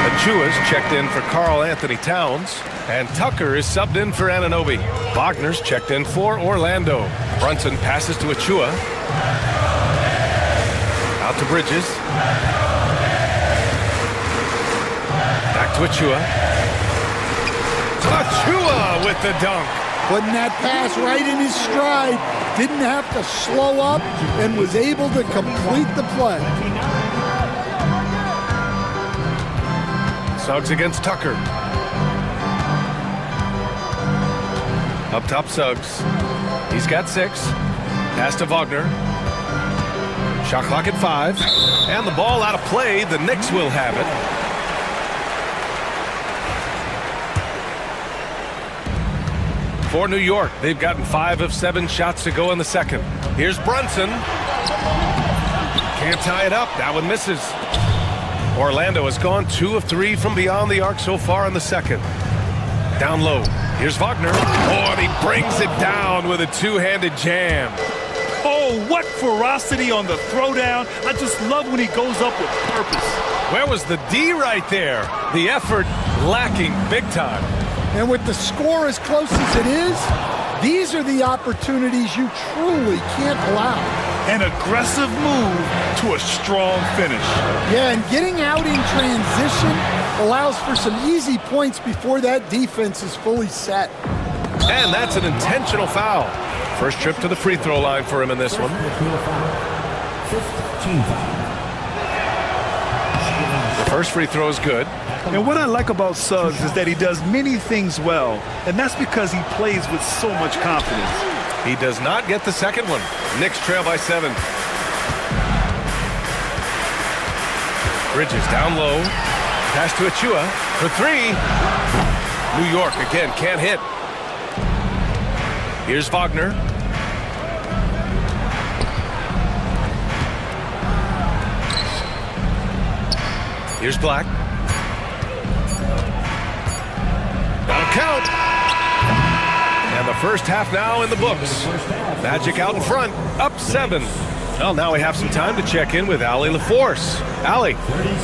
S9: Achua's checked in for Karl Anthony Towns, and Tucker is subbed in for Anunoby. Wagner's checked in for Orlando. Brunson passes to Achua. Out to Bridges. Back to Achua. Achua with the dunk.
S3: Putting that pass right in his stride. Didn't have to slow up and was able to complete the play.
S9: Suggs against Tucker. Up top, Suggs. He's got 6. Pass to Wagner. Shot clock at 5. And the ball out of play. The Knicks will have it. For New York, they've gotten 5 of 7 shots to go in the second. Here's Brunson. Can't tie it up. That one misses. Orlando has gone 2 of 3 from beyond the arc so far in the second. Down low. Here's Wagner. Oh, and he brings it down with a two-handed jam.
S8: Oh, what ferocity on the throwdown. I just love when he goes up with purpose.
S9: Where was the D right there? The effort lacking big time.
S3: And with the score as close as it is, these are the opportunities you truly can't allow.
S8: An aggressive move to a strong finish.
S3: Yeah, and getting out in transition allows for some easy points before that defense is fully set.
S9: And that's an intentional foul. First trip to the free throw line for him in this one. The first free throw is good.
S8: And what I like about Suggs is that he does many things well, and that's because he plays with so much confidence.
S9: He does not get the second one. Knicks trail by 7. Bridges down low. Pass to Achua for 3. New York again can't hit. Here's Wagner. Here's Black. That'll count. And the first half now in the books. Magic out in front, up 7. Well, now we have some time to check in with Allie LaForce. Allie.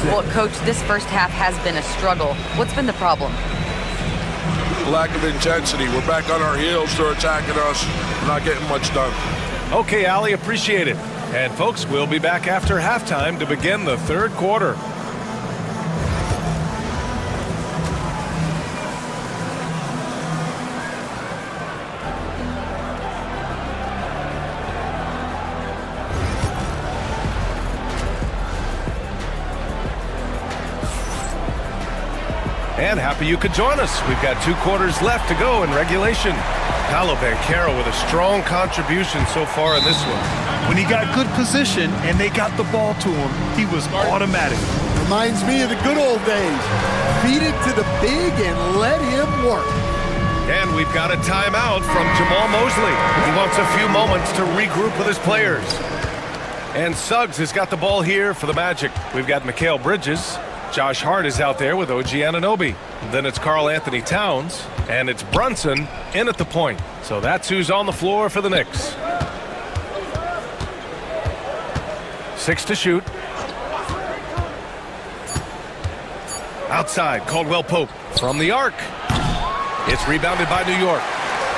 S11: Well, Coach, this first half has been a struggle. What's been the problem?
S16: Lack of intensity. We're back on our heels. They're attacking us. We're not getting much done.
S9: Okay, Allie, appreciate it. And folks, we'll be back after halftime to begin the third quarter. And happy you could join us. We've got 2 quarters left to go in regulation. Paolo Banchero with a strong contribution so far in this one.
S8: When he got good position and they got the ball to him, he was automatic.
S3: Reminds me of the good old days. Feed it to the big and let him work.
S9: And we've got a timeout from Jamal Mosley. He wants a few moments to regroup with his players. And Suggs has got the ball here for the Magic. We've got Mikal Bridges. Josh Hart is out there with OG Anunoby. Then it's Karl Anthony Towns, and it's Brunson in at the point. So that's who's on the floor for the Knicks. 6 to shoot. Outside, Caldwell Pope from the arc. It's rebounded by New York.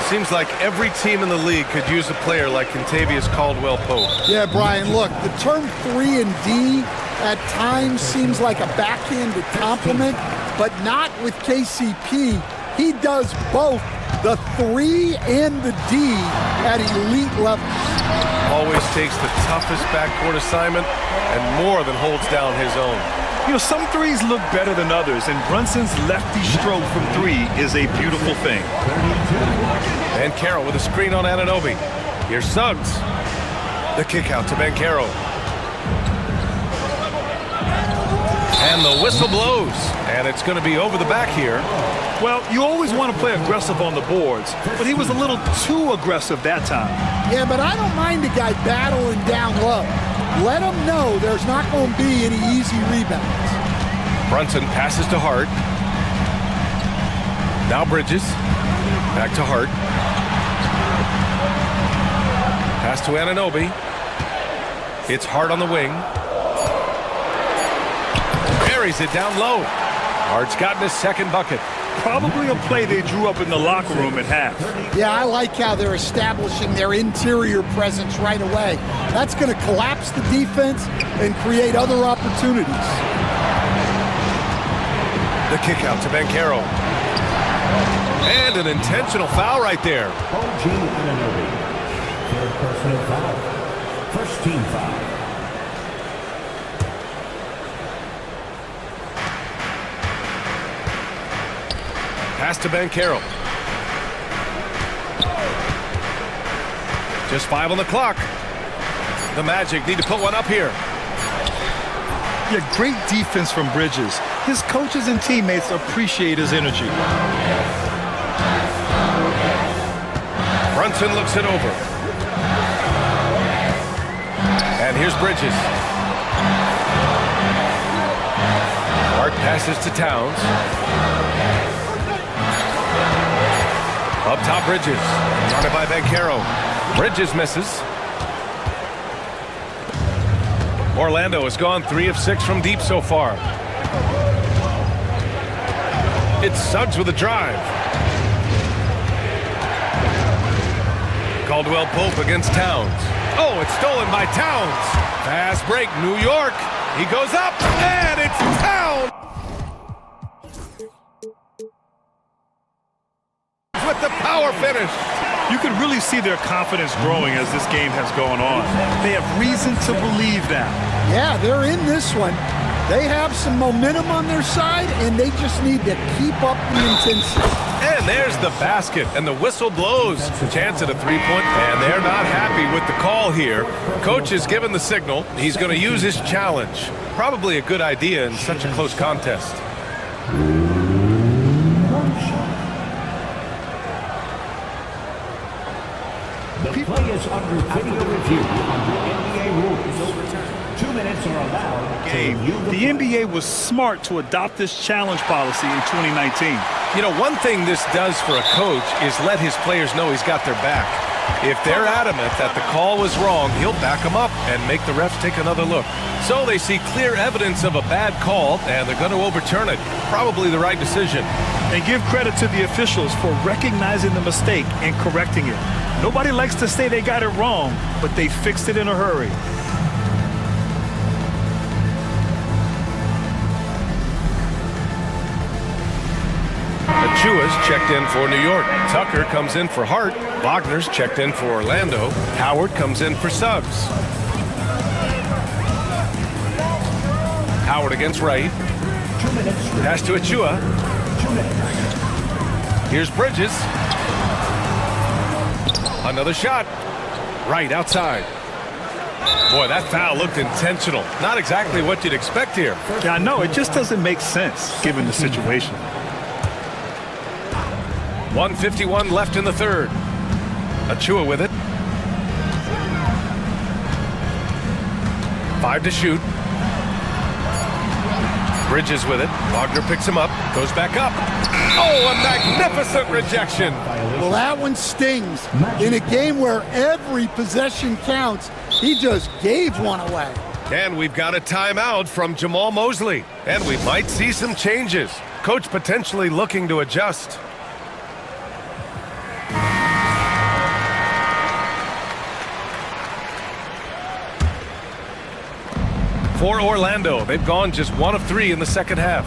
S9: Seems like every team in the league could use a player like Kentavious Caldwell Pope.
S3: Yeah, Brian, look, the term 3 and D at times seems like a backhanded compliment, but not with KCP. He does both the 3 and the D at elite levels.
S9: Always takes the toughest backcourt assignment and more than holds down his own.
S8: You know, some threes look better than others, and Brunson's lefty stroke from 3 is a beautiful thing.
S9: And Carroll with a screen on Anunoby. Here's Suggs. The kick out to Banchero. And the whistle blows. And it's going to be over the back here.
S8: Well, you always want to play aggressive on the boards, but he was a little too aggressive that time.
S3: Yeah, but I don't mind a guy battling down low. Let him know there's not going to be any easy rebounds.
S9: Brunson passes to Hart. Now Bridges. Back to Hart. Pass to Anunoby. It's Hart on the wing. Buries it down low. Hart's gotten his second bucket.
S8: Probably a play they drew up in the locker room at half.
S3: Yeah, I like how they're establishing their interior presence right away. That's going to collapse the defense and create other opportunities.
S9: The kick out to Banchero. And an intentional foul right there.
S7: OG Anunoby. Third personal foul. First team foul.
S9: Pass to Banchero. Just 5 on the clock. The Magic need to put one up here.
S8: Yeah, great defense from Bridges. His coaches and teammates appreciate his energy.
S9: Brunson looks it over. And here's Bridges. Hart passes to Towns. Up top, Bridges. Guarded by Banchero. Bridges misses. Orlando has gone 3 of 6 from deep so far. It's Suggs with a drive. Caldwell Pope against Towns. Oh, it's stolen by Towns. Fast break, New York. He goes up, and it's Towns with the power finish.
S8: You can really see their confidence growing as this game has gone on. They have reason to believe that.
S3: Yeah, they're in this one. They have some momentum on their side, and they just need to keep up the intensity.
S9: And there's the basket, and the whistle blows. Chance at a three-point, and they're not happy with the call here. Coach has given the signal. He's going to use his challenge. Probably a good idea in such a close contest.
S7: The play is under video review under NBA rules. 2 minutes are allowed.
S8: The NBA was smart to adopt this challenge policy in 2019.
S9: You know, one thing this does for a coach is let his players know he's got their back. If they're adamant that the call was wrong, he'll back them up and make the refs take another look. So they see clear evidence of a bad call, and they're going to overturn it. Probably the right decision.
S8: And give credit to the officials for recognizing the mistake and correcting it. Nobody likes to say they got it wrong, but they fixed it in a hurry.
S9: Achua's checked in for New York. Tucker comes in for Hart. Wagner's checked in for Orlando. Howard comes in for Suggs. Howard against Wright. Pass to Achua. Here's Bridges. Another shot. Right outside. Boy, that foul looked intentional. Not exactly what you'd expect here.
S8: Yeah, I know. It just doesn't make sense given the situation.
S9: 1:51 left in the third. Achua with it. 5 to shoot. Bridges with it. Wagner picks him up, goes back up. Oh, a magnificent rejection.
S3: Well, that one stings. In a game where every possession counts, he just gave one away.
S9: And we've got a timeout from Jamal Mosley. And we might see some changes. Coach potentially looking to adjust. For Orlando, they've gone just 1 of 3 in the second half.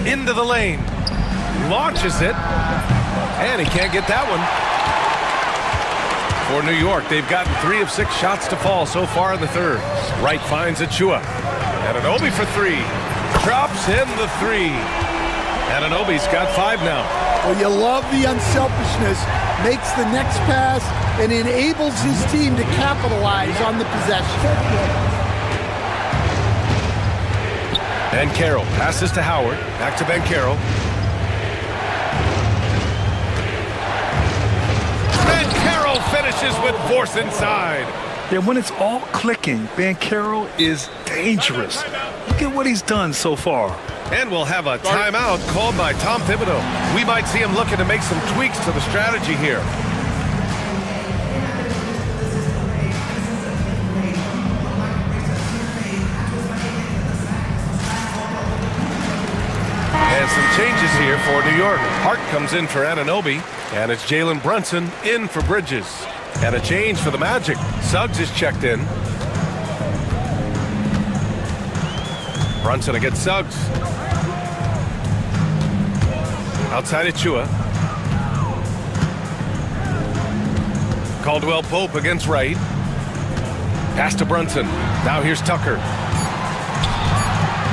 S9: Into the lane. Launches it. And he can't get that one. For New York, they've gotten 3 of 6 shots to fall so far in the third. Wright finds Achua. Anunoby for 3. Drops in the 3. Anunoby's got 5 now.
S3: Well, you love the unselfishness. Makes the next pass and enables his team to capitalize on the possession.
S9: Banchero passes to Howard. Back to Banchero. Banchero finishes with force inside.
S8: Yeah, when it's all clicking, Banchero is dangerous. Look at what he's done so far.
S9: And we'll have a timeout called by Tom Thibodeau. We might see him looking to make some tweaks to the strategy here. And some changes here for New York. Hart comes in for Anunoby, and it's Jalen Brunson in for Bridges. And a change for the Magic. Suggs is checked in. Brunson against Suggs. Outside Achua. Caldwell Pope against Wright. Pass to Brunson. Now here's Tucker.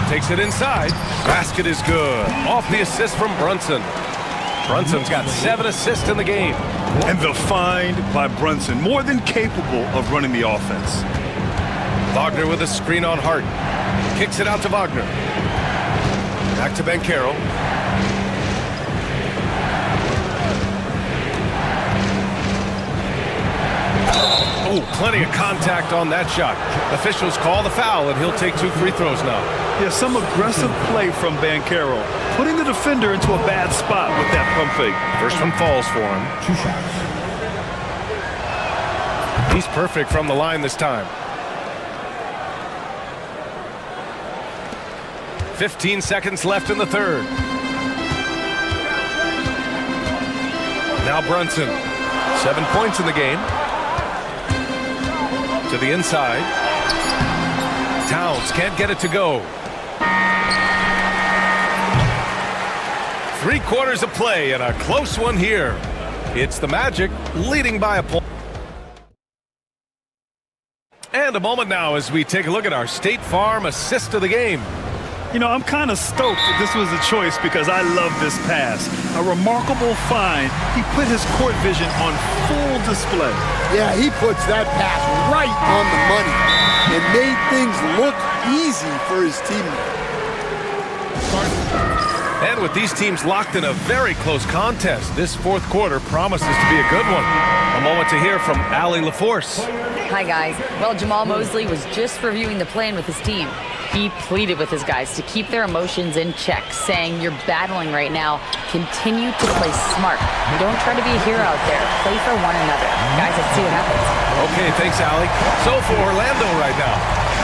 S9: Takes it inside. Basket is good. Off the assist from Brunson. Brunson's got 7 assists in the game.
S8: And the find by Brunson, more than capable of running the offense.
S9: Wagner with a screen on Hart. Kicks it out to Wagner. Back to Banchero. Oh, plenty of contact on that shot. Officials call the foul, and he'll take 2 free throws now.
S8: Yeah, some aggressive play from Banchero, putting the defender into a bad spot with that pump fake.
S9: First one falls for him.
S7: 2 shots.
S9: He's perfect from the line this time. 15 seconds left in the third. Now Brunson. 7 points in the game. To the inside. Towns can't get it to go. 3 quarters of play and a close one here. It's the Magic leading by a point. And a moment now as we take a look at our State Farm assist of the game.
S8: You know, I'm kind of stoked that this was a choice because I love this pass. A remarkable find. He put his court vision on full display.
S3: Yeah, he puts that pass right on the money and made things look easy for his teammate.
S9: And with these teams locked in a very close contest, this fourth quarter promises to be a good one. A moment to hear from Allie LaForce.
S11: Hi, guys. Well, Jamal Mosley was just reviewing the plan with his team. He pleaded with his guys to keep their emotions in check, saying, "You're battling right now. Continue to play smart. Don't try to be a hero out there. Play for one another." Guys, let's see what happens.
S9: Okay, thanks, Allie. So for Orlando right now,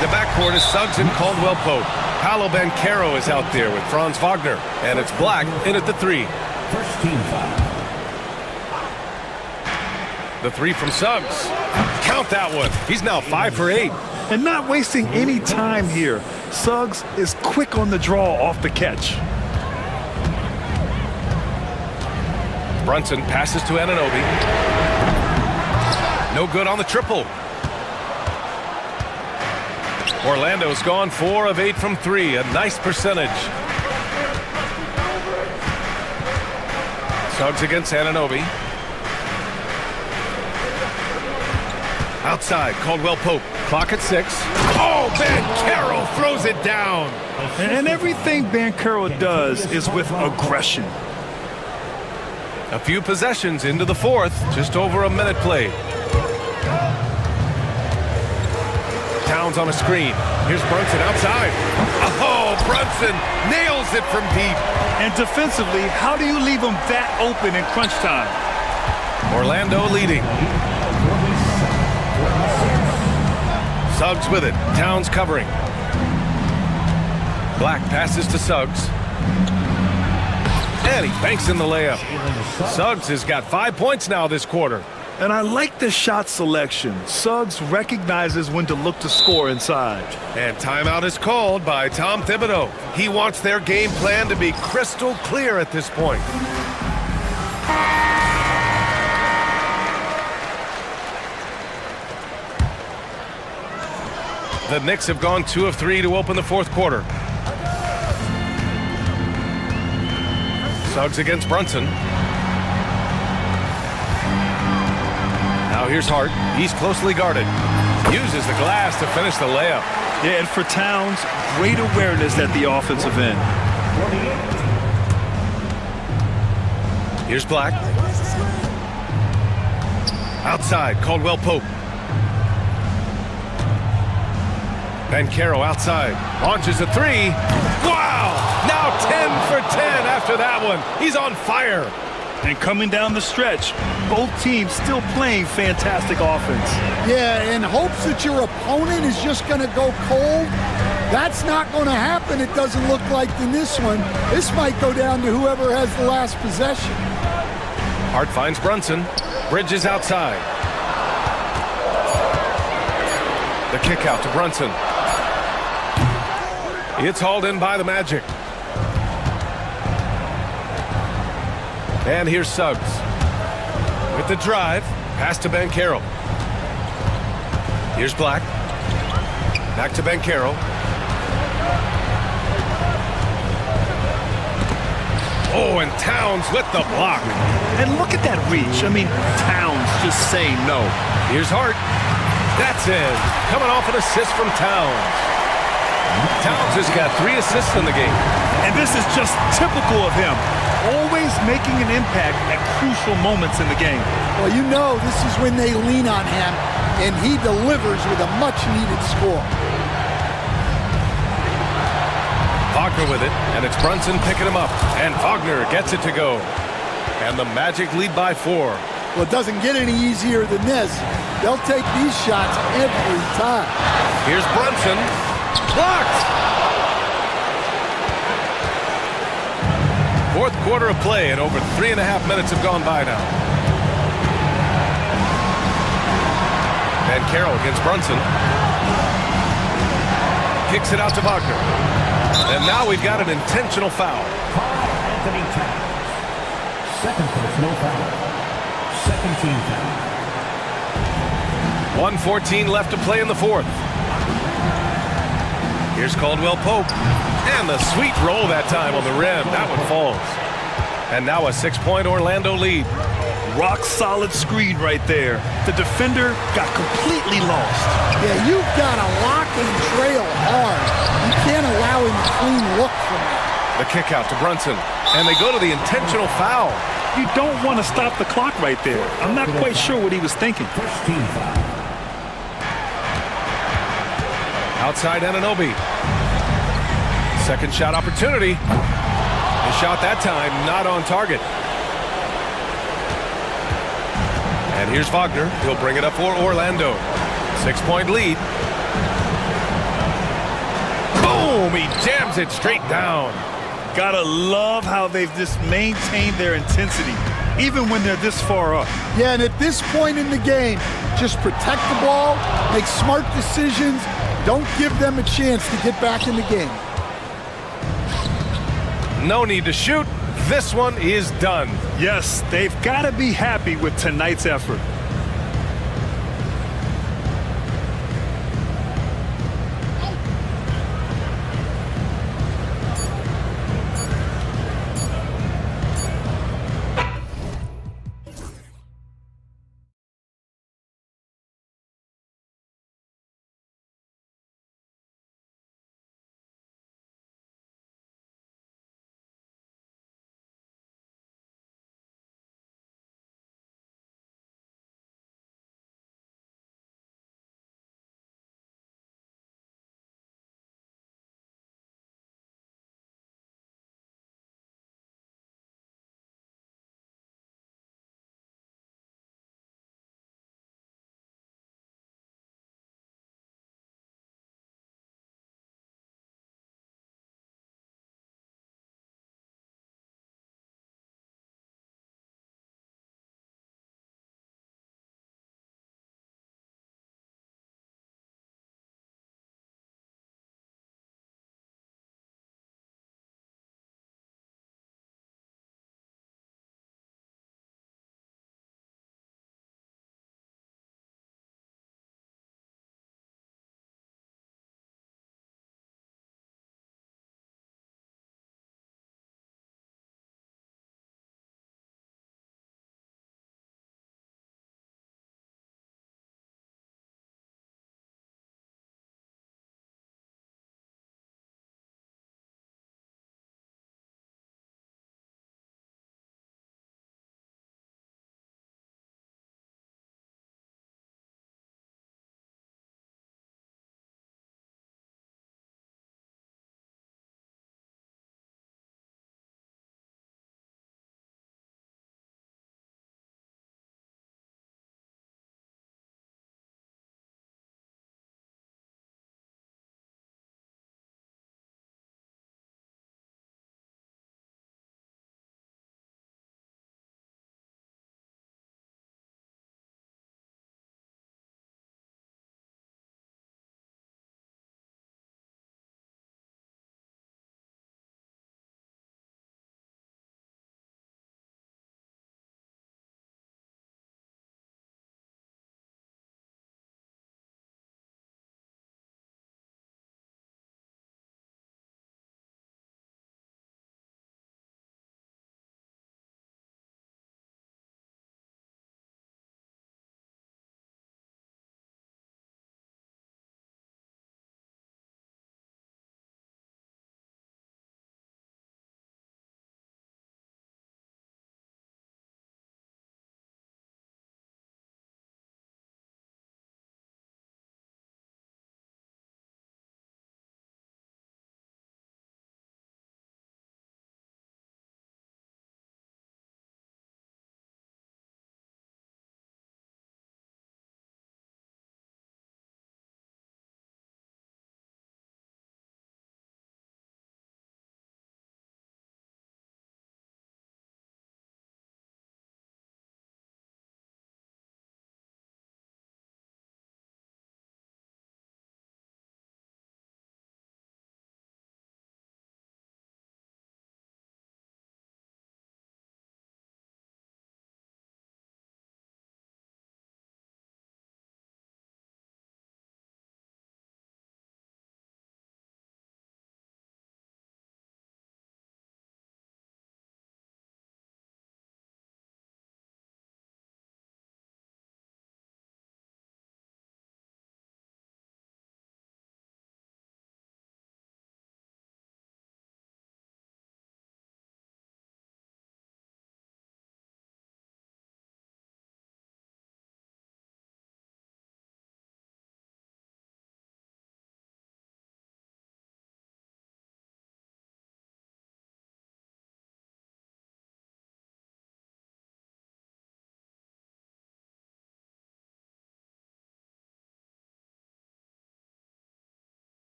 S9: the backcourt is Suggs and Caldwell Pope. Paolo Banchero is out there with Franz Wagner, and it's Black in at the 3.
S7: First team foul.
S9: The 3 from Suggs. Count that one. He's now 5 for 8.
S8: And not wasting any time here. Suggs is quick on the draw off the catch.
S9: Brunson passes to Anunoby. No good on the triple. Orlando's gone 4 of 8 from 3. A nice percentage. Suggs against Anunoby. Outside, Caldwell Pope. Clock at 6. Oh, Banchero throws it down.
S8: And everything Banchero does is with aggression.
S9: A few possessions into the fourth. Just over a minute played. Towns on a screen. Here's Brunson outside. Oh, Brunson nails it from deep.
S8: And defensively, how do you leave them that open in crunch time?
S9: Orlando leading. Suggs with it. Towns covering. Black passes to Suggs. And he banks in the layup. Suggs has got 5 points now this quarter.
S8: And I like the shot selection. Suggs recognizes when to look to score inside.
S9: And timeout is called by Tom Thibodeau. He wants their game plan to be crystal clear at this point. The Knicks have gone 2 of 3 to open the fourth quarter. Suggs against Brunson. Now here's Hart. He's closely guarded. Uses the glass to finish the layup.
S8: Yeah, and for Towns, great awareness at the offensive end.
S9: Here's Black. Outside, Caldwell Pope. Bancaro outside. Launches a three. Wow! Now 10 for 10 after that one. He's on fire.
S8: And coming down the stretch, both teams still playing fantastic offense.
S3: Yeah, in hopes that your opponent is just going to go cold. That's not going to happen, it doesn't look like, in this one. This might go down to whoever has the last possession.
S9: Hart finds Brunson. Bridges outside. The kick out to Brunson. It's hauled in by the Magic. And here's Suggs. With the drive, pass to Bancaro. Here's Black. Back to Bancaro. Oh, and Towns with the block.
S8: And look at that reach. I mean, Towns just saying no.
S9: Here's Hart. That's in. Coming off an assist from Towns. Towns has got 3 assists in the game.
S8: And this is just typical of him. Always making an impact at crucial moments in the game.
S3: Well, you know this is when they lean on him, and he delivers with a much-needed score.
S9: Wagner with it, and it's Brunson picking him up. And Wagner gets it to go. And the Magic lead by 4.
S3: Well, it doesn't get any easier than this. They'll take these shots every time.
S9: Here's Brunson. Blocked! Fourth quarter of play, and over 3.5 minutes have gone by now. Bancaro against Brunson. Kicks it out to Wagner. And now we've got an intentional foul.
S7: Anthony Towns. Second personal foul. Second team foul.
S9: 1:14 left to play in the fourth. Here's Caldwell Pope. And the sweet roll that time on the rim. That one falls. And now a 6-point Orlando lead.
S8: Rock solid screen right there. The defender got completely lost.
S3: Yeah, you've got to lock and trail hard. You can't allow him a clean look from that.
S9: The kick out to Brunson. And they go to the intentional foul.
S8: You don't want to stop the clock right there. I'm not quite sure what he was thinking.
S7: First team foul.
S9: Outside Anunoby. Second shot opportunity. The shot that time not on target. And here's Wagner. He'll bring it up for Orlando. 6-point lead. Boom! He jams it straight down.
S8: Gotta love how they've just maintained their intensity, even when they're this far up.
S3: Yeah, and at this point in the game, just protect the ball, make smart decisions, don't give them a chance to get back in the game.
S9: No need to shoot. This one is done.
S8: Yes, they've got to be happy with tonight's effort.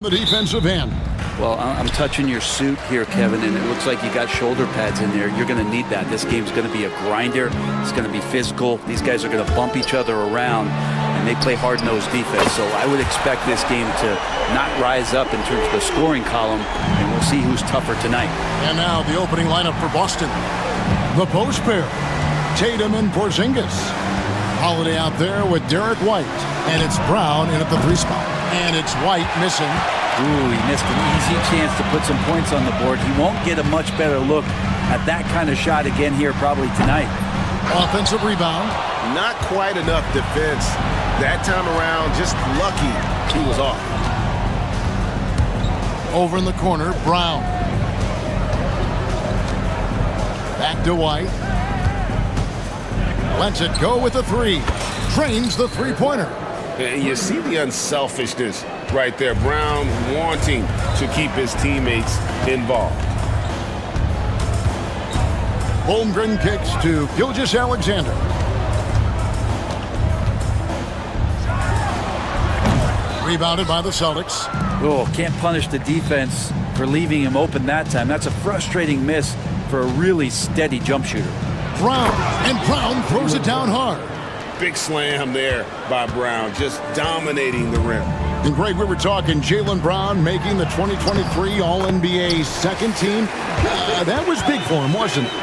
S2: The defensive end.
S10: Well, I'm touching your suit here, Kevin, and it looks like you got shoulder pads in there. You're going to need that. This game's going to be a grinder. It's going to be physical. These guys are going to bump each other around, and they play hard-nosed defense. So I would expect this game to not rise up in terms of the scoring column, and we'll see who's tougher tonight.
S2: And now the opening lineup for Boston. The post pair, Tatum and Porzingis. Holiday out there with Derek White, and it's Brown in at the 3 spot. And it's White missing.
S10: Ooh, he missed an easy chance to put some points on the board. He won't get a much better look at that kind of shot again here probably tonight.
S2: Offensive rebound.
S6: Not quite enough defense. That time around, just lucky he was off.
S2: Over in the corner, Brown. Back to White. Lets it go with the 3. Drains the 3-pointer.
S6: You see the unselfishness right there. Brown wanting to keep his teammates involved.
S2: Holmgren kicks to Gilgeous-Alexander. Rebounded by the Celtics.
S10: Oh, can't punish the defense for leaving him open that time. That's a frustrating miss for a really steady jump shooter.
S2: Brown, and Brown throws it down hard.
S6: Big slam there by Brown, just dominating the rim.
S2: And Greg, we were talking Jaylen Brown making the 2023 All-NBA second team. That was big for him, wasn't it?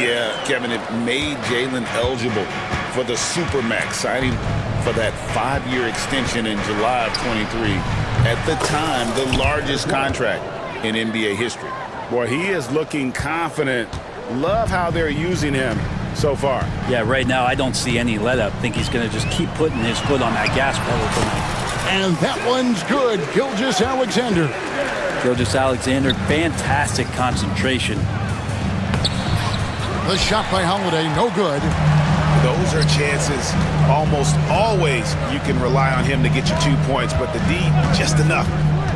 S1: Yeah, Kevin, it made Jaylen eligible for the Supermax, signing for that 5-year extension in July of 23. At the time, the largest contract in NBA history.
S6: Boy, he is looking confident. Love how they're using him so far.
S10: Yeah, right now I don't see any let up. Think he's going to just keep putting his foot on that gas pedal tonight.
S2: And that one's good. Gilgeous-Alexander.
S10: Gilgeous-Alexander, fantastic concentration.
S2: The shot by Holiday, no good.
S6: Those are chances. Almost always you can rely on him to get you 2 points, but the D, just enough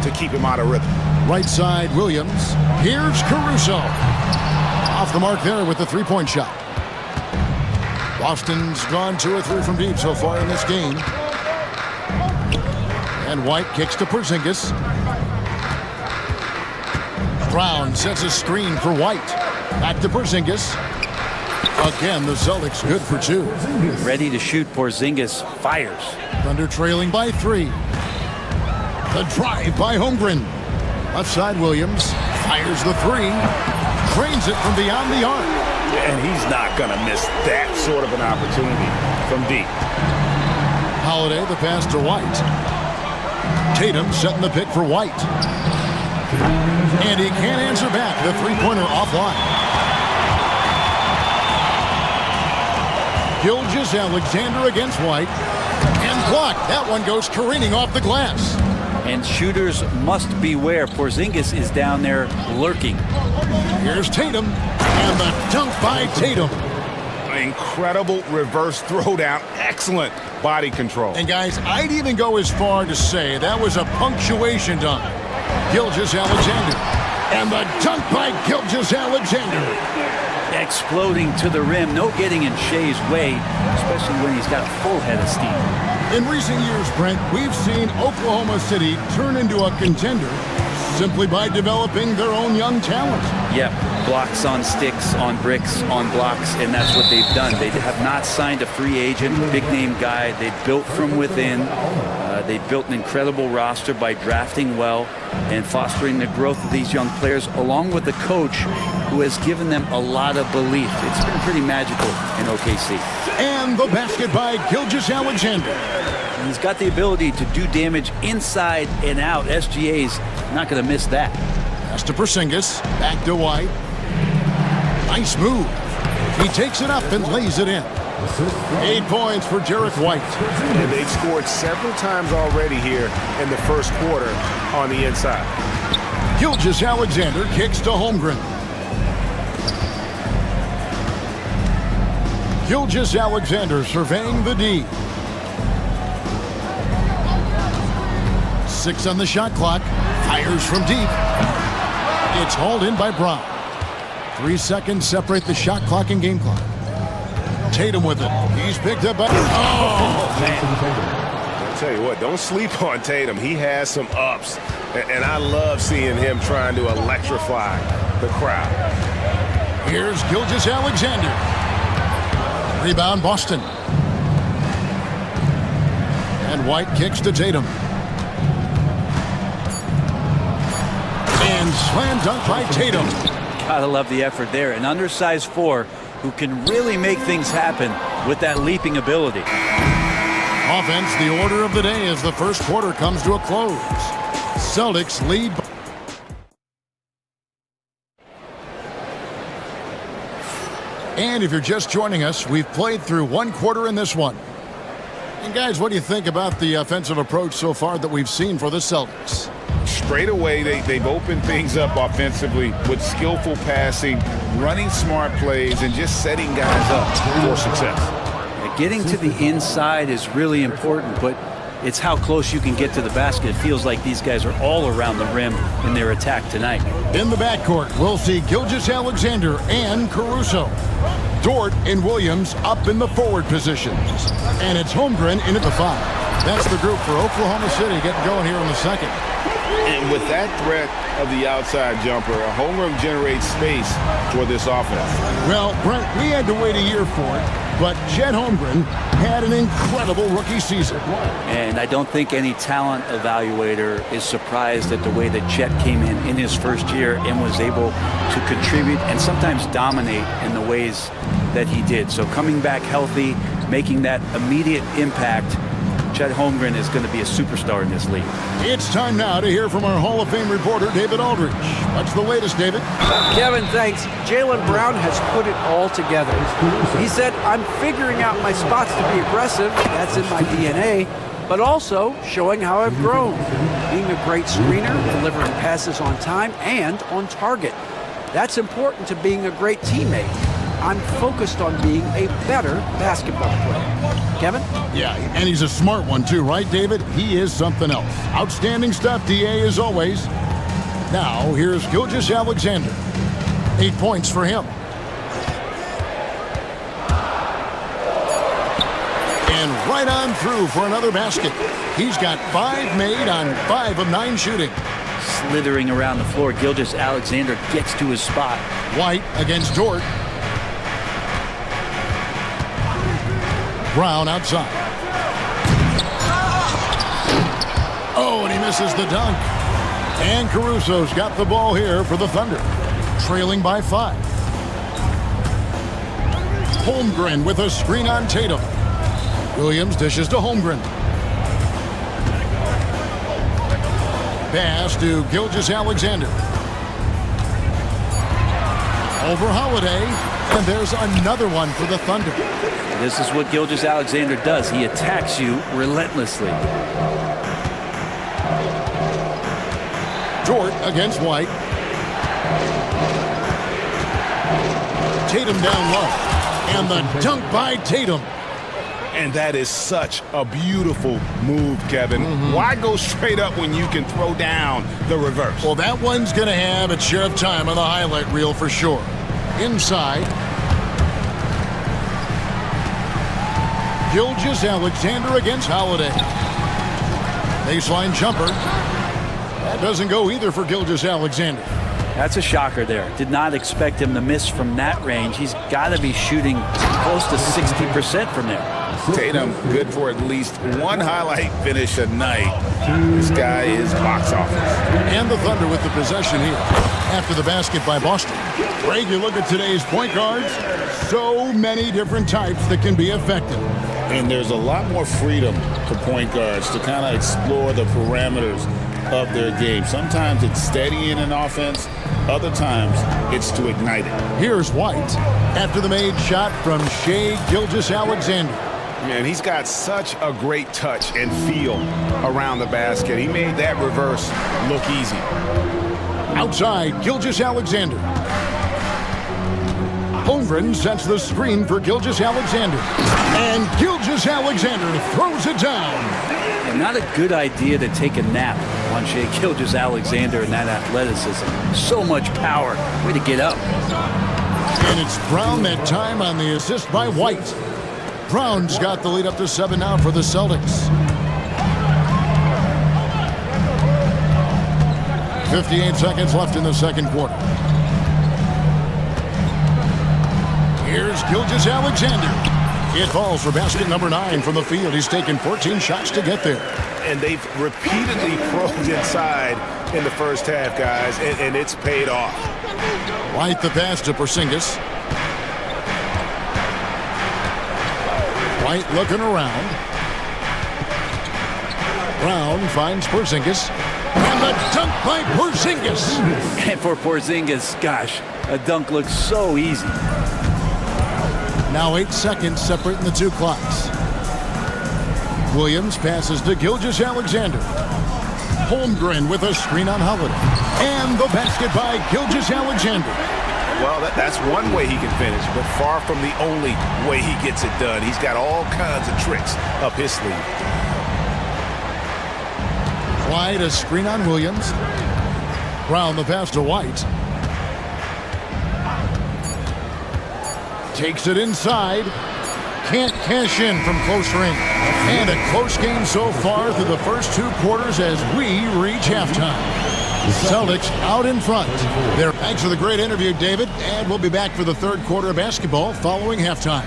S6: to keep him out of rhythm.
S2: Right side, Williams. Here's Caruso. Off the mark there with the 3-point shot. Boston's gone 2 or 3 from deep so far in this game. And White kicks to Porzingis. Brown sets a screen for White. Back to Porzingis. Again, the Celtics good for 2.
S10: Ready to shoot. Porzingis fires.
S2: Thunder trailing by 3. The drive by Holmgren. Left side, Williams fires the 3. Drains it from beyond the arc.
S6: And he's not going to miss that sort of an opportunity from deep.
S2: Holiday, the pass to White. Tatum setting the pick for White. And he can't answer back. The 3-pointer offline. Gilgeous-Alexander against White. And blocked. That one goes careening off the glass.
S10: And shooters must beware. Porzingis is down there lurking.
S2: Here's Tatum. And the dunk by Tatum.
S6: Incredible reverse throwdown. Excellent body control.
S2: And guys, I'd even go as far to say that was a punctuation dunk. Gilgeous-Alexander. And the dunk by Gilgeous-Alexander.
S10: Exploding to the rim. No getting in Shea's way, especially when he's got a full head of steam.
S2: In recent years, Brent, we've seen Oklahoma City turn into a contender simply by developing their own young talent.
S10: Yep, blocks on sticks, on bricks, on blocks, and that's what they've done. They have not signed a free agent, big-name guy. They built from within. They built an incredible roster by drafting well and fostering the growth of these young players, along with the coach who has given them a lot of belief. It's been pretty magical in OKC.
S2: And the basket by Gilgeous-Alexander.
S10: He's got the ability to do damage inside and out. SGA's not going to miss that.
S2: Pass to Porzingis. Back to White. Nice move. He takes it up and lays it in. 8 points for Derek White.
S6: And they've scored several times already here in the first quarter on the inside.
S2: Gilgeous-Alexander kicks to Holmgren. Gilgeous-Alexander surveying the D. 6 on the shot clock. Fires from deep. It's hauled in by Brown. 3 seconds separate the shot clock and game clock. Tatum with it. He's picked up by... Oh,
S6: man. I'll tell you what, don't sleep on Tatum. He has some ups And I love seeing him trying to electrify the crowd.
S2: Here's Gilgeous-Alexander. Rebound, Boston. And White kicks to Tatum. And slam dunk by Tatum.
S10: Gotta love the effort there. An undersized four who can really make things happen with that leaping ability.
S2: Offense, the order of the day as the first quarter comes to a close. Celtics lead. And if you're just joining us, we've played through one quarter in this one. And guys, what do you think about the offensive approach so far that we've seen for the Celtics?
S6: Straight away, they've opened things up offensively with skillful passing, running smart plays, and just setting guys up for success.
S10: Getting to the inside is really important, but it's how close you can get to the basket. It feels like these guys are all around the rim in their attack tonight.
S2: In the backcourt, we'll see Gilgeous-Alexander and Caruso. Dort and Williams up in the forward positions. And it's Holmgren in at the 5. That's the group for Oklahoma City getting going here in the second.
S6: And with that threat of the outside jumper, Holmgren generates space for this offense.
S2: Well, Brent, we had to wait a year for it, but Chet Holmgren had an incredible rookie season.
S10: And I don't think any talent evaluator is surprised at the way that Chet came in his first year and was able to contribute and sometimes dominate in the ways that he did. So coming back healthy, making that immediate impact, Chet Holmgren is going to be a superstar in this league.
S2: It's time now to hear from our Hall of Fame reporter, David Aldridge. What's the latest, David?
S4: Kevin, thanks. Jaylen Brown has put it all together. He said, I'm figuring out my spots to be aggressive. That's in my DNA. But also showing how I've grown. Being a great screener, delivering passes on time and on target. That's important to being a great teammate. I'm focused on being a better basketball player. Kevin?
S2: Yeah, and he's a smart one too, right, David? He is something else. Outstanding stuff, DA, as always. Now, here's Gilgeous-Alexander. 8 points for him. And right on through for another basket. He's got 5 made on 5 of 9 shooting.
S10: Slithering around the floor, Gilgeous-Alexander gets to his spot.
S2: White against Dort. Brown outside. Oh, and he misses the dunk. And Caruso's got the ball here for the Thunder, trailing by 5. Holmgren with a screen on Tatum. Williams dishes to Holmgren. Pass to Gilgeous-Alexander. Over Holiday, and there's another one for the Thunder.
S10: This is what Gilgeous-Alexander does. He attacks you relentlessly.
S2: Dort against White. Tatum down low. And the dunk by Tatum.
S6: And that is such a beautiful move, Kevin. Why go straight up when you can throw down the reverse?
S2: Well, that one's going to have its share of time on the highlight reel for sure. Inside. Gilgeous-Alexander against Holiday. Baseline jumper. That doesn't go either for Gilgeous-Alexander.
S10: That's a shocker there. Did not expect him to miss from that range. He's got to be shooting close to 60% from there.
S6: Tatum, good for at least one highlight finish a night. This guy is box office.
S2: And the Thunder with the possession here. After the basket by Boston. Greg, you look at today's point guards. So many different types that can be effective.
S1: And there's a lot more freedom to point guards to kind of explore the parameters of their game. Sometimes it's steadying an offense. Other times it's to ignite it.
S2: Here's White after the made shot from Shai Gilgeous-Alexander.
S6: Man, he's got such a great touch and feel around the basket. He made that reverse look easy.
S2: Outside, Gilgeous-Alexander. Holmgren sets the screen for Gilgeous-Alexander. And Gilgeous-Alexander throws it down.
S10: And not a good idea to take a nap on Shai Gilgeous-Alexander and that athleticism. So much power. Way to get up.
S2: And it's Brown that time on the assist by White. Brown's got the lead up to 7 now for the Celtics. 58 seconds left in the second quarter. Here's Gilgeous-Alexander. It falls for basket number 9 from the field. He's taken 14 shots to get there.
S6: And they've repeatedly probed inside in the first half, guys, and it's paid off.
S2: White the pass to Porzingis. White looking around. Brown finds Porzingis. And the dunk by Porzingis.
S10: And for Porzingis, gosh, a dunk looks so easy.
S2: Now 8 seconds separating the two clocks. Williams passes to Gilgeous-Alexander. Holmgren with a screen on Holiday. And the basket by Gilgeous-Alexander.
S6: Well, that's one way he can finish, but far from the only way he gets it done. He's got all kinds of tricks up his sleeve.
S2: White a screen on Williams. Brown the pass to White. Takes it inside. Can't cash in from close range. And a close game so far through the first 2 quarters as we reach halftime. Celtics out in front. Thanks for the great interview, David. And we'll be back for the third quarter of basketball following halftime.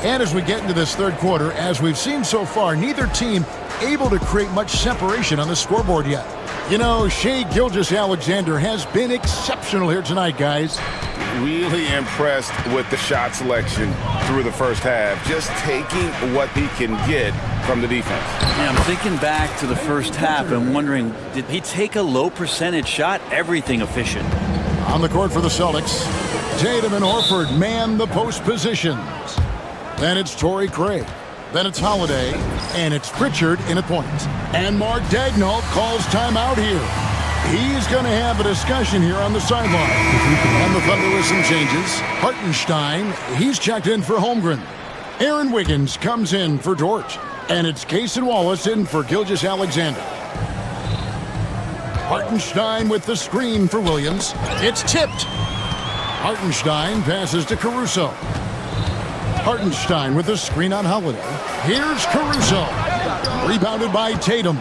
S2: And as we get into this third quarter, as we've seen so far, neither team able to create much separation on the scoreboard yet. You know, Shai Gilgeous-Alexander has been exceptional here tonight, guys.
S6: Really impressed with the shot selection through the first half, just taking what he can get from the defense.
S10: Yeah, I'm thinking back to the first half and wondering, did he take a low percentage shot? Everything efficient.
S2: On the court for the Celtics, Tatum and Horford man the post positions. Then it's Torrey Craig. Then it's Holiday. And it's Pritchard in a point. And Mark Daigneault calls timeout here. He's going to have a discussion here on the sideline. And the Thunder with some changes. Hartenstein, he's checked in for Holmgren. Aaron Wiggins comes in for Dort. And it's Cason Wallace in for Gilgeous-Alexander. Hartenstein with the screen for Williams. It's tipped. Hartenstein passes to Caruso. Hartenstein with the screen on Holiday. Here's Caruso. Rebounded by Tatum.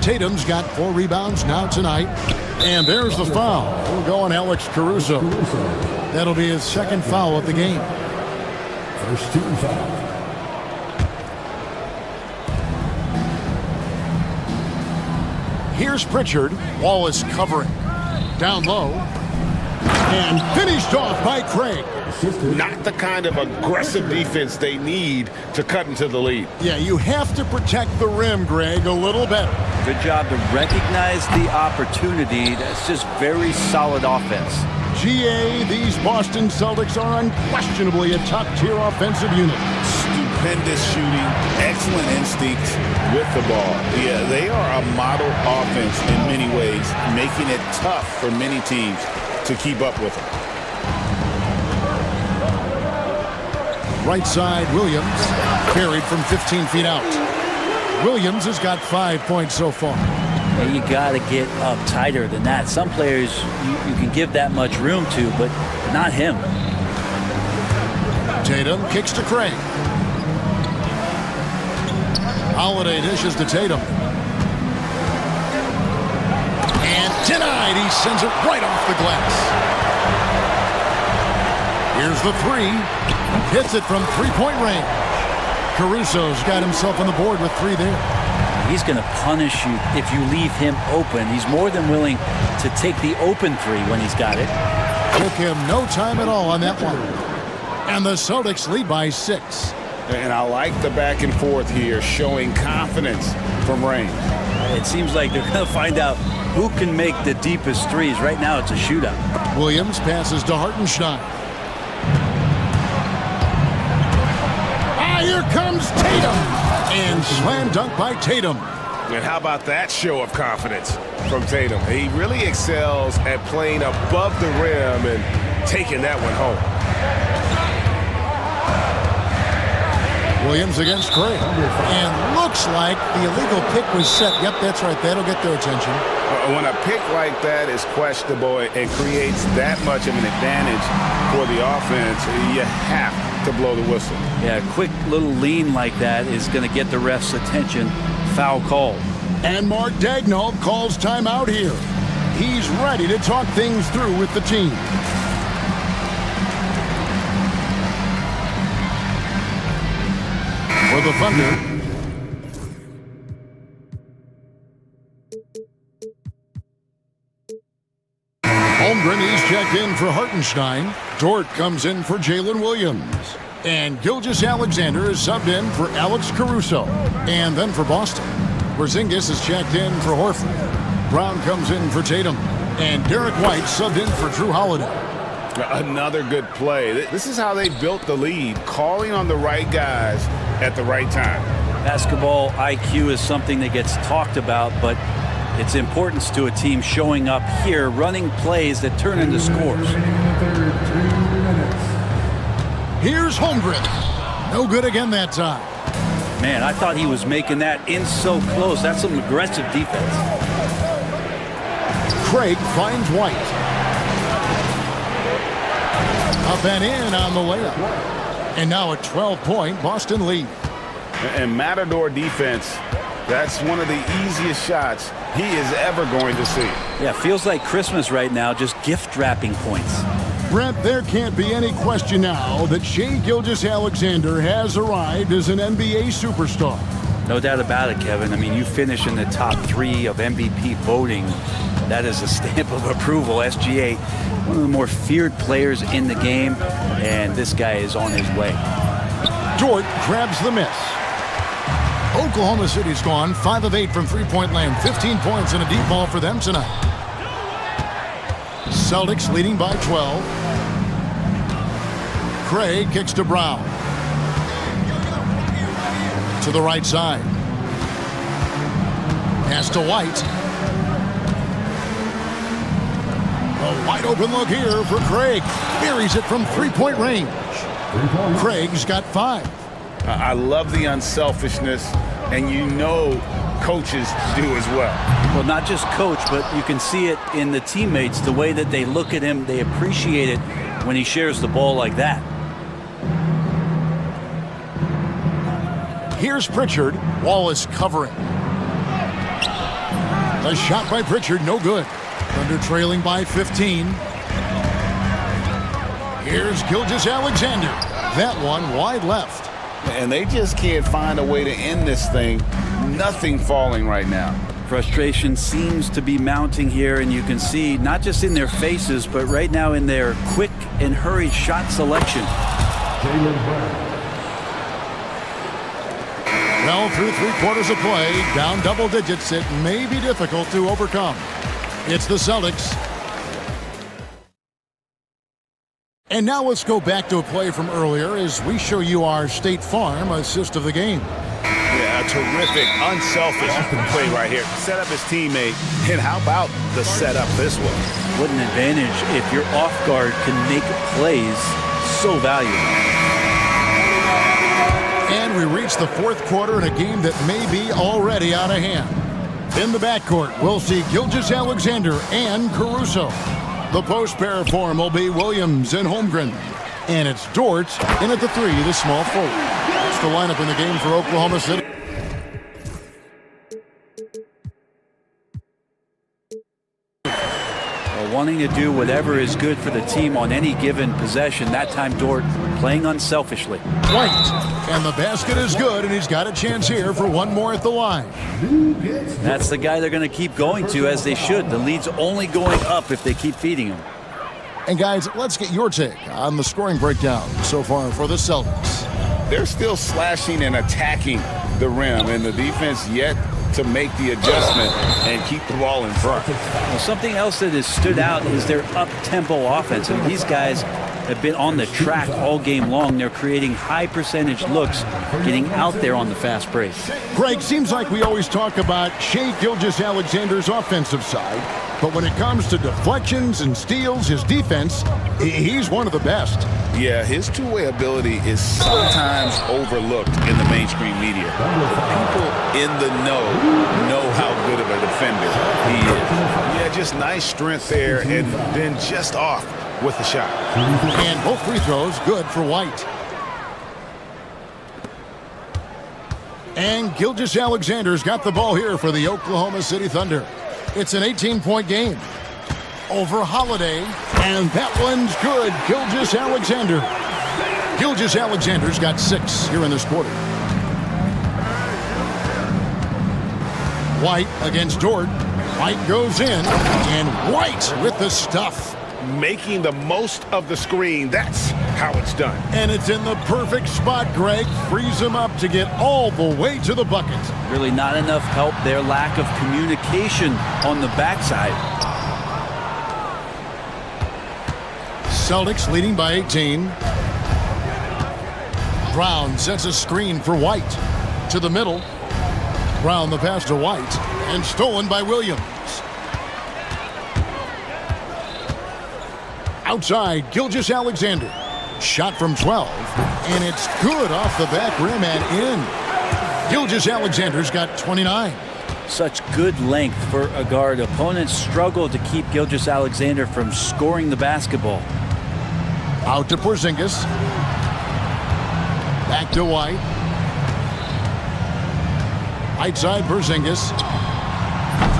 S2: Tatum's got 4 rebounds now tonight. And there's the foul. We'll go on Alex Caruso. That'll be his second foul of the game.
S7: First team foul.
S2: Here's Pritchard. Wallace covering. Down low. And finished off by Craig.
S6: Not the kind of aggressive defense they need to cut into the lead.
S2: Yeah, you have to protect the rim, Greg, a little better.
S10: Good job to recognize the opportunity. That's just very solid offense.
S2: GA, these Boston Celtics are unquestionably a top-tier offensive unit.
S6: Stupendous shooting, excellent instincts with the ball. Yeah, they are a model offense in many ways, making it tough for many teams to keep up with them.
S2: Right side, Williams, carried from 15 feet out. Williams has got 5 points so far.
S10: Yeah, you got to get up tighter than that. Some players you can give that much room to, but not him.
S2: Tatum kicks to Craig. Holiday dishes to Tatum. And denied. He sends it right off the glass. Here's the 3. Hits it from 3-point range. Caruso's got himself on the board with 3 there.
S10: He's going to punish you if you leave him open. He's more than willing to take the open 3 when he's got it.
S2: Took him no time at all on that one. And the Celtics lead by 6.
S6: And I like the back and forth here, showing confidence from Rain.
S10: It seems like they're going to find out who can make the deepest threes. Right now it's a shootout.
S2: Williams passes to Hartenstein. Here comes Tatum. And slam dunk by Tatum.
S6: And how about that show of confidence from Tatum? He really excels at playing above the rim and taking that one home.
S2: Williams against Craig. And looks like the illegal pick was set. Yep, that's right. That'll get their attention.
S6: When a pick like that is questionable and creates that much of an advantage for the offense, you have to blow the whistle.
S10: Yeah, a quick little lean like that is going to get the ref's attention. Foul call.
S2: And Mark Daigneault calls timeout here. He's ready to talk things through with the team. For the Thunder, Holmgren, he's checked in for Hartenstein. Dort comes in for Jalen Williams. And Gilgeous-Alexander is subbed in for Alex Caruso. And then for Boston, Porzingis is checked in for Horford. Brown comes in for Tatum. And Derek White subbed in for Drew Holiday.
S6: Another good play. This is how they built the lead, calling on the right guys at the right time.
S10: Basketball IQ is something that gets talked about, but its importance to a team showing up here, running plays that turn into scores.
S2: Here's Holmgren. No good again that time.
S10: Man, I thought he was making that in so close. That's some aggressive defense.
S2: Craig finds White. Up and in on the layup. And now a 12-point Boston lead.
S6: And Matador defense, that's one of the easiest shots he is ever going to see.
S10: Yeah, feels like Christmas right now, just gift wrapping points.
S2: Brent, there can't be any question now that Shai Gilgeous-Alexander has arrived as an NBA superstar.
S10: No doubt about it, Kevin. I mean, you finish in the top 3 of MVP voting. That is a stamp of approval. SGA, one of the more feared players in the game, and this guy is on his way.
S2: Dort grabs the miss. Oklahoma City's gone 5 of 8 from three-point land. 15 points and a deep ball for them tonight. Celtics leading by 12. Craig kicks to Brown. To the right side. Pass to White. A wide open look here for Craig. Buries it from three-point range. Craig's got 5.
S6: I love the unselfishness, and you know coaches do as well.
S10: Well, not just coach, but you can see it in the teammates, the way that they look at him. They appreciate it when he shares the ball like that.
S2: Here's Pritchard. Wallace covering. A shot by Pritchard, no good. Thunder trailing by 15. Here's Gilgeous-Alexander. That one wide left.
S6: And they just can't find a way to end this thing. Nothing falling right now.
S10: Frustration seems to be mounting here, and you can see not just in their faces, but right now in their quick and hurried shot selection.
S2: Well, through 3 quarters of play, down double digits, it may be difficult to overcome. It's the Celtics. And now let's go back to a play from earlier as we show you our State Farm assist of the game.
S6: Yeah, a terrific, unselfish play right here. Set up his teammate, and how about the setup this way?
S10: What an advantage if your off guard can make plays so valuable.
S2: And we reach the 4th quarter in a game that may be already out of hand. In the backcourt, we'll see Gilgeous-Alexander and Caruso. The post pair form will be Williams and Holmgren. And it's Dort in at the 3, the small forward. That's the lineup in the game for Oklahoma City.
S10: Wanting to do whatever is good for the team on any given possession. That time, Dort playing unselfishly.
S2: White. And the basket is good, and he's got a chance here for one more at the line.
S10: That's the guy they're going to keep going to, as they should. The lead's only going up if they keep feeding him.
S2: And guys, let's get your take on the scoring breakdown so far for the Celtics.
S6: They're still slashing and attacking the rim, and the defense yet to make the adjustment and keep the ball in front.
S10: Well, something else that has stood out is their up-tempo offense. And these guys have been on the track all game long. They're creating high percentage looks, getting out there on the fast break.
S2: Greg, seems like we always talk about Shai Gilgeous-Alexander's offensive side, but when it comes to deflections and steals, his defense, he's one of the best.
S1: Yeah, his two-way ability is sometimes overlooked in the mainstream media. People in the know how good of a defender he is.
S6: Yeah, just nice strength there, and then just off with the shot.
S2: And both free throws good for White. And Gilgeous-Alexander's got the ball here for the Oklahoma City Thunder. It's an 18-point game. Over Holiday, and that one's good. Gilgeous-Alexander. Gilgeous-Alexander's got 6 here in this quarter. White against Dort. White goes in, and White with the stuff.
S6: Making the most of the screen. That's how it's done.
S2: And it's in the perfect spot, Greg. Frees him up to get all the way to the bucket.
S10: Really not enough help. Their lack of communication on the backside.
S2: Celtics leading by 18. Brown sets a screen for White. To the middle. Brown the pass to White. And stolen by Williams. Outside, Gilgeous-Alexander. Shot from 12. And it's good off the back rim and in. Gilgeous-Alexander's got 29.
S10: Such good length for a guard. Opponents struggle to keep Gilgeous-Alexander from scoring the basketball.
S2: Out to Porzingis. Back to White. Right side, Porzingis.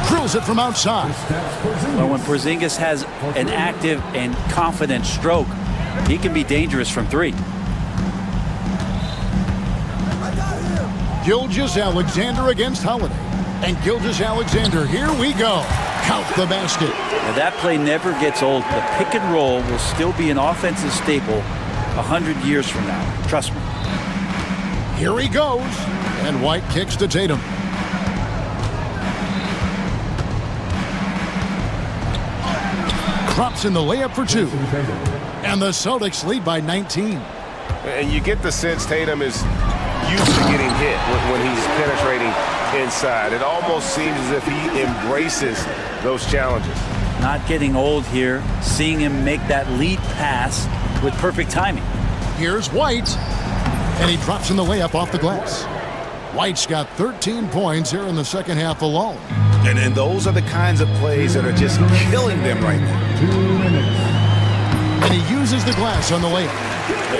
S2: Drills it from outside.
S10: Well, when Porzingis has an active and confident stroke, he can be dangerous from 3.
S2: Gilgeous-Alexander against Holiday. And Gilgeous-Alexander, here we go. Count the basket.
S10: Now that play never gets old. The pick and roll will still be an offensive staple 100 years from now. Trust me.
S2: Here he goes. And White kicks to Tatum. Drops in the layup for 2. And the Celtics lead by 19.
S6: And you get the sense Tatum is used to getting hit when he's penetrating inside. It almost seems as if he embraces those challenges.
S10: Not getting old here. Seeing him make that lead pass with perfect timing.
S2: Here's White. And he drops in the layup off the glass. White's got 13 points here in the second half alone.
S6: And those are the kinds of plays that are just killing them right now.
S7: 2 minutes.
S2: And he uses the glass on the layup.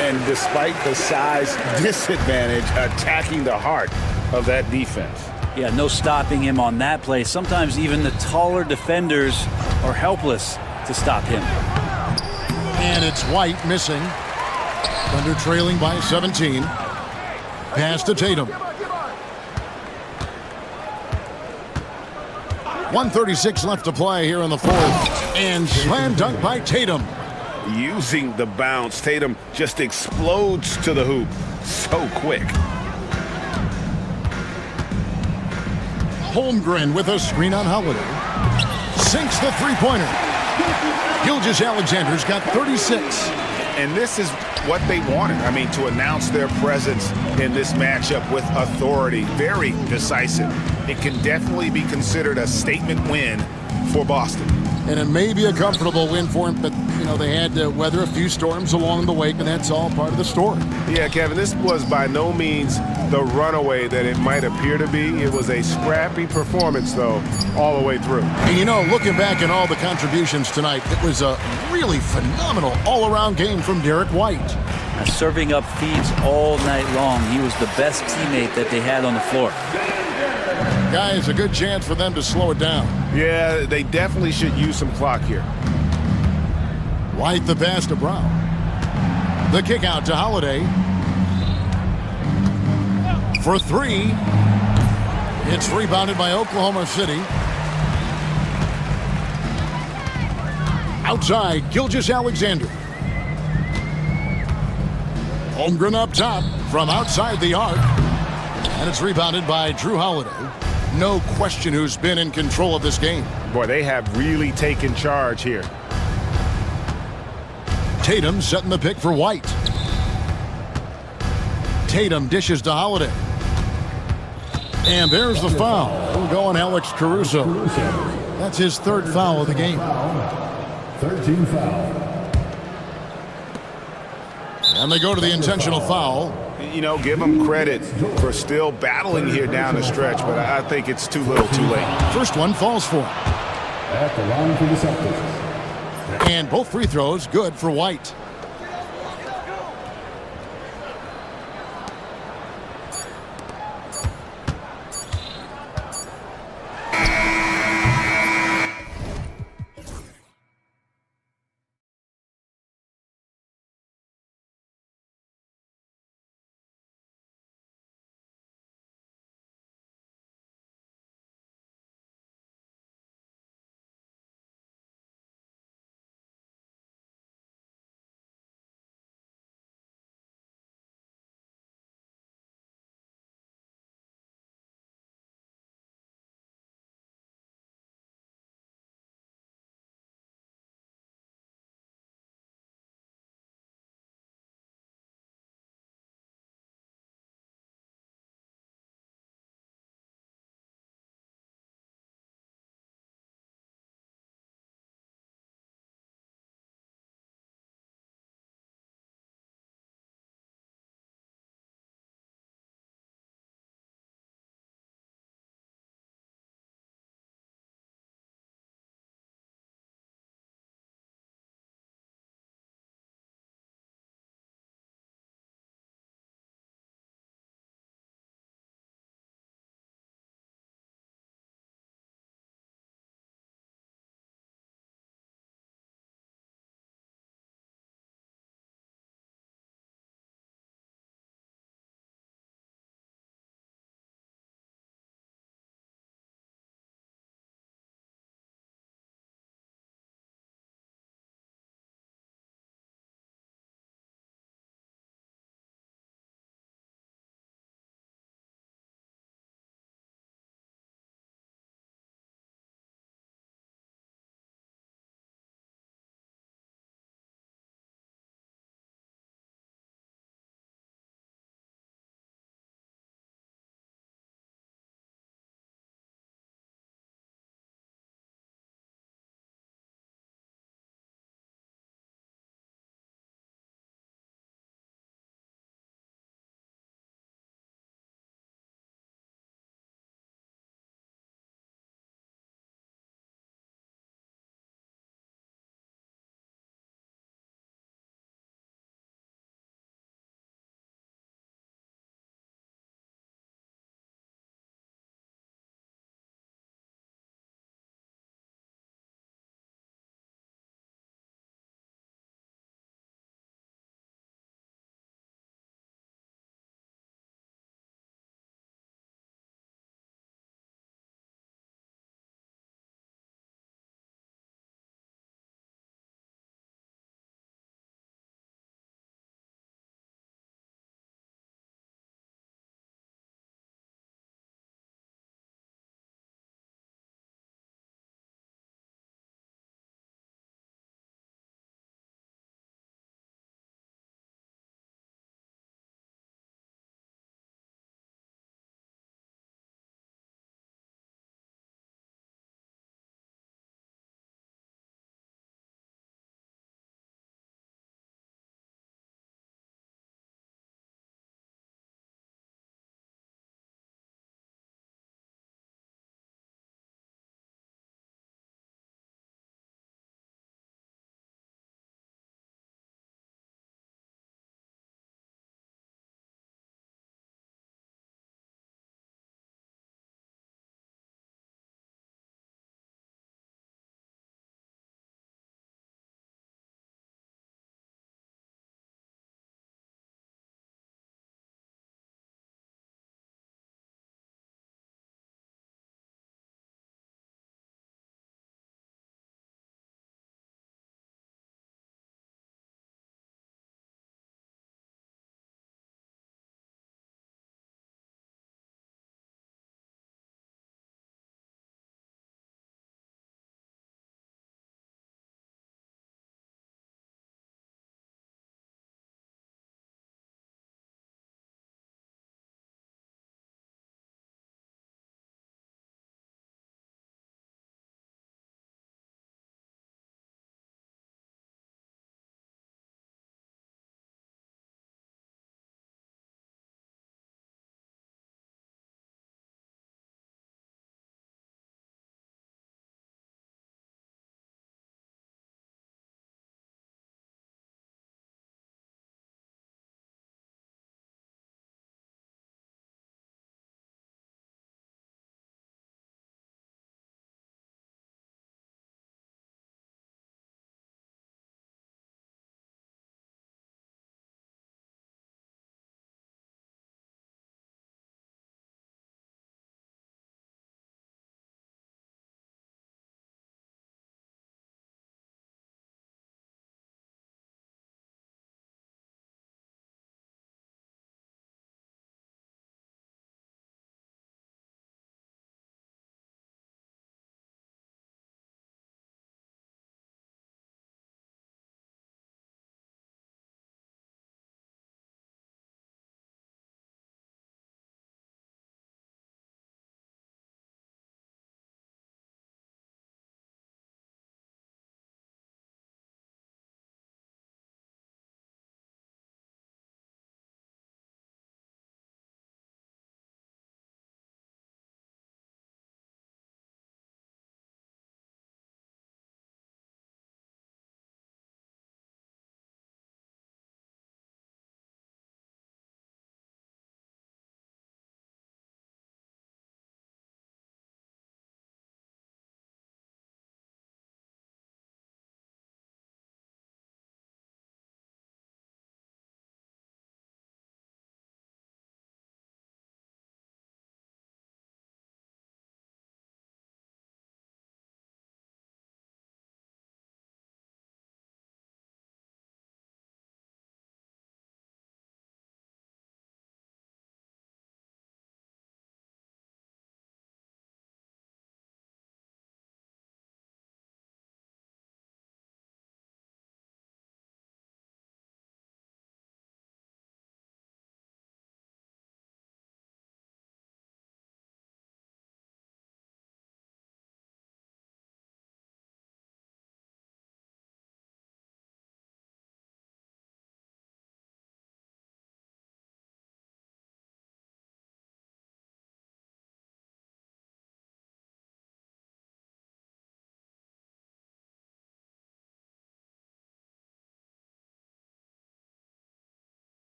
S6: And despite the size disadvantage, attacking the heart of that defense.
S10: Yeah, no stopping him on that play. Sometimes even the taller defenders are helpless to stop him.
S2: And it's White missing. Thunder trailing by 17. Pass to Tatum. 1:36 left to play here in the fourth. And slam dunk by Tatum.
S6: Using the bounce, Tatum just explodes to the hoop so quick.
S2: Holmgren with a screen on Holiday. Sinks the three-pointer. Gilgeous-Alexander's got 36.
S6: And this is what they wanted. I mean, to announce their presence in this matchup with authority. Very decisive. It can definitely be considered a statement win for Boston.
S2: And it may be a comfortable win for him, but, you know, they had to weather a few storms along the way, and that's all part of the story.
S6: Yeah, Kevin, this was by no means the runaway that it might appear to be. It was a scrappy performance, though, all the way through.
S2: And, you know, looking back at all the contributions tonight, it was a really phenomenal all-around game from Derek White.
S10: Serving up feeds all night long. He was the best teammate that they had on the floor.
S2: Guys, a good chance for them to slow it down.
S6: Yeah, they definitely should use some clock here.
S2: White the pass to Brown. The kick out to Holiday. For 3. It's rebounded by Oklahoma City. Outside, Gilgeous-Alexander. Holmgren up top from outside the arc. And it's rebounded by Drew Holiday. No question who's been in control of this game.
S6: Boy, they have really taken charge here.
S2: Tatum setting the pick for White. Tatum dishes to Holiday. And there's the foul. We'll go on Alex Caruso. That's his 3rd foul of the game.
S7: 13 foul.
S2: And they go to the intentional foul.
S6: You know, give them credit for still battling here down the stretch, but I think it's too little too late.
S2: First one falls for him.
S7: At the line for the Celtics.
S2: And both free throws good for White.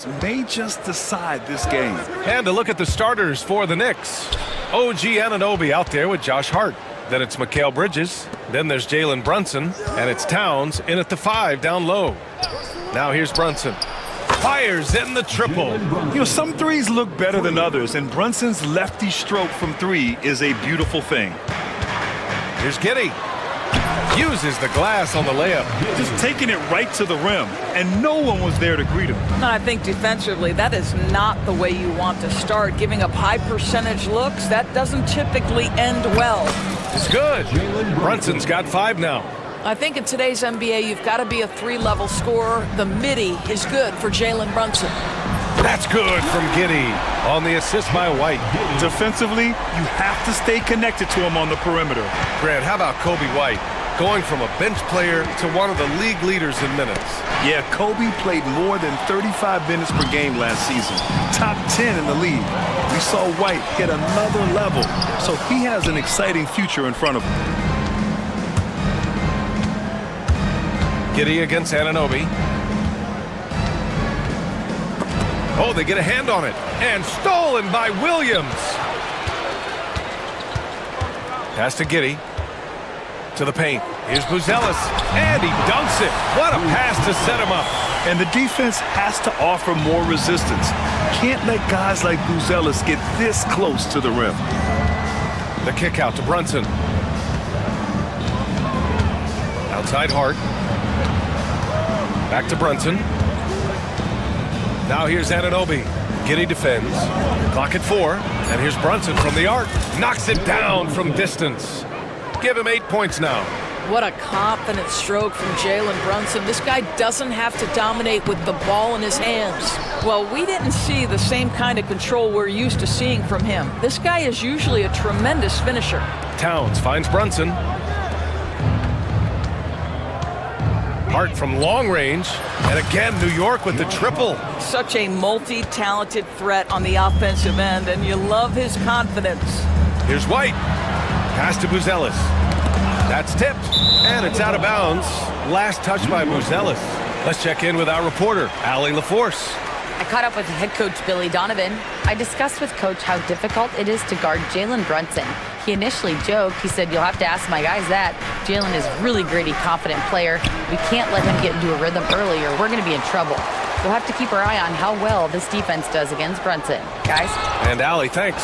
S8: may just decide this game.
S9: And a look at the starters for the Knicks. OG Anunoby out there with Josh Hart. Then it's Mikal Bridges. Then there's Jalen Brunson. And it's Towns in at the 5 down low. Now here's Brunson. Fires in the triple.
S8: You know, some threes look better than others, and Brunson's lefty stroke from 3 is a beautiful thing.
S9: Here's Giddey. Uses the glass on the layup.
S8: Just taking it right to the rim, and no one was there to greet him.
S13: And I think defensively, that is not the way you want to start. Giving up high percentage looks, that doesn't typically end well.
S9: It's good. Brunson's got 5 now.
S13: I think in today's NBA, you've got to be a 3-level scorer. The midi is good for Jalen Brunson.
S9: That's good from Giddey on the assist by White.
S8: Defensively, you have to stay connected to him on the perimeter.
S9: Grant, how about Kobe White? Going from a bench player to one of the league leaders in minutes.
S8: Yeah, Kobe played more than 35 minutes per game last season. Top 10 in the league. We saw White hit another level, so he has an exciting future in front of him.
S9: Giddey against Anunoby. Oh, they get a hand on it. And stolen by Williams. Pass to Giddey. To the paint. Here's Buzelis. And he dunks it. What a pass to set him up.
S8: And the defense has to offer more resistance. Can't let guys like Buzelis get this close to the rim.
S9: The kick out to Brunson. Outside Hart. Back to Brunson. Now here's Anunoby. Giddey defends. Clock at 4. And here's Brunson from the arc. Knocks it down from distance. Give him 8 points now.
S13: What a confident stroke from Jalen Brunson. This guy doesn't have to dominate with the ball in his hands. Well, we didn't see the same kind of control we're used to seeing from him. This guy is usually a tremendous finisher.
S9: Towns finds Brunson. Hart from long range. And again, New York with the triple.
S13: Such a multi-talented threat on the offensive end, and you love his confidence.
S9: Here's White. Pass to Buzelis. That's tipped, and it's out of bounds. Last touch by Buzelis. Let's check in with our reporter, Allie LaForce.
S11: I caught up with head coach Billy Donovan. I discussed with coach how difficult it is to guard Jalen Brunson. He initially joked. He said, "You'll have to ask my guys that. Jalen is a really gritty, confident player. We can't let him get into a rhythm early or we're going to be in trouble. We'll have to keep our eye on how well this defense does against Brunson." Guys?
S9: And Allie, thanks.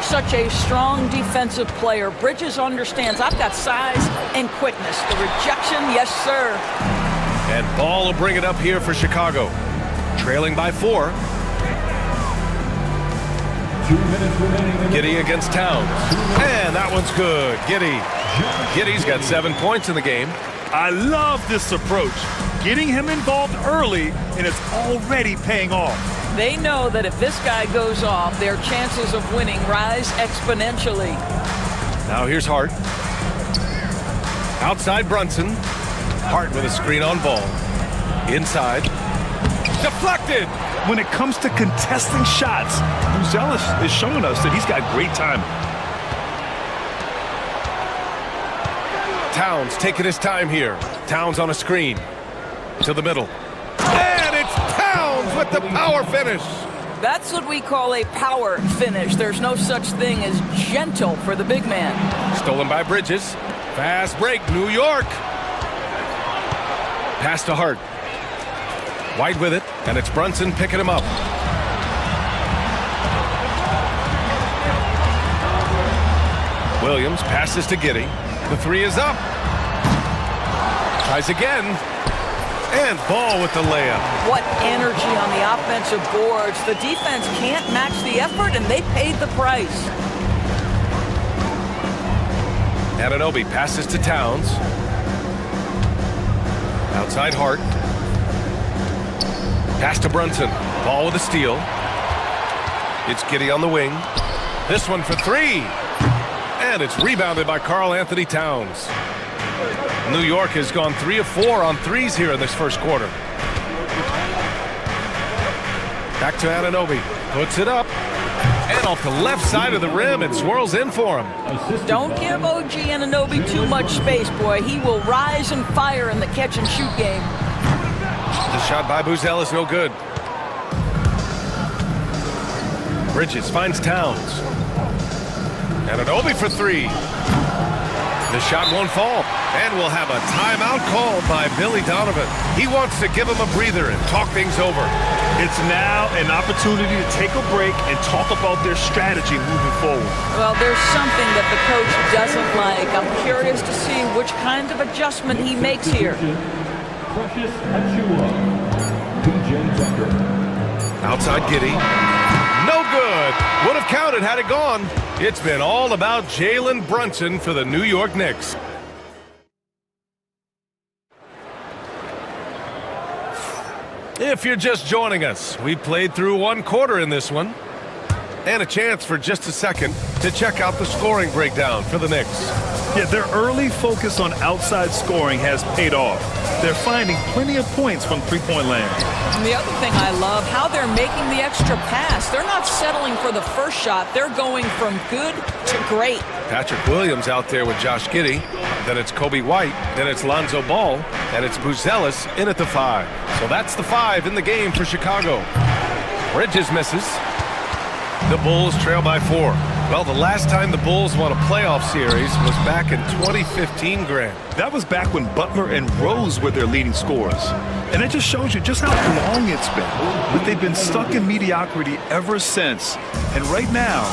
S13: Such a strong defensive player. Bridges understands I've got size and quickness. The rejection, yes, sir.
S9: And Ball will bring it up here for Chicago. Trailing by 4.
S7: 2 minutes remaining.
S9: Giddey against Towns. And that one's good. Giddey's got 7 points in the game.
S8: I love this approach. Getting him involved early, and it's already paying off.
S13: They know that if this guy goes off, their chances of winning rise exponentially.
S9: Now here's Hart. Outside Brunson. Hart with a screen on Ball. Inside. Deflected!
S8: When it comes to contesting shots, Buzelis is showing us that he's got great timing.
S9: Towns taking his time here. Towns on a screen. To the middle. And it's Towns with the power finish.
S13: That's what we call a power finish. There's no such thing as gentle for the big man.
S9: Stolen by Bridges. Fast break, New York. Pass to Hart. White with it, and it's Brunson picking him up. Williams passes to Giddey. The 3 is up. Tries again. And Ball with the layup.
S13: What energy on the offensive boards. The defense can't match the effort, and they paid the price.
S9: Anunoby passes to Towns. Outside Hart. Pass to Brunson. Ball with a steal. It's Giddey on the wing. This one for 3. And it's rebounded by Karl Anthony Towns. New York has gone 3 of 4 on threes here in this first quarter. Back to Anunoby. Puts it up. And off the left side of the rim, it swirls in for him.
S13: Don't give OG Anunoby too much space, boy. He will rise and fire in the catch-and-shoot game.
S9: The shot by Buzzell is no good. Bridges finds Towns. And Anunoby for three. The shot won't fall. And we'll have a timeout called by Billy Donovan. He wants to give him a breather and talk things over.
S17: It's now an opportunity to take a break and talk about their strategy moving forward.
S13: Well, there's something that the coach doesn't like. I'm curious to see which kind of adjustment he makes here.
S9: Outside Giddey. No good. Would have counted had it gone. It's been all about Jalen Brunson for the New York Knicks. If you're just joining us, we played through one quarter in this one. And a chance for just a second to check out the scoring breakdown for the Knicks.
S17: Yeah, their early focus on outside scoring has paid off. They're finding plenty of points from three-point land.
S13: And the other thing I love, how they're making the extra pass. They're not settling for the first shot. They're going from good to great.
S9: Patrick Williams out there with Josh Giddey. Then it's Kobe White. Then it's Lonzo Ball. And it's Buzelis in at the 5. So that's the 5 in the game for Chicago. Bridges misses. The Bulls trail by 4. Well, the last time the Bulls won a playoff series was back in 2015, Grant.
S17: That was back when Butler and Rose were their leading scorers. And it just shows you just how long it's been. But they've been stuck in mediocrity ever since. And right now,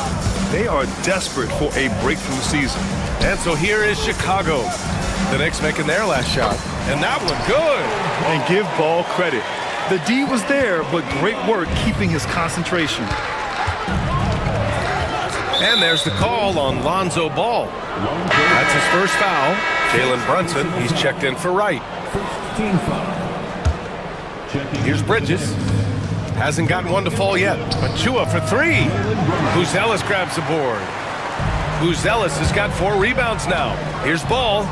S17: they are desperate for a breakthrough season.
S9: And so here is Chicago. The Knicks making their last shot. And that one good.
S17: And give Ball credit. The D was there, but great work keeping his concentration.
S9: And there's the call on Lonzo Ball. That's his first foul. Jalen Brunson, he's checked in for Wright. Here's Bridges. Hasn't gotten one to fall yet. Achua for 3. Buzelis grabs the board. Buzelis has got 4 rebounds now. Here's Ball.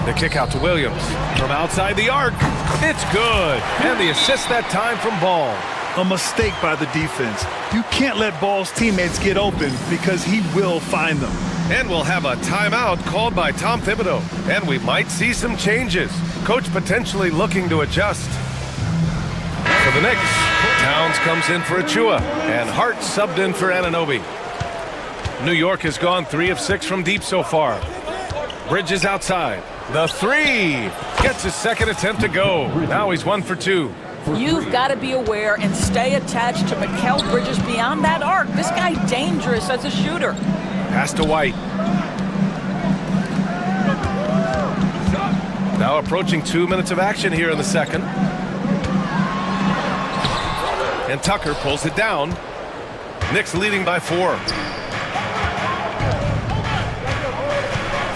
S9: The kick out to Williams. From outside the arc. It's good. And the assist that time from Ball.
S17: A mistake by the defense. You can't let Ball's teammates get open because he will find them.
S9: And we'll have a timeout called by Tom Thibodeau. And we might see some changes. Coach potentially looking to adjust. For the Knicks, Towns comes in for Achua. And Hart subbed in for Anunoby. New York has gone 3 of 6 from deep so far. Bridges outside. The 3. Gets his second attempt to go. Now he's 1 for 2.
S13: You've got to be aware and stay attached to Mikal Bridges beyond that arc. This guy dangerous as a shooter.
S9: Pass to White. Now approaching 2 minutes of action here in the second. And Tucker pulls it down. Knicks leading by 4.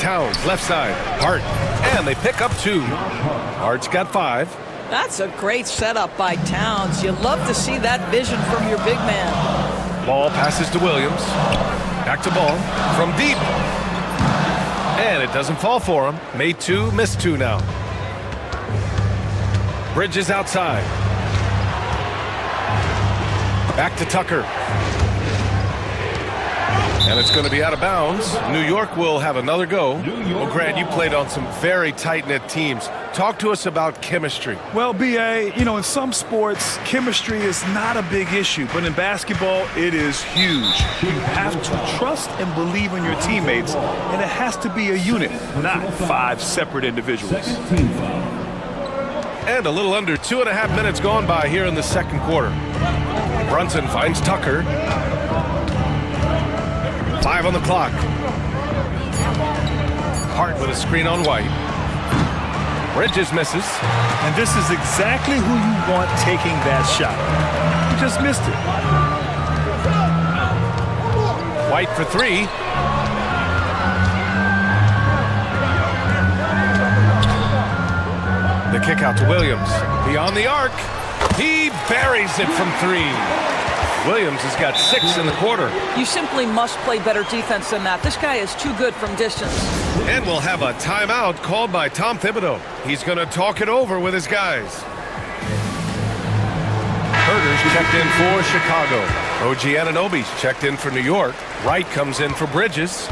S9: Towns left side. Hart. And they pick up 2. Hart's got 5.
S13: That's a great setup by Towns. You love to see that vision from your big man.
S9: Ball passes to Williams. Back to Ball. From deep. And it doesn't fall for him. Made 2, missed 2 now. Bridges outside. Back to Tucker. And it's going to be out of bounds. New York will have another go. Well, Grant, you played on some very tight-knit teams. Talk to us about chemistry.
S17: Well, B.A., you know, in some sports, chemistry is not a big issue. But in basketball, it is huge. You have to trust and believe in your teammates. And it has to be a unit, not 5 separate individuals.
S9: And a little under 2.5 minutes gone by here in the second quarter. Brunson finds Tucker. 5 on the clock. Hart with a screen on White. Bridges misses.
S17: And this is exactly who you want taking that shot. He just missed it.
S9: White for 3. The kick out to Williams. Beyond the arc. He buries it from 3. Williams has got 6 in the quarter.
S13: You simply must play better defense than that. This guy is too good from distance.
S9: And we'll have a timeout called by Tom Thibodeau. He's going to talk it over with his guys. Herter's checked in for Chicago. OG Anunoby's checked in for New York. Wright comes in for Bridges.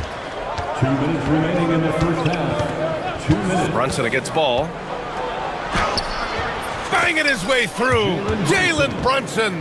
S7: 2 minutes remaining in the first half. 2 minutes.
S9: Brunson against Ball. banging his way through. Jalen Brunson.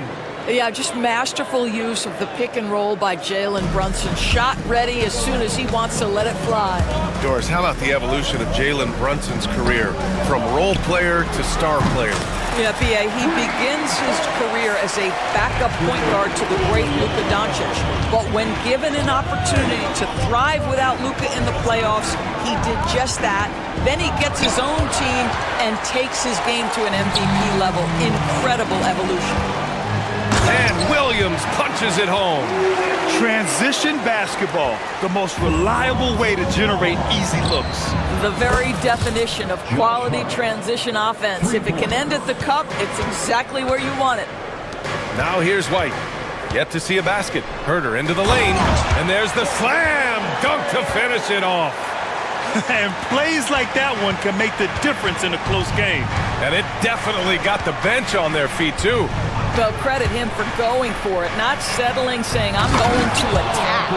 S13: Yeah, just masterful use of the pick and roll by Jalen Brunson. Shot ready as soon as he wants to let it fly.
S9: Doris, how about the evolution of Jalen Brunson's career from role player to star player?
S13: Yeah, B.A., he begins his career as a backup point guard to the great Luka Doncic. But when given an opportunity to thrive without Luka in the playoffs, he did just that. Then he gets his own team and takes his game to an MVP level. Incredible evolution.
S9: And Williams punches it home.
S17: Transition basketball, the most reliable way to generate easy looks.
S13: The very definition of quality transition offense. If it can end at the cup, it's exactly where you want it.
S9: Now here's White. Yet to see a basket. Herder into the lane. And there's the slam dunk to finish it off.
S17: And plays like that one can make the difference in a close game.
S9: And it definitely got the bench on their feet, too.
S13: Well, credit him for going for it, not settling, saying, I'm going to attack.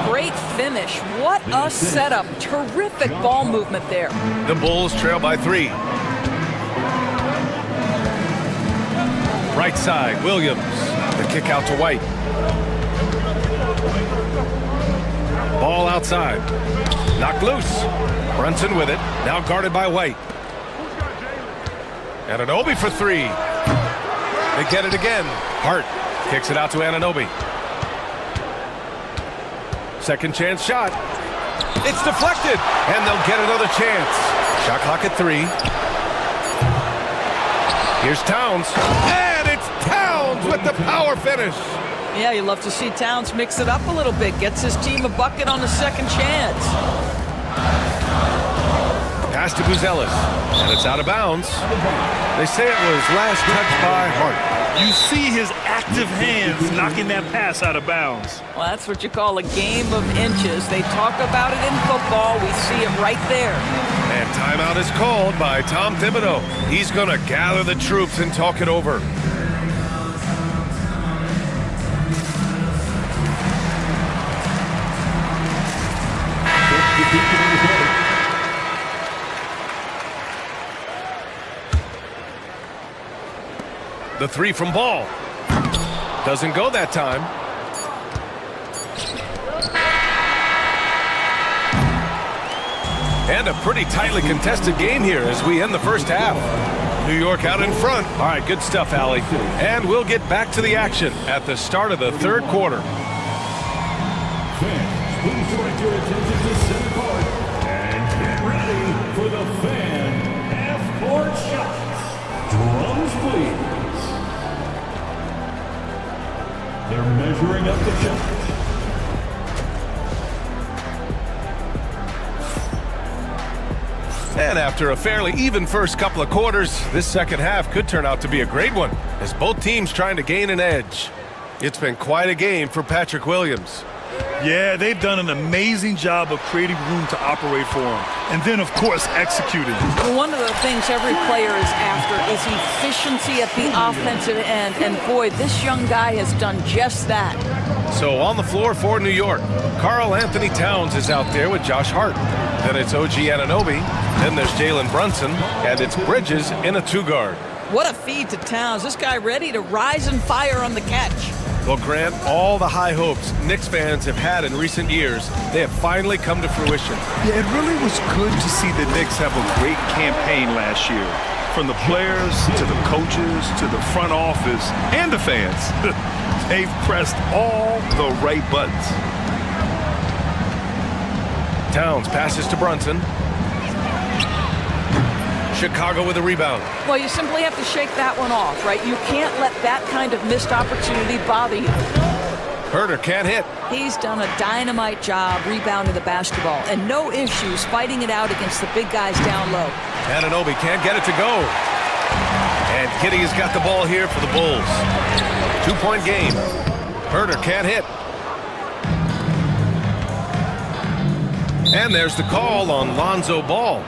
S13: Great finish. What a setup. Terrific ball movement there.
S9: The Bulls trail by 3. Right side, Williams. The kick out to White. Ball outside. Knocked loose. Brunson with it. Now guarded by White. Anunoby for 3. They get it again. Hart kicks it out to Anunoby. Second chance shot. It's deflected. And they'll get another chance. Shot clock at 3. Here's Towns. And it's Towns with the power finish.
S13: Yeah, you love to see Towns mix it up a little bit. Gets his team a bucket on the second chance.
S9: Pass to Buzelis. And it's out of bounds. They say it was last touched by Hart.
S17: You see his active hands knocking that pass out of bounds.
S13: Well, that's what you call a game of inches. They talk about it in football. We see it right there.
S9: And timeout is called by Tom Thibodeau. He's going to gather the troops and talk it over. The 3 from Ball. Doesn't go that time. And a pretty tightly contested game here as we end the first half. New York out in front. All right, good stuff, Allie. And we'll get back to the action at the start of the third quarter.
S7: Fans, please direct your attention to center court and get ready for the fan half-court shots. Drums, please. They're measuring up the challenge.
S9: And after a fairly even first couple of quarters, this second half could turn out to be a great one as both teams trying to gain an edge. It's been quite a game for Patrick Williams.
S17: Yeah, they've done an amazing job of creating room to operate for him. And then, of course, executing.
S13: Well, one of the things every player is after is efficiency at the offensive end. And boy, this young guy has done just that.
S9: So on the floor for New York, Karl Anthony Towns is out there with Josh Hart. Then it's OG Anunoby. Then there's Jalen Brunson. And it's Bridges in a 2-guard.
S13: What a feed to Towns. This guy ready to rise and fire on the catch.
S9: Well, Grant, all the high hopes Knicks fans have had in recent years, they have finally come to fruition.
S17: Yeah, it really was good to see the Knicks have a great campaign last year. From the players, to the coaches, to the front office, and the fans. They've pressed all the right buttons.
S9: Towns passes to Brunson. Chicago with a rebound.
S13: Well, you simply have to shake that one off, right? You can't let that kind of missed opportunity bother you.
S9: Herder can't hit.
S13: He's done a dynamite job rebounding the basketball, and no issues fighting it out against the big guys down low.
S9: Anunoby can't get it to go. And Kitty has got the ball here for the Bulls. 2-point game. Herder can't hit. And there's the call on Lonzo Ball.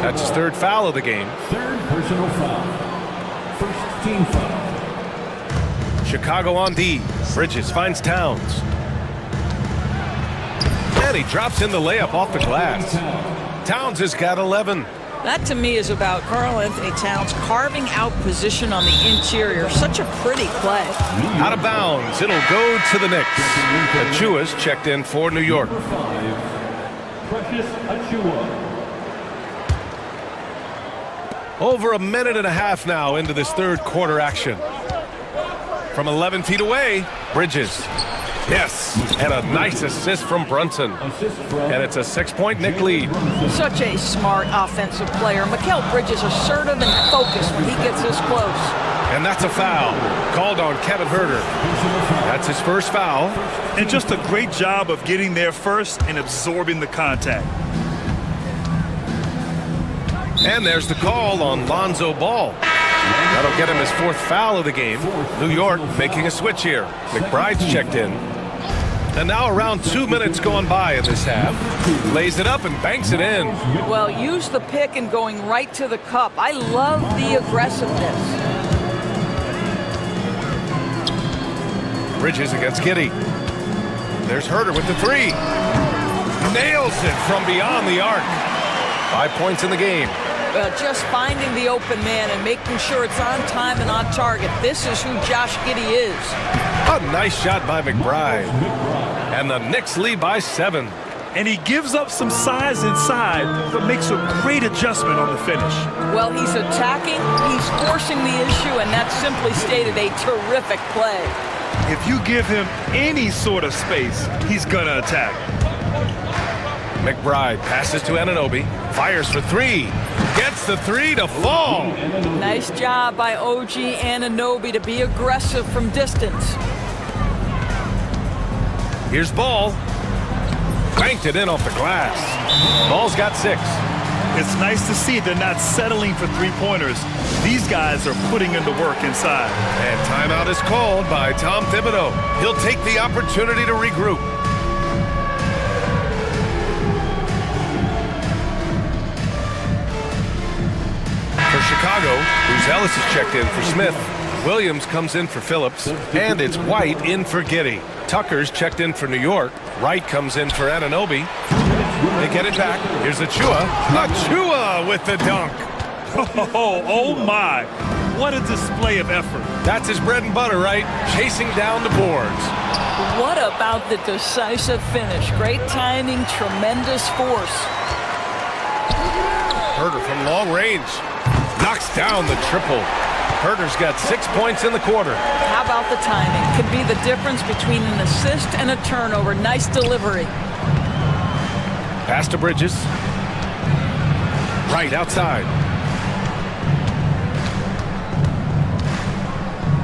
S9: That's his third foul of the game.
S7: Third personal foul. First team foul.
S9: Chicago on D. Bridges finds Towns. And he drops in the layup off the glass. Towns has got 11.
S13: That to me is about Karl Anthony Towns carving out position on the interior. Such a pretty play.
S9: Out of bounds. It'll go to the Knicks. Achua's checked in for New York. Over a minute and a half now into this third quarter action. From 11 feet away, Bridges. Yes, and a nice assist from Brunson. And it's a 6-point Knick lead.
S13: Such a smart offensive player. Mikal Bridges assertive and focused when he gets this close.
S9: And that's a foul called on Kevin Huerter. That's his first foul.
S17: And just a great job of getting there first and absorbing the contact.
S9: And there's the call on Lonzo Ball. That'll get him his fourth foul of the game. New York making a switch here. McBride's checked in. And now around 2 minutes going by in this half. Lays it up and banks it in.
S13: Well, use the pick and going right to the cup. I love the aggressiveness.
S9: Bridges against Giddey. There's Huerter with the three. Nails it from beyond the arc. 5 points in the game.
S13: Just finding the open man and making sure it's on time and on target. This is who Josh Giddey is.
S9: A nice shot by McBride. And the Knicks lead by 7.
S17: And he gives up some size inside, but makes a great adjustment on the finish.
S13: Well, he's attacking, he's forcing the issue, and that's simply stated a terrific play.
S17: If you give him any sort of space, he's gonna attack.
S9: McBride passes to Anunoby. Fires for three. Gets the three to fall.
S13: Nice job by OG Anunoby to be aggressive from distance.
S9: Here's Ball. Banked it in off the glass. Ball's got 6.
S17: It's nice to see they're not settling for three-pointers. These guys are putting in the work inside.
S9: And timeout is called by Tom Thibodeau. He'll take the opportunity to regroup. For Chicago, Bruce Ellis is checked in for Smith. Williams comes in for Phillips. And it's White in for Giddey. Tucker's checked in for New York. Wright comes in for Anunoby. They get it back. Here's Achua. Achua with the dunk.
S17: Oh my. What a display of effort.
S9: That's his bread and butter, right? Chasing down the boards.
S13: What about the decisive finish? Great timing, tremendous force.
S9: Huerter from long range. Knocks down the triple. Huerter's got 6 points in the quarter.
S13: How about the timing? Could be the difference between an assist and a turnover. Nice delivery.
S9: Pass to Bridges. Right outside.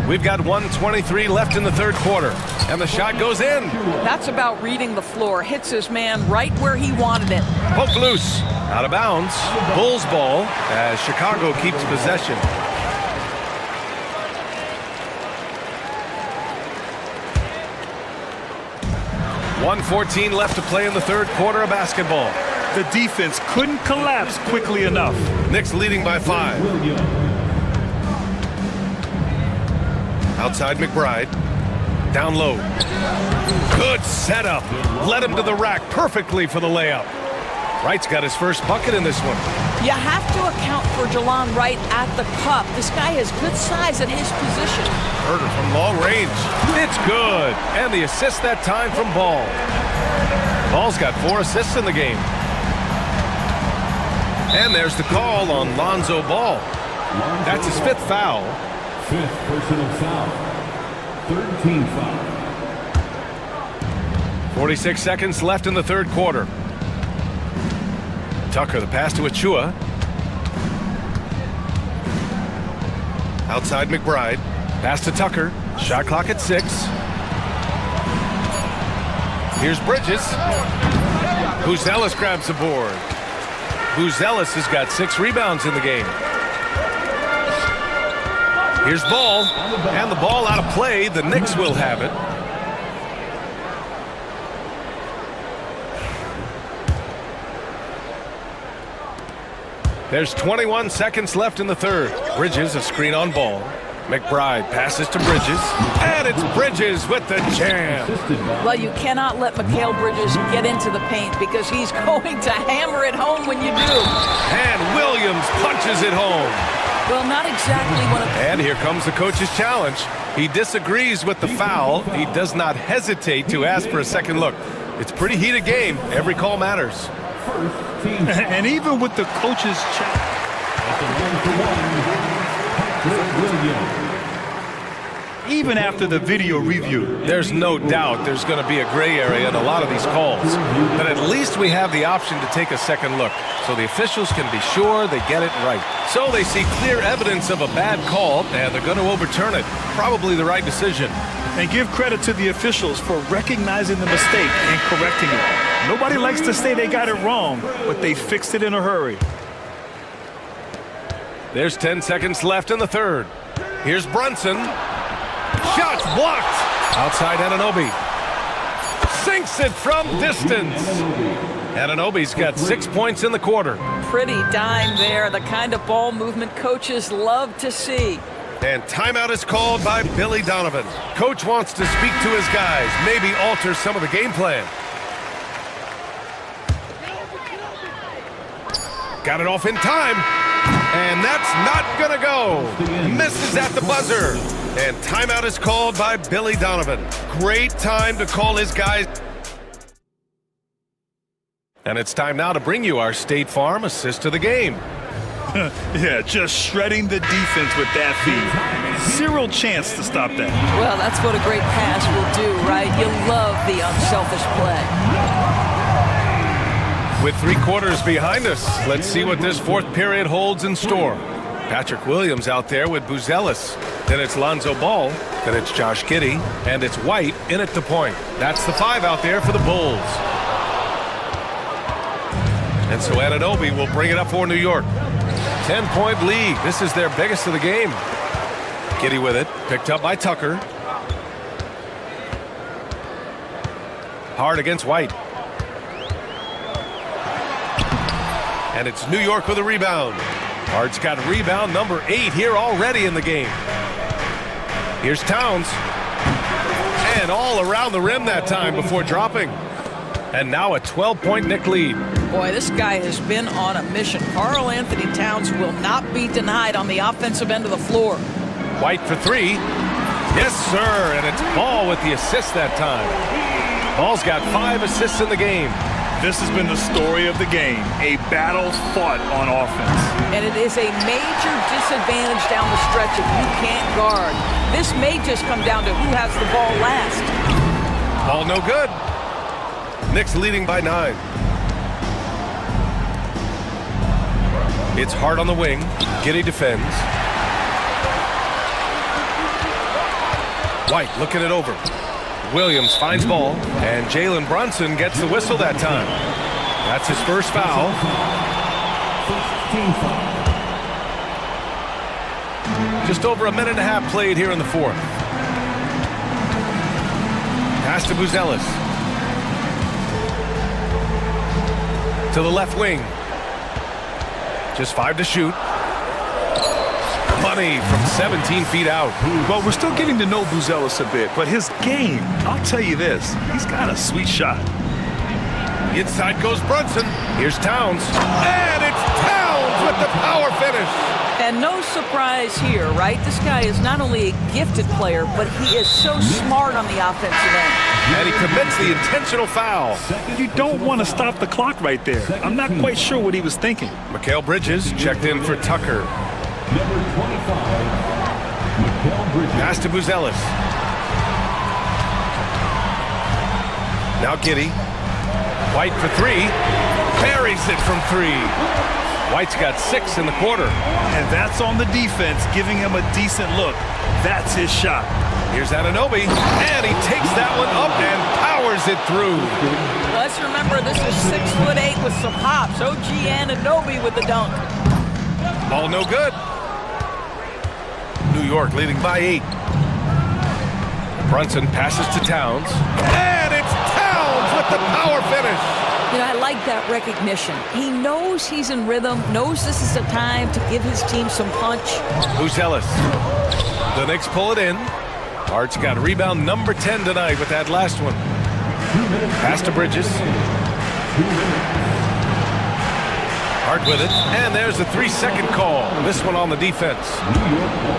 S9: We've got 1:23 left in the third quarter. And the shot goes in.
S13: That's about reading the floor. Hits his man right where he wanted it.
S9: Poke loose. Out of bounds. Bulls ball as Chicago keeps possession. .114 left to play in the third quarter of basketball.
S17: The defense couldn't collapse quickly enough.
S9: Knicks leading by 5. Outside McBride. Down low. Good setup. Led him to the rack perfectly for the layup. Wright's got his first bucket in this one.
S13: You have to account for Jelon Wright at the cup. This guy has good size at his position.
S9: Huerter from long range. It's good. And the assist that time from Ball. Ball's got 4 assists in the game. And there's the call on Lonzo Ball. That's his 5th foul.
S7: 5th personal foul. 13 foul.
S9: 46 seconds left in the third quarter. Tucker, the pass to Achua. Outside McBride. Pass to Tucker. Shot clock at 6. Here's Bridges. Buzelis grabs the board. Buzelis has got 6 rebounds in the game. Here's Ball. And the ball out of play. The Knicks will have it. There's 21 seconds left in the third. Bridges, a screen on Ball. McBride passes to Bridges, and it's Bridges with the jam.
S13: Well, you cannot let Mikal Bridges get into the paint because he's going to hammer it home when you do.
S9: And Williams punches it home.
S13: Well, not exactly one of...
S9: And here comes the coach's challenge. He disagrees with the foul. He does not hesitate to ask for a second look. It's a pretty heated game. Every call matters.
S17: And even with the coach's challenge. Even after the video review,
S9: there's no doubt there's going to be a gray area in a lot of these calls. But at least we have the option to take a second look, so the officials can be sure they get it right. So they see clear evidence of a bad call, and they're going to overturn it. Probably the right decision.
S17: And give credit to the officials for recognizing the mistake and correcting it. Nobody likes to say they got it wrong, but they fixed it in a hurry.
S9: There's 10 seconds left in the third. Here's Brunson. Shots blocked. Outside Anunoby. Sinks it from distance. Anunoby's got 6 points in the quarter.
S13: Pretty dime there. The kind of ball movement coaches love to see.
S9: And timeout is called by Billy Donovan. Coach wants to speak to his guys, maybe alter some of the game plan. Got it off in time. And that's not gonna go. Misses at the buzzer. And timeout is called by Billy Donovan. Great time to call his guys. And it's time now to bring you our State Farm assist to the game.
S17: Yeah, just shredding the defense with that feed. Zero chance to stop that.
S13: Well, that's what a great pass will do, right? You love the unselfish play.
S9: With 3 quarters behind us, let's see what this fourth period holds in store. Patrick Williams out there with Buzelis. Then it's Lonzo Ball. Then it's Josh Giddey. And it's White in at the point. That's the 5 out there for the Bulls. And so Anunoby will bring it up for New York. 10-point lead. This is their biggest of the game. Giddey with it. Picked up by Tucker. Hard against White. And it's New York with a rebound. Hard's got rebound number 8 here already in the game. Here's Towns. And all around the rim that time before dropping. And now a 12-point Knick lead.
S13: Boy, this guy has been on a mission. Karl Anthony Towns will not be denied on the offensive end of the floor.
S9: White for 3. Yes, sir. And it's Ball with the assist that time. Ball's got 5 assists in the game.
S17: This has been the story of the game, a battle fought on offense.
S13: And it is a major disadvantage down the stretch if you can't guard. This may just come down to who has the ball last.
S9: Ball no good. Knicks leading by 9. It's Hart on the wing. Giddey defends. White looking it over. Williams finds Ball, and Jalen Brunson gets the whistle that time. That's his first foul. Just over a minute and a half played here in the fourth. Pass to Buzelis. To the left wing. Just 5 to shoot. Money from 17 feet out.
S17: Well, we're still getting to know Buzelis a bit, but his game, I'll tell you this, he's got a sweet shot.
S9: Inside goes Brunson. Here's Towns. And it's Towns with the power finish.
S13: And no surprise here, right? This guy is not only a gifted player, but he is so smart on the offensive end.
S9: And he commits the intentional foul.
S17: You don't want to stop the clock right there. I'm not quite sure what he was thinking.
S9: Mikal Bridges checked in for Tucker.
S7: Number 25, Mikal Bridges.
S9: Pass to Buzelis. Now Giddey. White for 3. Buries it from 3. White's got 6 in the quarter.
S17: And that's on the defense, giving him a decent look. That's his shot.
S9: Here's Anunoby, and he takes that one up and powers it through.
S13: Let's remember, this is 6'8" with some hops. OG Anunoby with the dunk.
S9: Ball no good. New York leading by 8. Brunson passes to Towns. And it's Towns with the power finish.
S13: You know, I like that recognition. He knows he's in rhythm, knows this is the time to give his team some punch.
S9: Buzelis. The Knicks pull it in. Hart's got rebound number 10 tonight with that last one. Pass to Bridges. Hart with it, and there's a 3-second call. This one on the defense.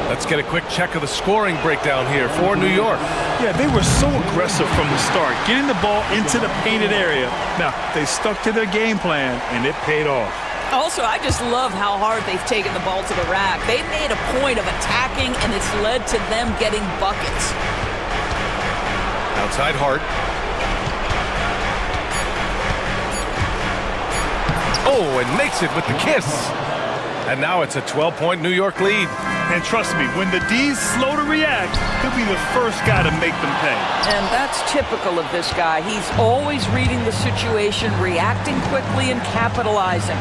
S9: Let's get a quick check of the scoring breakdown here for New York.
S17: Yeah, they were so aggressive from the start, getting the ball into the painted area. Now, they stuck to their game plan, and it paid off.
S13: Also, I just love how hard they've taken the ball to the rack. They've made a point of attacking, and it's led to them getting buckets.
S9: Outside Hart. Oh, and makes it with the kiss. And now it's a 12-point New York lead.
S17: And trust me, when the D's slow to react, he'll be the first guy to make them pay.
S13: And that's typical of this guy. He's always reading the situation, reacting quickly, and capitalizing.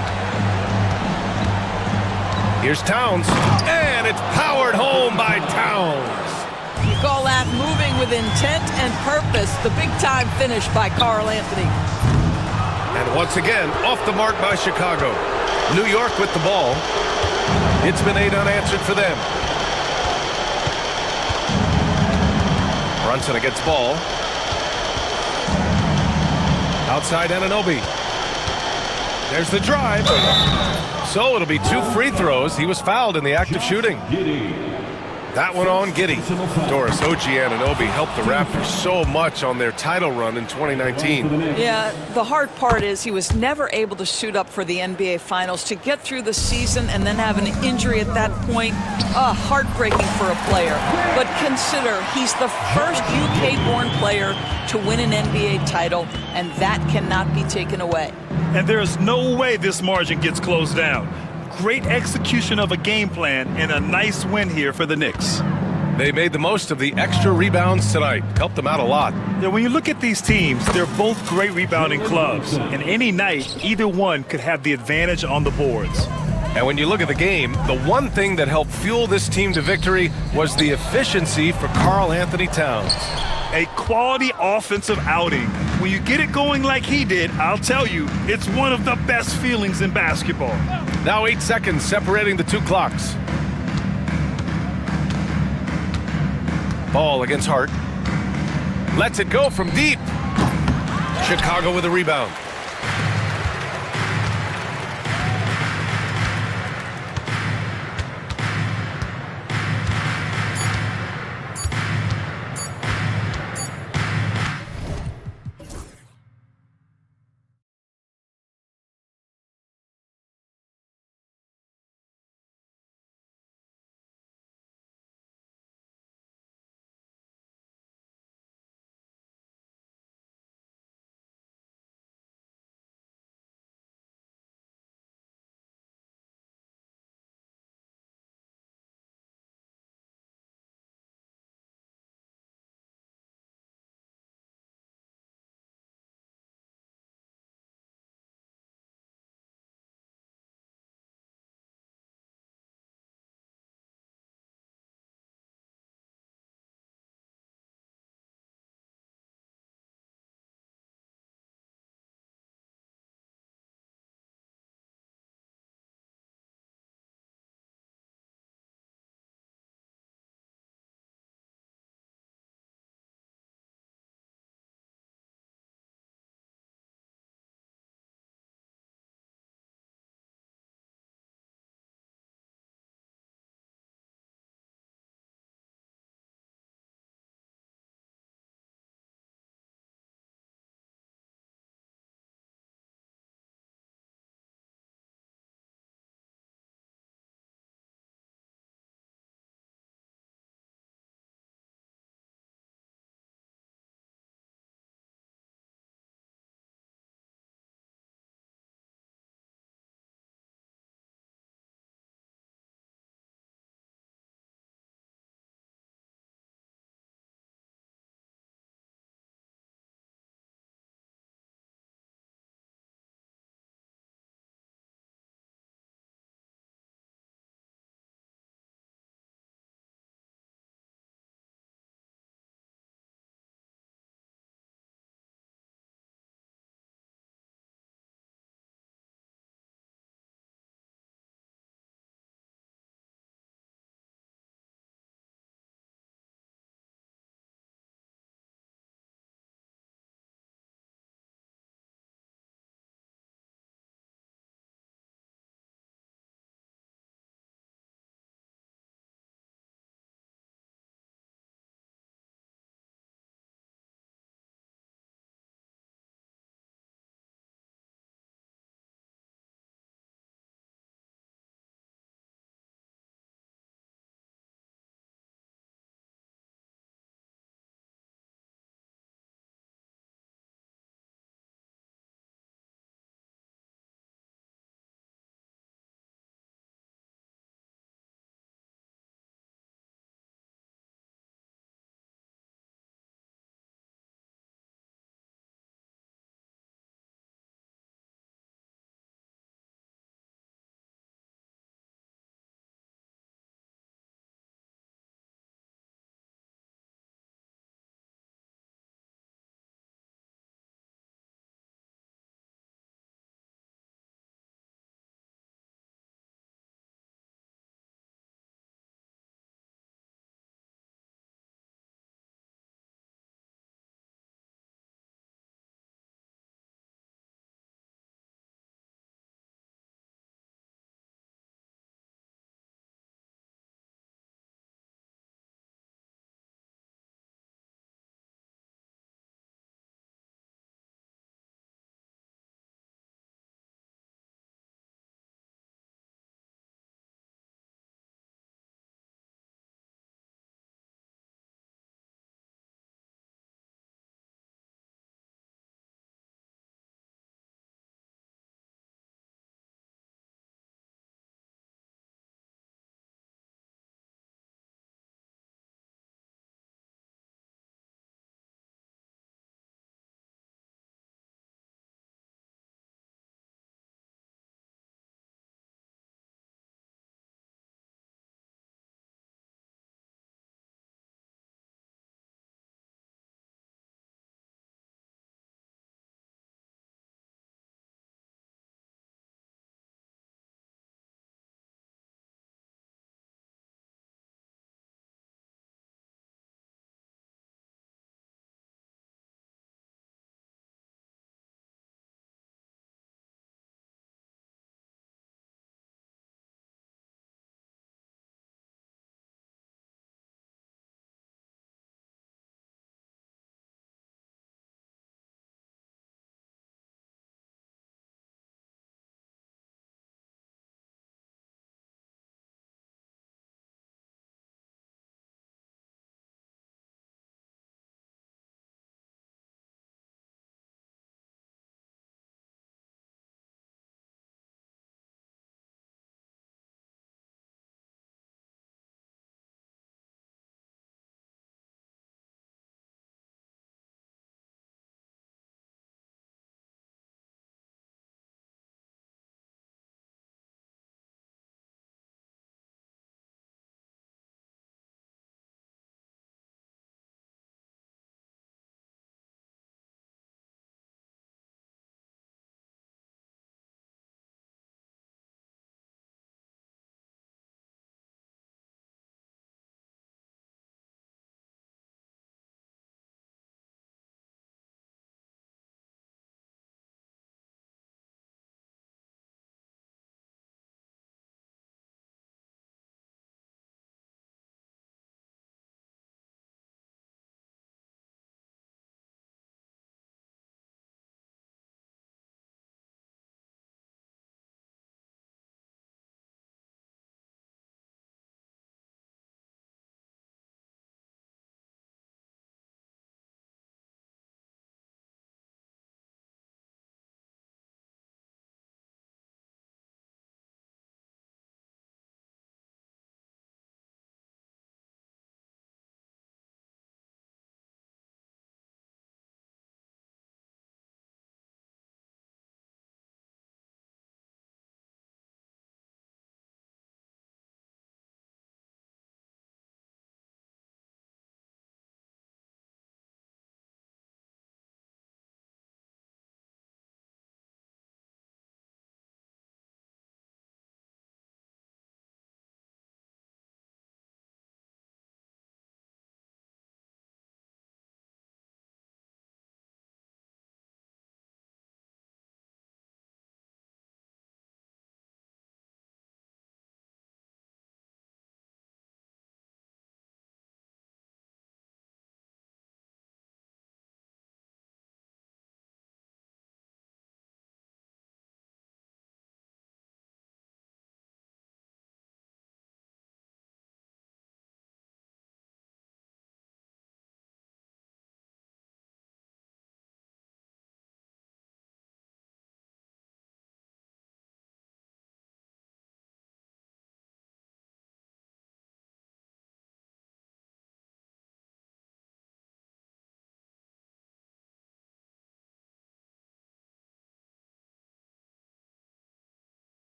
S9: Here's Towns, and it's powered home by Towns.
S13: You call that moving with intent and purpose. The big-time finish by Karl Anthony.
S9: And once again, off the mark by Chicago. New York with the ball. It's been 8 unanswered for them. Brunson against ball. Outside Anunoby. There's the drive. So it'll be 2 free throws. He was fouled in the act of shooting. That one on Giddey. Doris, OG Anunoby helped the Raptors so much on their title run in 2019.
S13: Yeah, the hard part is he was never able to suit up for the NBA Finals. To get through the season and then have an injury at that point, heartbreaking for a player. But consider, he's the first UK-born player to win an NBA title, and that cannot be taken away.
S17: And there's no way this margin gets closed down. Great execution of a game plan and a nice win here for the Knicks.
S9: They made the most of the extra rebounds tonight. Helped them out a lot.
S17: Yeah, when you look at these teams, they're both great rebounding clubs. And any night, either one could have the advantage on the boards.
S9: And when you look at the game, the one thing that helped fuel this team to victory was the efficiency for Karl Anthony Towns.
S17: A quality offensive outing. When you get it going like he did, I'll tell you, it's one of the best feelings in basketball.
S9: Now 8 seconds separating the 2 clocks. Ball against Hart. Lets it go from deep. Chicago with a rebound.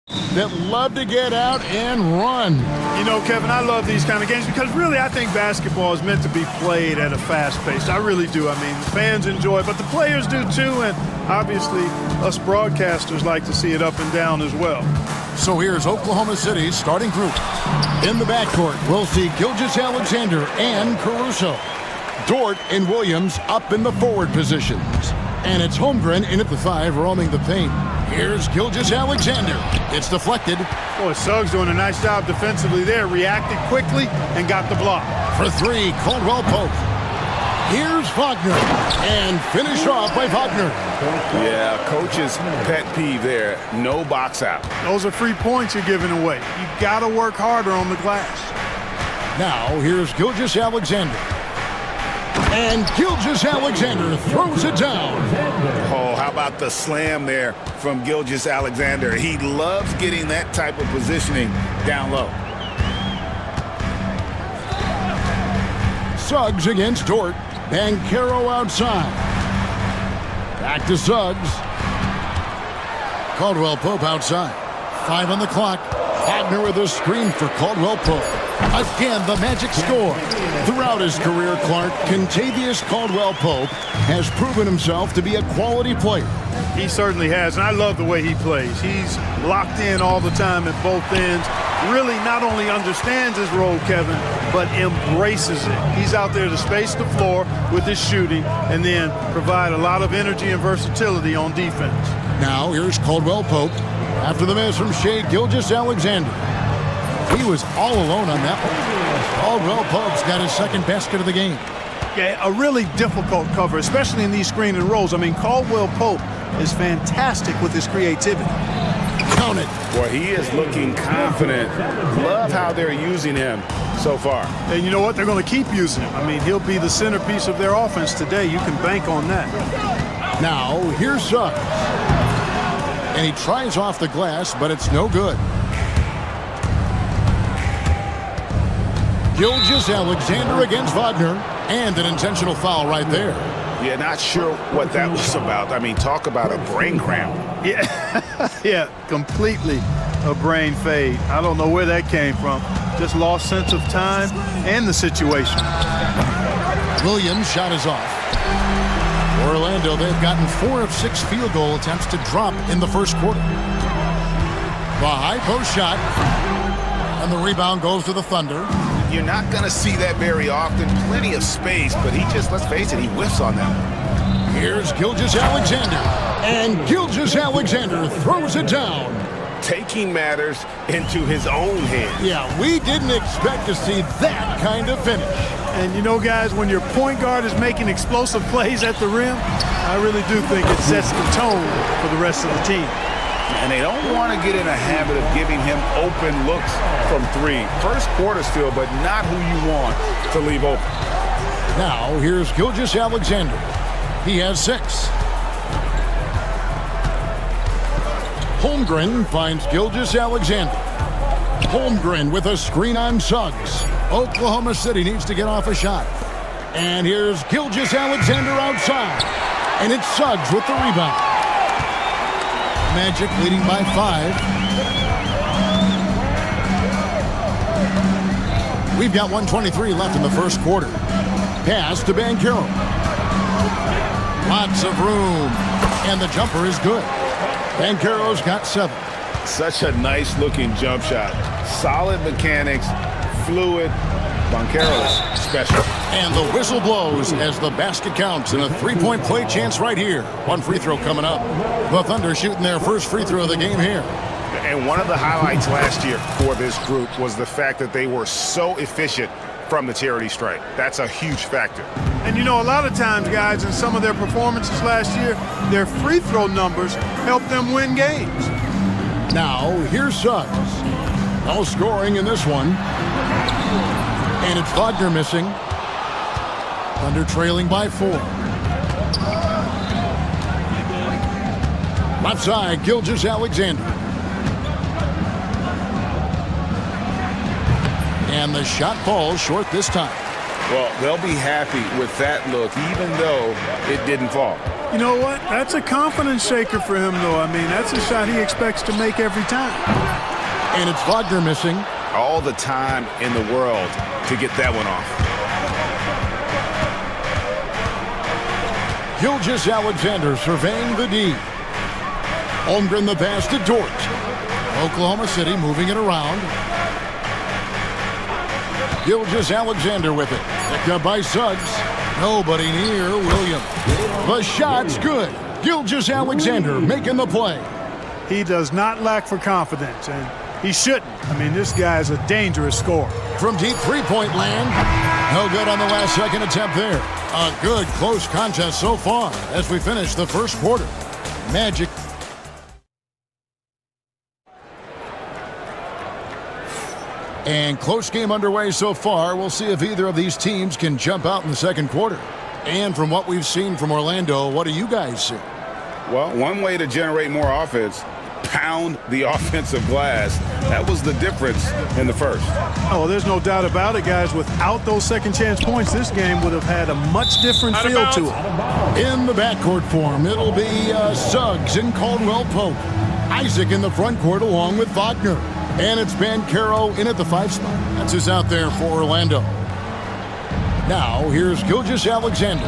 S2: that love to get out and run.
S14: You know, Kevin, I love these kind of games because really I think basketball is meant to be played at a fast pace. I really do. I mean, the fans enjoy it, but the players do too, and obviously us broadcasters like to see it up and down as well.
S2: So here's Oklahoma City's starting group. In the backcourt, we'll see Gilgeous-Alexander and Caruso. Dort and Williams up in the forward positions. And it's Holmgren in at the 5, roaming the paint. Here's Gilgeous-Alexander. It's deflected.
S14: Boy, Suggs doing a nice job defensively there. Reacted quickly and got the block.
S2: For 3, Caldwell Pope. Here's Wagner. And finished off by Wagner.
S6: Yeah, coach's pet peeve there. No box out.
S14: Those are free points you're giving away. You've got to work harder on the glass.
S2: Now, here's Gilgeous-Alexander. And Gilgeous-Alexander throws it down.
S6: Oh, how about the slam there from Gilgeous-Alexander? He loves getting that type of positioning down low.
S2: Suggs against Dort. Banchero outside. Back to Suggs. Caldwell Pope outside. 5 on the clock. Wagner with a screen for Caldwell Pope. Again, the Magic score. Throughout his career, Clark, Kentavious Caldwell Pope has proven himself to be a quality player.
S14: He certainly has, and I love the way he plays. He's locked in all the time at both ends. Really not only understands his role, Kevin, but embraces it. He's out there to space the floor with his shooting and then provide a lot of energy and versatility on defense.
S2: Now here's Caldwell Pope after the miss from Shai Gilgeous-Alexander. He was all alone on that one. Caldwell Pope's got his second basket of the game.
S14: Yeah, a really difficult cover, especially in these screen and rolls. I mean, Caldwell Pope is fantastic with his creativity.
S2: Count it.
S6: Boy, he is looking confident. Love how they're using him so far.
S14: And you know what? They're going to keep using him. I mean, he'll be the centerpiece of their offense today. You can bank on that.
S2: Now, here's Suggs. And he tries off the glass, but it's no good. Gilgeous-Alexander against Wagner. And an intentional foul right there.
S6: Yeah, not sure what that was about. I mean, talk about a brain cramp.
S14: Yeah, yeah, completely a brain fade. I don't know where that came from. Just lost sense of time and the situation.
S2: Williams' shot is off. For Orlando, they've gotten 4 of 6 field goal attempts to drop in the first quarter. The high post shot. And the rebound goes to the Thunder.
S6: You're not going to see that very often. Plenty of space, but he just, let's face it, he whiffs on that.
S2: Here's Gilgeous-Alexander. And Gilgeous-Alexander throws it down.
S6: Taking matters into his own hands.
S2: Yeah, we didn't expect to see that kind of finish.
S14: And you know, guys, when your point guard is making explosive plays at the rim, I really do think it sets the tone for the rest of the team.
S6: And they don't want to get in a habit of giving him open looks from 3. First quarter still, but not who you want to leave open.
S2: Now, here's Gilgeous-Alexander. He has 6. Holmgren finds Gilgeous-Alexander. Holmgren with a screen on Suggs. Oklahoma City needs to get off a shot. And here's Gilgeous-Alexander outside. And it's Suggs with the rebound. Magic leading by 5. We've got 1:23 left in the first quarter. Pass to Banchero. Lots of room. And the jumper is good. Banchero's got 7.
S6: Such a nice-looking jump shot. Solid mechanics, fluid. Banchero's special.
S2: And the whistle blows as the basket counts and a 3-point play chance right here. 1 free throw coming up. The Thunder shooting their first free throw of the game here.
S6: And one of the highlights last year for this group was the fact that they were so efficient from the charity stripe. That's a huge factor.
S14: And you know, a lot of times, guys, in some of their performances last year, their free throw numbers helped them win games.
S2: Now, here's Suggs. No scoring in this one. And it's Wagner missing. Thunder trailing by 4. Left side, Gilgeous-Alexander. And the shot falls short this time.
S6: Well, they'll be happy with that look, even though it didn't fall.
S14: You know what? That's a confidence shaker for him, though. I mean, that's a shot he expects to make every time.
S2: And it's Wagner missing.
S6: All the time in the world to get that one off.
S2: Gilgeous-Alexander surveying the D. Holmgren the pass to Dort. Oklahoma City moving it around. Gilgeous-Alexander with it. Picked up by Suggs. Nobody near Williams. The shot's good. Gilgeous-Alexander making the play.
S14: He does not lack for confidence, and he shouldn't. I mean, this guy is a dangerous scorer.
S2: From deep three-point land. No good on the last second attempt there. A good close contest so far as we finish the first quarter. Magic. And close game underway so far. We'll see if either of these teams can jump out in the second quarter. And from what we've seen from Orlando, what do you guys see?
S6: Well, one way to generate more offense, pound the offensive glass. That was the difference in the first.
S14: Oh, there's no doubt about it, guys. Without those second chance points, this game would have had a much different feel to it.
S2: In the backcourt form, it'll be Suggs and Caldwell Pope. Isaac in the front court along with Wagner. And it's Banchero in at the 5 spot. That's who's out there for Orlando. Now, here's Gilgeous-Alexander.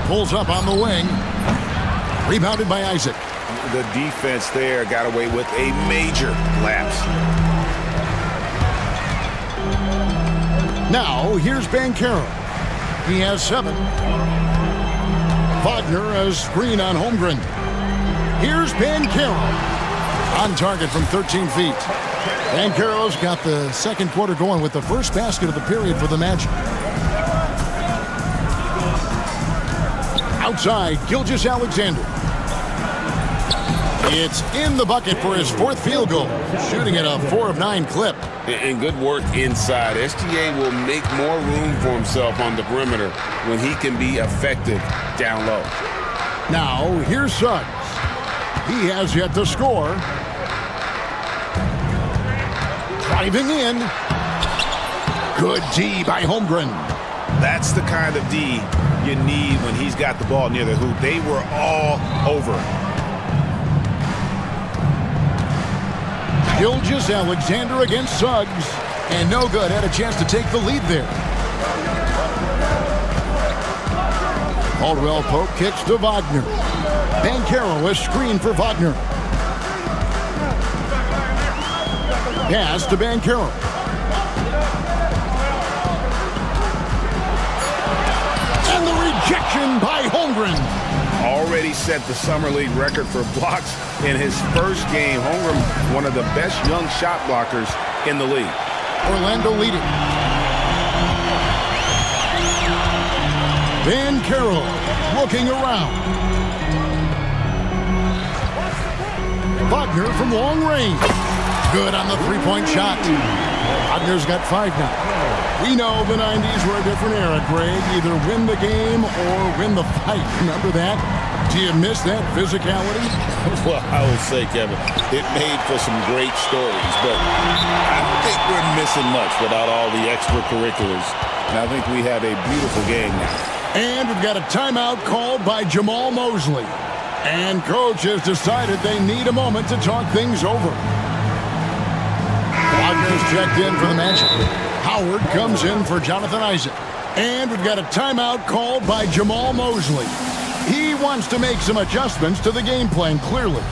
S2: Pulls up on the wing. Rebounded by Isaac.
S6: The defense there got away with a major lapse.
S2: Now, here's Banchero. He has 7. Wagner a screen on Holmgren. Here's Banchero. On target from 13 feet. Banchero's got the second quarter going with the first basket of the period for the Magic. Outside, Gilgeous-Alexander. It's in the bucket for his 4th field goal. Shooting at a 4 of 9 clip.
S6: And good work inside. SGA will make more room for himself on the perimeter when he can be effective down low.
S2: Now, here's Suggs. He has yet to score. Driving in. Good D by Holmgren.
S6: That's the kind of D you need when he's got the ball near the hoop. They were all over.
S2: Gilgeous-Alexander against Suggs. And no good. Had a chance to take the lead there. Caldwell Pope kicks to Wagner. Banchero a screen for Wagner. Pass to Banchero. And the rejection by Holmgren.
S6: Already set the Summer League record for blocks in his first game. Holmgren, one of the best young shot blockers in the league.
S2: Orlando leading. Banchero looking around. Wagner from long range. Good on the three-point shot. Wagner's got 5 now. We know the 90s were a different era, Greg. Either win the game or win the fight. Remember that? Do you miss that physicality?
S6: Well, I will say, Kevin, it made for some great stories, but I don't think we're missing much without all the extracurriculars. And I think we have a beautiful game now.
S2: And we've got a timeout called by Jamal Mosley. And coach has decided they need a moment to talk things over. Wagner's checked in for the Magic. Howard comes in for Jonathan Isaac. And we've got a timeout called by Jamal Mosley. He wants to make some adjustments to the game plan, clearly.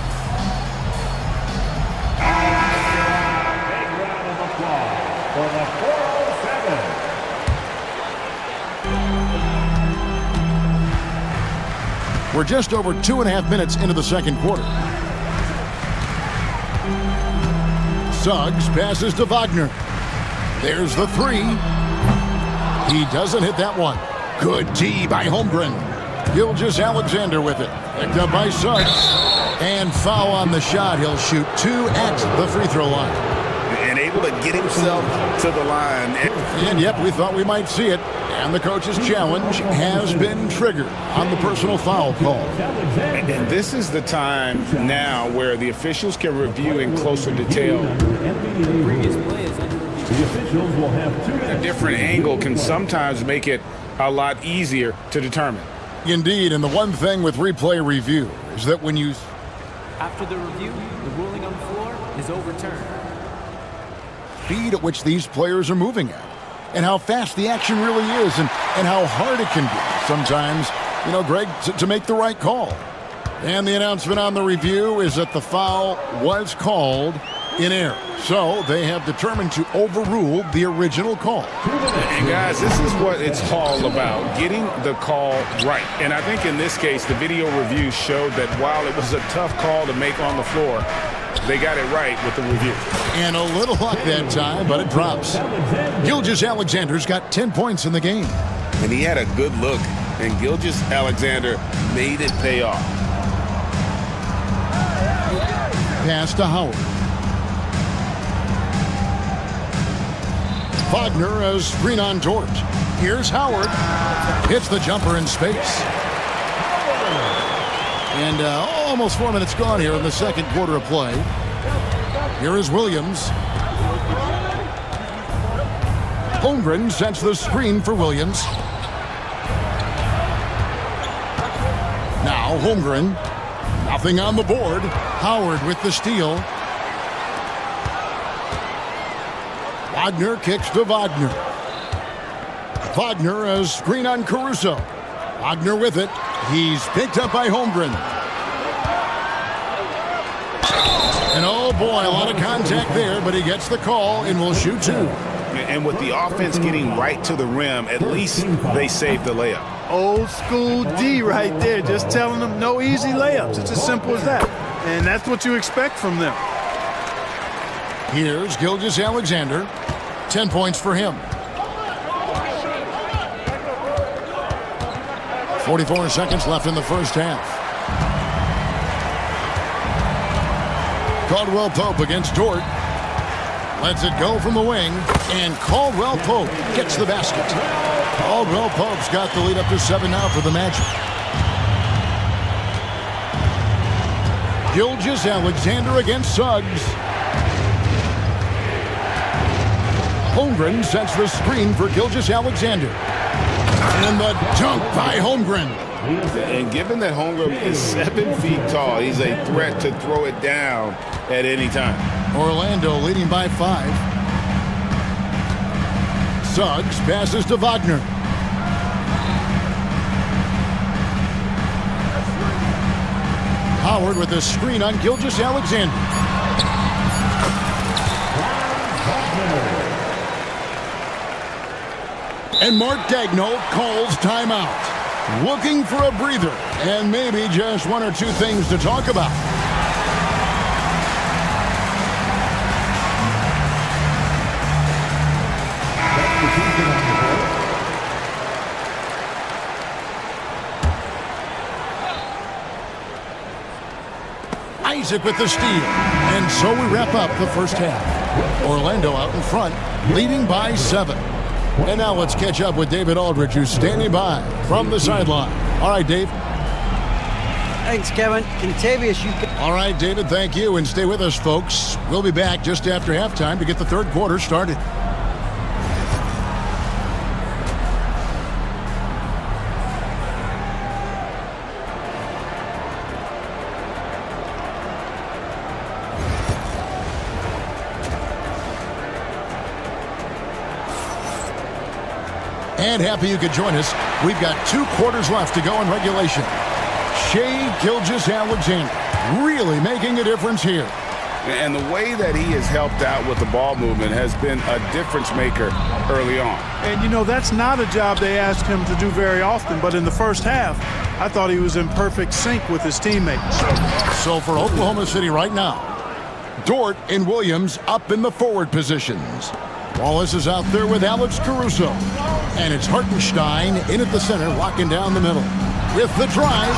S2: We're just over 2.5 minutes into the second quarter. Suggs passes to Wagner. There's the 3. He doesn't hit that one. Good D by Holmgren. Gilgeous-Alexander with it. Picked up by Suggs. And foul on the shot. He'll shoot 2 at the free throw line.
S6: And able to get himself to the line.
S2: And yep, we thought we might see it. And the coach's challenge has been triggered on the personal foul call.
S6: And this is the time now where the officials can review in closer detail.
S7: The officials will have 2 minutes.
S6: A different angle can sometimes make it a lot easier to determine.
S2: Indeed, and the one thing with replay review is that when you...
S5: After the review, the ruling on the floor is overturned.
S2: Speed at which these players are moving at, and how fast the action really is, and how hard it can be sometimes, you know, Greg, to make the right call. And the announcement on the review is that the foul was called in error. So they have determined to overrule the original call.
S6: And guys, this is what it's all about, getting the call right. And I think in this case, the video review showed that while it was a tough call to make on the floor, they got it right with the review.
S2: And a little luck that time, but it drops. Gilgeous-Alexander's got 10 points in the game.
S6: And he had a good look, and Gilgeous-Alexander made it pay off.
S2: Pass to Howard. Wagner as screen on Dort. Here's Howard. Hits the jumper in space. And almost 4 minutes gone here in the second quarter of play. Here is Williams. Holmgren sets the screen for Williams. Now Holmgren. Nothing on the board. Howard with the steal. Wagner kicks to Wagner. Wagner as screen on Caruso. Wagner with it. He's picked up by Holmgren. And oh boy, a lot of contact there, but he gets the call and will shoot 2.
S6: And with the offense getting right to the rim, at least they saved the layup.
S14: Old school D right there, just telling them no easy layups. It's as simple as that. And that's what you expect from them.
S2: Here's Gilgeous-Alexander. 10 points for him. 44 seconds left in the first half. Caldwell Pope against Dort. Lets it go from the wing, and Caldwell Pope gets the basket. Caldwell Pope's got the lead up to 7 now for the Magic. Gilgeous-Alexander against Suggs. Holmgren sets the screen for Gilgeous-Alexander. And the dunk by Holmgren.
S6: And given that Holmgren is 7 feet tall, he's a threat to throw it down at any time.
S2: Orlando leading by 5. Suggs passes to Wagner. Howard with a screen on Gilgeous-Alexander. And Mark Daigneault calls timeout. Looking for a breather and maybe just 1 or 2 things to talk about. Isaac with the steal. And so we wrap up the first half. Orlando out in front, leading by 7. And now let's catch up with David Aldridge, who's standing by from the sideline. All right, Dave.
S4: Thanks, Kevin. Contavious, you can...
S2: All right, David, thank you. And stay with us, folks. We'll be back just after halftime to get the third quarter started. And happy you could join us. We've got 2 quarters left to go in regulation. Shai Gilgeous-Alexander really making a difference here.
S6: And the way that he has helped out with the ball movement has been a difference maker early on.
S14: And, you know, that's not a job they ask him to do very often. But in the first half, I thought he was in perfect sync with his teammates.
S2: So for Oklahoma City right now, Dort and Williams up in the forward positions. Wallace is out there with Alex Caruso. And it's Hartenstein in at the center, locking down the middle. With the drive.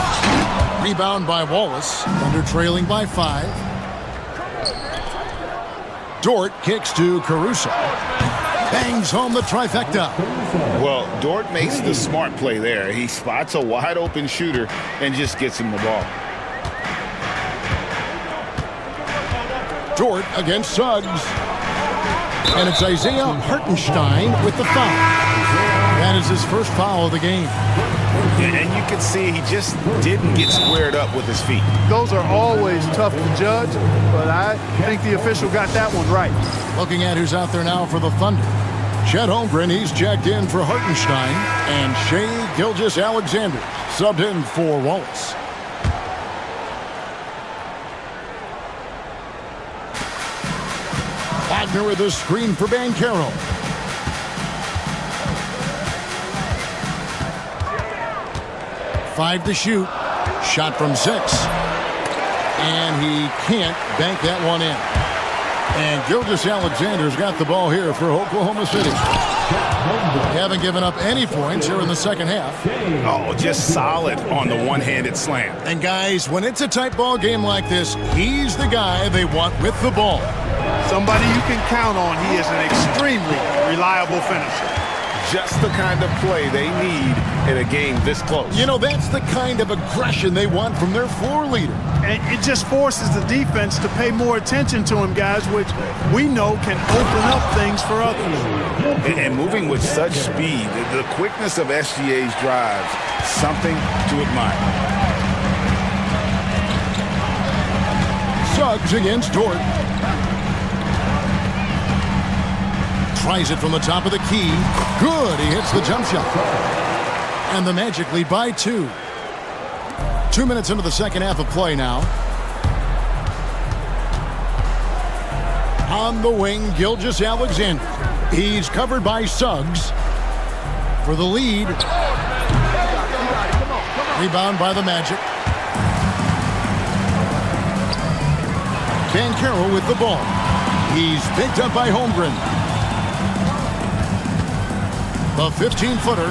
S2: Rebound by Wallace. Thunder trailing by 5. Dort kicks to Caruso. Bangs home the trifecta.
S6: Well, Dort makes the smart play there. He spots a wide open shooter and just gets him the ball.
S2: Dort against Suggs. And it's Isaiah Hartenstein with the foul. That is his first foul of the game.
S6: And you can see he just didn't get squared up with his feet.
S14: Those are always tough to judge, but I think the official got that one right.
S2: Looking at who's out there now for the Thunder. Chet Holmgren, he's jacked in for Hartenstein. And Shea Gilgeous-Alexander subbed in for Wallace. Wagner with a screen for Banchero. Five to shoot. Shot from 6. And he can't bank that one in. And Gilgeous-Alexander's got the ball here for Oklahoma City. They haven't given up any points here in the second half.
S6: Oh, just solid on the one-handed slam.
S2: And guys, when it's a tight ball game like this, he's the guy they want with the ball.
S14: Somebody you can count on. He is an extremely reliable finisher.
S6: Just the kind of play they need in a game this close.
S2: You know, that's the kind of aggression they want from their floor leader.
S14: And it just forces the defense to pay more attention to him, guys, which we know can open up things for others.
S6: And moving with such speed, the quickness of SGA's drives, something to admire.
S2: Suggs against Dort. Tries it from the top of the key. Good. He hits the jump shot. And the Magic lead by 2. 2 minutes into the second half of play now. On the wing, Gilgeous-Alexander. He's covered by Suggs for the lead. Rebound by the Magic. Banchero with the ball. He's picked up by Holmgren. The 15-footer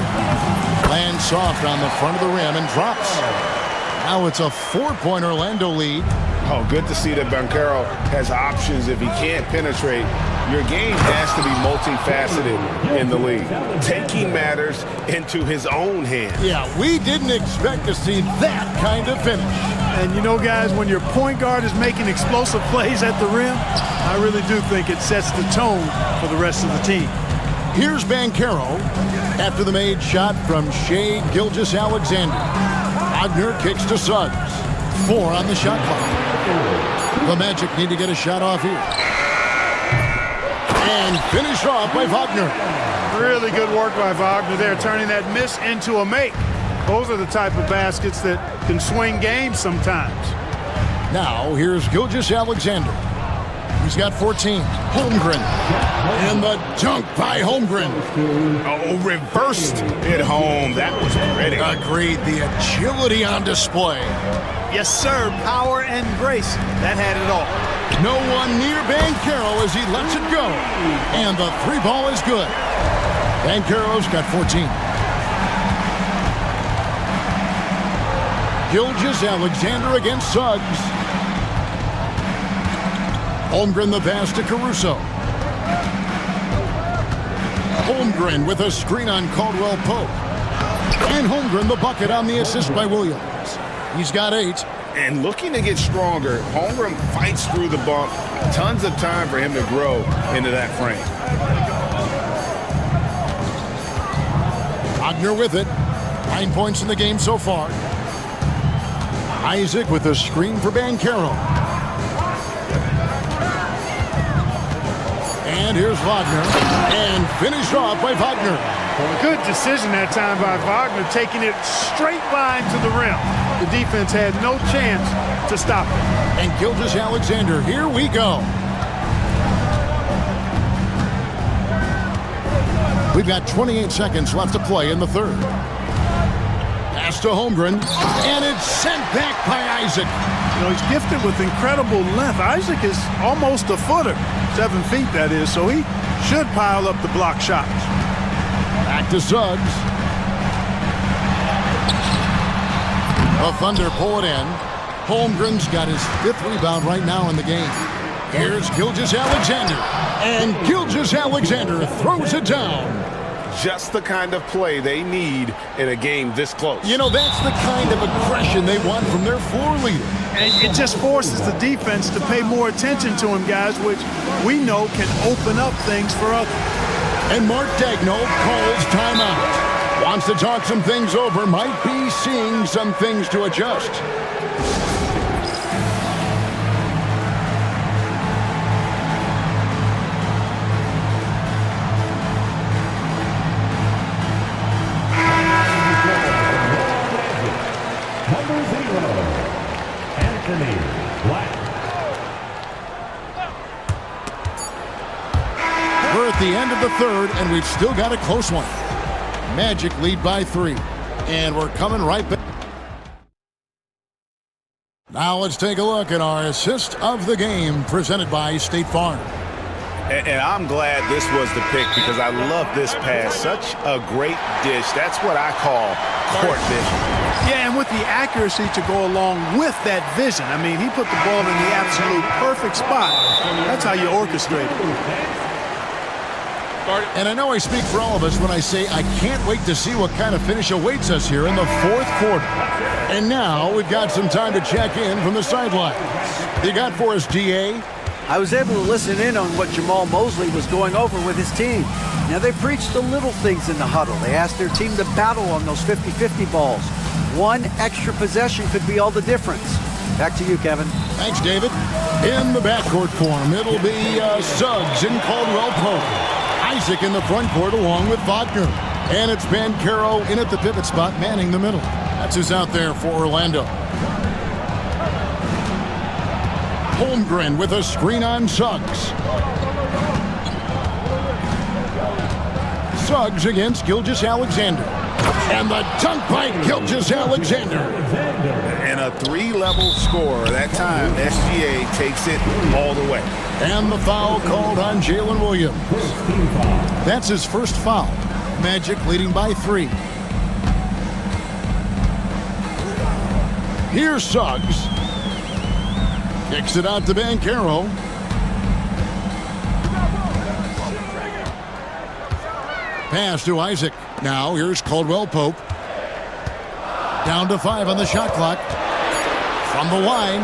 S2: lands soft on the front of the rim and drops. Now it's a 4-point Orlando lead.
S6: Oh, good to see that Banchero has options if he can't penetrate. Your game has to be multifaceted in the league. Taking matters into his own hands.
S2: Yeah, we didn't expect to see that kind of finish.
S14: And you know, guys, when your point guard is making explosive plays at the rim, I really do think it sets the tone for the rest of the team.
S2: Here's Banchero after the made shot from Shea Gilgeous-Alexander. Wagner kicks to Suggs. 4 on the shot clock. The Magic need to get a shot off here. And finished off by Wagner.
S14: Really good work by Wagner there, turning that miss into a make. Those are the type of baskets that can swing games sometimes.
S2: Now here's Gilgeous-Alexander. He's got 14. Holmgren. And the dunk by Holmgren.
S6: Oh, reversed it home. That was pretty.
S2: Agreed. The agility on display.
S14: Yes, sir. Power and grace. That had it all.
S2: No one near Banchero as he lets it go. And the 3 ball is good. Banchero's got 14. Gilgeous-Alexander against Suggs. Holmgren the pass to Caruso. Holmgren with a screen on Caldwell Pope. And Holmgren the bucket on the assist by Williams. He's got 8.
S6: And looking to get stronger, Holmgren fights through the bump. Tons of time for him to grow into that frame.
S2: Wagner with it. 9 points in the game so far. Isaac with a screen for Banchero. And here's Wagner. And finished off by Wagner.
S14: Good decision that time by Wagner, taking it straight line to the rim. The defense had no chance to stop it.
S2: And Gilgeous-Alexander, here we go. We've got 28 seconds left to play in the third. Pass to Holmgren, and it's sent back by Isaac.
S14: You know, he's gifted with incredible length. Isaac is almost a footer, 7 feet that is, so he should pile up the block shots.
S2: Back to Suggs. The Thunder pull it in. Holmgren's got his 5th rebound right now in the game. Here's Gilgeous-Alexander. And Gilgeous-Alexander throws it down.
S6: just the kind of play they need in a game this close.
S2: You know, that's the kind of aggression they want from their floor leader.
S14: And it just forces the defense to pay more attention to him, guys, which we know can open up things for others.
S2: And Mark Daigneault calls timeout. Wants to talk some things over, might be seeing some things to adjust. We're at the end of the third, and we've still got a close one. Magic lead by 3, and we're coming right back. Now let's take a look at our assist of the game presented by State Farm.
S6: And I'm glad this was the pick because I love this pass. Such a great dish. That's what I call court vision.
S14: Yeah, and with the accuracy to go along with that vision. I mean, he put the ball in the absolute perfect spot. That's how you orchestrate it.
S2: And I know I speak for all of us when I say I can't wait to see what kind of finish awaits us here in the fourth quarter. And now we've got some time to check in from the sidelines. You got for us, DA?
S4: I was able to listen in on what Jamal Mosley was going over with his team. Now, they preached the little things in the huddle. They asked their team to battle on those 50-50 balls. One extra possession could be all the difference. Back to you, Kevin.
S2: Thanks, David. In the backcourt form, it'll be Suggs and Caldwell Pope. Isaac in the front court along with Wagner. And it's Banchero in at the pivot spot, manning the middle. That's who's out there for Orlando. Holmgren with a screen on Suggs. Suggs against Gilgeous-Alexander. And the dunk by Gilgeous-Alexander.
S6: And a 3-level score. That time, SGA takes it all the way.
S2: And the foul called on Jalen Williams. That's his first foul. Magic leading by 3. Here's Suggs. Kicks it out to Banchero. Pass to Isaac. Now here's Caldwell Pope. Down to 5 on the shot clock. From the line.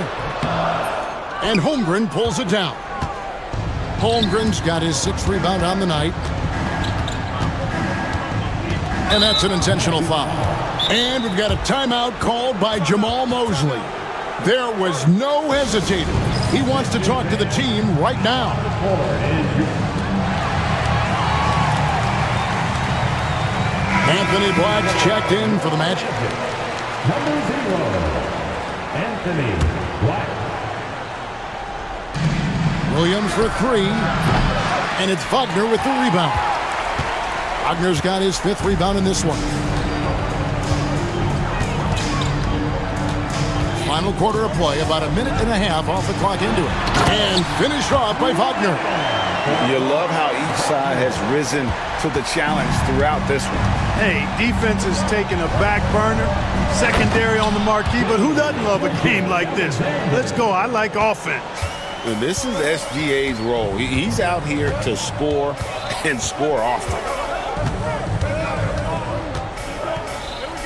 S2: And Holmgren pulls it down. Holmgren's got his 6th rebound on the night. And that's an intentional foul. And we've got a timeout called by Jamal Mosley. There was no hesitating. He wants to talk to the team right now. Anthony Black's checked in for the Magic.
S7: Number 0, Anthony Black.
S2: Williams for 3. And it's Wagner with the rebound. Wagner's got his 5th rebound in this one. Final quarter of play, about a minute and a half off the clock into it. And finished off by Wagner.
S6: You love how each side has risen to the challenge throughout this one.
S14: Hey, defense is taking a back burner, secondary on the marquee, but who doesn't love a game like this? Let's go. I like offense.
S6: And this is SGA's role. He's out here to score and score often.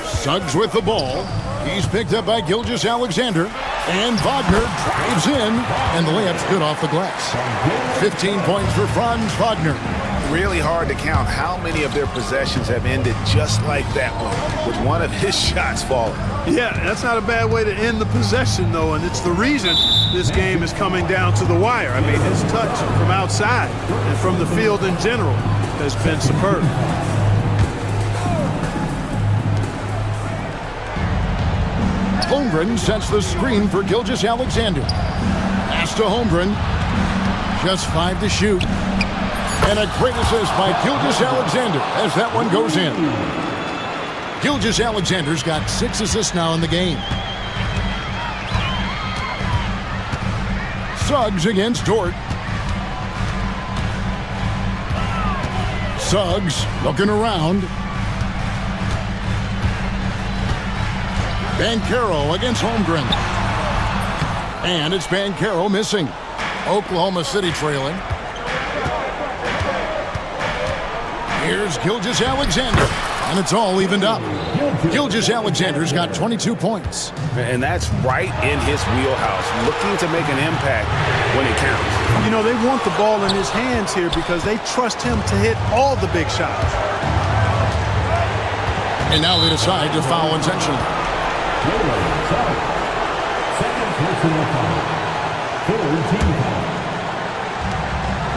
S2: Suggs with the ball. He's picked up by Gilgeous-Alexander. And Wagner drives in. And the layup's good off the glass. 15 points for Franz Wagner.
S6: Really hard to count how many of their possessions have ended just like that one, with one of his shots falling.
S14: Yeah, that's not a bad way to end the possession, though, and it's the reason this game is coming down to the wire. I mean, his touch from outside and from the field in general has been superb.
S2: Holmgren sets the screen for Gilgeous-Alexander. Pass to Holmgren. Just 5 to shoot. And a great assist by Gilgeous-Alexander as that one goes in. Gilgeous-Alexander's got 6 assists now in the game. Suggs against Dort. Suggs looking around. Banchero against Holmgren. And it's Banchero missing. Oklahoma City trailing. Here's Gilgeous-Alexander, and it's all evened up. Gilgeous-Alexander's got 22 points.
S6: And that's right in his wheelhouse, looking to make an impact when it counts.
S14: You know, they want the ball in his hands here because they trust him to hit all the big shots.
S2: And now they decide to foul intentionally.
S7: Second personal foul. Third team foul.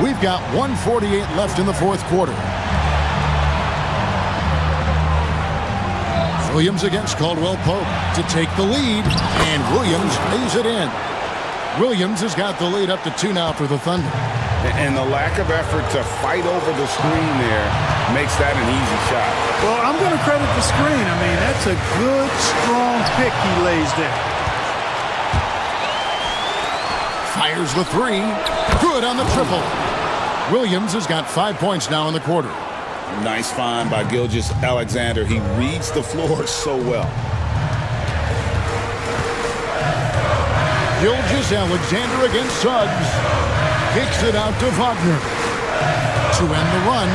S2: We've got 1:48 left in the fourth quarter. Williams against Caldwell Pope to take the lead, and Williams lays it in. Williams has got the lead up to 2 now for the Thunder.
S6: And the lack of effort to fight over the screen there makes that an easy shot.
S14: Well, I'm going to credit the screen. I mean, that's a good, strong pick he lays there.
S2: Fires the three. Good on the triple. Williams has got 5 points now in the quarter.
S6: Nice find by Gilgeous-Alexander. He reads the floor so well.
S2: Gilgeous-Alexander against Suggs. Kicks it out to Wagner. To end the run,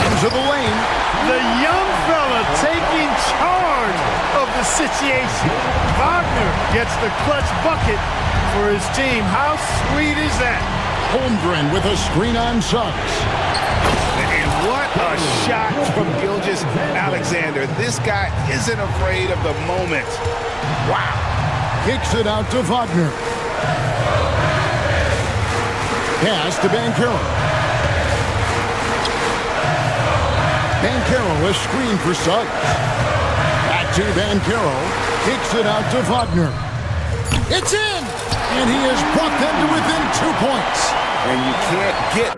S2: into the lane.
S14: The young fella taking charge of the situation. Wagner gets the clutch bucket for his team. How sweet is that?
S2: Holmgren with a screen on Suggs.
S6: And what a shot from Gilgeous-Alexander. This guy isn't afraid of the moment. Wow.
S2: Kicks it out to Wagner. Pass to Banchero. Banchero, a screen for Suggs. Back to Banchero. Kicks it out to Wagner. It's in! And he has brought them to within 2 points.
S6: And you can't get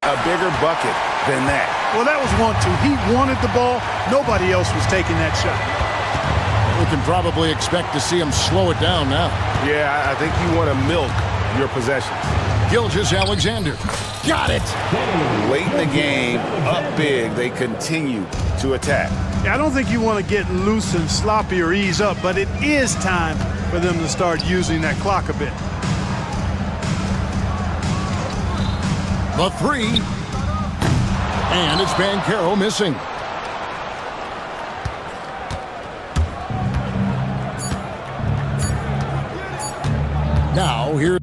S6: a bigger bucket than that.
S14: Well, that was 1-2. He wanted the ball. Nobody else was taking that shot.
S2: We can probably expect to see him slow it down now.
S6: Yeah, I think you want to milk your possessions.
S2: Gilgeous-Alexander. Got it!
S6: Late in the game, up big, they continue to attack.
S14: I don't think you want to get loose and sloppy or ease up, but it is time for them to start using that clock a bit.
S2: The three. And it's Banchero missing. Now here.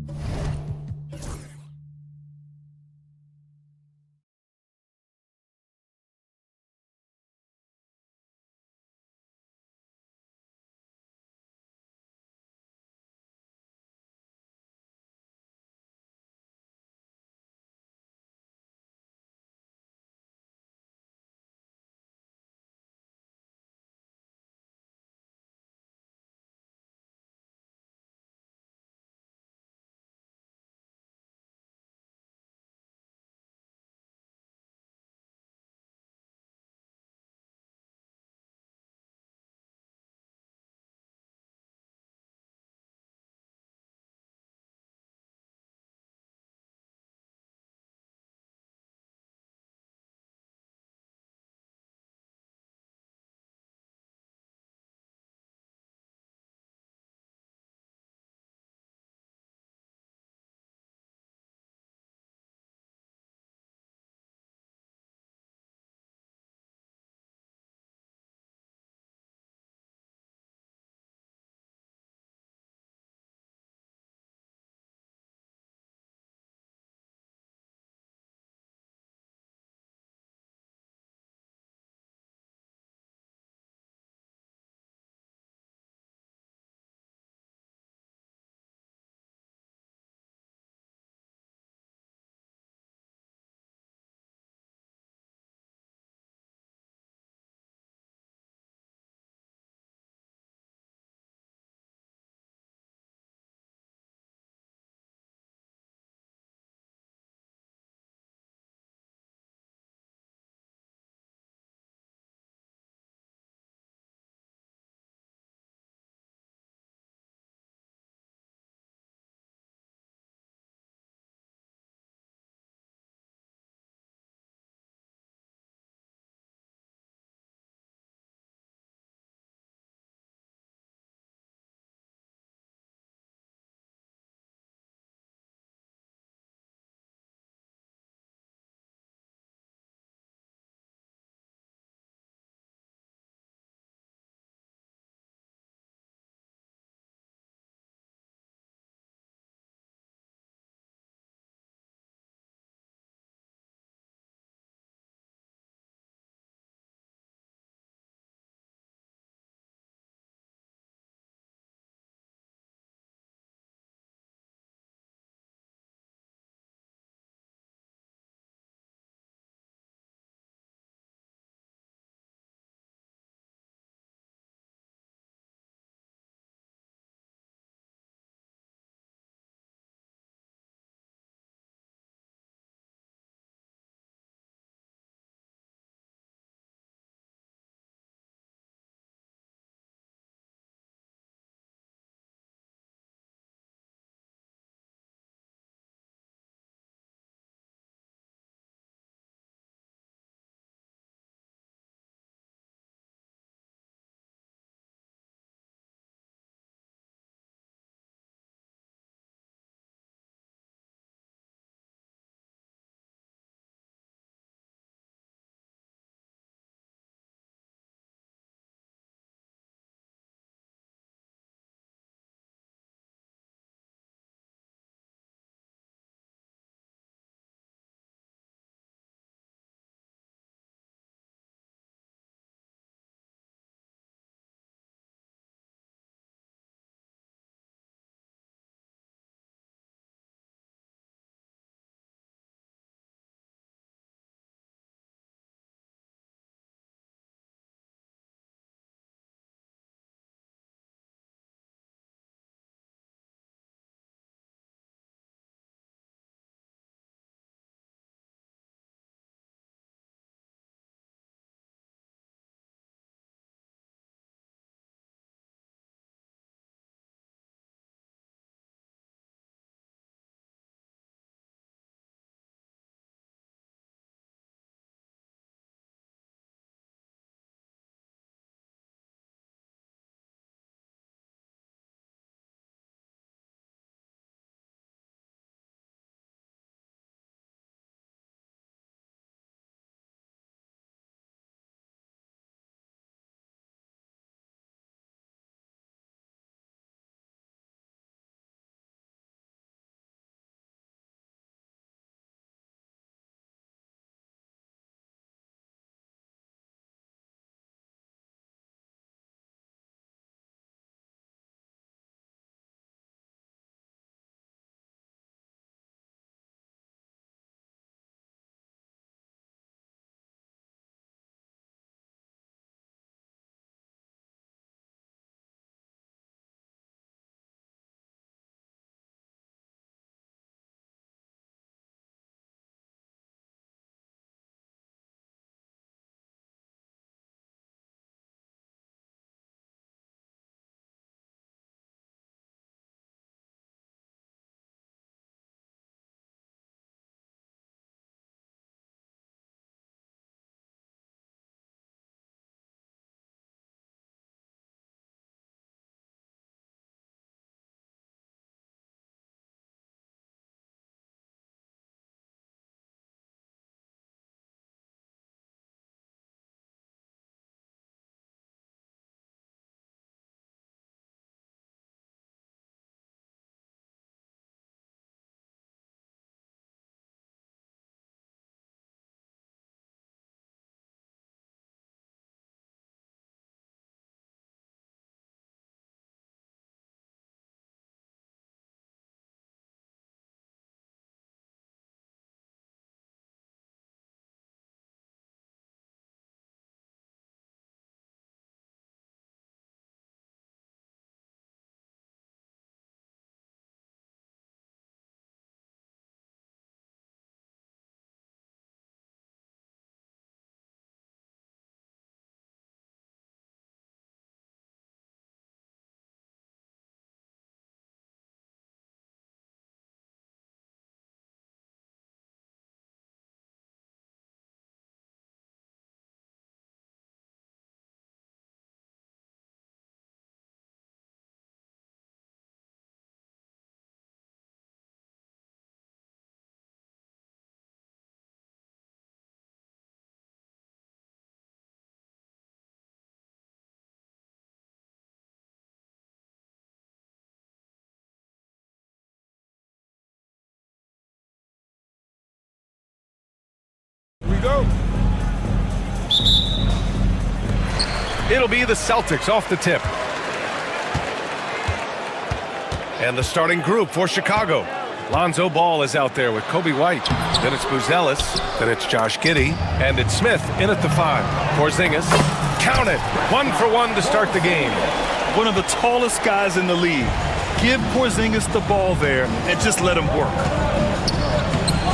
S16: we go.
S9: It'll be the Celtics off the tip. And the starting group for Chicago. Lonzo Ball is out there with Kobe White. Then it's Buzelis. Then it's Josh Giddey. And it's Smith in at the 5. Porzingis. Count it. 1 for 1 to start the game.
S17: One of the tallest guys in the league. Give Porzingis the ball there and just let him work.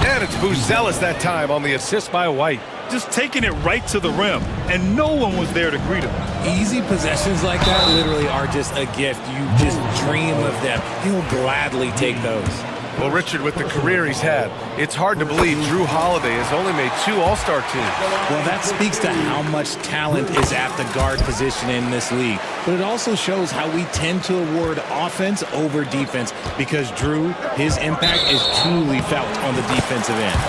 S9: And it's Buzelis that time on the assist by White.
S17: Just taking it right to the rim, and no one was there to greet him.
S15: Easy possessions like that literally are just a gift. You just dream of them. He'll gladly take those.
S9: Well, Richard, with the career he's had, it's hard to believe Drew Holiday has only made 2 All-Star teams.
S15: Well, that speaks to how much talent is at the guard position in this league. But it also shows how we tend to award offense over defense because Drew, his impact is truly felt on the defensive end.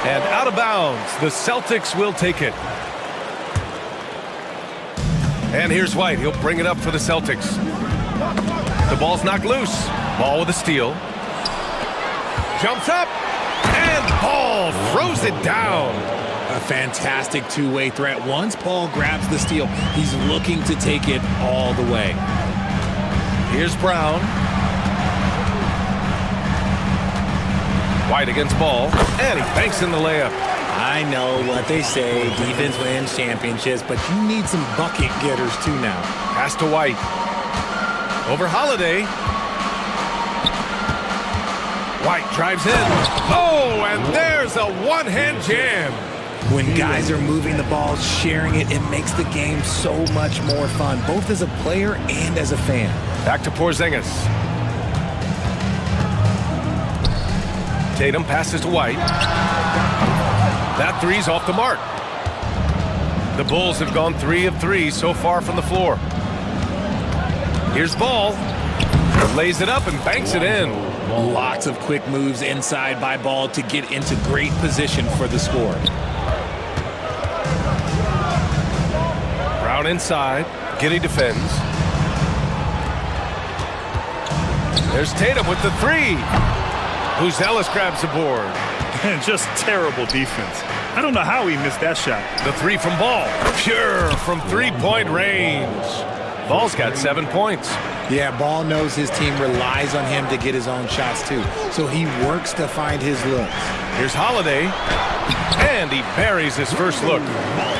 S9: And out of bounds, the Celtics will take it. And here's White. He'll bring it up for the Celtics. The ball's knocked loose. Ball with a steal. Jumps up, and Ball throws it down.
S15: A fantastic two-way threat. Once Ball grabs the steal, he's looking to take it all the way.
S9: Here's Brown. White against Ball, and he banks in the layup.
S15: I know what they say, defense wins championships, but you need some bucket getters too now.
S9: Pass to White. Over Holiday. White drives in. Oh, and there's a one-hand jam.
S15: When guys are moving the ball, sharing it, it makes the game so much more fun, both as a player and as a fan.
S9: Back to Porzingis. Tatum passes to White. That three's off the mark. The Bulls have gone 3 of 3 so far from the floor. Here's Ball. Lays it up and banks it in.
S15: Lots of quick moves inside by Ball to get into great position for the score.
S9: Brown inside. Giddey defends. There's Tatum with the 3. Buzelis grabs the board.
S17: And just terrible defense. I don't know how he missed that shot.
S9: The 3 from Ball. Pure from 3-point range. Ball's got 7 points.
S15: Yeah, Ball knows his team relies on him to get his own shots too. So he works to find his looks.
S9: Here's Holiday. And he buries his first look.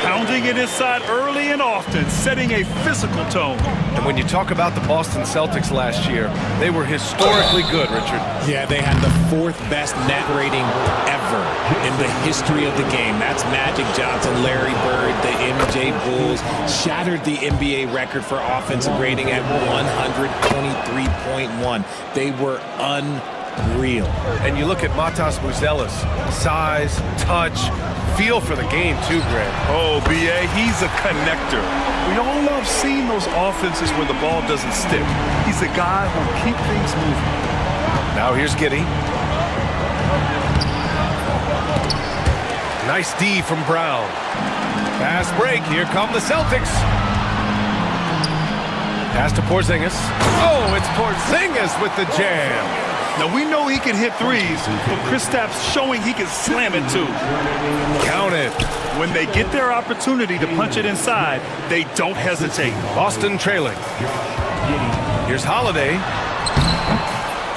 S17: Pounding it inside early and often, setting a physical tone.
S9: And when you talk about the Boston Celtics last year, they were historically good, Richard.
S15: Yeah, they had the 4th best net rating ever in the history of the game. That's Magic Johnson, Larry Bird, the MJ Bulls. Shattered the NBA record for offensive rating at 123.1. They were unreal.
S9: And you look at Matas Buzelis. Size, touch, feel for the game too, Grant.
S17: Oh, B.A., he's a connector. We all love seeing those offenses where the ball doesn't stick. He's a guy who'll keep things moving.
S9: Now here's Giddey. Nice D from Brown. Fast break. Here come the Celtics. Pass to Porzingis. Oh, it's Porzingis with the jam.
S17: Now, we know he can hit threes, but Kristaps showing he can slam it too.
S9: Count it.
S17: When they get their opportunity to punch it inside, they don't hesitate.
S9: Boston trailing. Here's Holiday.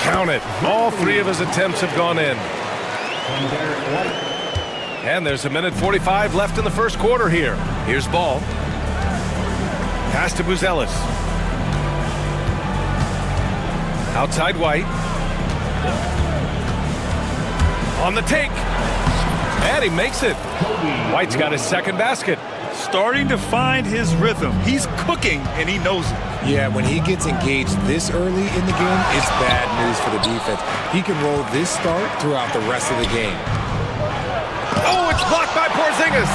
S9: Count it. All 3 of his attempts have gone in. And there's 1:45 left in the first quarter here. Here's Ball. Pass to Buzelis. Outside White. On the take. And he makes it. White's got his second basket.
S17: Starting to find his rhythm. He's cooking, and he knows it.
S15: Yeah, when he gets engaged this early in the game, it's bad news for the defense. He can roll this start throughout the rest of the game.
S9: Oh, it's blocked by Porzingis.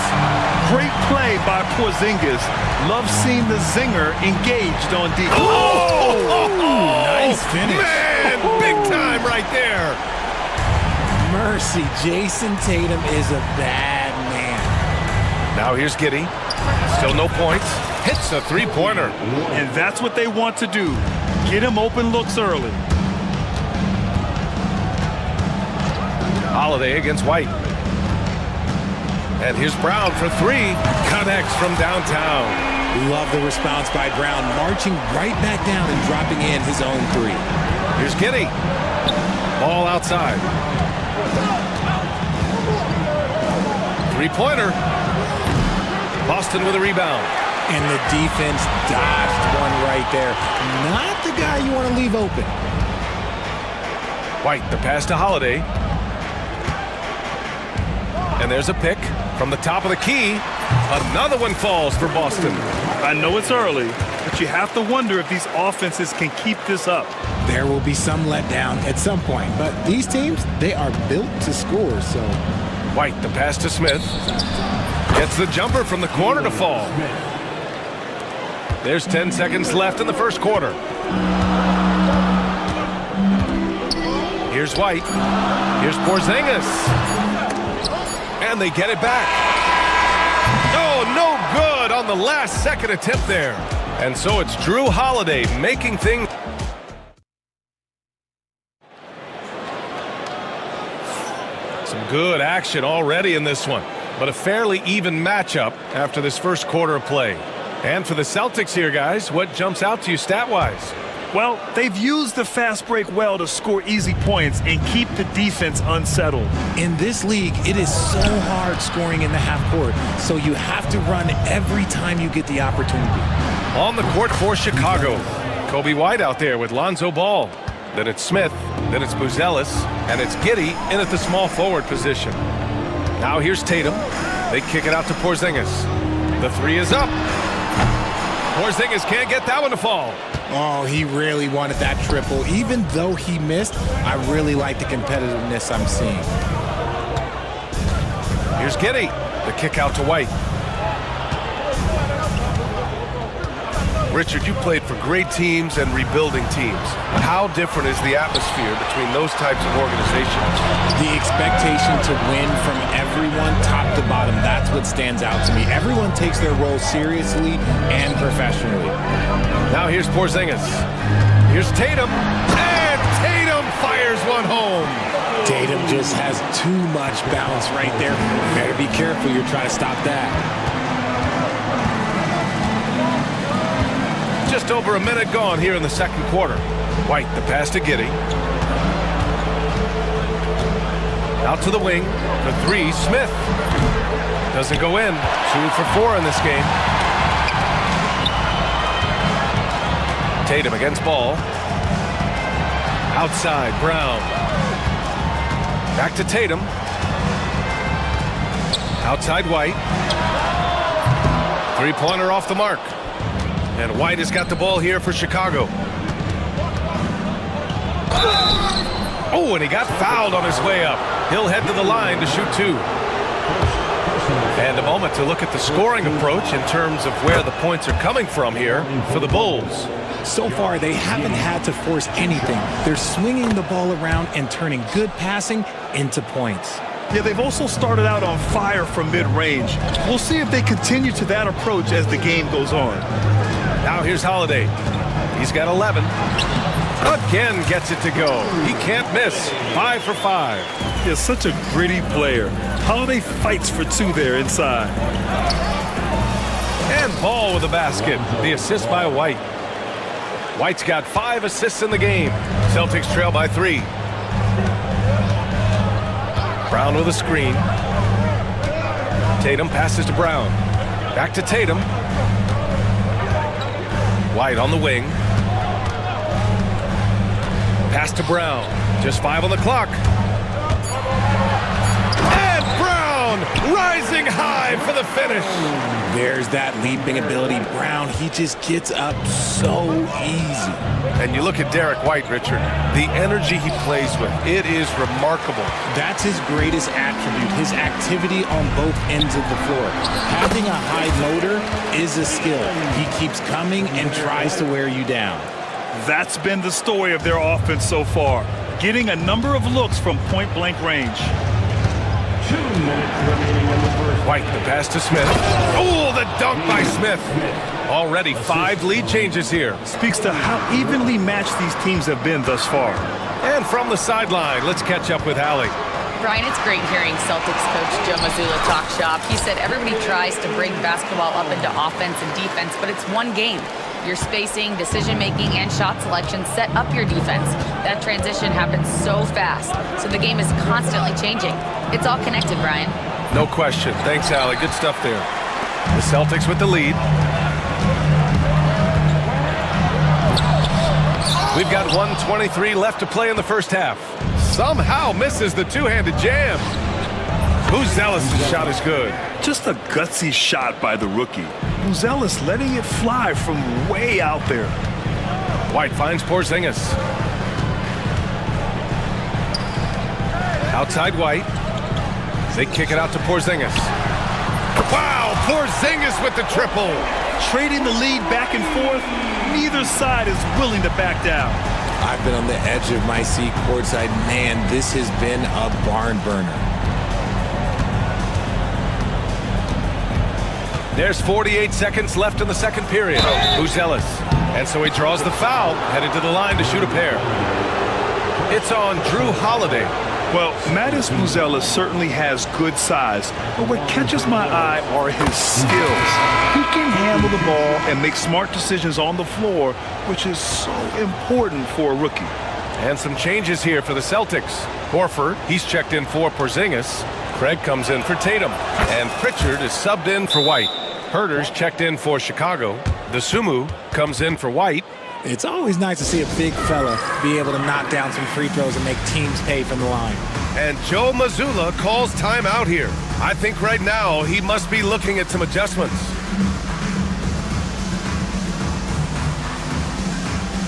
S17: Great play by Porzingis. Love seeing the zinger engaged on defense.
S9: Oh,
S15: nice finish.
S9: Man, big time right there.
S15: Mercy, Jason Tatum is a bad man.
S9: Now here's Giddey. Still no points. Hits a 3-pointer.
S17: And that's what they want to do. Get him open looks early.
S9: Holiday against White. And here's Brown for three. Connects from downtown.
S15: Love the response by Brown, marching right back down and dropping in his own three.
S9: Here's Giddey. Ball outside. Three-pointer. Boston with a rebound.
S15: And the defense dodged one right there. Not the guy you want to leave open.
S9: White, the pass to Holiday. And there's a pick from the top of the key. Another one falls for Boston.
S17: I know it's early, but you have to wonder if these offenses can keep this up.
S15: There will be some letdown at some point, but these teams, they are built to score, so.
S9: White, the pass to Smith. Gets the jumper from the corner to fall. There's 10 seconds left in the first quarter. Here's White. Here's Porzingis. And they get it back. Oh, no good on the last second attempt there. And so it's Drew Holiday making things. Some good action already in this one, but a fairly even matchup after this first quarter of play. And for the Celtics here, guys, what jumps out to you stat-wise?
S17: Well, they've used the fast break well to score easy points and keep the defense unsettled.
S15: In this league, it is so hard scoring in the half court, so you have to run every time you get the opportunity.
S9: On the court for Chicago, Kobe White out there with Lonzo Ball. Then it's Smith, then it's Buzelis, and it's Giddey in at the small forward position. Now here's Tatum. They kick it out to Porzingis. The three is up. Porzingis can't get that one to fall.
S15: Oh, he really wanted that triple. Even though he missed, I really like the competitiveness I'm seeing.
S9: Here's Giddey. The kick out to White. Richard, you played for great teams and rebuilding teams. How different is the atmosphere between those types of organizations?
S15: The expectation to win from everyone, top to bottom, that's what stands out to me. Everyone takes their role seriously and professionally.
S9: Now here's Porzingis. Here's Tatum. And Tatum fires one home.
S15: Tatum just has too much bounce right there. You better be careful. You're trying to stop that.
S9: Just over a minute gone here in the second quarter. White, the pass to Giddey. Out to the wing. For three, Smith. Doesn't go in. 2 for 4 in this game. Tatum against Ball. Outside, Brown. Back to Tatum. Outside White. Three-pointer off the mark. And White has got the ball here for Chicago. Oh, and he got fouled on his way up. He'll head to the line to shoot 2. And a moment to look at the scoring approach in terms of where the points are coming from here for the Bulls.
S15: So far, they haven't had to force anything. They're swinging the ball around and turning good passing into points.
S17: Yeah, they've also started out on fire from mid-range. We'll see if they continue to that approach as the game goes on.
S9: Now here's Holiday. He's got 11. Again gets it to go. He can't miss. 5 for 5.
S17: He's such a gritty player. Holiday fights for 2 there inside.
S9: And Ball with the basket. The assist by White. White's got 5 assists in the game. Celtics trail by 3. Brown with a screen. Tatum passes to Brown. Back to Tatum. White on the wing. Pass to Brown. Just 5 on the clock. And Brown rising high for the finish.
S15: There's that leaping ability. Brown, he just gets up so easy.
S9: And you look at Derek White, Richard, the energy he plays with, it is remarkable.
S15: That's his greatest attribute, his activity on both ends of the floor. Having a high motor is a skill. He keeps coming and tries to wear you down.
S17: That's been the story of their offense so far, getting a number of looks from point-blank range.
S7: 2 minutes remaining in the first.
S9: White, the pass to Smith. Oh, the dunk by Smith. Already 5 lead changes here.
S17: Speaks to how evenly matched these teams have been thus far.
S9: And from the sideline, let's catch up with Allie.
S11: Brian, it's great hearing Celtics coach Joe Mazzulla talk shop. He said everybody tries to bring basketball up into offense and defense, but it's one game. Your spacing, decision-making, and shot selection set up your defense. That transition happens so fast, so the game is constantly changing. It's all connected, Brian.
S9: No question. Thanks, Allie. Good stuff there. The Celtics with the lead. We've got 1:23 left to play in the first half. Somehow misses the two-handed jam. Buzelis' shot is good.
S17: Just a gutsy shot by the rookie. Buzelis letting it fly from way out there.
S9: White finds Porzingis. Outside White. They kick it out to Porzingis. Wow, Porzingis with the triple.
S17: Trading the lead back and forth, neither side is willing to back down.
S15: I've been on the edge of my seat courtside. Man, this has been a barn burner.
S9: There's 48 seconds left in the second period. Buzelis. And so he draws the foul, headed to the line to shoot a pair. It's on Drew Holiday.
S17: Well, Mattis Buzelis certainly has good size, but what catches my eye are his skills. He can handle the ball and make smart decisions on the floor, which is so important for a rookie.
S9: And some changes here for the Celtics. Horford, he's checked in for Porzingis. Craig comes in for Tatum. And Pritchard is subbed in for White. Herter's checked in for Chicago. Dosunmu comes in for White.
S15: It's always nice to see a big fella be able to knock down some free throws and make teams pay from the line.
S9: And Joe Mazzulla calls timeout here. I think right now he must be looking at some adjustments.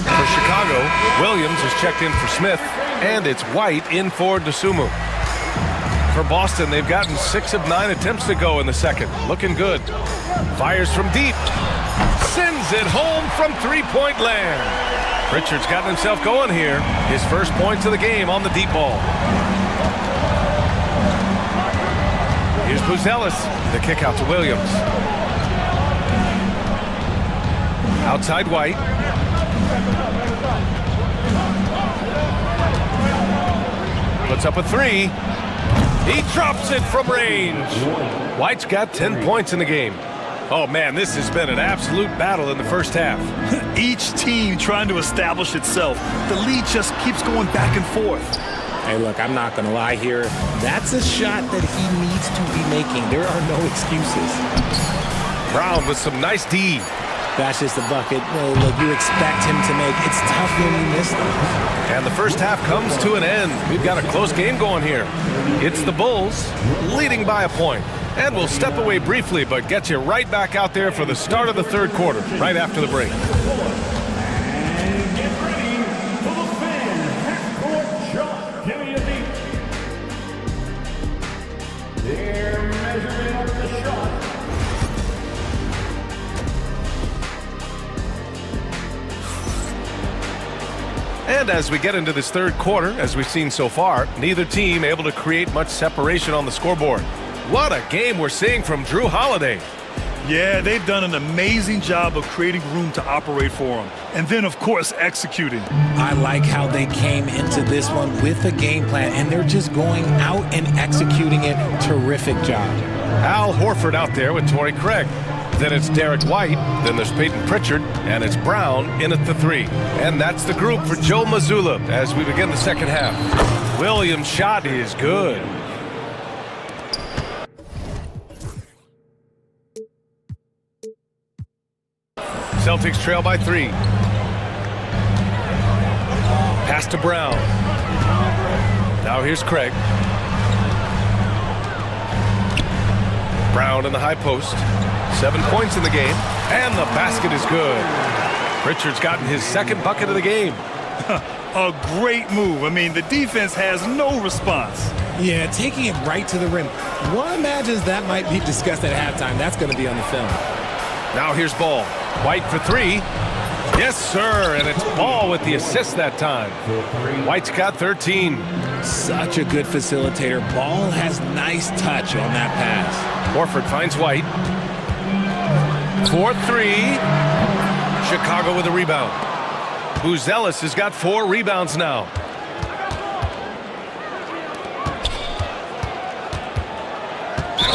S9: For Chicago, Williams is checked in for Smith, and it's White in for Dosunmu. For Boston, they've gotten 6 of 9 attempts to go in the second. Looking good. Fires from deep. Sends it home from three-point land. Pritchard's gotten himself going here. His first points of the game on the deep ball. Here's Buzelis. The kick out to Williams. Outside White. Puts up a three. He drops it from range. White's got 10 points in the game. Oh, man, this has been an absolute battle in the first half.
S17: Each team trying to establish itself. The lead just keeps going back and forth.
S15: Hey, look, I'm not going to lie here. That's a shot that he needs to be making. There are no excuses.
S9: Brown with some nice D.
S15: That's just a bucket. Look, you expect him to make. It's tough when you miss them.
S9: And the first half comes to an end. We've got a close game going here. It's the Bulls leading by a point. And we'll step away briefly, but get you right back out there for the start of the third quarter, right after the break.
S7: And get ready for the fan half-court shot. Give me a beat. They're measuring up the shot.
S9: And as we get into this third quarter, as we've seen so far, neither team able to create much separation on the scoreboard. What a game we're seeing from Drew Holiday.
S17: Yeah, they've done an amazing job of creating room to operate for him. And then, of course, executing.
S15: I like how they came into this one with a game plan, and they're just going out and executing it. Terrific job.
S9: Al Horford out there with Torrey Craig. Then it's Derek White, then there's Peyton Pritchard, and it's Brown in at the 3. And that's the group for Joe Mazzulla as we begin the second half. Williams' shot is good. Celtics trail by 3. Pass to Brown. Now here's Craig. Brown in the high post. 7 points in the game, and the basket is good. Pritchard's gotten his second bucket of the game.
S17: A great move. I mean, the defense has no response.
S15: Yeah, taking it right to the rim. One imagines that might be discussed at halftime. That's going to be on the film.
S9: Now here's Ball. White for 3. Yes, sir, and it's Ball with the assist that time. White's got 13.
S15: Such a good facilitator. Ball has nice touch on that pass.
S9: Horford finds White. 4-3. Chicago with a rebound. Buzelis has got 4 rebounds now.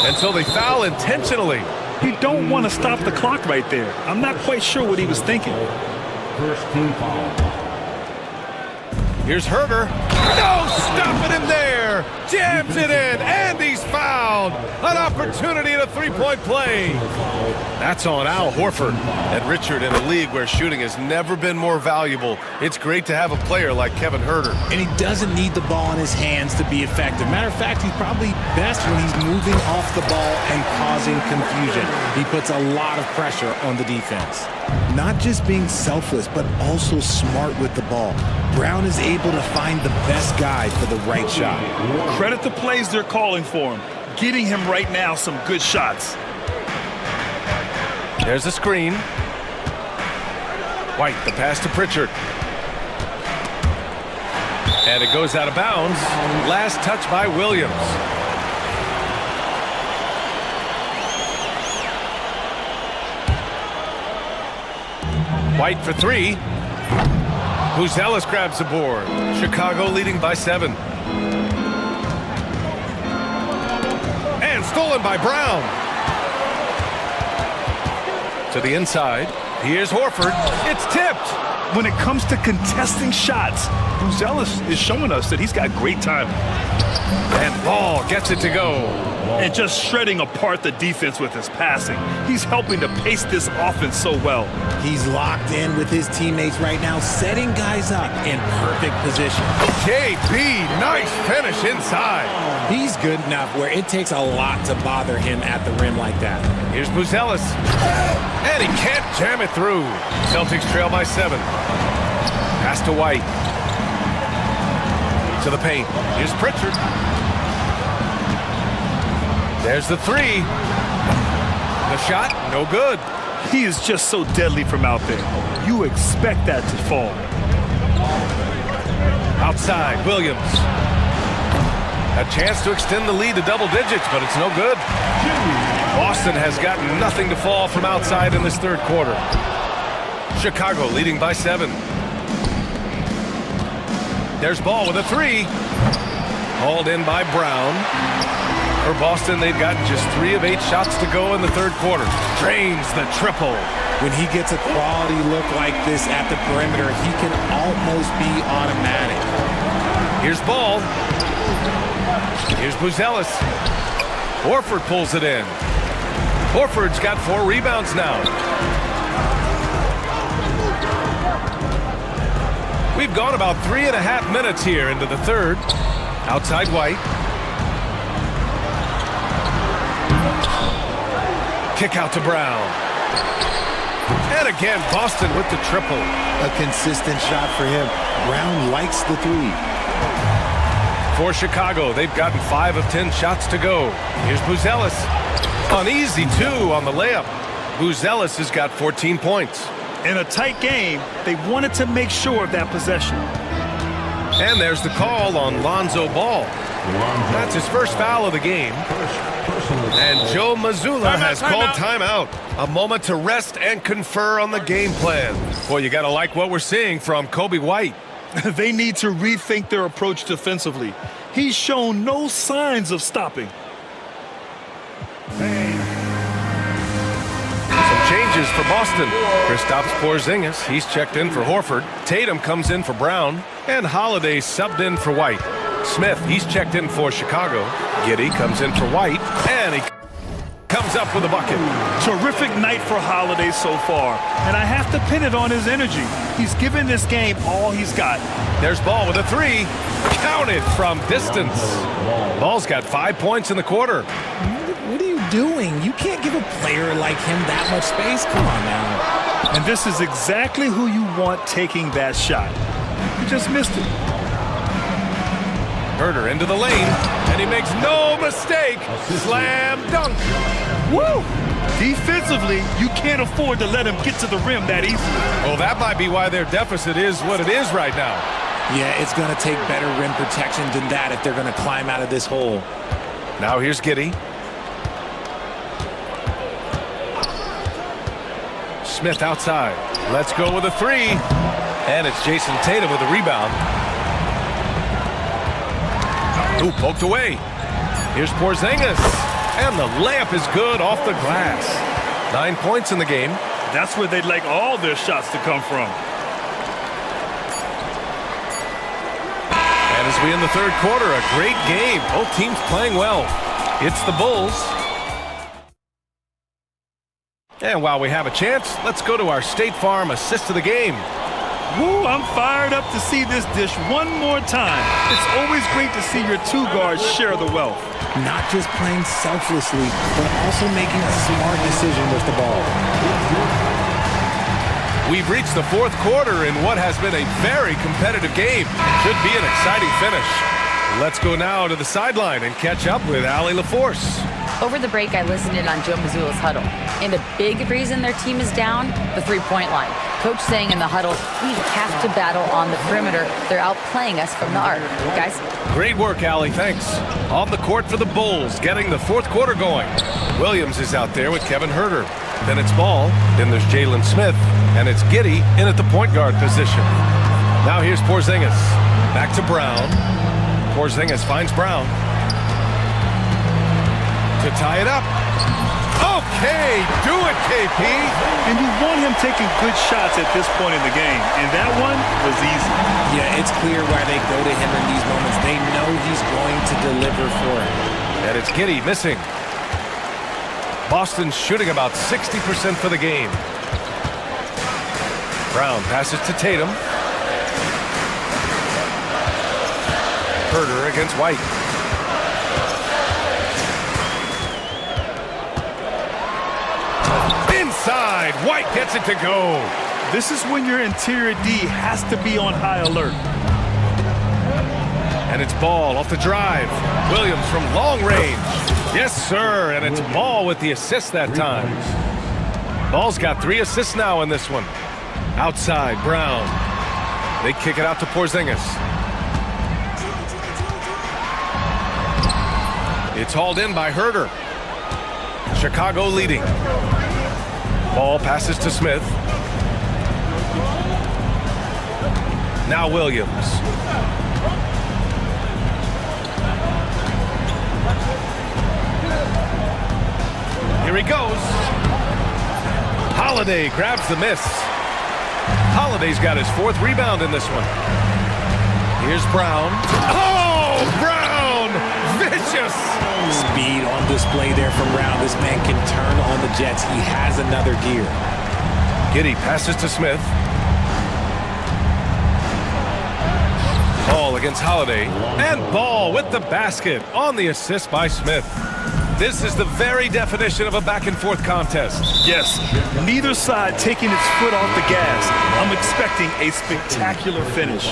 S9: And so they foul intentionally.
S17: You don't want to stop the clock right there. I'm not quite sure what he was thinking.
S7: First team foul.
S9: Here's Herder. No, stopping him there. Jams it in, and he's fouled. An opportunity at a three-point play. That's on Al Horford. And Richard, in a league where shooting has never been more valuable, it's great to have a player like Kevin Herder.
S15: And he doesn't need the ball in his hands to be effective. Matter of fact, he's probably best when he's moving off the ball and causing confusion. He puts a lot of pressure on the defense. Not just being selfless, but also smart with the ball. Brown is able to find the best guy for the right shot.
S17: Credit the plays they're calling for him. Getting him right now some good shots.
S9: There's a screen. White, the pass to Pritchard. And it goes out of bounds. Last touch by Williams. White for three. Buzelis grabs the board. Chicago leading by 7. And stolen by Brown. To the inside. Here's Horford. It's tipped.
S17: When it comes to contesting shots, Buzelis is showing us that he's got great time.
S9: And Ball gets it to go.
S17: And just shredding apart the defense with his passing. He's helping to pace this offense so well.
S15: He's locked in with his teammates right now, setting guys up in perfect position.
S9: KB, nice finish inside.
S15: He's good enough where it takes a lot to bother him at the rim like that.
S9: Here's Buzelis. And he can't jam it through. Celtics trail by 7. Pass to White. To the paint. Here's Pritchard. There's the three. The shot, no good.
S17: He is just so deadly from out there. You expect that to fall.
S9: Outside, Williams. A chance to extend the lead to double digits, but it's no good. Boston has got nothing to fall from outside in this third quarter. Chicago leading by 7. There's Ball with a three. Hauled in by Brown. For Boston, they've got just 3 of 8 shots to go in the third quarter. Drains the triple.
S15: When he gets a quality look like this at the perimeter, he can almost be automatic.
S9: Here's Ball. Here's Buzelis. Horford pulls it in. Horford's got 4 rebounds now. We've gone about 3.5 minutes here into the third. Outside White. Kick out to Brown. And again, Boston with the triple.
S15: A consistent shot for him. Brown likes the three.
S9: For Chicago, they've gotten 5 of 10 shots to go. Here's Buzelis. An easy 2 on the layup. Buzelis has got 14 points.
S17: In a tight game, they wanted to make sure of that possession.
S9: And there's the call on Lonzo Ball. That's his first foul of the game. And Joe Mazzulla has called timeout. A moment to rest and confer on the game plan. Boy, you got to like what we're seeing from Kobe White.
S17: They need to rethink their approach defensively. He's shown no signs of stopping.
S9: Some changes for Boston. Kristaps Porzingis, he's checked in for Horford. Tatum comes in for Brown. And Holiday subbed in for White. Smith, he's checked in for Chicago. Giddey comes in for White. And he comes up with a bucket.
S17: Terrific night for Holiday so far. And I have to pin it on his energy. He's given this game all he's got.
S9: There's Ball with a three. Counted from distance. Ball's got 5 points in the quarter.
S15: What are you doing? You can't give a player like him that much space. Come on now.
S17: And this is exactly who you want taking that shot. He just missed it.
S9: Herder into the lane, and he makes no mistake. Slam dunk.
S17: Woo! Defensively, you can't afford to let him get to the rim that easily.
S9: Well, that might be why their deficit is what it is right now.
S15: Yeah, it's going to take better rim protection than that if they're going to climb out of this hole.
S9: Now here's Giddey. Smith outside. Let's go with a three. And it's Jason Tatum with a rebound. Ooh, poked away. Here's Porzingis. And the layup is good off the glass. 9 points in the game.
S17: That's where they'd like all their shots to come from.
S9: And as we end the third quarter, a great game. Both teams playing well. It's the Bulls. And while we have a chance, let's go to our State Farm assist of the game.
S17: Woo, I'm fired up to see this dish one more time. It's always great to see your two guards share the wealth.
S15: Not just playing selflessly, but also making a smart decision with the ball.
S9: We've reached the fourth quarter in what has been a very competitive game. Should be an exciting finish. Let's go now to the sideline and catch up with Allie LaForce.
S11: Over the break, I listened in on Joe Mazzulla's huddle. And a big reason their team is down, the three-point line. Coach saying in the huddle, we have to battle on the perimeter. They're outplaying us from the arc. Guys?
S9: Great work, Allie. Thanks. On the court for the Bulls, getting the fourth quarter going. Williams is out there with Kevin Huerter. Then it's Ball. Then there's Jalen Smith. And it's Giddey in at the point guard position. Now here's Porzingis. Back to Brown. Porzingis finds Brown. To tie it up. Okay, do it, KP.
S17: And you want him taking good shots at this point in the game. And that one was easy.
S15: Yeah, it's clear why they go to him in these moments. They know he's going to deliver for it.
S9: And it's Giddey missing. Boston's shooting about 60% for the game. Brown passes to Tatum. Huerter against White. Inside, White gets it to go.
S17: This is when your interior D has to be on high alert.
S9: And it's Ball off the drive. Williams from long range. Yes, sir, and it's Ball with the assist that time. Ball's got 3 assists now in this one. Outside, Brown. They kick it out to Porzingis. It's hauled in by Huerter. Chicago leading. Ball passes to Smith. Now Williams. Here he goes. Holiday grabs the miss. Holiday's got his 4th rebound in this one. Here's Brown. Oh, Brown! Vicious!
S15: Speed on display there from Brown. This man can turn on the Jets. He has another gear.
S9: Giddey passes to Smith. Ball against Holiday. And Ball with the basket on the assist by Smith. This is the very definition of a back-and-forth contest.
S17: Yes, neither side taking its foot off the gas. I'm expecting a spectacular finish.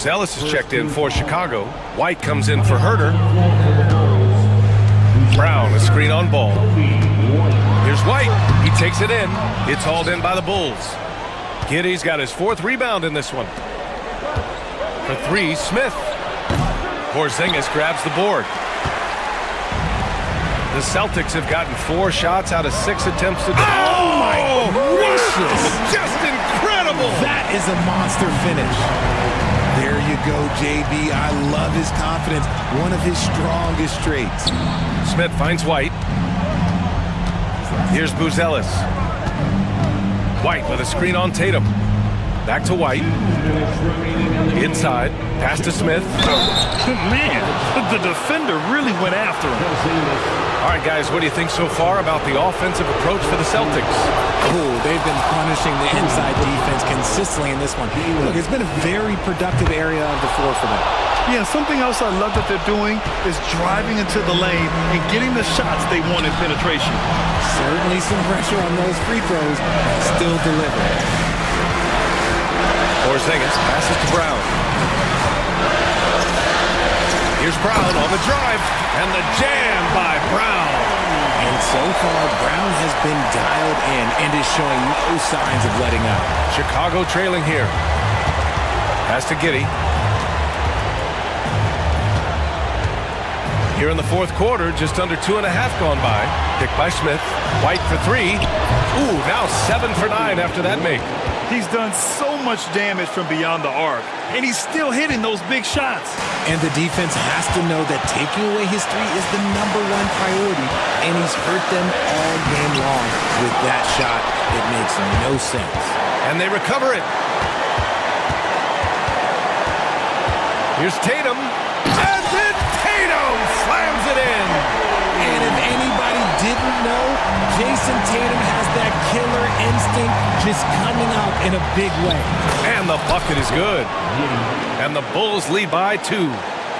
S9: Ellis is checked in for Chicago. White comes in for Huerter. Brown, a screen on Ball. Here's White. He takes it in. It's hauled in by the Bulls. Giddey's got his 4th rebound in this one. For 3, Smith. Porzingis grabs the board. The Celtics have gotten 4 shots out of 6 attempts to...
S15: Oh, my gracious!
S9: Just incredible!
S15: That is a monster finish. There you go, JB. I love his confidence. One of his strongest traits.
S9: Smith finds White. Here's Ellis. White with a screen on Tatum. Back to White. Inside. Pass to Smith.
S17: Man, the defender really went after him.
S9: All right, guys, what do you think so far about the offensive approach for the Celtics?
S15: Oh, they've been punishing the inside defense consistently in this one. Look, it's been a very productive area of the floor for them.
S17: Yeah, something else I love that they're doing is driving into the lane and getting the shots they want in penetration.
S15: Certainly some pressure on those free throws, but still deliver.
S9: Porzingis passes to Brown. Here's Brown on the drive, and the jam by Brown.
S15: And so far, Brown has been dialed in and is showing no signs of letting up.
S9: Chicago trailing here. Pass to Giddey. Here in the fourth quarter, just under 2.5 gone by. Picked by Smith. White for 3. Ooh, now 7 for 9 after that make.
S17: He's done so much damage from beyond the arc, and he's still hitting those big shots.
S15: And the defense has to know that taking away his three is the #1 priority, and he's hurt them all game long with that shot. It makes no sense.
S9: And they recover it. Here's Tatum. And then Tatum slams it in.
S15: And if anybody didn't know, Jason Tatum has that killer instinct just coming out in a big way.
S9: And the bucket is good. And the Bulls lead by 2.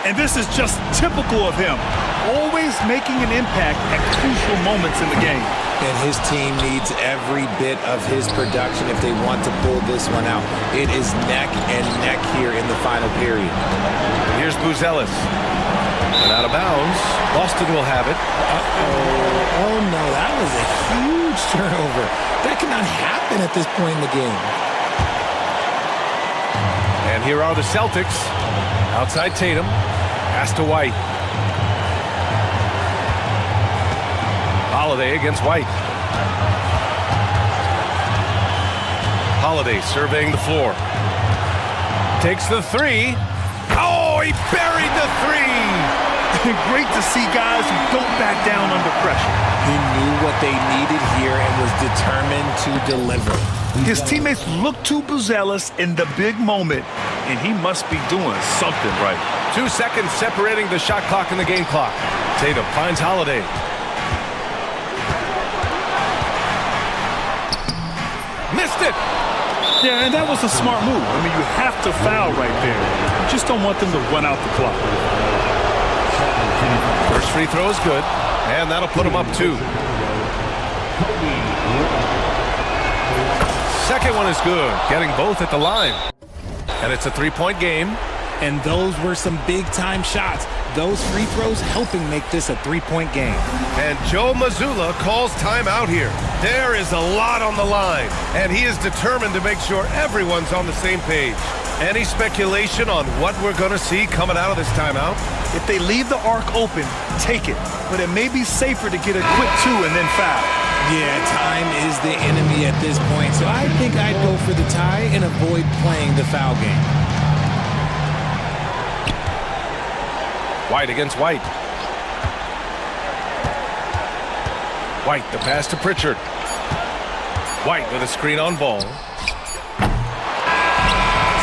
S17: And this is just typical of him, always making an impact at crucial moments in the game.
S15: And his team needs every bit of his production if they want to pull this one out. It is neck and neck here in the final period.
S9: Here's Buzelis. And out of bounds. Boston will have it.
S15: Uh-oh. Oh, no, that was a huge turnover. That cannot happen at this point in the game.
S9: And here are the Celtics. Outside Tatum. Pass to White. Holiday against White. Holiday surveying the floor. Takes the three. Oh, he buried the three.
S17: Great to see guys who don't back down under pressure.
S15: He knew what they needed here and was determined to deliver.
S17: His teammates look to Buzelis in the big moment, and he must be doing something right.
S9: 2 seconds separating the shot clock and the game clock. Tatum finds Holiday. Missed it!
S17: Yeah, and that was a smart move. I mean, you have to foul right there. You just don't want them to run out the clock.
S9: First free throw is good, and that'll put him up 2. Second one is good, getting both at the line. And it's a 3-point game.
S15: And those were some big-time shots. Those free throws helping make this a 3-point game.
S9: And Joe Mazzulla calls timeout here. There is a lot on the line, and he is determined to make sure everyone's on the same page. Any speculation on what we're going to see coming out of this timeout?
S17: If they leave the arc open, take it. But it may be safer to get a quick 2 and then foul.
S15: Yeah, time is the enemy at this point, so I think I'd go for the tie and avoid playing the foul game.
S9: White against White. White, the pass to Pritchard. White with a screen on ball.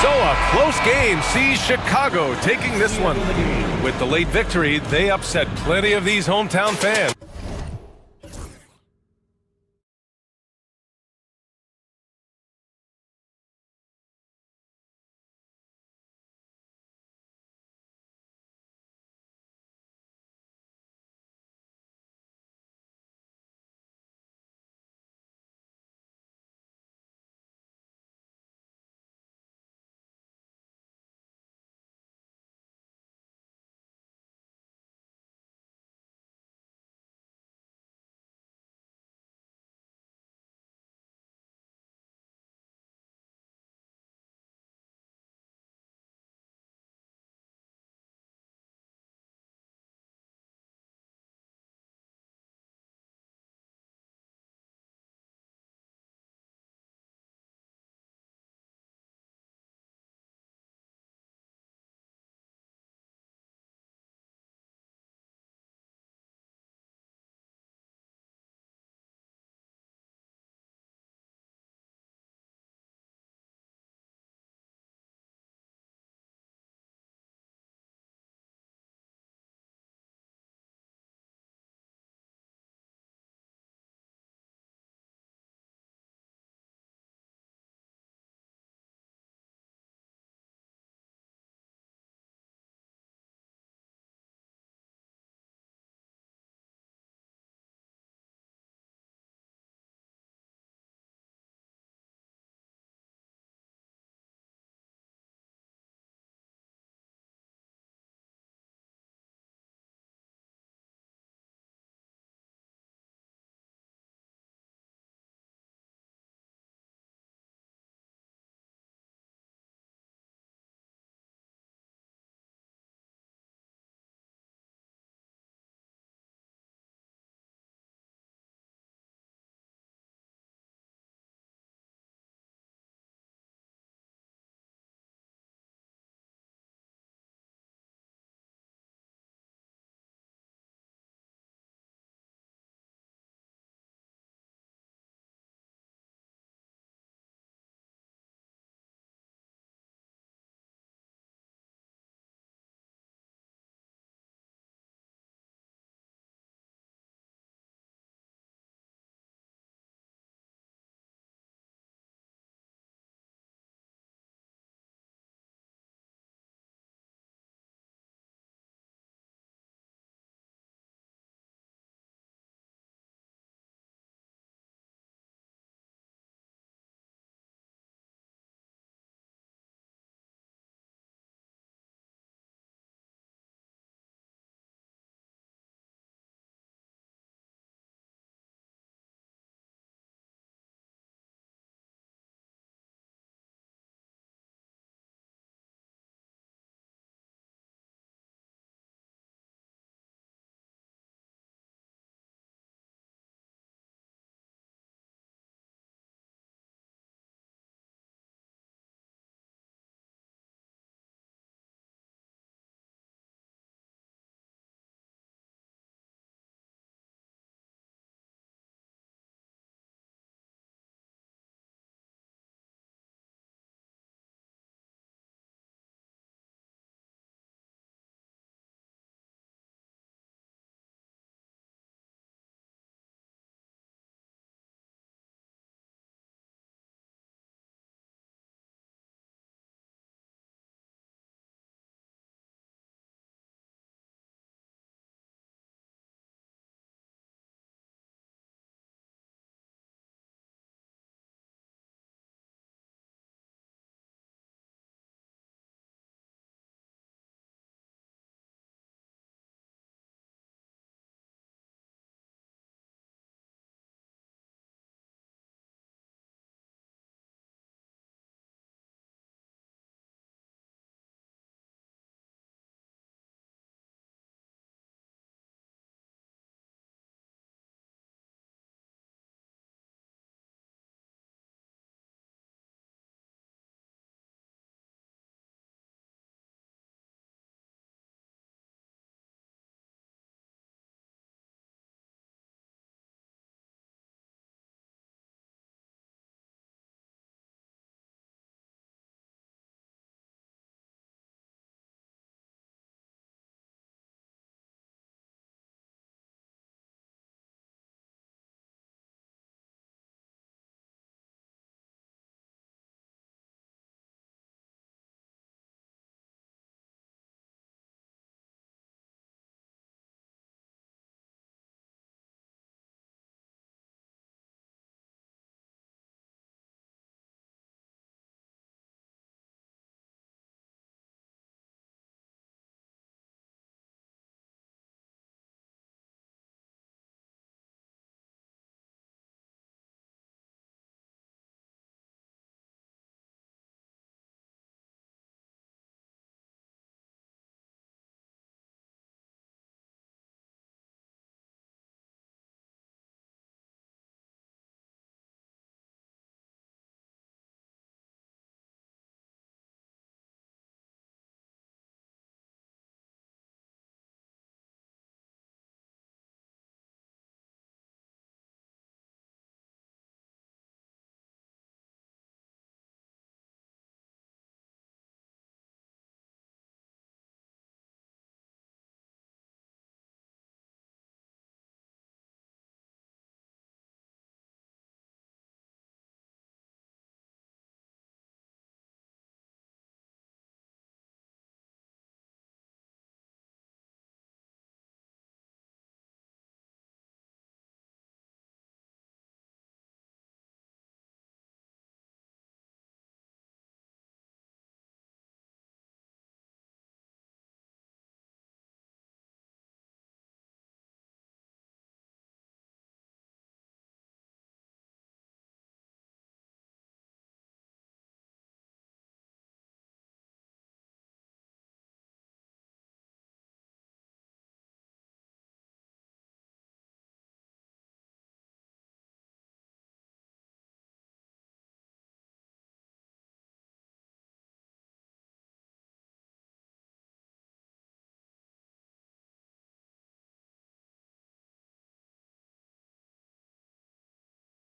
S9: So a close game sees Chicago taking this one. With the late victory, they upset plenty of these hometown fans.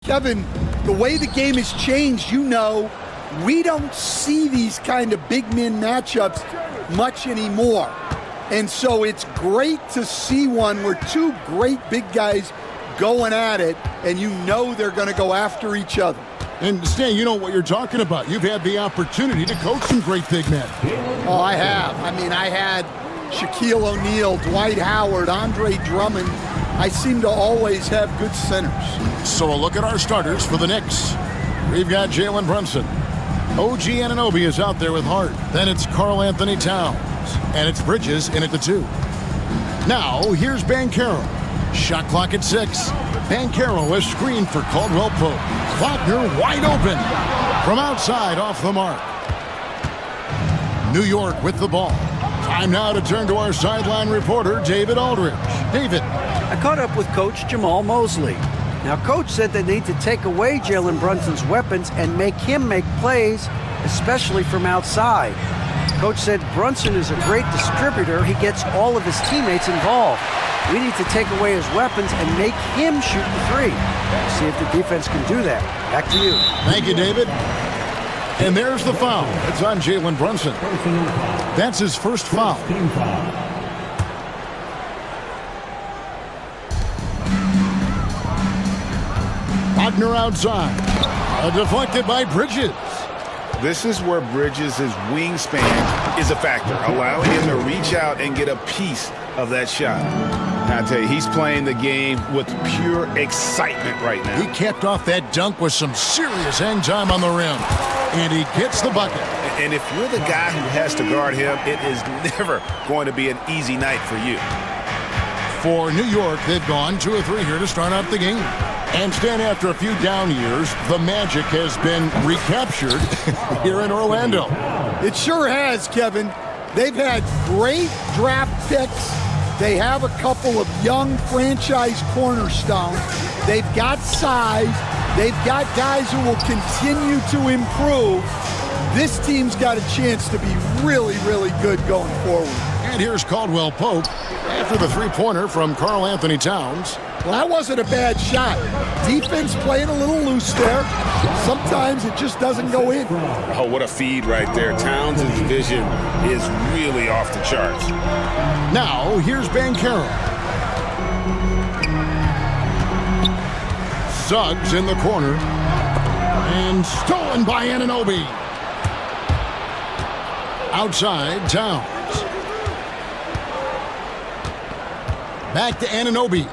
S3: Kevin, the way the game has changed, we don't see these kind of big men matchups much anymore. And so it's great to see one where two great big guys going at it, and they're going to go after each other.
S2: And Stan, you know what you're talking about. You've had the opportunity to coach some great big men.
S3: Oh, I have. I had Shaquille O'Neal, Dwight Howard, Andre Drummond. I seem to always have good centers.
S2: So a look at our starters for the Knicks. We've got Jalen Brunson. OG Anunoby is out there with Hart. Then it's Karl Anthony Towns. And it's Bridges in at the 2. Now, here's Banchero. Shot clock at 6. Banchero is screened for Caldwell Pope. Wagner wide open. From outside off the mark. New York with the ball. Time now to turn to our sideline reporter, David Aldridge. David.
S4: I caught up with Coach Jamal Mosley. Now, Coach said they need to take away Jalen Brunson's weapons and make him make plays, especially from outside. Coach said Brunson is a great distributor. He gets all of his teammates involved. We need to take away his weapons and make him shoot the 3. See if the defense can do that. Back to you.
S2: Thank you, David. And there's the foul. It's on Jalen Brunson. That's his first foul. Wagner outside. Deflected by Bridges.
S6: This is where Bridges' wingspan is a factor, allowing him to reach out and get a piece of that shot. Now, I tell you, he's playing the game with pure excitement right now.
S2: He capped off that dunk with some serious hang time on the rim. And he gets the bucket.
S6: And if you're the guy who has to guard him, it is never going to be an easy night for you.
S2: For New York, they've gone 2 of 3 here to start out the game. And Stan, after a few down years, the magic has been recaptured here in Orlando.
S3: It sure has, Kevin. They've had great draft picks. They have a couple of young franchise cornerstones. They've got size. They've got guys who will continue to improve. This team's got a chance to be really, really good going forward.
S2: And here's Caldwell Pope after the three-pointer from Karl Anthony Towns.
S3: Well, that wasn't a bad shot. Defense playing a little loose there. Sometimes it just doesn't go in.
S6: Oh, what a feed right there. Towns' vision is really off the charts.
S2: Now, here's Banchero. Suggs in the corner. And stolen by Anunoby. Outside, Towns. Back to Anunoby.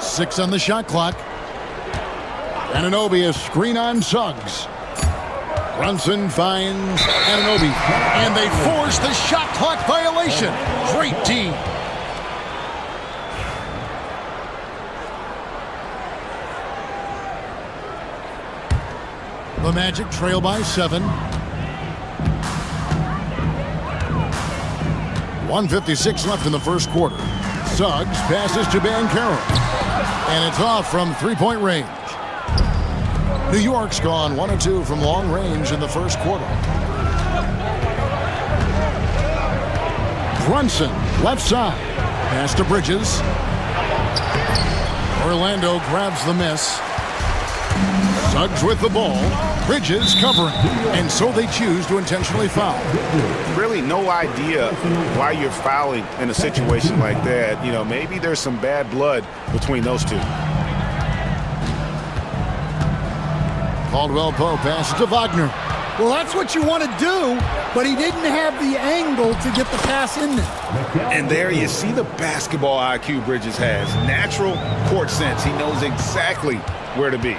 S2: Six on the shot clock. Anunoby, a screen on Suggs. Brunson finds Anunoby. And they force the shot clock violation. Great D. The Magic trail by 7. 1:56 left in the first quarter. Suggs passes to Banchero. And it's off from three-point range. New York's gone 1 of 2 from long range in the first quarter. Brunson, left side. Pass to Bridges. Orlando grabs the miss. Suggs with the ball. Bridges covering. And so they choose to intentionally foul.
S6: Really no idea why you're fouling in a situation like that. You know, maybe there's some bad blood between those two.
S2: Caldwell Pope passes to Wagner.
S3: Well, that's what you want to do, but he didn't have the angle to get the pass in there.
S6: And there you see the basketball IQ Bridges has. Natural court sense. He knows exactly where to be.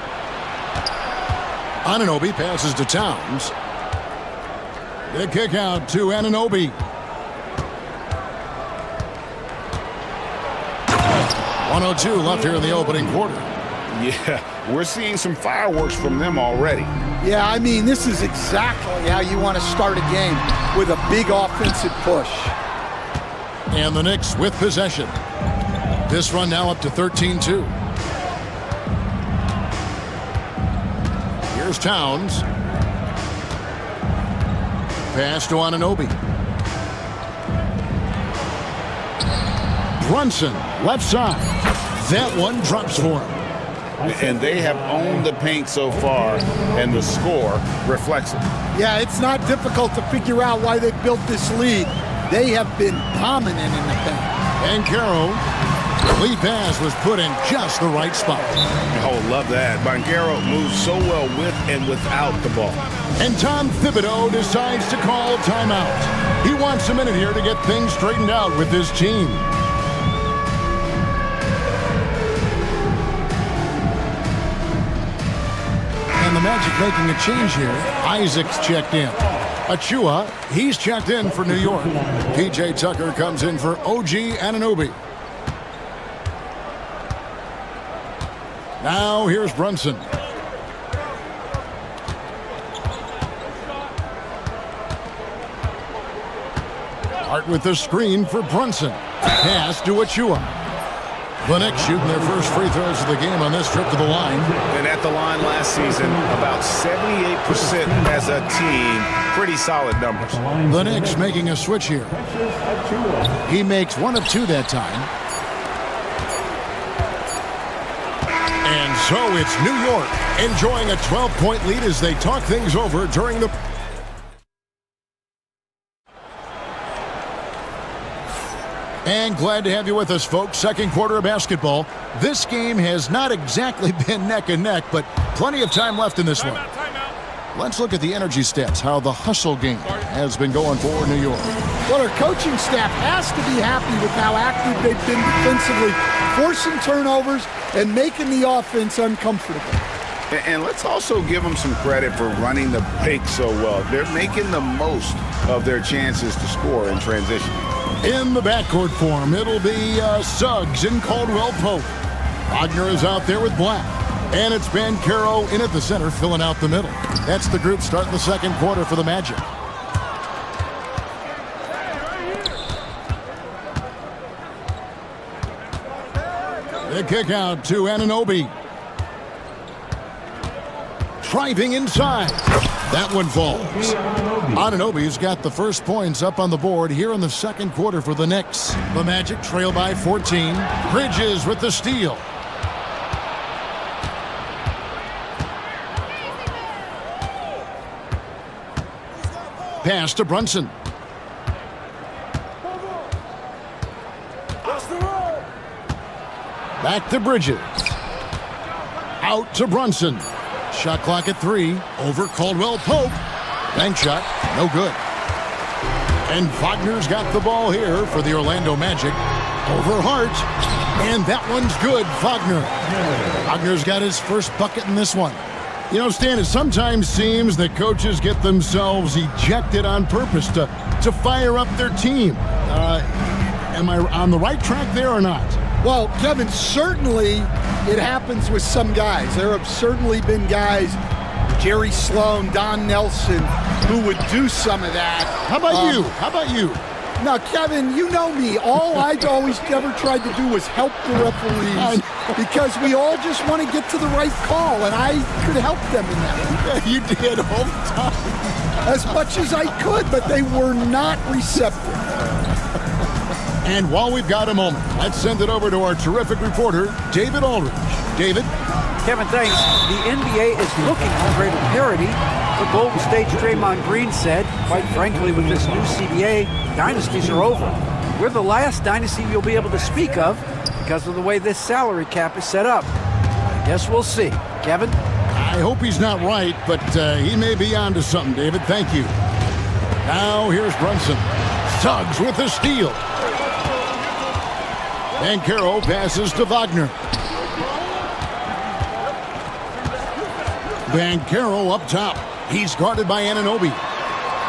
S2: Anunoby passes to Towns. The kick out to Anunoby. .102 left here in the opening quarter.
S6: Yeah, we're seeing some fireworks from them already.
S3: Yeah, I mean, this is exactly how you want to start a game, with a big offensive push.
S2: And the Knicks with possession. This run now up to 13-2. Here's Towns. Pass to Anunoby. Brunson, left side. That one drops for him.
S1: And they have owned the paint so far, and the score reflects it.
S3: Yeah, it's not difficult to figure out why they've built this lead. They have been dominant in the paint.
S2: And Caro, lead pass was put in just the right spot.
S6: Oh, love that. Banchero moves so well with and without the ball.
S2: And Tom Thibodeau decides to call timeout. He wants a minute here to get things straightened out with his team. And the Magic making a change here. Isaac's checked in. Achua, he's checked in for New York. P.J. Tucker comes in for OG Anunoby. Now here's Brunson. Hart with the screen for Brunson. Pass to Achua. The Knicks shooting their first free throws of the game on this trip to the line.
S6: And at the line last season, about 78% as a team. Pretty solid numbers.
S2: The Knicks making a switch here. He makes 1 of 2 that time. And so it's New York enjoying a 12-point lead as they talk things over during the... And glad to have you with us, folks. Second quarter of basketball. This game has not exactly been neck and neck, but plenty of time left in this one. Let's look at the energy stats, how the hustle game has been going for New York.
S3: Well, our coaching staff has to be happy with how active they've been defensively, forcing turnovers and making the offense uncomfortable.
S1: And let's also give them some credit for running the pick so well. They're making the most of their chances to score in transition.
S2: In the backcourt form, it'll be Suggs and Caldwell Pope. Wagner is out there with Black. And it's Banchero in at the center, filling out the middle. That's the group starting the second quarter for the Magic. The kick out to Anunoby. Driving inside. That one falls. Anunoby's got the first points up on the board here in the second quarter for the Knicks. The Magic trail by 14. Bridges with the steal. Pass to Brunson. Back to Bridges. Out to Brunson. Shot clock at 3. Over Caldwell Pope. Bank shot. No good. And Wagner's got the ball here for the Orlando Magic. Over Hart. And that one's good, Wagner. Wagner's got his first bucket in this one. You know, Stan, it sometimes seems that coaches get themselves ejected on purpose to fire up their team. Am I on the right track there or not?
S3: Well, Kevin, certainly it happens with some guys. There have certainly been guys, Jerry Sloan, Don Nelson, who would do some of that.
S2: How about you? How about you?
S3: Now, Kevin, you know me. All I've always ever tried to do was help the referees because we all just want to get to the right call, and I could help them in that.
S2: You did all the time.
S3: As much as I could, but they were not receptive.
S2: And while we've got a moment, let's send it over to our terrific reporter, David Aldridge. David?
S4: Kevin, thanks. The NBA is looking for greater parity. The Golden State's Draymond Green said, quite frankly, with this new CBA, dynasties are over. We're the last dynasty you'll be able to speak of because of the way this salary cap is set up. I guess we'll see. Kevin?
S2: I hope he's not right, but he may be onto something, David. Thank you. Now here's Brunson. Suggs with the steal. Banchero passes to Wagner. Banchero up top. He's guarded by Anunoby.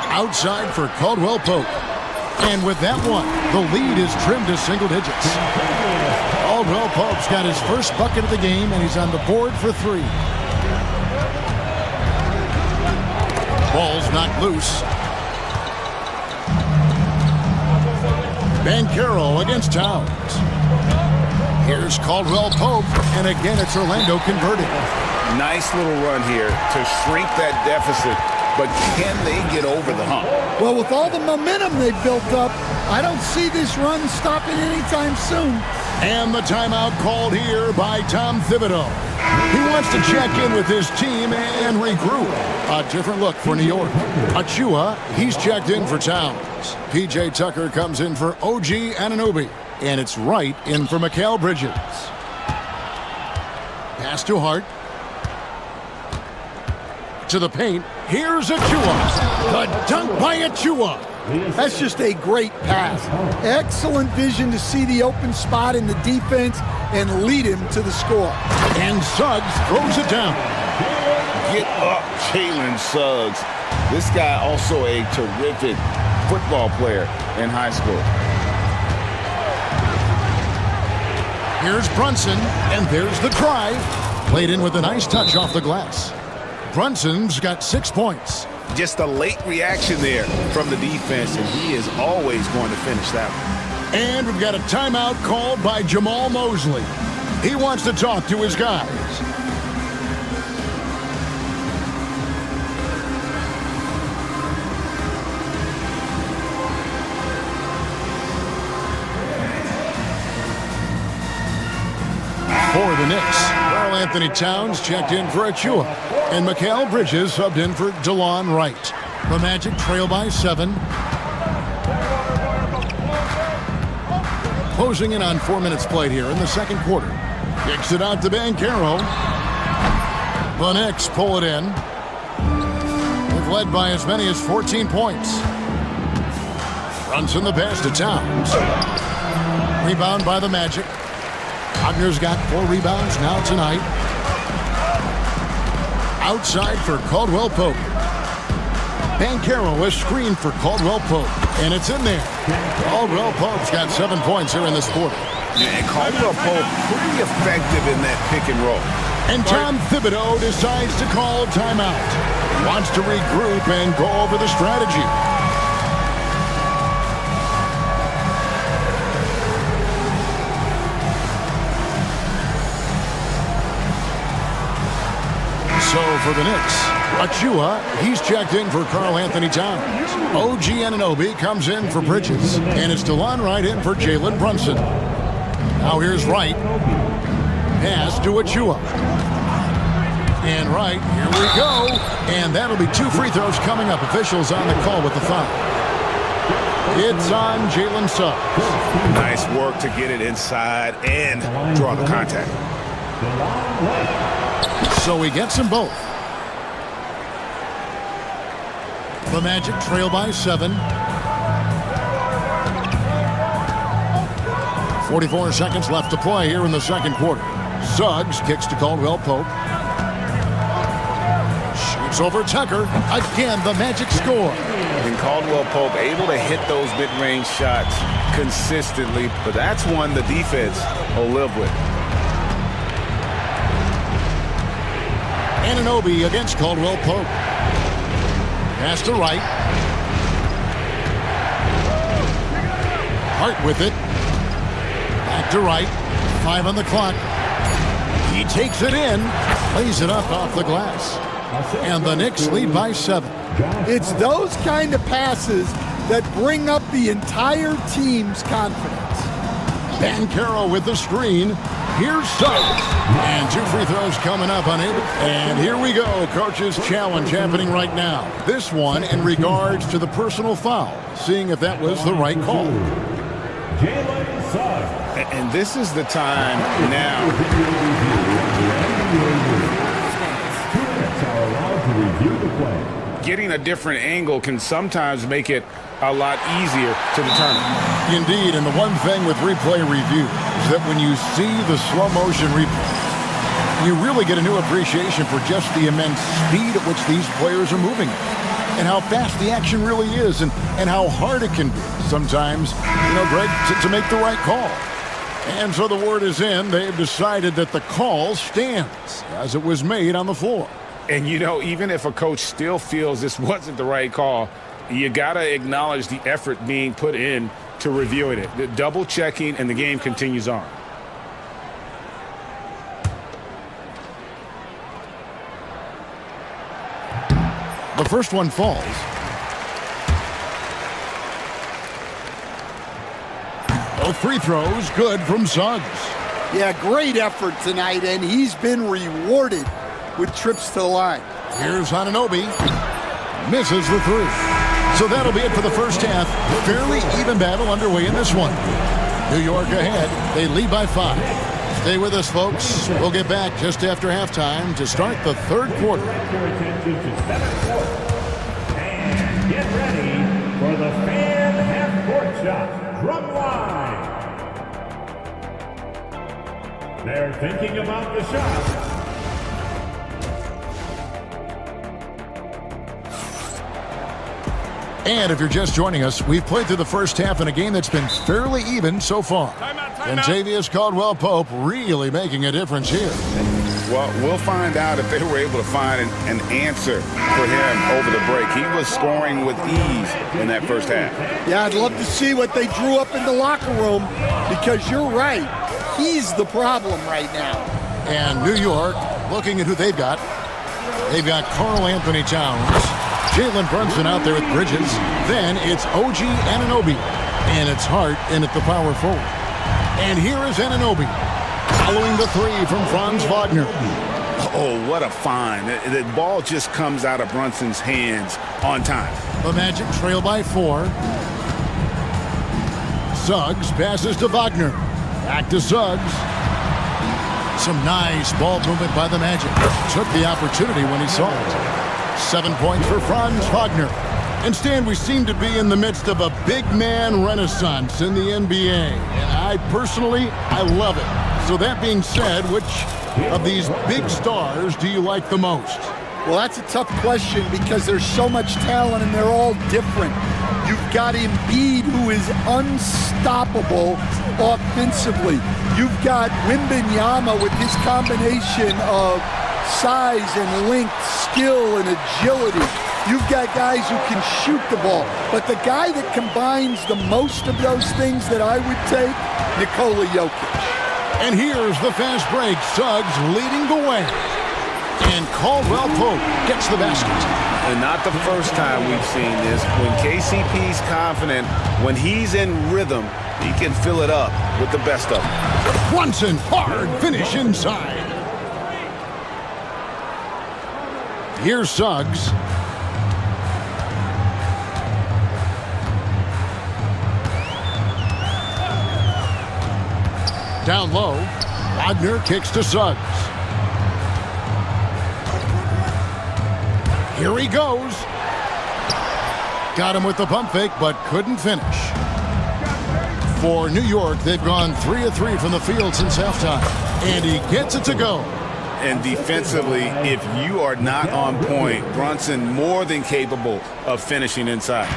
S2: Outside for Caldwell Pope. And with that one, the lead is trimmed to single digits. Caldwell Pope's got his first bucket of the game, and he's on the board for 3. Ball's knocked loose. Banchero against Towns. Here's Caldwell Pope, and again it's Orlando converting.
S6: Nice little run here to shrink that deficit
S1: but can they get over the hump?
S3: Well, with all the momentum they've built up, I don't see this run stopping anytime soon.
S2: And the timeout called here by Tom Thibodeau. He wants to check in with his team and regroup. A different look for New York. Achua, he's checked in for Towns. P.J. Tucker comes in for OG Anunoby. And it's Wright in for Mikal Bridges. Pass to Hart. To the paint. Here's Achua. The dunk by Achua.
S3: That's just a great pass. Excellent vision to see the open spot in the defense and lead him to the score.
S2: And Suggs throws it down.
S1: Get up, Jalen Suggs. This guy also a terrific football player in high school.
S2: Here's Brunson, and there's the drive. Played in with a nice touch off the glass. Brunson's got 6 points.
S6: Just a late reaction there from the defense, and he is always going to finish that one.
S2: And we've got a timeout called by Jamal Mosley. He wants to talk to his guys. For the Knicks, Karl Anthony Towns checked in for Achua, and Mikal Bridges subbed in for DeLon Wright. The Magic trail by 7. Closing in on 4 minutes played here in the second quarter. Kicks it out to Banchero. The Knicks pull it in. They've led by as many as 14 points. Brunson the pass to Towns. Rebound by the Magic. Wagner's got 4 rebounds now tonight. Outside for Caldwell Pope. Banchero is screened for Caldwell Pope, and it's in there. Caldwell Pope's got 7 points here in this quarter.
S6: Yeah, and Caldwell Pope pretty effective in that pick and roll.
S2: And Tom Thibodeau decides to call timeout. He wants to regroup and go over the strategy. So for the Knicks, Achua, he's checked in for Karl Anthony Towns. OG Anunoby comes in for Bridges. And it's DeLon Wright in for Jalen Brunson. Now here's Wright. Pass to Achua. And Wright, here we go. And that'll be 2 free throws coming up. Officials on the call with the foul. It's on Jalen Suggs.
S6: Nice work to get it inside and draw the contact.
S2: So he gets them both. The Magic trail by 7. 44 seconds left to play here in the second quarter. Suggs kicks to Caldwell Pope. Shoots over Tucker. Again, the Magic score.
S6: And Caldwell Pope able to hit those mid-range shots consistently, but that's one the defense will live with.
S2: Anunoby against Caldwell Pope. Pass to Wright. Hart with it. Back to Wright. 5 on the clock. He takes it in. Plays it up off the glass. And the Knicks lead by 7.
S3: It's those kind of passes that bring up the entire team's confidence.
S2: Banchero with the screen. Here's Suggs. And 2 free throws coming up on it. And here we go. Coach's challenge happening right now. This one in regards to the personal foul. Seeing if that was the right call.
S6: And this is the time now. Getting a different angle can sometimes make it a lot easier to determine.
S2: Indeed, and the one thing with replay review is that when you see the slow motion replay, you really get a new appreciation for just the immense speed at which these players are moving and how fast the action really is and how hard it can be sometimes, Greg, to make the right call. And so the word is in. They've decided that the call stands as it was made on the floor.
S6: And, even if a coach still feels this wasn't the right call, you got to acknowledge the effort being put in to reviewing it. The double checking, and the game continues on.
S2: The first one falls. Both free throws good from Suggs.
S3: Yeah, great effort tonight, and he's been rewarded with trips to the line.
S2: Here's Anunoby. Misses the three. So that'll be it for the first half. Fairly even battle underway in this one. New York ahead. They lead by 5. Stay with us, folks. We'll get back just after halftime to start the third quarter.
S7: And get ready for the fan half-court shot from line. They're thinking about the shot.
S2: And if you're just joining us, we've played through the first half in a game that's been fairly even so far. And Tavius Caldwell-Pope really making a difference here.
S6: Well, we'll find out if they were able to find an answer for him over the break. He was scoring with ease in that first half.
S3: Yeah, I'd love to see what they drew up in the locker room, because you're right. He's the problem right now.
S2: And New York, looking at who they've got. They've got Karl Anthony Towns, Jalen Brunson out there with Bridges. Then it's OG Anunoby. And it's Hart in at the power forward. And here is Anunoby, following the three from Franz Wagner.
S6: Oh, what a find. The ball just comes out of Brunson's hands on time.
S2: The Magic trail by 4. Suggs passes to Wagner. Back to Suggs. Some nice ball movement by the Magic. Took the opportunity when he saw it. 7 points for Franz Wagner. And Stan, we seem to be in the midst of a big man renaissance in the NBA. And I love it. So that being said, which of these big stars do you like the most?
S3: Well, that's a tough question because there's so much talent and they're all different. You've got Embiid, who is unstoppable offensively. You've got Wembanyama with his combination of size and length, skill and agility. You've got guys who can shoot the ball. But the guy that combines the most of those things that I would take, Nikola Jokic.
S2: And here's the fast break. Suggs leading the way. And Caldwell-Pope gets the basket.
S6: And not the first time we've seen this. When KCP's confident, when he's in rhythm, he can fill it up with the best of them.
S2: Brunson, hard finish inside. Here's Suggs. Down low, Wagner kicks to Suggs. Here he goes. Got him with the pump fake, but couldn't finish. For New York, they've gone 3 of 3 from the field since halftime. And he gets it to go.
S6: And defensively, if you are not on point, Brunson more than capable of finishing inside.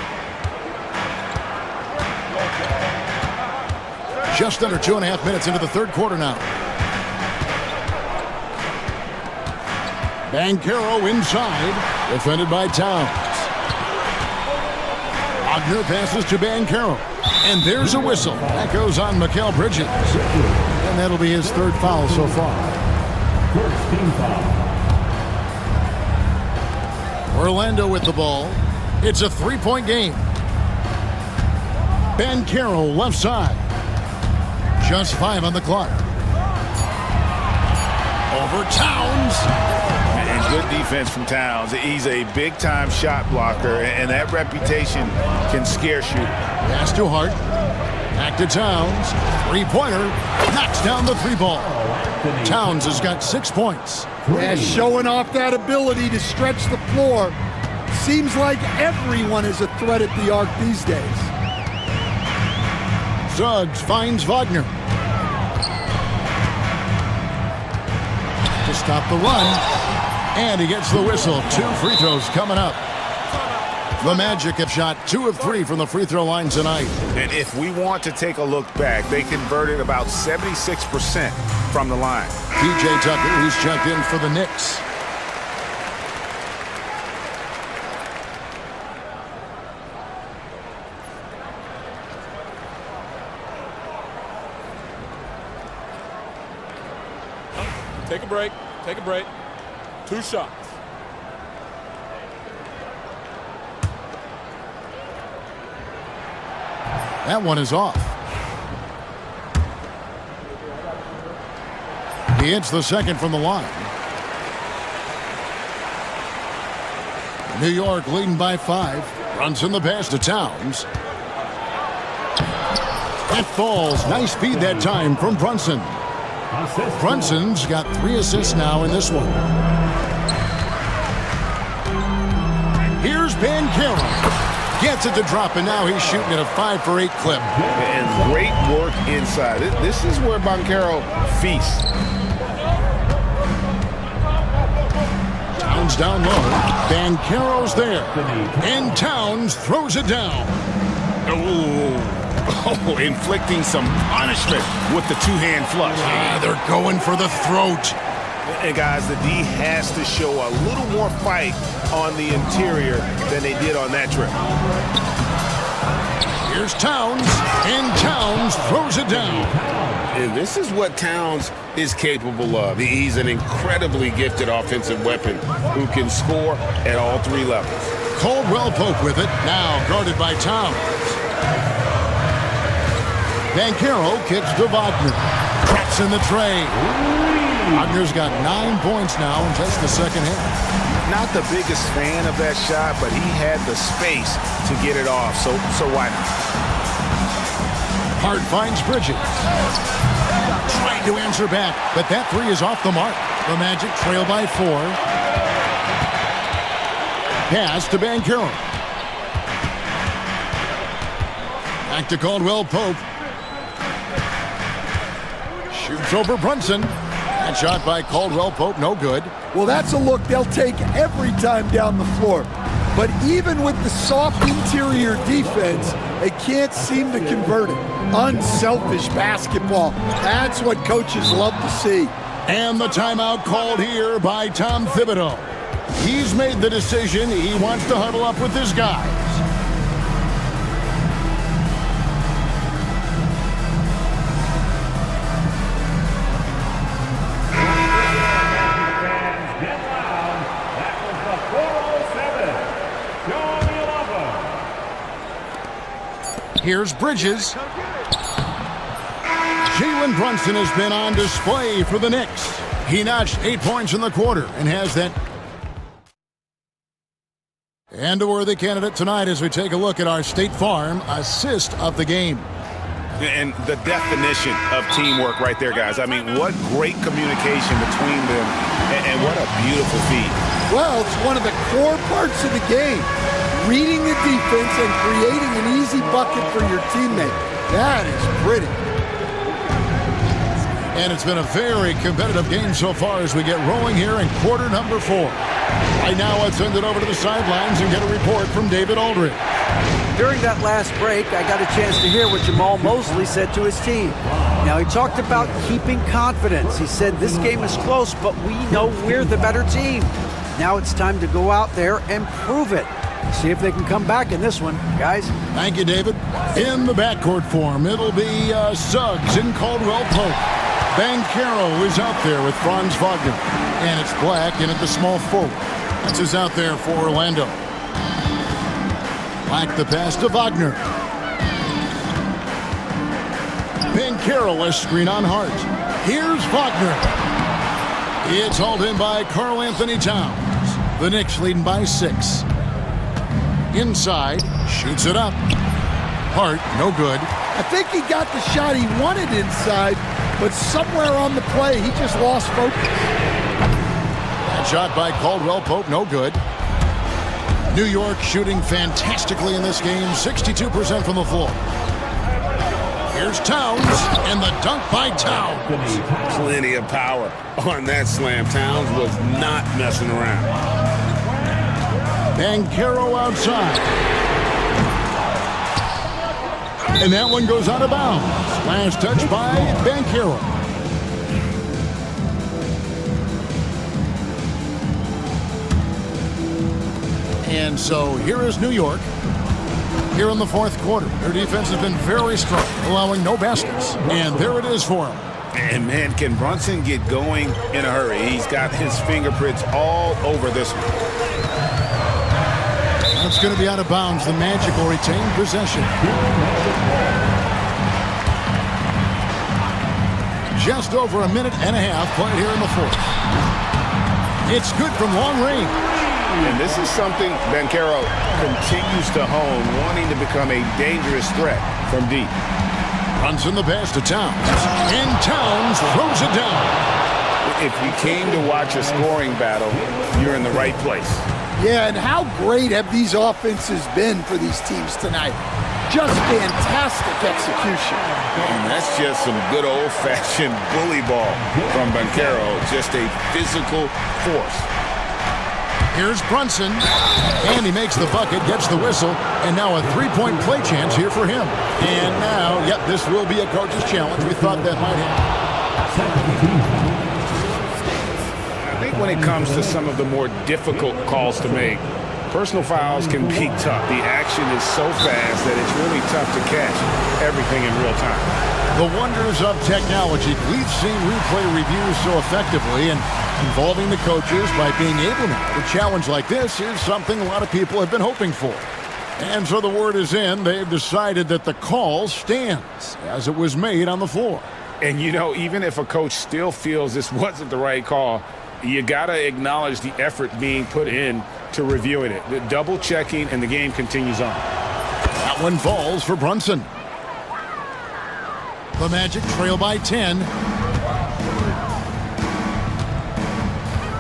S2: Just under 2.5 minutes into the third quarter now. Banchero inside, defended by Towns. Wagner passes to Banchero. And there's a whistle. That goes on Mikal Bridges. And that'll be his third foul so far.
S7: First team foul.
S2: Orlando with the ball. It's a 3-point game. Banchero left side. Just 5 on the clock. Over Towns.
S6: And good defense from Towns. He's a big-time shot blocker, and that reputation can scare shooters.
S2: Pass to Hart. Back to Towns. 3-pointer. Knocks down the 3-ball. Towns has got 6 points.
S3: Yeah, showing off that ability to stretch the floor. Seems like everyone is a threat at the arc these days.
S2: Suggs finds Wagner. To stop the run. And he gets the whistle. 2 free throws coming up. The Magic have shot 2 of 3 from the free throw line tonight.
S6: And if we want to take a look back, they converted about 76% from the line.
S2: PJ Tucker, who's checked in for the Knicks.
S12: Take a break. Take a break. 2 shots.
S2: That one is off. He hits the second from the line. New York leading by 5. Brunson the pass to Towns. That falls. Nice feed that time from Brunson. Brunson's got 3 assists now in this one. Here's Banchero. Gets it to drop, and now he's shooting at a 5-for-8 clip.
S6: And great work inside. This is where Banchero feasts.
S2: Towns down low. Banchero's there. And Towns throws it down.
S6: Oh, inflicting some punishment with the two-hand flush.
S2: They're going for the throat.
S6: And guys, the D has to show a little more fight on the interior than they did on that trip.
S2: Here's Towns, and Towns throws it down.
S6: And this is what Towns is capable of. He's an incredibly gifted offensive weapon who can score at all 3 levels.
S2: Caldwell Pope with it, now guarded by Towns. Banchero kicks to Wagner. Traps in the tray. Wagner's got 9 points now in just the second half.
S6: Not the biggest fan of that shot, but he had the space to get it off, so why not?
S2: Hart finds Bridges. Trying to answer back, but that 3 is off the mark. The Magic trail by 4. Pass to Banchero. Back to Caldwell Pope. Shoots over Brunson. That shot by Caldwell Pope, no good.
S3: Well, that's a look they'll take every time down the floor. But even with the soft interior defense, they can't seem to convert it. Unselfish basketball. That's what coaches love to see.
S2: And the timeout called here by Tom Thibodeau. He's made the decision. He wants to huddle up with his guys. Here's Bridges. Jalen Brunson has been on display for the Knicks. He notched 8 points in the quarter and has that. And a worthy candidate tonight as we take a look at our State Farm assist of the game.
S6: And the definition of teamwork right there, guys. I mean, what great communication between them, and what a beautiful feed.
S3: Well, it's one of the core parts of the game. Reading the defense and creating an easy bucket for your teammate. That is pretty.
S2: And it's been a very competitive game so far as we get rolling here in quarter number 4. Right now, let's send it over to the sidelines and get a report from David Aldridge.
S4: During that last break, I got a chance to hear what Jamal Mosley said to his team. Now, he talked about keeping confidence. He said this game is close, but we know we're the better team. Now it's time to go out there and prove it. See if they can come back in this one, guys.
S2: Thank you, David. In the backcourt form, it'll be Suggs and Caldwell Pope. Banchero is out there with Franz Wagner. And it's Black in at the small forward. That's who's out there for Orlando. Black the pass to Wagner. Banchero a screen on Hart. Here's Wagner. It's hauled in by Karl Anthony Towns. The Knicks leading by 6. Inside, shoots it up. Hart, no good.
S3: I think he got the shot he wanted inside, but somewhere on the play, he just lost focus.
S2: That shot by Caldwell Pope, no good. New York shooting fantastically in this game, 62% from the floor. Here's Towns, and the dunk by Towns.
S6: Plenty of power on that slam. Towns was not messing around.
S2: Banchero outside. And that one goes out of bounds. Last touch by Banchero. And so here is New York. Here in the fourth quarter. Their defense has been very strong, allowing no baskets. And there it is for them.
S6: And man, can Brunson get going in a hurry? He's got his fingerprints all over this one.
S2: That's It's going to be out of bounds. The Magic will retain possession. Just over a minute and a half played here in the fourth. It's good from long range.
S6: And this is something Banchero continues to hone, wanting to become a dangerous threat from deep.
S2: Runs in the pass to Towns. And Towns throws it down.
S6: If you came to watch a scoring battle, you're in the right place.
S3: Yeah, and how great have these offenses been for these teams tonight? Just fantastic execution.
S6: And that's just some good old-fashioned bully ball from Banchero, just a physical force.
S2: Here's Brunson, and he makes the bucket, gets the whistle, and now a three-point play chance here for him. And now, yep, this will be a coach's challenge. We thought that might happen.
S6: I think when it comes to some of the more difficult calls to make, personal fouls can be tough. The action is so fast that it's really tough to catch everything in real time.
S2: The wonders of technology. We've seen replay reviews so effectively, and involving the coaches by being able to. A challenge like this is something a lot of people have been hoping for. And so the word is in. They've decided that the call stands as it was made on the floor.
S6: And, you know, even if a coach still feels this wasn't the right call, you got to acknowledge the effort being put in to reviewing it. The double checking, and the game continues on.
S2: That one falls for Brunson. The Magic trail by 10.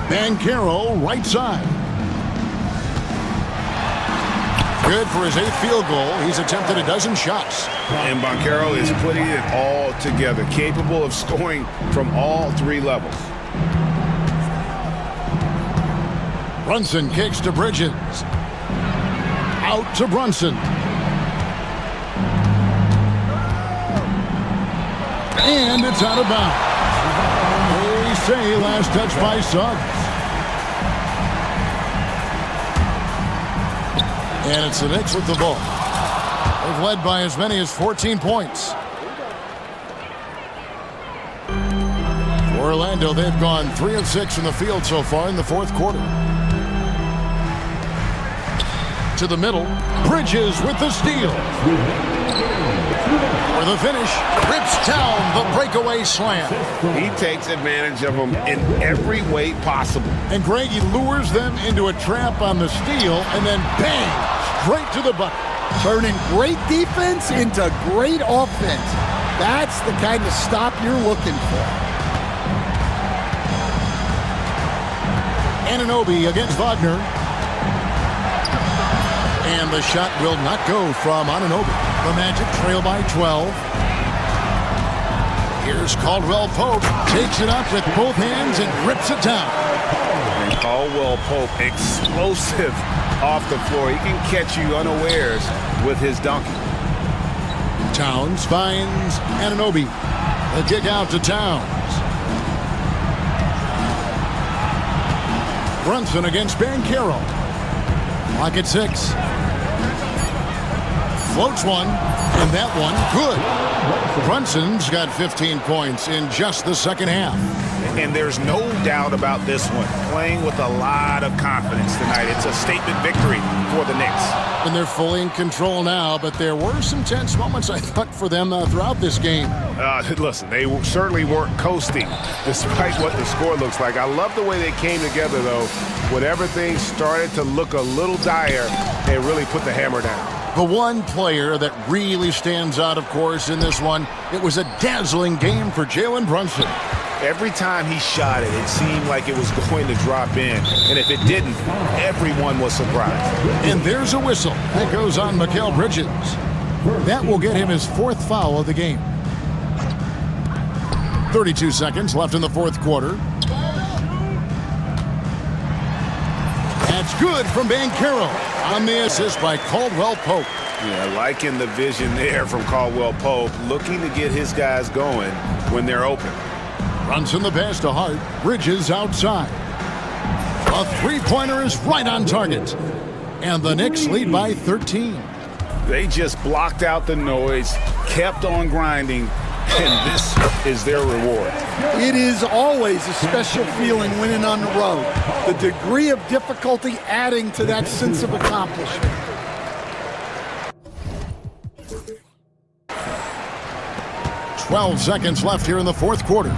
S2: Banchero, right side. Good for his 8th field goal. He's attempted a dozen shots.
S6: And Banchero is putting it all together, capable of scoring from all three levels.
S2: Brunson kicks to Bridges. Out to Brunson. And it's out of bounds. They say last touch by Suggs. And it's the Knicks with the ball. They've led by as many as 14 points. For Orlando, they've gone 3 of 6 in the field so far in the fourth quarter. To the middle, Bridges with the steal. For the finish, rips down the breakaway slam.
S6: He takes advantage of them in every way possible.
S2: And Greg, he lures them into a trap on the steal, and then bang, straight to the bucket.
S3: Turning great defense into great offense. That's the kind of stop you're looking for.
S2: Anunoby against Wagner. And the shot will not go from Anunoby. The Magic trail by 12. Here's Caldwell Pope. Takes it up with both hands and rips it down.
S6: And Caldwell Pope, explosive off the floor. He can catch you unawares with his dunking.
S2: Towns finds Anunoby. The kick out to Towns. Brunson against Banchero. Lock at 6. Floats one, and that one good. Brunson's got 15 points in just the second half.
S6: And there's no doubt about this one. Playing with a lot of confidence tonight. It's a statement victory for the Knicks.
S2: And they're fully in control now, but there were some tense moments, I thought, for them throughout this game.
S6: Listen, they certainly weren't coasting, despite what the score looks like. I love the way they came together, though. Whenever things started to look a little dire, they really put the hammer down.
S2: The one player that really stands out, of course, in this one, it was a dazzling game for Jalen Brunson.
S6: Every time he shot it, it seemed like it was going to drop in. And if it didn't, everyone was surprised.
S2: And there's a whistle. That goes on Mikal Bridges. That will get him his 4th foul of the game. 32 seconds left in the fourth quarter. That's good from Banchero on the assist by Caldwell Pope.
S6: Yeah, liking the vision there from Caldwell Pope, looking to get his guys going when they're open.
S2: Brunson the pass to Hart. Bridges outside. A three-pointer is right on target. And the Knicks lead by 13.
S6: They just blocked out the noise, kept on grinding, and this is their reward.
S3: It is always a special feeling winning on the road. The degree of difficulty adding to that sense of accomplishment.
S2: 12 seconds left here in the fourth quarter.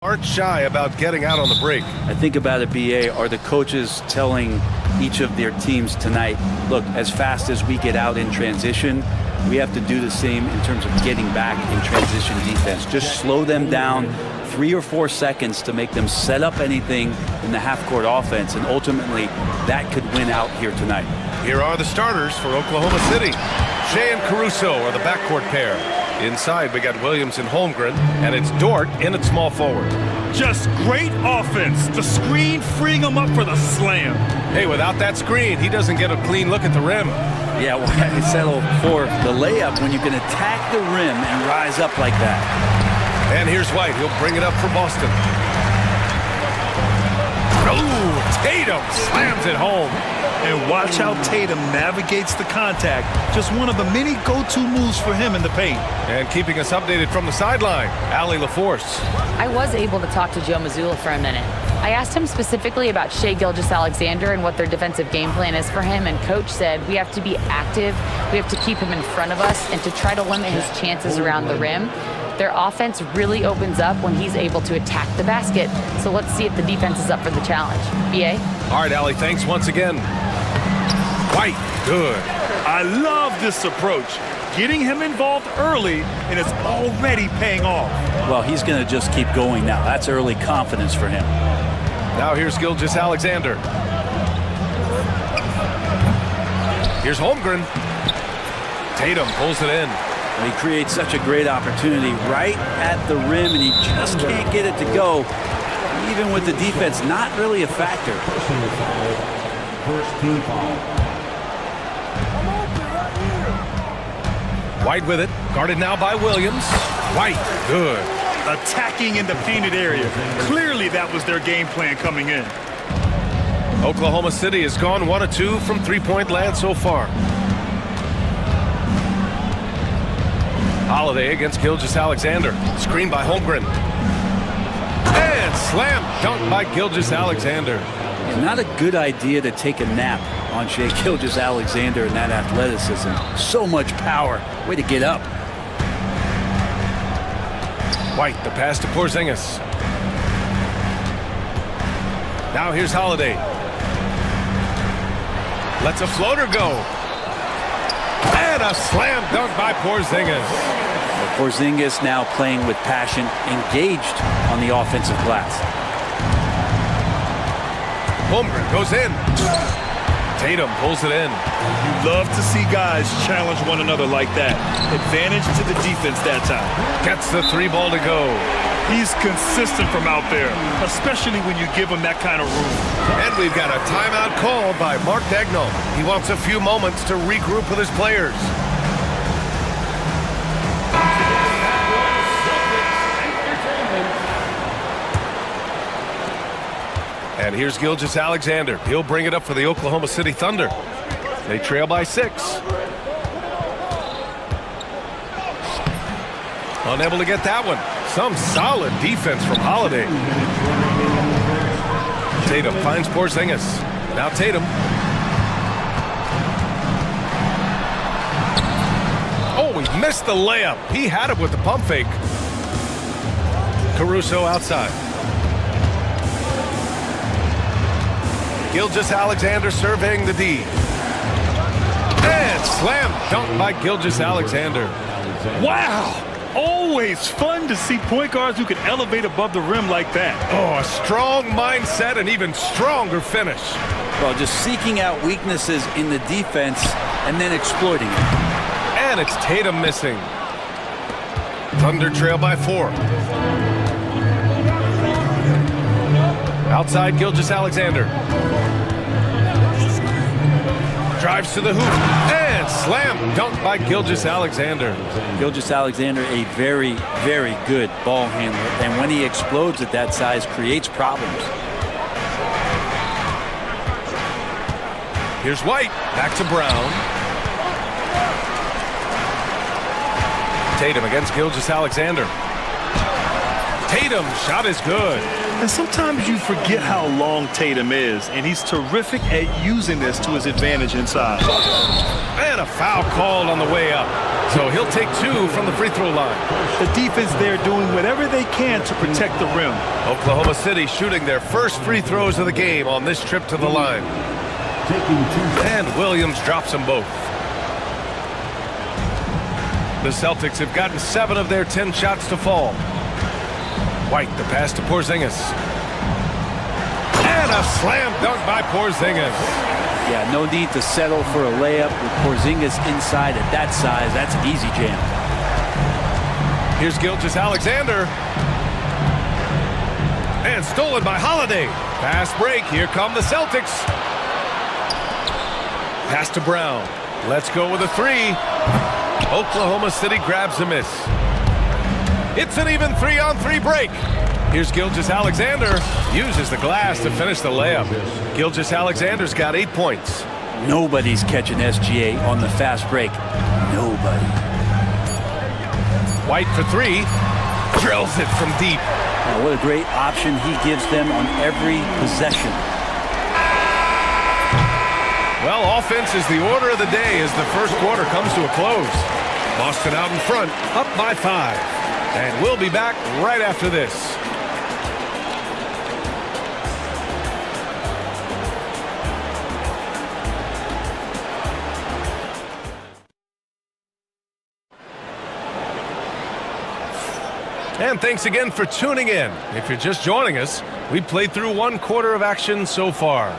S9: Aren't shy about getting out on the break.
S10: I think about it, BA, are the coaches telling each of their teams tonight, look, as fast as we get out in transition, we have to do the same in terms of getting back in transition defense. Just slow them down 3 or 4 seconds to make them set up anything in the half-court offense, and ultimately that could win out here tonight.
S9: Here are the starters for Oklahoma City. Shea and Caruso are the backcourt pair. Inside, we got Williams and Holmgren, and it's Dort in at small forward.
S17: Just great offense. The screen freeing him up for the slam.
S9: Hey, without that screen, he doesn't get a clean look at the rim.
S10: Yeah, why settle for the layup when you can attack the rim and rise up like that?
S9: And here's White. He'll bring it up for Boston. Oh, Tatum slams it home.
S17: And watch how Tatum navigates the contact. Just one of the many go-to moves for him in the paint.
S9: And keeping us updated from the sideline, Allie LaForce.
S11: I was able to talk to Joe Mazzulla for a minute. I asked him specifically about Shai Gilgeous-Alexander and what their defensive game plan is for him, and Coach said we have to be active, we have to keep him in front of us, and to try to limit his chances around the rim. Their offense really opens up when he's able to attack the basket, so let's see if the defense is up for the challenge. BA?
S9: All right, Allie, thanks once again. White, good.
S17: I love this approach. Getting him involved early, and it's already paying off.
S10: Well, he's going to just keep going now. That's early confidence for him.
S9: Now here's Gilgeous-Alexander. Here's Holmgren. Tatum pulls it in.
S10: And he creates such a great opportunity right at the rim, and he just can't get it to go. Even with the defense, not really a factor.
S7: First team foul.
S9: White with it, guarded now by Williams. White, good.
S17: Attacking in the painted area. Clearly that was their game plan coming in.
S9: Oklahoma City has gone 1 of 2 from three-point land so far. Holiday against Gilgeous-Alexander. Screen by Holmgren. And slam dunk by Gilgeous-Alexander.
S10: Not a good idea to take a nap on Shai Gilgeous-Alexander and that athleticism. So much power. Way to get up.
S9: White, the pass to Porzingis. Now here's Holiday. Lets a floater go. And a slam dunk by Porzingis.
S10: Porzingis now playing with passion, engaged on the offensive glass.
S9: Holmgren goes in. Tatum pulls it in.
S17: You love to see guys challenge one another like that. Advantage to the defense that time.
S9: Gets the 3 ball to go.
S17: He's consistent from out there, especially when you give him that kind of room.
S9: And we've got a timeout called by Mark Daigneault. He wants a few moments to regroup with his players. And here's Gilgeous-Alexander. He'll bring it up for the Oklahoma City Thunder. They trail by 6. Unable to get that one. Some solid defense from Holiday. Tatum finds Porzingis. Now Tatum. Oh, he missed the layup. He had it with the pump fake. Caruso outside. Gilgeous-Alexander surveying the D. And slam dunk by Gilgeous-Alexander.
S17: Wow! Always fun to see point guards who can elevate above the rim like that.
S9: Oh, a strong mindset and even stronger finish.
S10: Well, just seeking out weaknesses in the defense and then exploiting it.
S9: And it's Tatum missing. Thunder trail by 4. Outside Gilgeous-Alexander. Drives to the hoop. And slam dunk by Gilgeous-Alexander.
S10: Gilgeous-Alexander, a very, very good ball handler. And when he explodes at that size, creates problems.
S9: Here's White. Back to Brown. Tatum against Gilgeous-Alexander. Tatum, shot is good.
S17: And sometimes you forget how long Tatum is, and he's terrific at using this to his advantage inside.
S9: And a foul called on the way up. So he'll take 2 from the free throw line.
S17: The defense there doing whatever they can to protect the rim.
S9: Oklahoma City shooting their first free throws of the game on this trip to the line. And Williams drops them both. The Celtics have gotten 7 of their 10 shots to fall. White, the pass to Porzingis. And a slam dunk by Porzingis.
S10: Yeah, no need to settle for a layup with Porzingis inside at that size. That's an easy jam.
S9: Here's Gilgeous-Alexander. And stolen by Holiday. Fast break. Here come the Celtics. Pass to Brown. Let's go with a 3. Oklahoma City grabs a miss. It's an even 3-on-3 break. Here's Gilgeous-Alexander. Uses the glass to finish the layup. Gilgeous-Alexander's got 8 points.
S10: Nobody's catching SGA on the fast break. Nobody.
S9: White for 3. Drills it from deep.
S10: Oh, what a great option he gives them on every possession.
S9: Well, offense is the order of the day as the first quarter comes to a close. Boston out in front, up by 5. And we'll be back right after this. And thanks again for tuning in. If you're just joining us, we played through 1 quarter of action so far.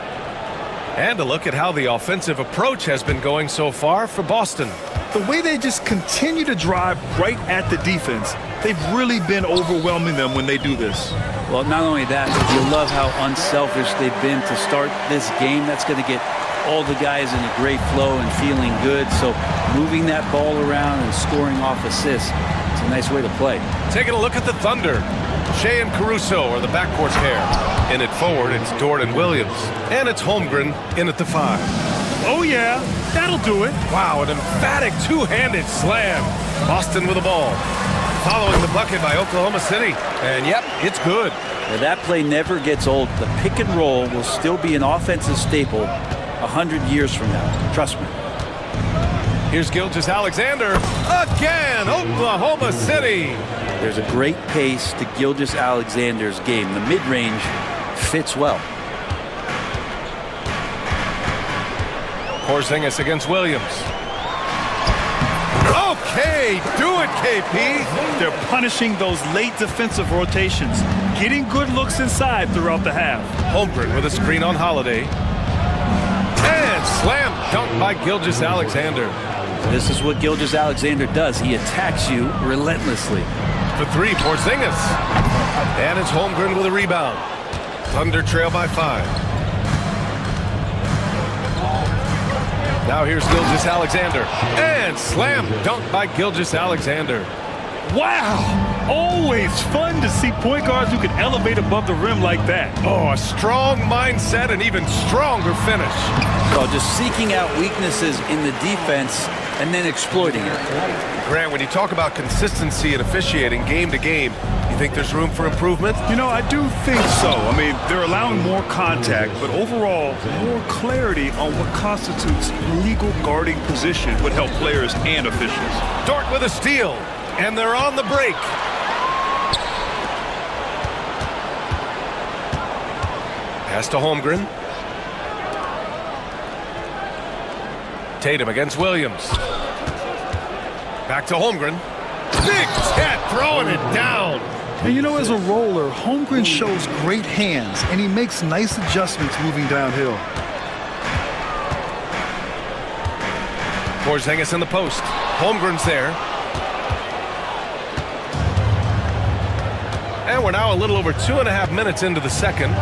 S9: And a look at how the offensive approach has been going so far for Boston.
S17: The way they just continue to drive right at the defense, they've really been overwhelming them when they do this.
S10: Well, not only that, but you love how unselfish they've been to start this game. That's going to get all the guys in a great flow and feeling good. So moving that ball around and scoring off assists, it's a nice way to play.
S9: Taking a look at the Thunder. Shea and Caruso are the backcourt pair. In it forward, it's Dort and Williams. And it's Holmgren in at the 5.
S17: Oh, yeah. That'll do it.
S9: Wow, an emphatic two-handed slam. Boston with the ball. Following the bucket by Oklahoma City. And, yep, it's good.
S10: Now, that play never gets old. The pick and roll will still be an offensive staple 100 years from now. Trust me.
S9: Here's Gilgeous-Alexander. Again, Oklahoma City.
S10: There's a great pace to Gilgeous-Alexander's game. The mid-range fits well.
S9: Porzingis against Williams. Okay, do it, KP.
S17: They're punishing those late defensive rotations, getting good looks inside throughout the half.
S9: Holmgren with a screen on Holiday. And slam dunk by Gilgeous-Alexander.
S10: This is what Gilgeous-Alexander does. He attacks you relentlessly.
S9: For 3, Porzingis. And it's Holmgren with a rebound. Thunder trail by 5. Now here's Gilgeous-Alexander. And slam dunk by Gilgeous-Alexander.
S17: Wow! Always fun to see point guards who can elevate above the rim like that.
S9: Oh, a strong mindset and even stronger finish.
S10: So just seeking out weaknesses in the defense and then exploiting it.
S9: Grant, when you talk about consistency and officiating game to game, you think there's room for improvement?
S17: You know, I do think so. I mean, they're allowing more contact, but overall, more clarity on what constitutes legal guarding position would help players and officials.
S9: Dort with a steal, and they're on the break. Pass to Holmgren. Tatum against Williams. Back to Holmgren. Big Cat throwing it down.
S17: And you know, as a roller, Holmgren shows great hands, and he makes nice adjustments moving downhill.
S9: Porzingis in the post. Holmgren's there. And we're now a little over 2.5 minutes into the second.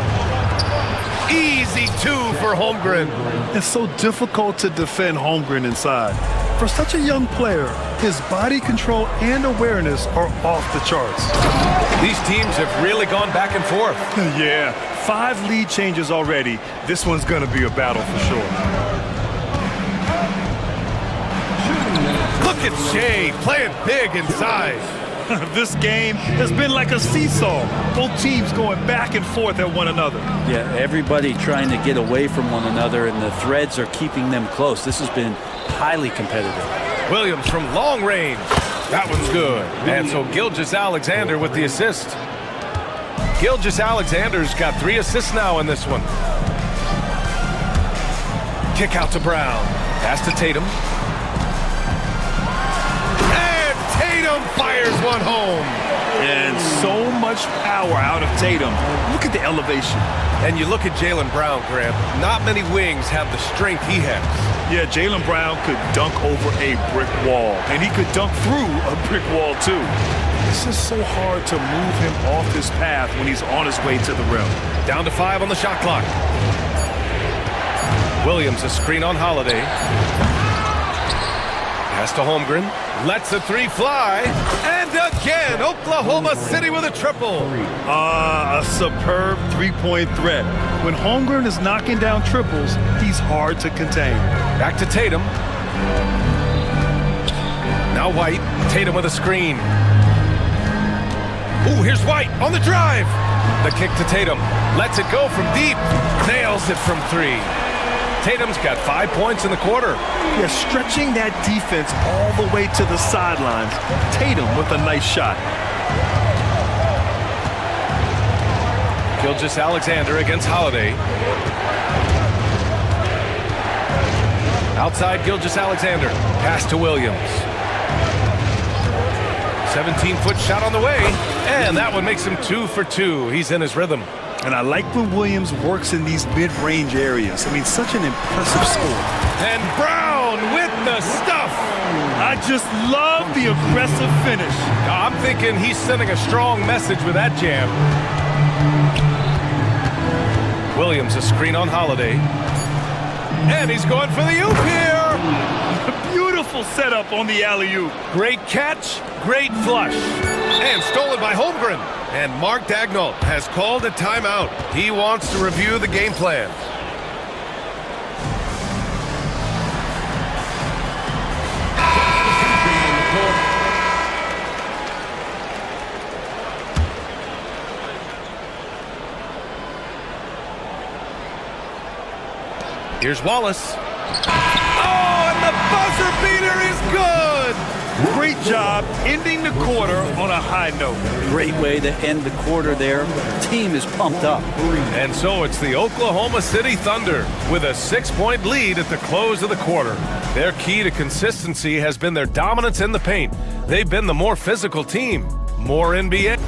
S9: Easy 2 for Holmgren.
S17: It's so difficult to defend Holmgren inside. For such a young player, his body control and awareness are off the charts.
S9: These teams have really gone back and forth.
S17: Yeah, 5 lead changes already. This one's going to be a battle for sure.
S9: Look at Shea playing big inside.
S17: This game has been like a seesaw. Both teams going back and forth at one another.
S10: Yeah, everybody trying to get away from one another, and the threads are keeping them close. This has been highly competitive.
S9: Williams from long range. That one's good. And so Gilgeous-Alexander with the assist. Gilgeous-Alexander's got 3 assists now in this one. Kick out to Brown. Pass to Tatum. And Tatum fires one home.
S17: And so much power out of Tatum. Look at the elevation.
S9: And you look at Jaylen Brown, Graham. Not many wings have the strength he has.
S17: Yeah, Jaylen Brown could dunk over a brick wall. And he could dunk through a brick wall, too. It's just so hard to move him off his path when he's on his way to the rim.
S9: Down to 5 on the shot clock. Williams, a screen on Holiday. Pass to Holmgren. Lets the 3 fly. And again, Oklahoma City with a triple.
S17: A superb three-point threat. When Holmgren is knocking down triples, he's hard to contain.
S9: Back to Tatum. Now White. Tatum with a screen. Ooh, here's White on the drive. The kick to Tatum. Lets it go from deep. Nails it from 3. Tatum's got 5 points in the quarter.
S17: Yeah, stretching that defense all the way to the sidelines. Tatum with a nice shot.
S9: Gilgeous-Alexander against Holiday. Outside Gilgeous-Alexander. Pass to Williams. 17-foot shot on the way. And that one makes him 2 for 2. He's in his rhythm.
S17: And I like when Williams works in these mid-range areas. I mean, such an impressive score.
S9: And Brown with the stuff.
S17: I just love the aggressive finish.
S9: I'm thinking he's sending a strong message with that jam. Williams, a screen on Holiday. And he's going for the oop here.
S17: Beautiful setup on the alley-oop.
S9: Great catch, great flush. And stolen by Holmgren. And Mark Daigneault has called a timeout. He wants to review the game plan. Here's Wallace. Oh, and the buzzer beater is good!
S17: Great job ending the quarter on a high note.
S10: Great way to end the quarter there. The team is pumped up.
S9: And so it's the Oklahoma City Thunder with a 6-point lead at the close of the quarter. Their key to consistency has been their dominance in the paint. They've been the more physical team. More NBA.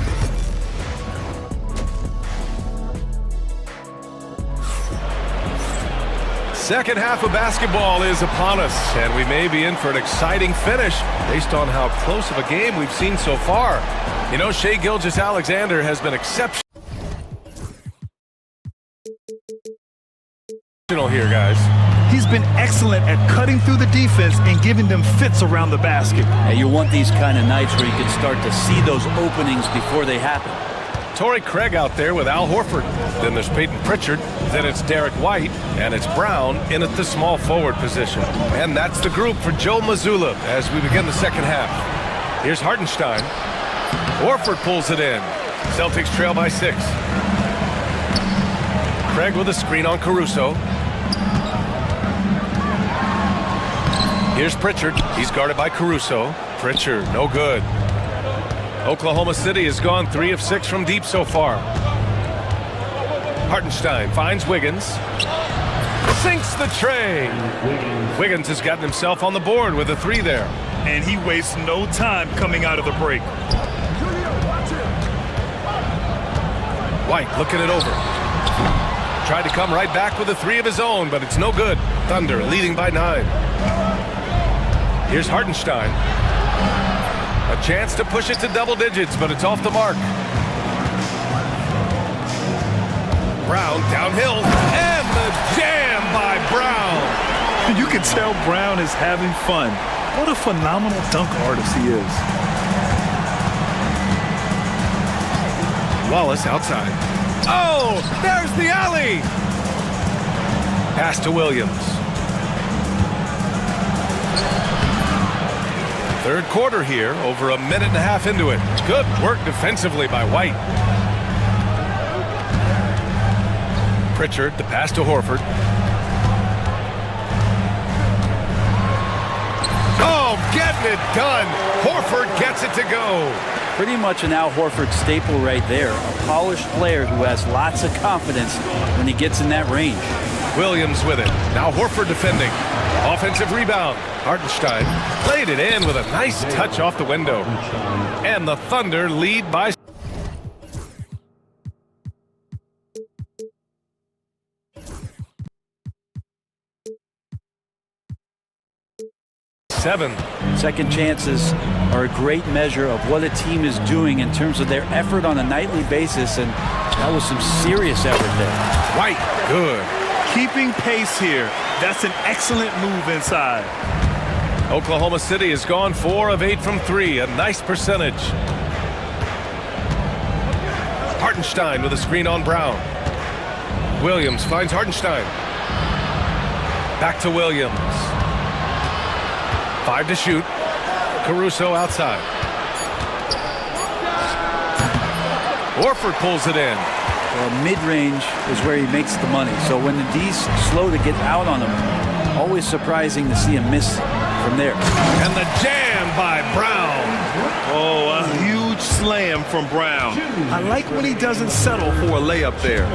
S9: Second half of basketball is upon us, and we may be in for an exciting finish based on how close of a game we've seen so far. You know, Shai Gilgeous-Alexander has been exceptional here, guys.
S17: He's been excellent at cutting through the defense and giving them fits around the basket.
S10: And you want these kind of nights where you can start to see those openings before they happen.
S9: Torrey Craig out there with Al Horford. Then there's Peyton Pritchard. Then it's Derek White. And it's Brown in at the small forward position. And that's the group for Joe Mazzulla as we begin the second half. Here's Hartenstein. Horford pulls it in. Celtics trail by 6. Craig with a screen on Caruso. Here's Pritchard. He's guarded by Caruso. Pritchard, no good. Oklahoma City has gone 3 of 6 from deep so far. Hartenstein finds Wiggins. Sinks the tray. Wiggins has gotten himself on the board with a 3 there.
S17: And he wastes no time coming out of the break.
S9: White looking it over. Tried to come right back with a 3 of his own, but it's no good. Thunder leading by 9. Here's Hartenstein. A chance to push it to double digits, but it's off the mark. Brown downhill, and the jam by Brown.
S17: You can tell Brown is having fun. What a phenomenal dunk artist he is.
S9: Wallace outside. Oh, there's the alley. Pass to Williams. Third quarter here, over a minute and a half into it. Good work defensively by White. Pritchard, the pass to Horford. Oh, getting it done. Horford gets it to go.
S10: Pretty much an Al Horford staple right there. A polished player who has lots of confidence when he gets in that range.
S9: Williams with it. Now Horford defending. Offensive rebound. Hartenstein played it in with a nice touch off the window. And the Thunder lead by 7.
S10: Second chances are a great measure of what a team is doing in terms of their effort on a nightly basis, and that was some serious effort there.
S9: White, good.
S17: Keeping pace here. That's an excellent move inside.
S9: Oklahoma City has gone 4 of 8 from 3, a nice percentage. Hartenstein with a screen on Brown. Williams finds Hartenstein. Back to Williams. 5 to shoot. Caruso outside. Horford pulls it in.
S10: Well, mid-range is where he makes the money. So when the D's slow to get out on him, always surprising to see him miss from there.
S9: And the jam by Brown.
S17: Oh, a huge slam from Brown. I like when he doesn't settle for a layup there.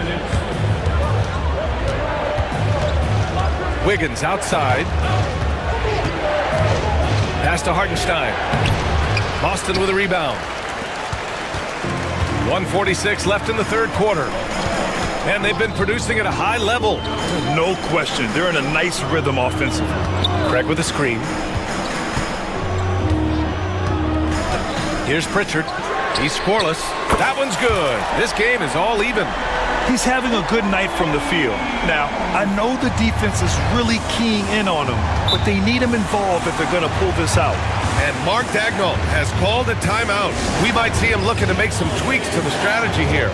S9: Wiggins outside. Pass to Hartenstein. Boston with a rebound. 1:46 left in the third quarter. And they've been producing at a high level.
S17: No question. They're in a nice rhythm offensively.
S9: Craig with a screen. Here's Pritchard. He's scoreless. That one's good. This game is all even.
S17: He's having a good night from the field. Now, I know the defense is really keying in on him, but they need him involved if they're going to pull this out.
S9: And Mark Dagnall has called a timeout. We might see him looking to make some tweaks to the strategy here.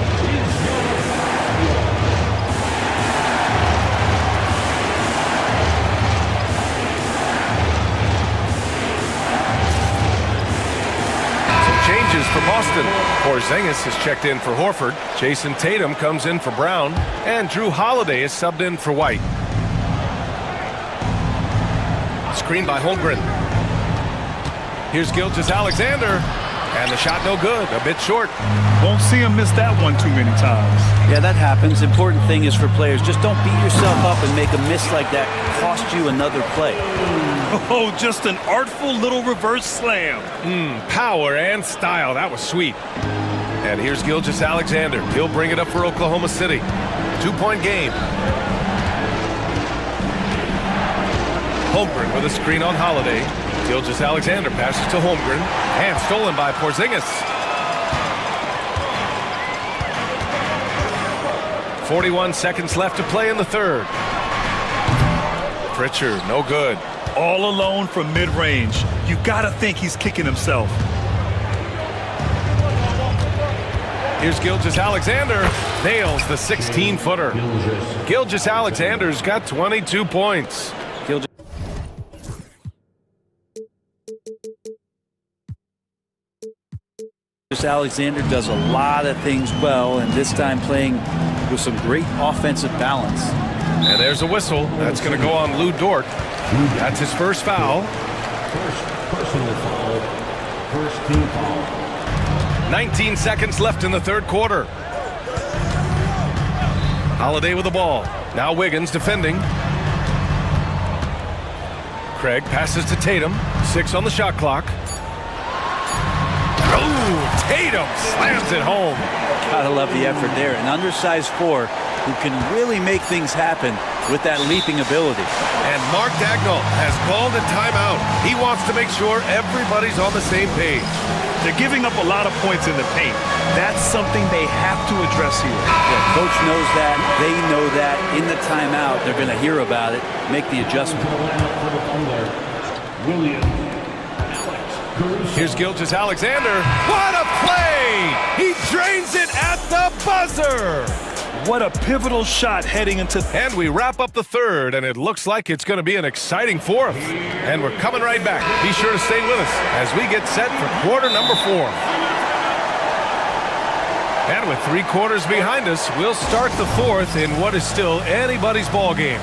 S9: Changes for Boston. Porzingis has checked in for Horford. Jason Tatum comes in for Brown. And Drew Holiday is subbed in for White. Screen by Holmgren. Here's Gilgeous-Alexander. And the shot no good. A bit short.
S17: Won't see him miss that one too many times.
S10: Yeah, that happens. Important thing is for players, just don't beat yourself up and make a miss like that cost you another play.
S17: Oh, just an artful little reverse slam.
S9: Power and style. That was sweet. And here's Gilgeous-Alexander. He'll bring it up for Oklahoma City. 2-point game. Holmgren with a screen on Holiday. Gilgeous-Alexander passes to Holmgren. And stolen by Porzingis. 41 seconds left to play in the third. Pritchard, no good.
S17: All alone from mid-range. You gotta think he's kicking himself.
S9: Here's Gilgeous-Alexander. Nails the 16-footer. Gilgeous-Alexander's got 22 points.
S10: Alexander does a lot of things well, and this time playing with some great offensive balance.
S9: And there's a whistle. That's going to go on Lou Dort. That's his first foul.
S7: First personal foul. First team foul.
S9: 19 seconds left in the third quarter. Holiday with the ball. Now Wiggins defending. Craig passes to Tatum. 6 on the shot clock. Oh, Tatum slams it home.
S10: Gotta love the effort there. An undersized 4 who can really make things happen with that leaping ability.
S9: And Mark Dagnall has called a timeout. He wants to make sure everybody's on the same page.
S17: They're giving up a lot of points in the paint. That's something they have to address here.
S10: Yeah, coach knows that. They know that. In the timeout, they're going to hear about it, make the adjustment.
S9: Here's Gilgeous-Alexander. What a play! He drains it at the buzzer!
S17: What a pivotal shot heading into...
S9: And we wrap up the third, and it looks like it's going to be an exciting fourth. And we're coming right back. Be sure to stay with us as we get set for quarter number 4. And with 3 quarters behind us, we'll start the fourth in what is still anybody's ball game.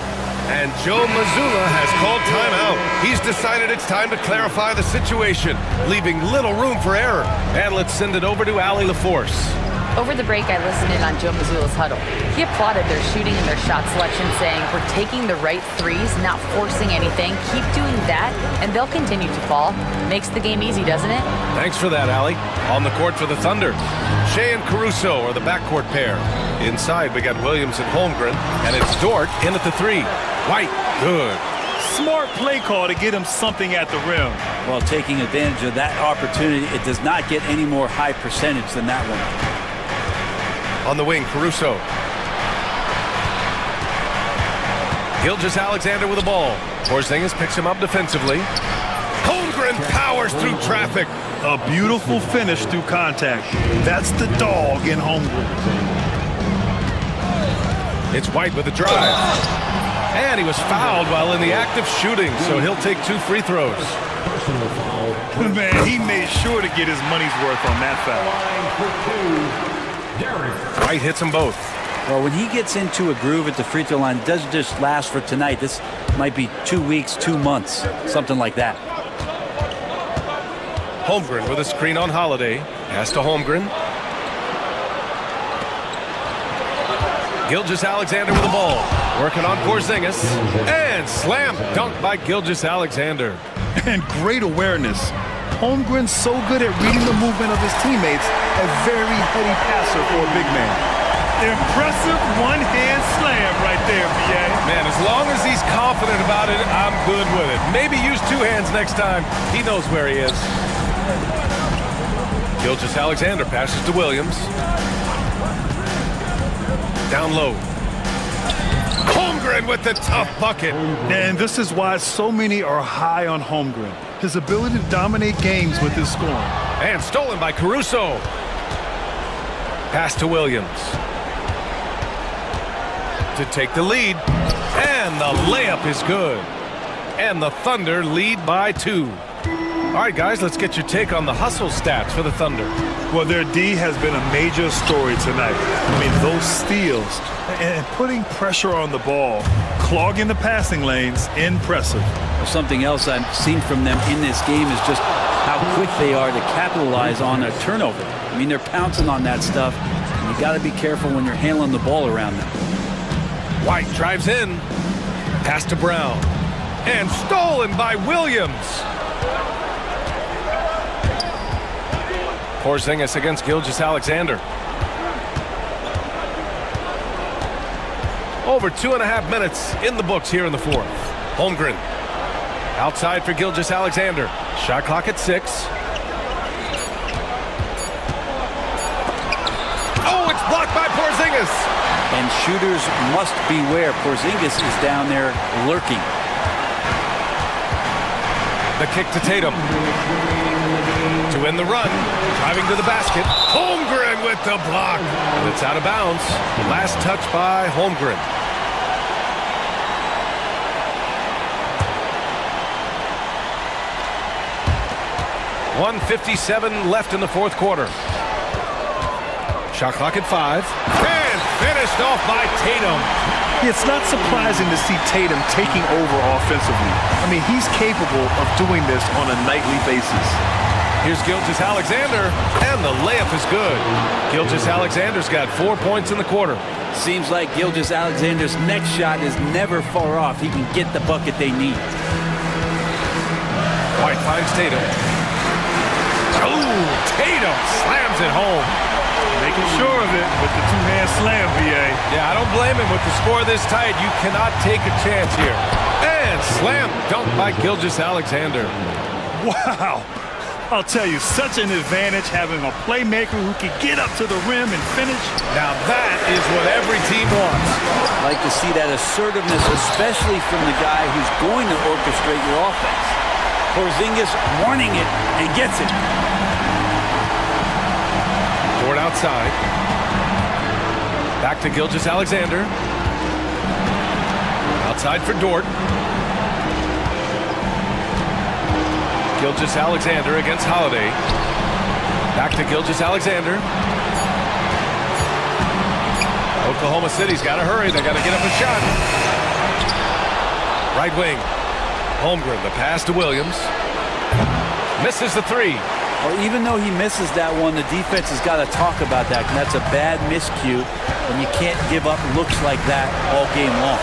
S9: And Joe Mazzulla has called timeout. He's decided it's time to clarify the situation, leaving little room for error. And let's send it over to Allie LaForce.
S11: Over the break, I listened in on Joe Mazzulla's huddle. He applauded their shooting and their shot selection, saying, we're taking the right threes, not forcing anything. Keep doing that, and they'll continue to fall. Makes the game easy, doesn't it?
S9: Thanks for that, Allie. On the court for the Thunder, Shea and Caruso are the backcourt pair. Inside, we got Williams and Holmgren, and it's Dort in at the 3. White, good.
S17: Smart play call to get him something at the rim.
S10: Well, taking advantage of that opportunity, it does not get any more high percentage than that one.
S9: On the wing, Caruso. Gilgeous-Alexander with the ball. Porzingis picks him up defensively. Holmgren powers through traffic.
S17: A beautiful finish through contact. That's the dog in Holmgren.
S9: It's White with the drive. And he was fouled while in the act of shooting, so he'll take 2 free throws.
S17: Man, he made sure to get his money's worth on that foul.
S9: White hits them both.
S10: Well, when he gets into a groove at the free throw line, it doesn't just last for tonight. This might be 2 weeks, 2 months, something like that.
S9: Holmgren with a screen on Holiday. Pass to Holmgren. Gilgeous-Alexander with the ball. Working on Porzingis. And slam dunk by Gilgeous-Alexander.
S17: And great awareness. Holmgren's so good at reading the movement of his teammates, a very heady passer for a big man. Impressive one-hand slam right there, B.A.
S9: Man, as long as he's confident about it, I'm good with it. Maybe use 2 hands next time. He knows where he is. Gilgeous-Alexander passes to Williams. Down low. Holmgren with the tough bucket.
S17: And this is why so many are high on Holmgren. His ability to dominate games with his scoring.
S9: And stolen by Caruso. Pass to Williams. To take the lead. And the layup is good. And the Thunder lead by 2. All right, guys, let's get your take on the hustle stats for the Thunder.
S17: Well, their D has been a major story tonight. I mean, those steals and putting pressure on the ball, clogging the passing lanes, impressive.
S10: Well, something else I've seen from them in this game is just how quick they are to capitalize on a turnover. I mean, they're pouncing on that stuff. And you got to be careful when you're handling the ball around them.
S9: White drives in. Pass to Brown. And stolen by Williams. Porzingis against Gilgeous-Alexander. Over 2.5 minutes in the books here in the fourth. Holmgren outside for Gilgeous-Alexander. Shot clock at 6. Oh, it's blocked by Porzingis.
S10: And shooters must beware. Porzingis is down there lurking.
S9: The kick to Tatum. To win the run. Driving to the basket. Holmgren with the block. And it's out of bounds. Last touch by Holmgren. .157 left in the fourth quarter. Shot clock at 5. And finished off by Tatum.
S17: It's not surprising to see Tatum taking over offensively. I mean, he's capable of doing this on a nightly basis.
S9: Here's Gilgeous-Alexander, and the layup is good. Gilgeous-Alexander's got 4 points in the quarter.
S10: Seems like Gilgeous-Alexander's next shot is never far off. He can get the bucket they need.
S9: White finds Tatum. Oh, Tatum slams it home.
S17: Making sure of it with the two-hand slam, B.A.
S9: Yeah, I don't blame him. With the score this tight, you cannot take a chance here. And slam dunk by Gilgeous-Alexander.
S17: Wow. I'll tell you, such an advantage having a playmaker who can get up to the rim and finish.
S9: Now that is what every team wants.
S10: I like to see that assertiveness, especially from the guy who's going to orchestrate your offense. Porzingis warning it and gets it.
S9: Dort outside. Back to Gilgeous-Alexander. Outside for Dort. Gilgeous-Alexander against Holiday. Back to Gilgeous-Alexander. Oklahoma City's got to hurry. They got to get up a shot. Right wing. Holmgren, the pass to Williams. Misses the three.
S10: Well, even though he misses that one, the defense has got to talk about that. And that's a bad miscue, and you can't give up looks like that all game long.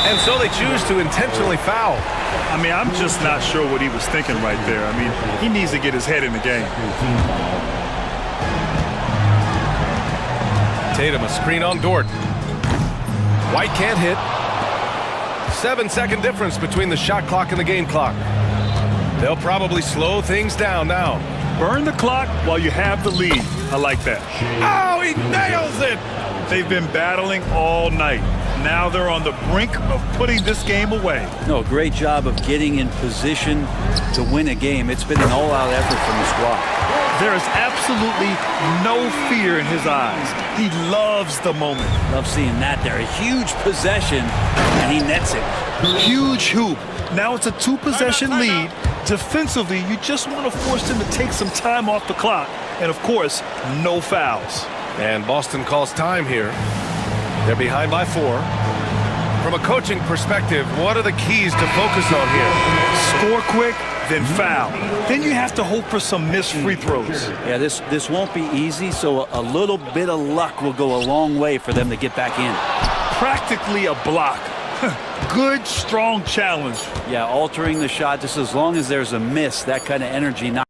S9: And so they choose to intentionally foul.
S17: I mean, I'm just not sure what he was thinking right there. I mean, he needs to get his head in the game.
S9: Tatum, a screen on Dort. White can't hit. 7-second difference between the shot clock and the game clock. They'll probably slow things down now.
S17: Burn the clock while you have the lead. I like that.
S9: Oh, he nails it!
S17: They've been battling all night. Now they're on the brink of putting this game away.
S10: No, great job of getting in position to win a game. It's been an all-out effort from the squad.
S17: There is absolutely no fear in his eyes. He loves the moment.
S10: Love seeing that there. A huge possession, and he nets it.
S17: Huge hoop. Now it's a two-possession lead. Defensively, you just want to force them to take some time off the clock. And, of course, no fouls.
S9: And Boston calls time here. They're behind by 4. From a coaching perspective, what are the keys to focus on here?
S17: Score quick, then foul. Then you have to hope for some missed free throws.
S10: Yeah, this won't be easy, so a little bit of luck will go a long way for them to get back in.
S17: Practically a block. Good, strong challenge.
S10: Yeah, altering the shot just as long as there's a miss, that kind of energy. Not